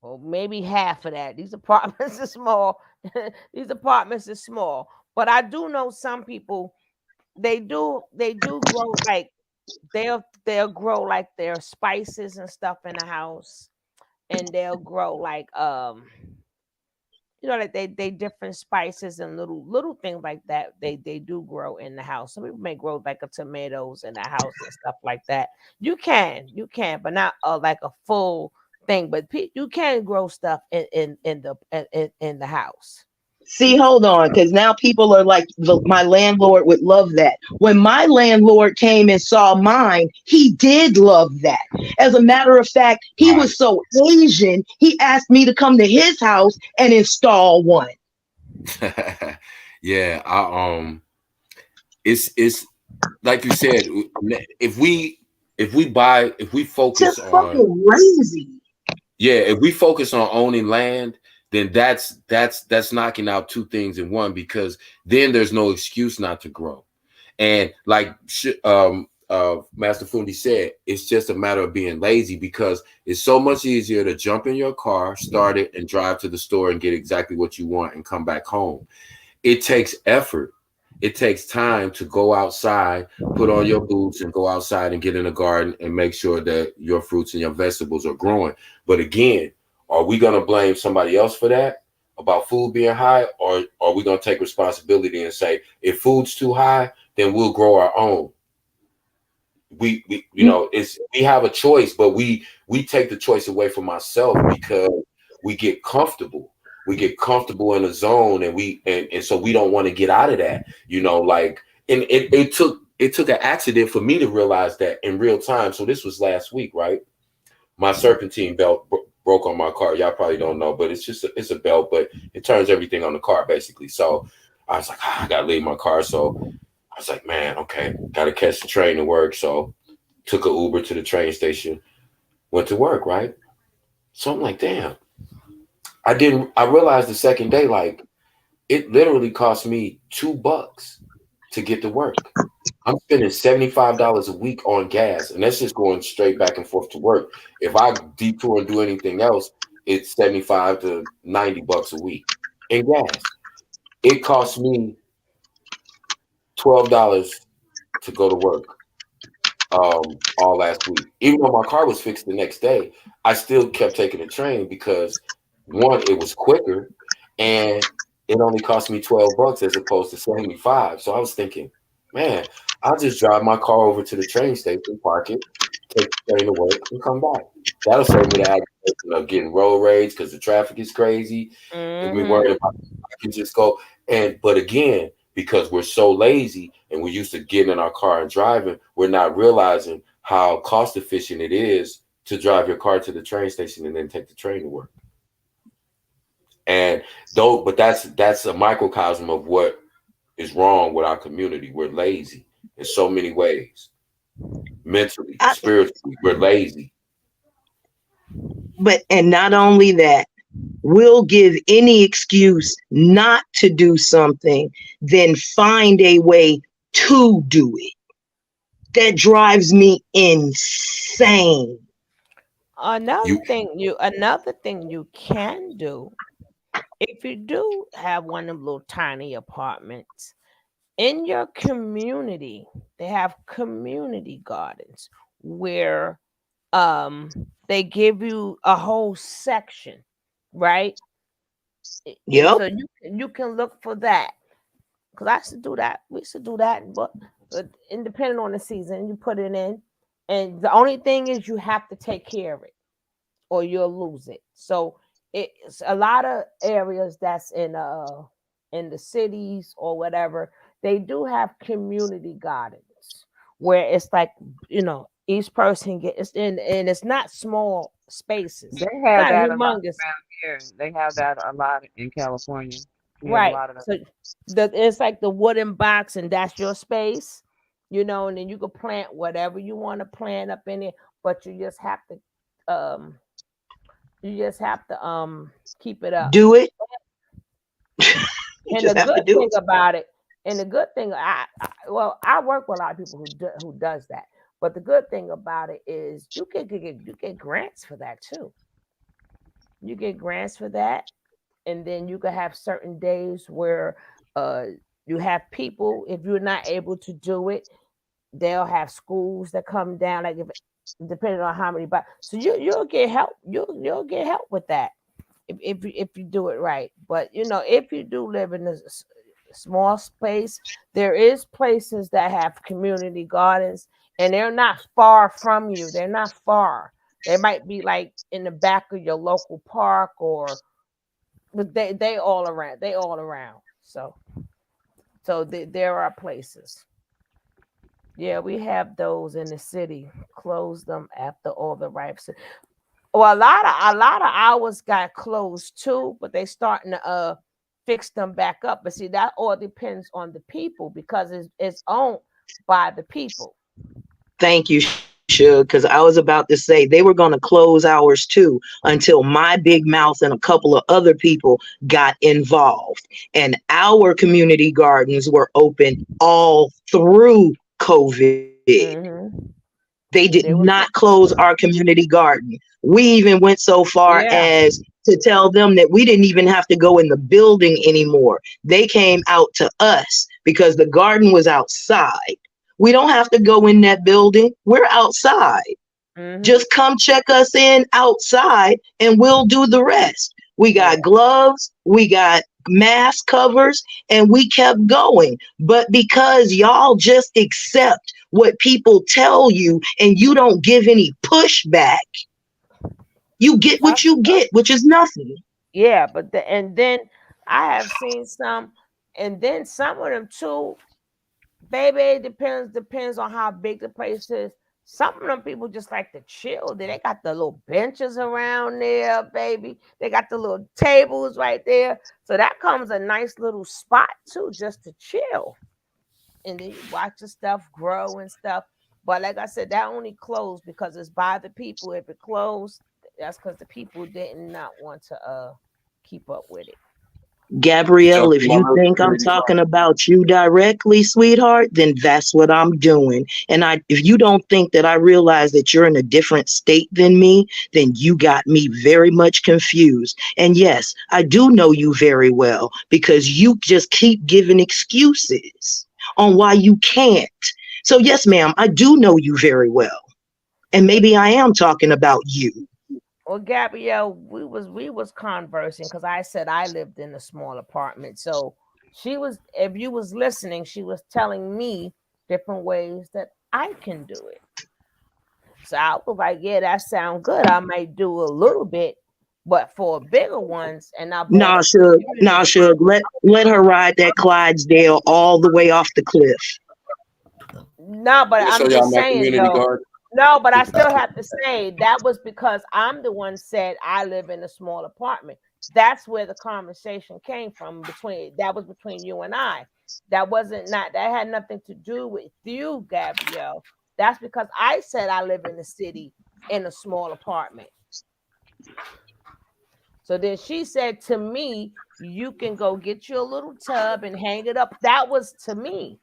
well, maybe half of that. These apartments are small. These apartments are small, but I do know some people. They do grow like they'll grow like their spices and stuff in the house, and they'll grow like like they different spices and little things like that. They do grow in the house. Some people may grow like a tomatoes in the house and stuff like that. You can, but not like a full thing. But you can grow stuff in the house. See, hold on, because now people are like, my landlord would love that. When my landlord came and saw mine, he did love that. As a matter of fact, he Right. was so Asian, he asked me to come to his house and install one. Yeah, it's like you said. If we focus Just on fucking lazy. if we focus on owning land, then that's knocking out two things in one, because then there's no excuse not to grow. And like Master Fundi said, it's just a matter of being lazy, because it's so much easier to jump in your car, start it, and drive to the store and get exactly what you want and come back home. It takes effort. It takes time to go outside, put on your boots, and go outside and get in the garden and make sure that your fruits and your vegetables are growing. But again, are we going to blame somebody else for that, about food being high, or are we going to take responsibility and say, if food's too high, then we'll grow our own? We have a choice, but we take the choice away from ourselves because we get comfortable. We get comfortable in a zone, and so we don't want to get out of that. Like, and it took an accident for me to realize that in real time. So this was last week, right? My serpentine belt broke on my car. Y'all probably don't know, but it's a belt, but it turns everything on the car basically. So I was like, I gotta leave my car. So I was like, man, okay, gotta catch the train to work. So took an Uber to the train station, went to work, right? So I'm like, damn. I realized the second day, like, it literally cost me $2 to get to work. I'm spending $75 a week on gas, and that's just going straight back and forth to work. If I detour and do anything else, it's 75 to 90 bucks a week in gas. It cost me $12 to go to work all last week. Even though my car was fixed the next day, I still kept taking the train because one, it was quicker, and it only cost me 12 bucks as opposed to 75. So I was thinking, man, I'll just drive my car over to the train station, park it, take the train to work, and come back. That'll save me the aggravation of getting road rage because the traffic is crazy. And me worried about I can just go. But again, because we're so lazy and we're used to getting in our car and driving, we're not realizing how cost efficient it is to drive your car to the train station and then take the train to work. And though, but that's a microcosm of what is wrong with our community. We're lazy in so many ways. Mentally, spiritually, we're lazy. But and not only that, we'll give any excuse not to do something, then find a way to do it. That drives me insane. Another thing you can do, if you do have one of them little tiny apartments in your community, they have community gardens where they give you a whole section, right? Yep. So you can look for that. Because I used to do that. We used to do that, but depending on the season, you put it in. And the only thing is you have to take care of it or you'll lose it. So it's a lot of areas that's in the cities or whatever, they do have community gardens where it's like, each person gets in, and it's not small spaces. They It's have not that a lot humongous. around here. They have that a lot in California. We have a Right. lot of them. So it's like the wooden box, and that's your space, and then you can plant whatever you want to plant up in it, but um you just have to keep it up. Do it. And just the have to good do thing it. about it, I work with a lot of people who does that. But the good thing about it is you get grants for that too. You get grants for that, and then you can have certain days where uh you have people. If you're not able to do it, they'll have schools that come down, like if depending on how many. But so you'll get help. You'll get help with that if you do it right. But if you do live in a small space, there is places that have community gardens, and they're not far from you. They're not far. They might be like in the back of your local park, but they all around. They all around. So there are places. Yeah, we have those in the city. Close them after all the ripes. Well, a lot of hours got closed too, but they starting to fix them back up. But see, that all depends on the people because it's owned by the people. Thank you, Suge, because I was about to say they were going to close ours too until my big mouth and a couple of other people got involved. And our community gardens were open all through COVID. Mm-hmm. They did They were, not close our community garden. We even went so far yeah. as to tell them that we didn't even have to go in the building anymore. They came out to us because the garden was outside. We don't have to go in that building. We're outside. Mm-hmm. Just come check us in outside and we'll do the rest. We got gloves, we got mask covers, and we kept going. But because y'all just accept what people tell you and you don't give any pushback, you get what you get, which is nothing. Yeah, but and then I have seen some, and then some of them too. Baby, it depends on how big the place is. Some of them people just like to chill. They got the little benches around there, baby. They got the little tables right there. So that comes a nice little spot too, just to chill. And then you watch the stuff grow and stuff. But like I said, that only closed because it's by the people. If it closed, that's because the people did not want to keep up with it. Gabrielle, if My you little think I'm security talking guard. about you directly, sweetheart, then that's what I'm doing. And if you don't think that I realize that you're in a different state than me, then you got me very much confused. And yes, I do know you very well because you just keep giving excuses on why you can't. So yes, ma'am, I do know you very well. And maybe I am talking about you. Well, Gabrielle, we was conversing because I said I lived in a small apartment. So she was, if you was listening, she was telling me different ways that I can do it. So I was like, yeah, that sounds good. I might do a little bit, but for bigger ones, and I bought Nah, a Suge, nah, unit. Suge, let her ride that Clydesdale all the way off the cliff. No, but Can I show I'm y'all just my saying community though. guard? No, but I still have to say that was because I'm the one said I live in a small apartment. That's where the conversation came from that was between you and I. That had nothing to do with you, Gabrielle. That's because I said I live in the city in a small apartment. So then she said to me, you can go get you a little tub and hang it up. That was to me.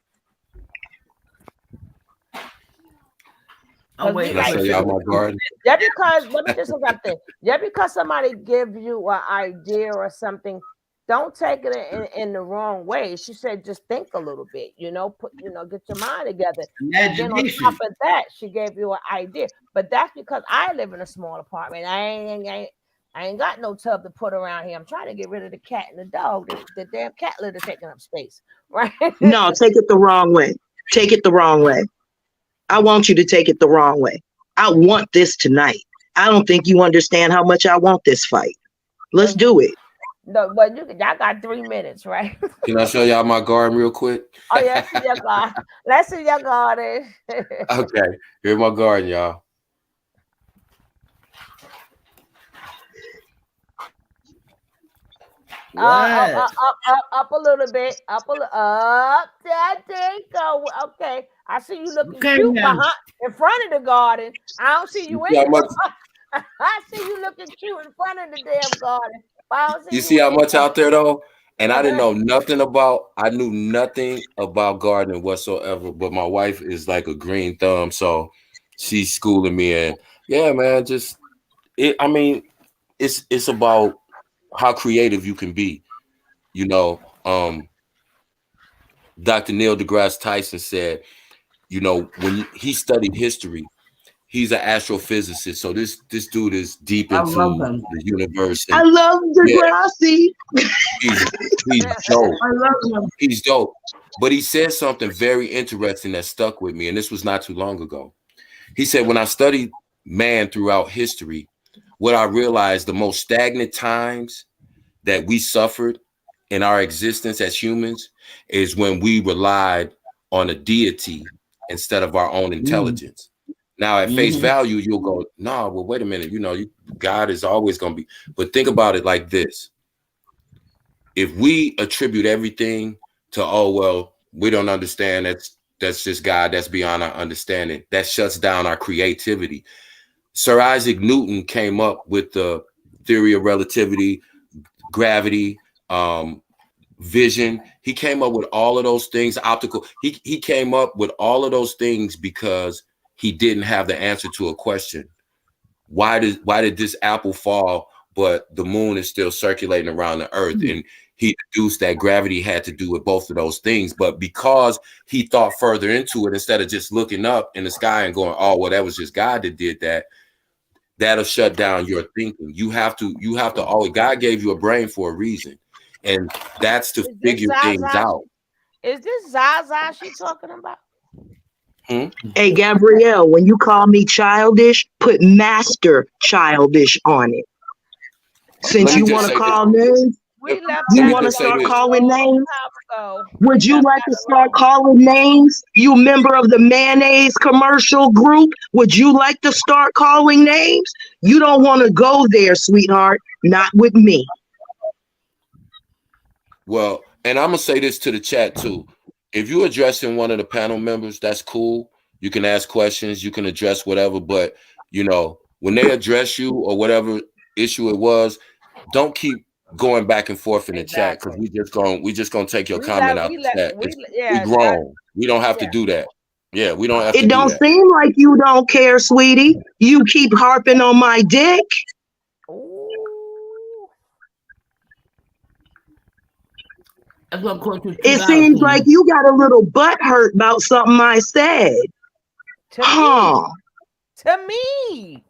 Oh Because we wait, Can I like show wait. y'all my garden? just because let me just say something. Just because somebody give you an idea or something, don't take it in the wrong way. She said just think a little bit, get your mind together. And then on top Imagination. of that, she gave you an idea. But that's because I live in a small apartment. I ain't got no tub to put around here. I'm trying to get rid of the cat and the dog. The damn cat litter taking up space, right? No, take it the wrong way. Take it the wrong way. I want you to take it the wrong way. I want this tonight. I don't think you understand how much I want this fight. Let's do it. No, but y'all got 3 minutes, right? Can I show y'all my garden real quick? Oh yeah, let's see your garden. Let's see your garden. Okay, here's my garden, y'all. What? Up a little bit. Up. There you go. Okay. I see you looking Okay cute now. in front of the garden. I don't see You you see in how the much? garden. I see you looking cute in front of the damn garden. But I don't see You you see how in much out there though? And I didn't there. know nothing about. I knew nothing about gardening whatsoever. But my wife is like a green thumb, so she's schooling me. And yeah, man, just it. I mean, it's about how creative you can be. You know, Dr. Neil deGrasse Tyson said, when he studied history, he's an astrophysicist. So this dude is deep I love into them. the universe, I and love yeah, Degrassi. he's he's dope. I love them. He's dope. But he said something very interesting that stuck with me, and this was not too long ago. He said, when I studied man throughout history, what I realized, the most stagnant times that we suffered in our existence as humans is when we relied on a deity instead of our own Mm-hmm. intelligence. Now, at face Mm-hmm. value, you'll go, no, well, wait a minute. God is always going to be. But think about it like this. If we attribute everything to, oh, well, we don't understand, that's just God, that's beyond our understanding, that shuts down our creativity. Sir Isaac Newton came up with the theory of relativity, gravity, vision. He came up with all of those things, optical. He came up with all of those things because he didn't have the answer to a question. Why did this apple fall, but the moon is still circulating around the earth? And he deduced that gravity had to do with both of those things. But because he thought further into it, instead of just looking up in the sky and going, oh, well, that was just God that did that, that'll shut down your thinking. You have to always, God gave you a brain for a reason. And that's to Is this figure things Zaza? out. Is this Zaza she talking about? Hey, Gabrielle, when you call me childish, put master childish on it. Since Let me you just want to say this. call names, We left you Let me that want to just say start alone this. a calling long names? time ago. Would We you left like to that start alone. calling names? You member of the mayonnaise commercial group? Would you like to start calling names? You don't want to go there, sweetheart. Not with me. Well, and I'm gonna say this to the chat too. If you're addressing one of the panel members, that's cool. You can ask questions, you can address whatever, but when they address you or whatever issue it was, don't keep going back and forth in the chat because Exactly. we just gonna take your We comment let out we the let chat. we We yeah that grown. We don't have to yeah. do that. Yeah, we don't have to It do don't that. seem like you don't care, sweetie. You keep harping on my dick. Ooh. That's what cost you It $2 seems from like you. you got a little butt hurt about something I said. To Huh. me. To me.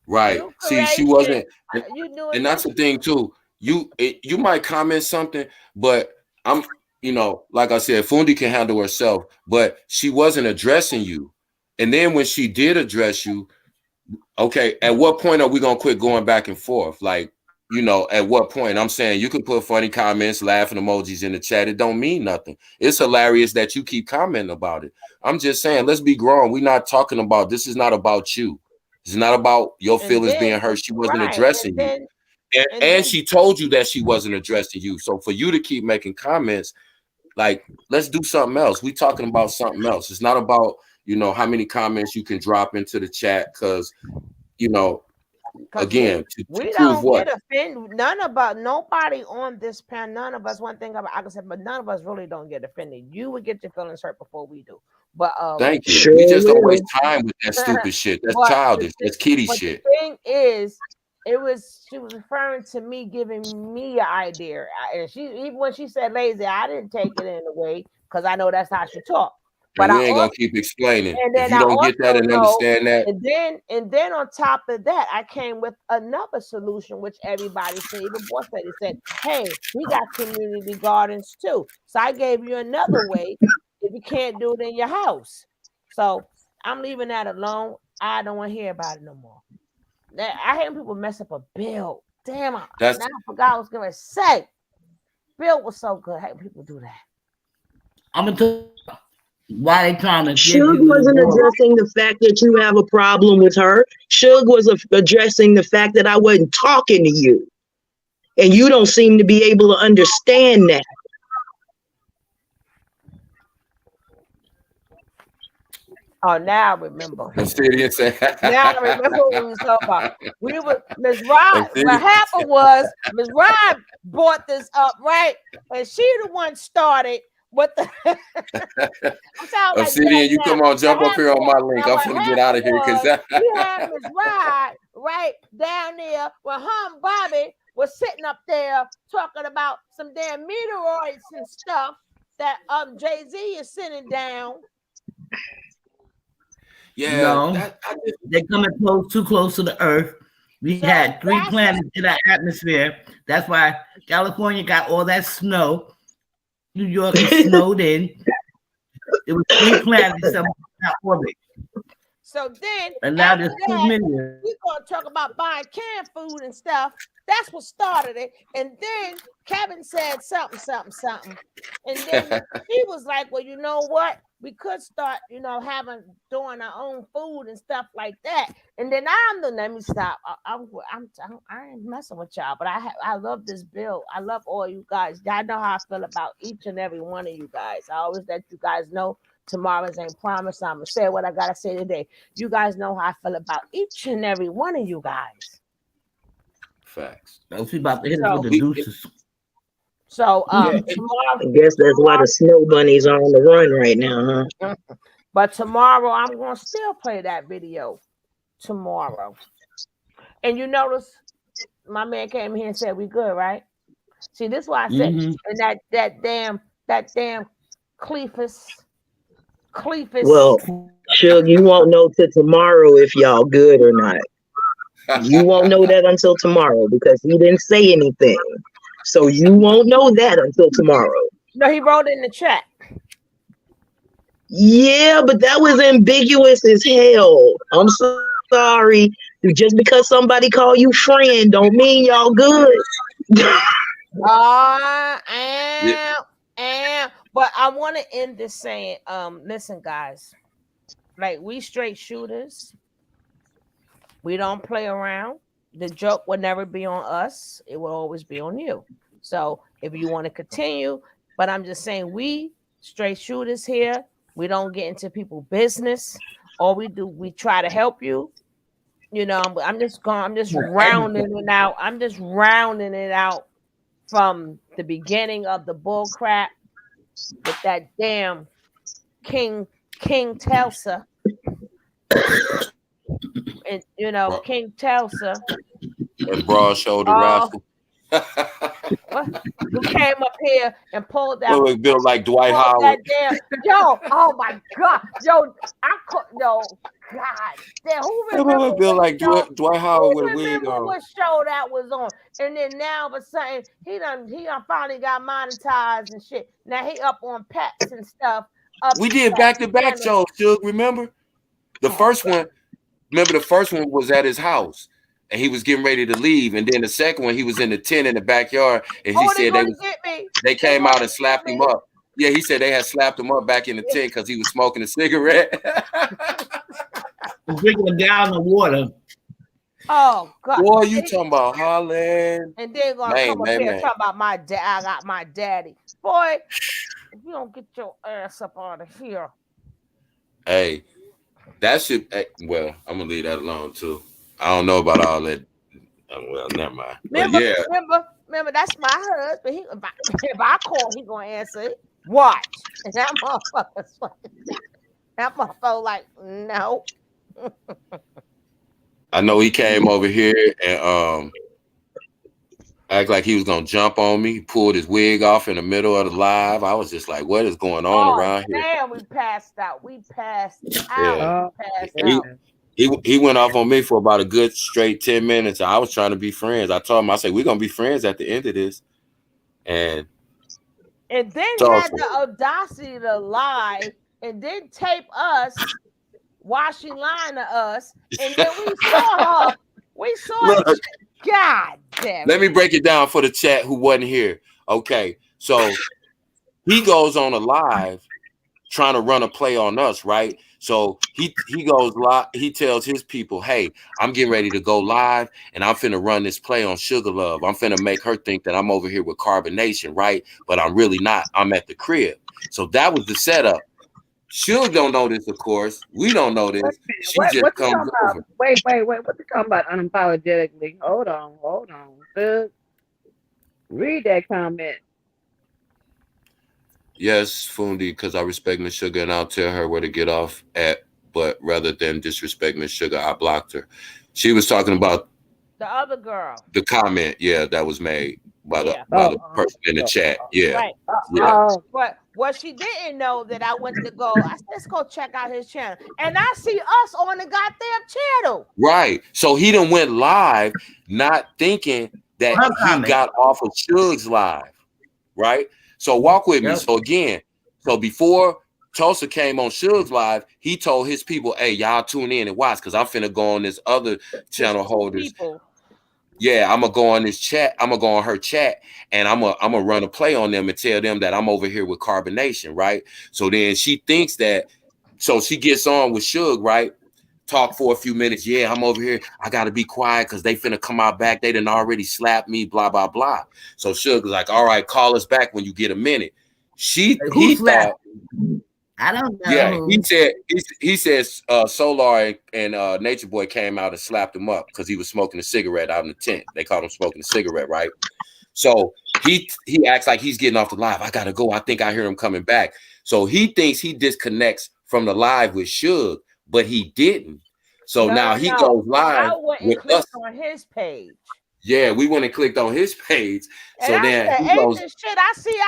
Right. You See, she crazy. wasn't, You doing and that's this? the thing too. You might comment something, but I'm, like I said, Fundi can handle herself, but she wasn't addressing you. And then when she did address you, okay, at what point are we gonna quit going back and forth? Like, at what point? I'm saying you can put funny comments, laughing emojis in the chat. It don't mean nothing. It's hilarious that you keep commenting about it. I'm just saying, let's be grown. We're not talking about this. Is not about you. It's not about your And feelings being then hurt. She wasn't right. addressing you. And And then she told you that she wasn't addressing you. So for you to keep making comments, like, let's do something else. We talking about something else. It's not about, how many comments you can drop into the chat because, because again, to we prove don't what? get offended. None of us, nobody on this panel, none of us, one thing about I can say, but none of us really don't get offended. You would get your feelings hurt before we do. But Thank you. Sure We just don't will. waste time with that stupid shit. That's but childish. That's kiddie but the shit. thing is, she was referring to me giving me an idea. And she even when she said lazy, I didn't take it in a way because I know that's how she talked. And But I we ain't also gonna keep explaining. and If then you I don't get that also and know, understand that, and then on top of that, I came with another solution, which everybody said, even boss lady said, "Hey, we got community gardens too." So I gave you another way if you can't do it in your house. So I'm leaving that alone. I don't want to hear about it no more. I hate when people mess up a bill. Damn, now that's I forgot what I was gonna say. Bill was so good. I hate when people do that. I'm gonna tell you why they trying to get Suge you in the wasn't war. addressing the fact that you have a problem with her. Suge was addressing the fact that I wasn't talking to you. And you don't seem to be able to understand that. Oh, now I remember. Obsidian said. Now I remember what we was talking about. We were Miss Rod. What Obsidian, happened was Miss Rod brought this up, right? And she the one started with the I'm sounding like Obsidian, Daddy you now. come on, What jump up here on happened? my link. Now I'm what finna get out happened of here because was we had Miss Rod right down there where her and Bobby was sitting up there talking about some damn meteoroids and stuff that Jay-Z is sitting down. yeah, No, they coming too close to the Earth. We So had 3 that's planets in our atmosphere. That's why California got all that snow. New York is snowed in. It was 3 planets that were in our orbit. So then And now after there's 2 that, million. we're gonna talk about buying canned food and stuff. That's what started it. And then Kevin said something. And then he was like, well, you know what? We could start, doing our own food and stuff like that. And then let me stop. I ain't messing with y'all, but I love this bill. I love all you guys. Y'all know how I feel about each and every one of you guys. I always let you guys know tomorrow's ain't promised. I'm gonna say what I gotta say today. You guys know how I feel about each and every one of you guys. Facts. Don't see about to hit us with the deuces. So I tomorrow, guess that's why the snow bunnies are on the run right now, huh? But tomorrow I'm gonna still play that video tomorrow. And you notice my man came here and said we good, right? See, this is why I said and that damn Cleefus. Well, Suge, you won't know till tomorrow if y'all good or not. You won't know that until tomorrow because he didn't say anything. So you won't know that until tomorrow. No, he wrote in the chat. Yeah, but that was ambiguous as hell. I'm sorry. Just because somebody call you friend don't mean y'all good. But I want to end this saying, listen, guys, like we straight shooters. We don't play around. The joke will never be on us. It will always be on you. So if you want to continue, but I'm just saying we straight shooters here. We don't get into people's business. All we do, we try to help you. You know, I'm just going. I'm just rounding it out. I'm just rounding it out from the beginning of the bull crap with that damn King Telsa, and you know King Telsa, That broad shoulder rascal. who came up here and pulled that. Look, built like Dwight Howard. Yo, oh my God, yo, God damn, who remember? Built like Dwight Howard with a wig on. What show that was on? And then now, but saying he done finally got monetized and shit. Now he up on Pets and stuff. We did back-to-back shows, Suge, remember? The first one was at his house. And he was getting ready to leave, and then the second one, he was in the tent in the backyard, and he said they came out and slapped him up. Yeah, he said they had slapped him up back in the tent because he was smoking a cigarette. Drinking a gallon of water. Oh God! Boy, you talking about Holland? And they're gonna come up here and talk about my dad. I got my daddy. Boy, if you don't get your ass up out of here. Hey, that should. Well, I'm gonna leave that alone too. I don't know about all that. Well, never mind. Remember, that's my husband. If I call, he gonna answer it. Watch. And that motherfucker like, no. I know he came over here and act like he was gonna jump on me. He pulled his wig off in the middle of the live. I was just like, what is going on around here? Damn, we passed out. Yeah. He went off on me for about a good straight 10 minutes. I was trying to be friends. I told him, I said, we're going to be friends at the end of this. And then had the audacity to lie and then tape us while she lying to us. And then we saw her. Look, God damn. Let me break it down for the chat who wasn't here. Okay. So he goes on a live trying to run a play on us, right? So he goes live. He tells his people, hey, I'm getting ready to go live and I'm finna run this play on Sugar Love. I'm finna make her think that I'm over here with Carbonation, right? But I'm really not. I'm at the crib. So that was the setup. Suge don't know this, of course. We don't know this. She just comes over. Wait. What you talking about unapologetically? Hold on. Read that comment. Yes, Fundi, because I respect Miss Sugar and I'll tell her where to get off at. But rather than disrespect Miss Sugar, I blocked her. She was talking about the other girl. The comment, that was made by the person in the chat. Yeah. Right. Yeah. But what she didn't know that I went to go, I said, let's go check out his channel. And I see us on the goddamn channel. Right. So he done went live not thinking that he got off of Suge's live. Right. So walk with me. So again, before Tulsa came on Suge's live, he told his people, hey, y'all tune in and watch because I'm finna go on this other channel holders. Yeah, I'm gonna go on this chat. I'm gonna go on her chat and I'm gonna run a play on them and tell them that I'm over here with Carbonation, right? So then she thinks that, so she gets on with Suge, right? Talk for a few minutes. Yeah, I'm over here. I gotta be quiet because they finna come out back. They done already slapped me, blah, blah, blah. So Suge was like, all right, call us back when you get a minute. He thought, I don't know. Yeah, he says Solar and Nature Boy came out and slapped him up because he was smoking a cigarette out in the tent. They caught him smoking a cigarette, right? So he acts like he's getting off the live. I gotta go. I think I hear him coming back. So he thinks he disconnects from the live with Suge, but he didn't. So now he goes live with us on his page. Yeah, we went and clicked on his page. And so I then said, he goes, shit, I see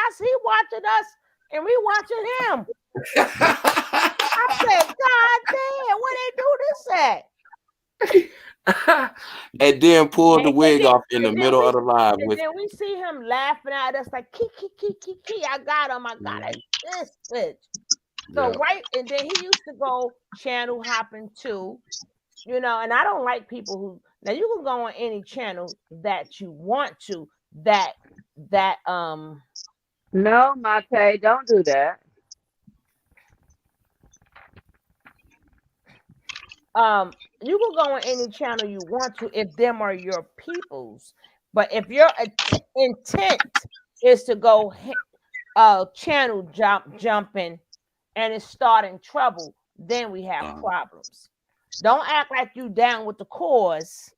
watching us and we watching him. I said, God damn, where they do this at? and then pulled the wig off in the middle of the live. And then we see him laughing at us like, key. I got him. I got it. This bitch. So, right. And then he used to go channel hopping too, and I don't like people who, now you can go on any channel that you want to, No, Mate, don't do that. You can go on any channel you want to if them are your peoples. But if your intent is to go channel jumping and it's starting trouble, then we have problems. Don't act like you down with the cause,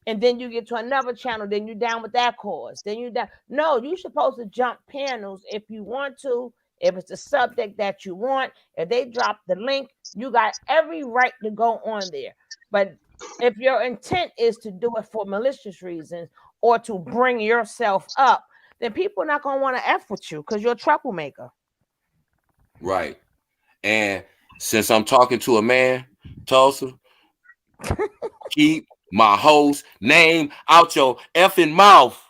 and then you get to another channel, then you down with that cause, then you down. No, you're supposed to jump panels if you want to, if it's the subject that you want. If they drop the link, you got every right to go on there. But if your intent is to do it for malicious reasons or to bring yourself up, then people are not going to want to F with you because you're a troublemaker. Right. And since I'm talking to a man, Tulsa, keep my host name out your effing mouth.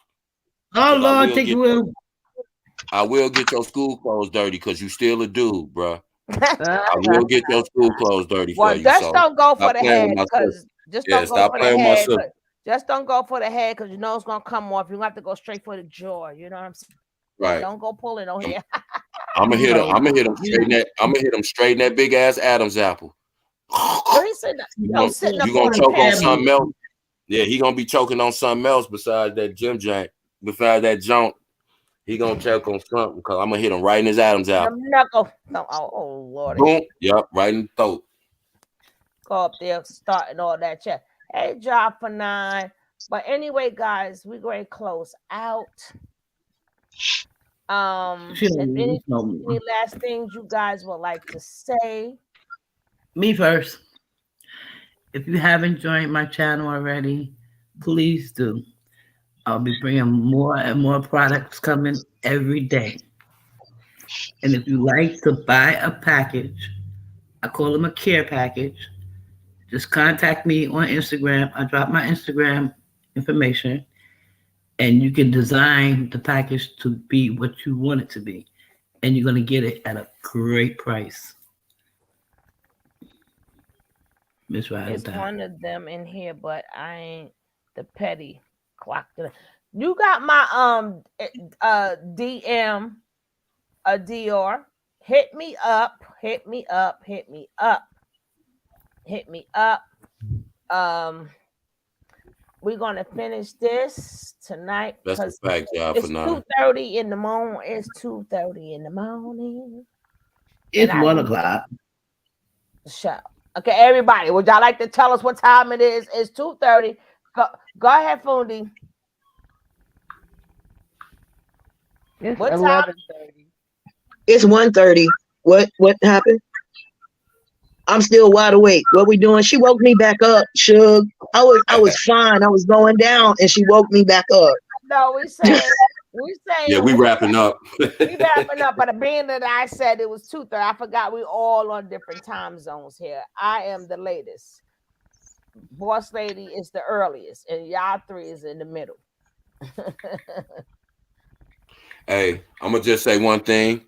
Oh Lord, take it will. I will get your school clothes dirty because you still a dude, bro. I will get your school clothes dirty for you. Just so don't go for stop the playing head with my because sister. just Yeah, don't go stop for the playing with my head. sister. Just don't go for the head because you know it's gonna come off. You have to go straight for the jaw. You know what I'm saying? Right. Don't go pulling on here. I'm gonna hit him. I'm gonna hit him straight in that. I'm gonna hit him straight in that big ass Adam's apple. Sitting You up gonna on the choke on panel. something else? Yeah, he gonna be choking on something else besides that gym jank. Besides that junk, he gonna choke on something because I'm gonna hit him right in his Adam's apple. Knuckle. No, oh Lord. Boom. Yep, right in the throat. Go up there, starting all that chat. Hey, job for 9. But anyway, guys, we're going to close out. Any last things you guys would like to say? Me first. If you haven't joined my channel already, please do. I'll be bringing more and more products coming every day. And if you like to buy a package, I call them a care package. Just contact me on Instagram. I drop my Instagram information, and you can design the package to be what you want it to be. And you're going to get it at a great price. Miss Ryder. It's one of them in here, but I ain't the petty clock. You got my DM Dior. Hit me up. We're gonna finish this tonight. That's a fact, y'all. For now, it's 2:30 in the morning. It's 2:30 in the morning. It's 1 o'clock. Shut up. Okay, everybody. Would y'all like to tell us what time it is? It's 2:30. Go ahead, Fundi. It's what 11:30. It's 1:30. What happened? I'm still wide awake. What we doing? She woke me back up, Suge. I was fine. I was going down, and she woke me back up. No, we saying. Yeah, we wrapping up. We wrapping up. But being that I said it was 2:30, I forgot we all on different time zones here. I am the latest. Boss lady is the earliest, and y'all three is in the middle. Hey, I'm gonna just say one thing: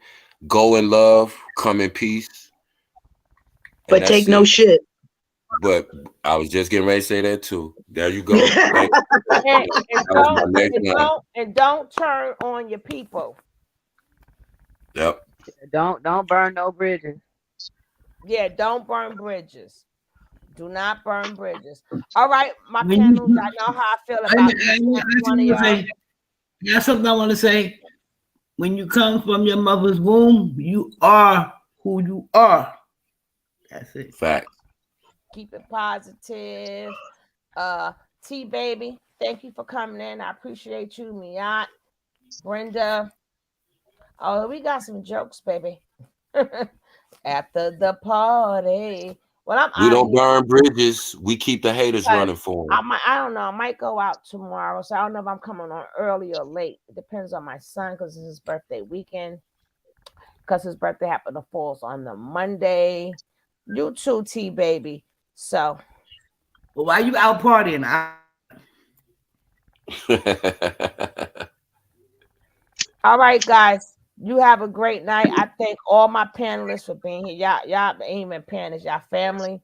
go in love, come in peace. But take no shit. But I was just getting ready to say that too. There you go. And don't turn on your people. Yep. Don't burn no bridges. Yeah, don't burn bridges. Do not burn bridges. All right, my panels. I know how I feel about one of y'all. That's something I want to say. When you come from your mother's womb, you are who you are. That's it. Fact. Keep it positive. T baby, thank you for coming in. I appreciate you, Miat, Brenda. Oh, we got some jokes, baby. After the party. Well, we don't burn bridges. We keep the haters running for them. I don't know. I might go out tomorrow, so I don't know if I'm coming on early or late. It depends on my son because it's his birthday weekend. Because his birthday happened to fall on the Monday. You too, T baby. So, well, why you out partying? All right, guys. You have a great night. I thank all my panelists for being here. Y'all ain't even panelists, y'all family.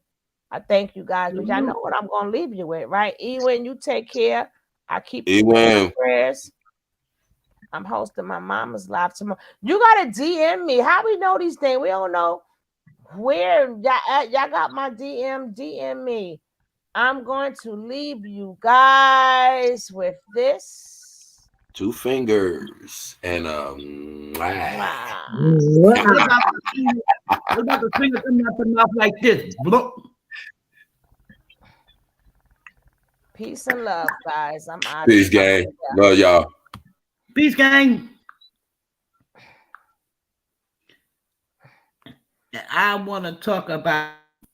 I thank you guys, but y'all know what I'm gonna leave you with, right? Ewan, you take care. I keep you in my prayers. I'm hosting my mama's live tomorrow. You gotta DM me. How we know these things? We don't know where y'all got my DM me. I'm going to leave you guys with this. 2 fingers and What about the finger coming out the mouth like this? Bloop. Peace and love, guys. I'm out. Peace, gang. Love y'all. Peace, gang. I want to talk about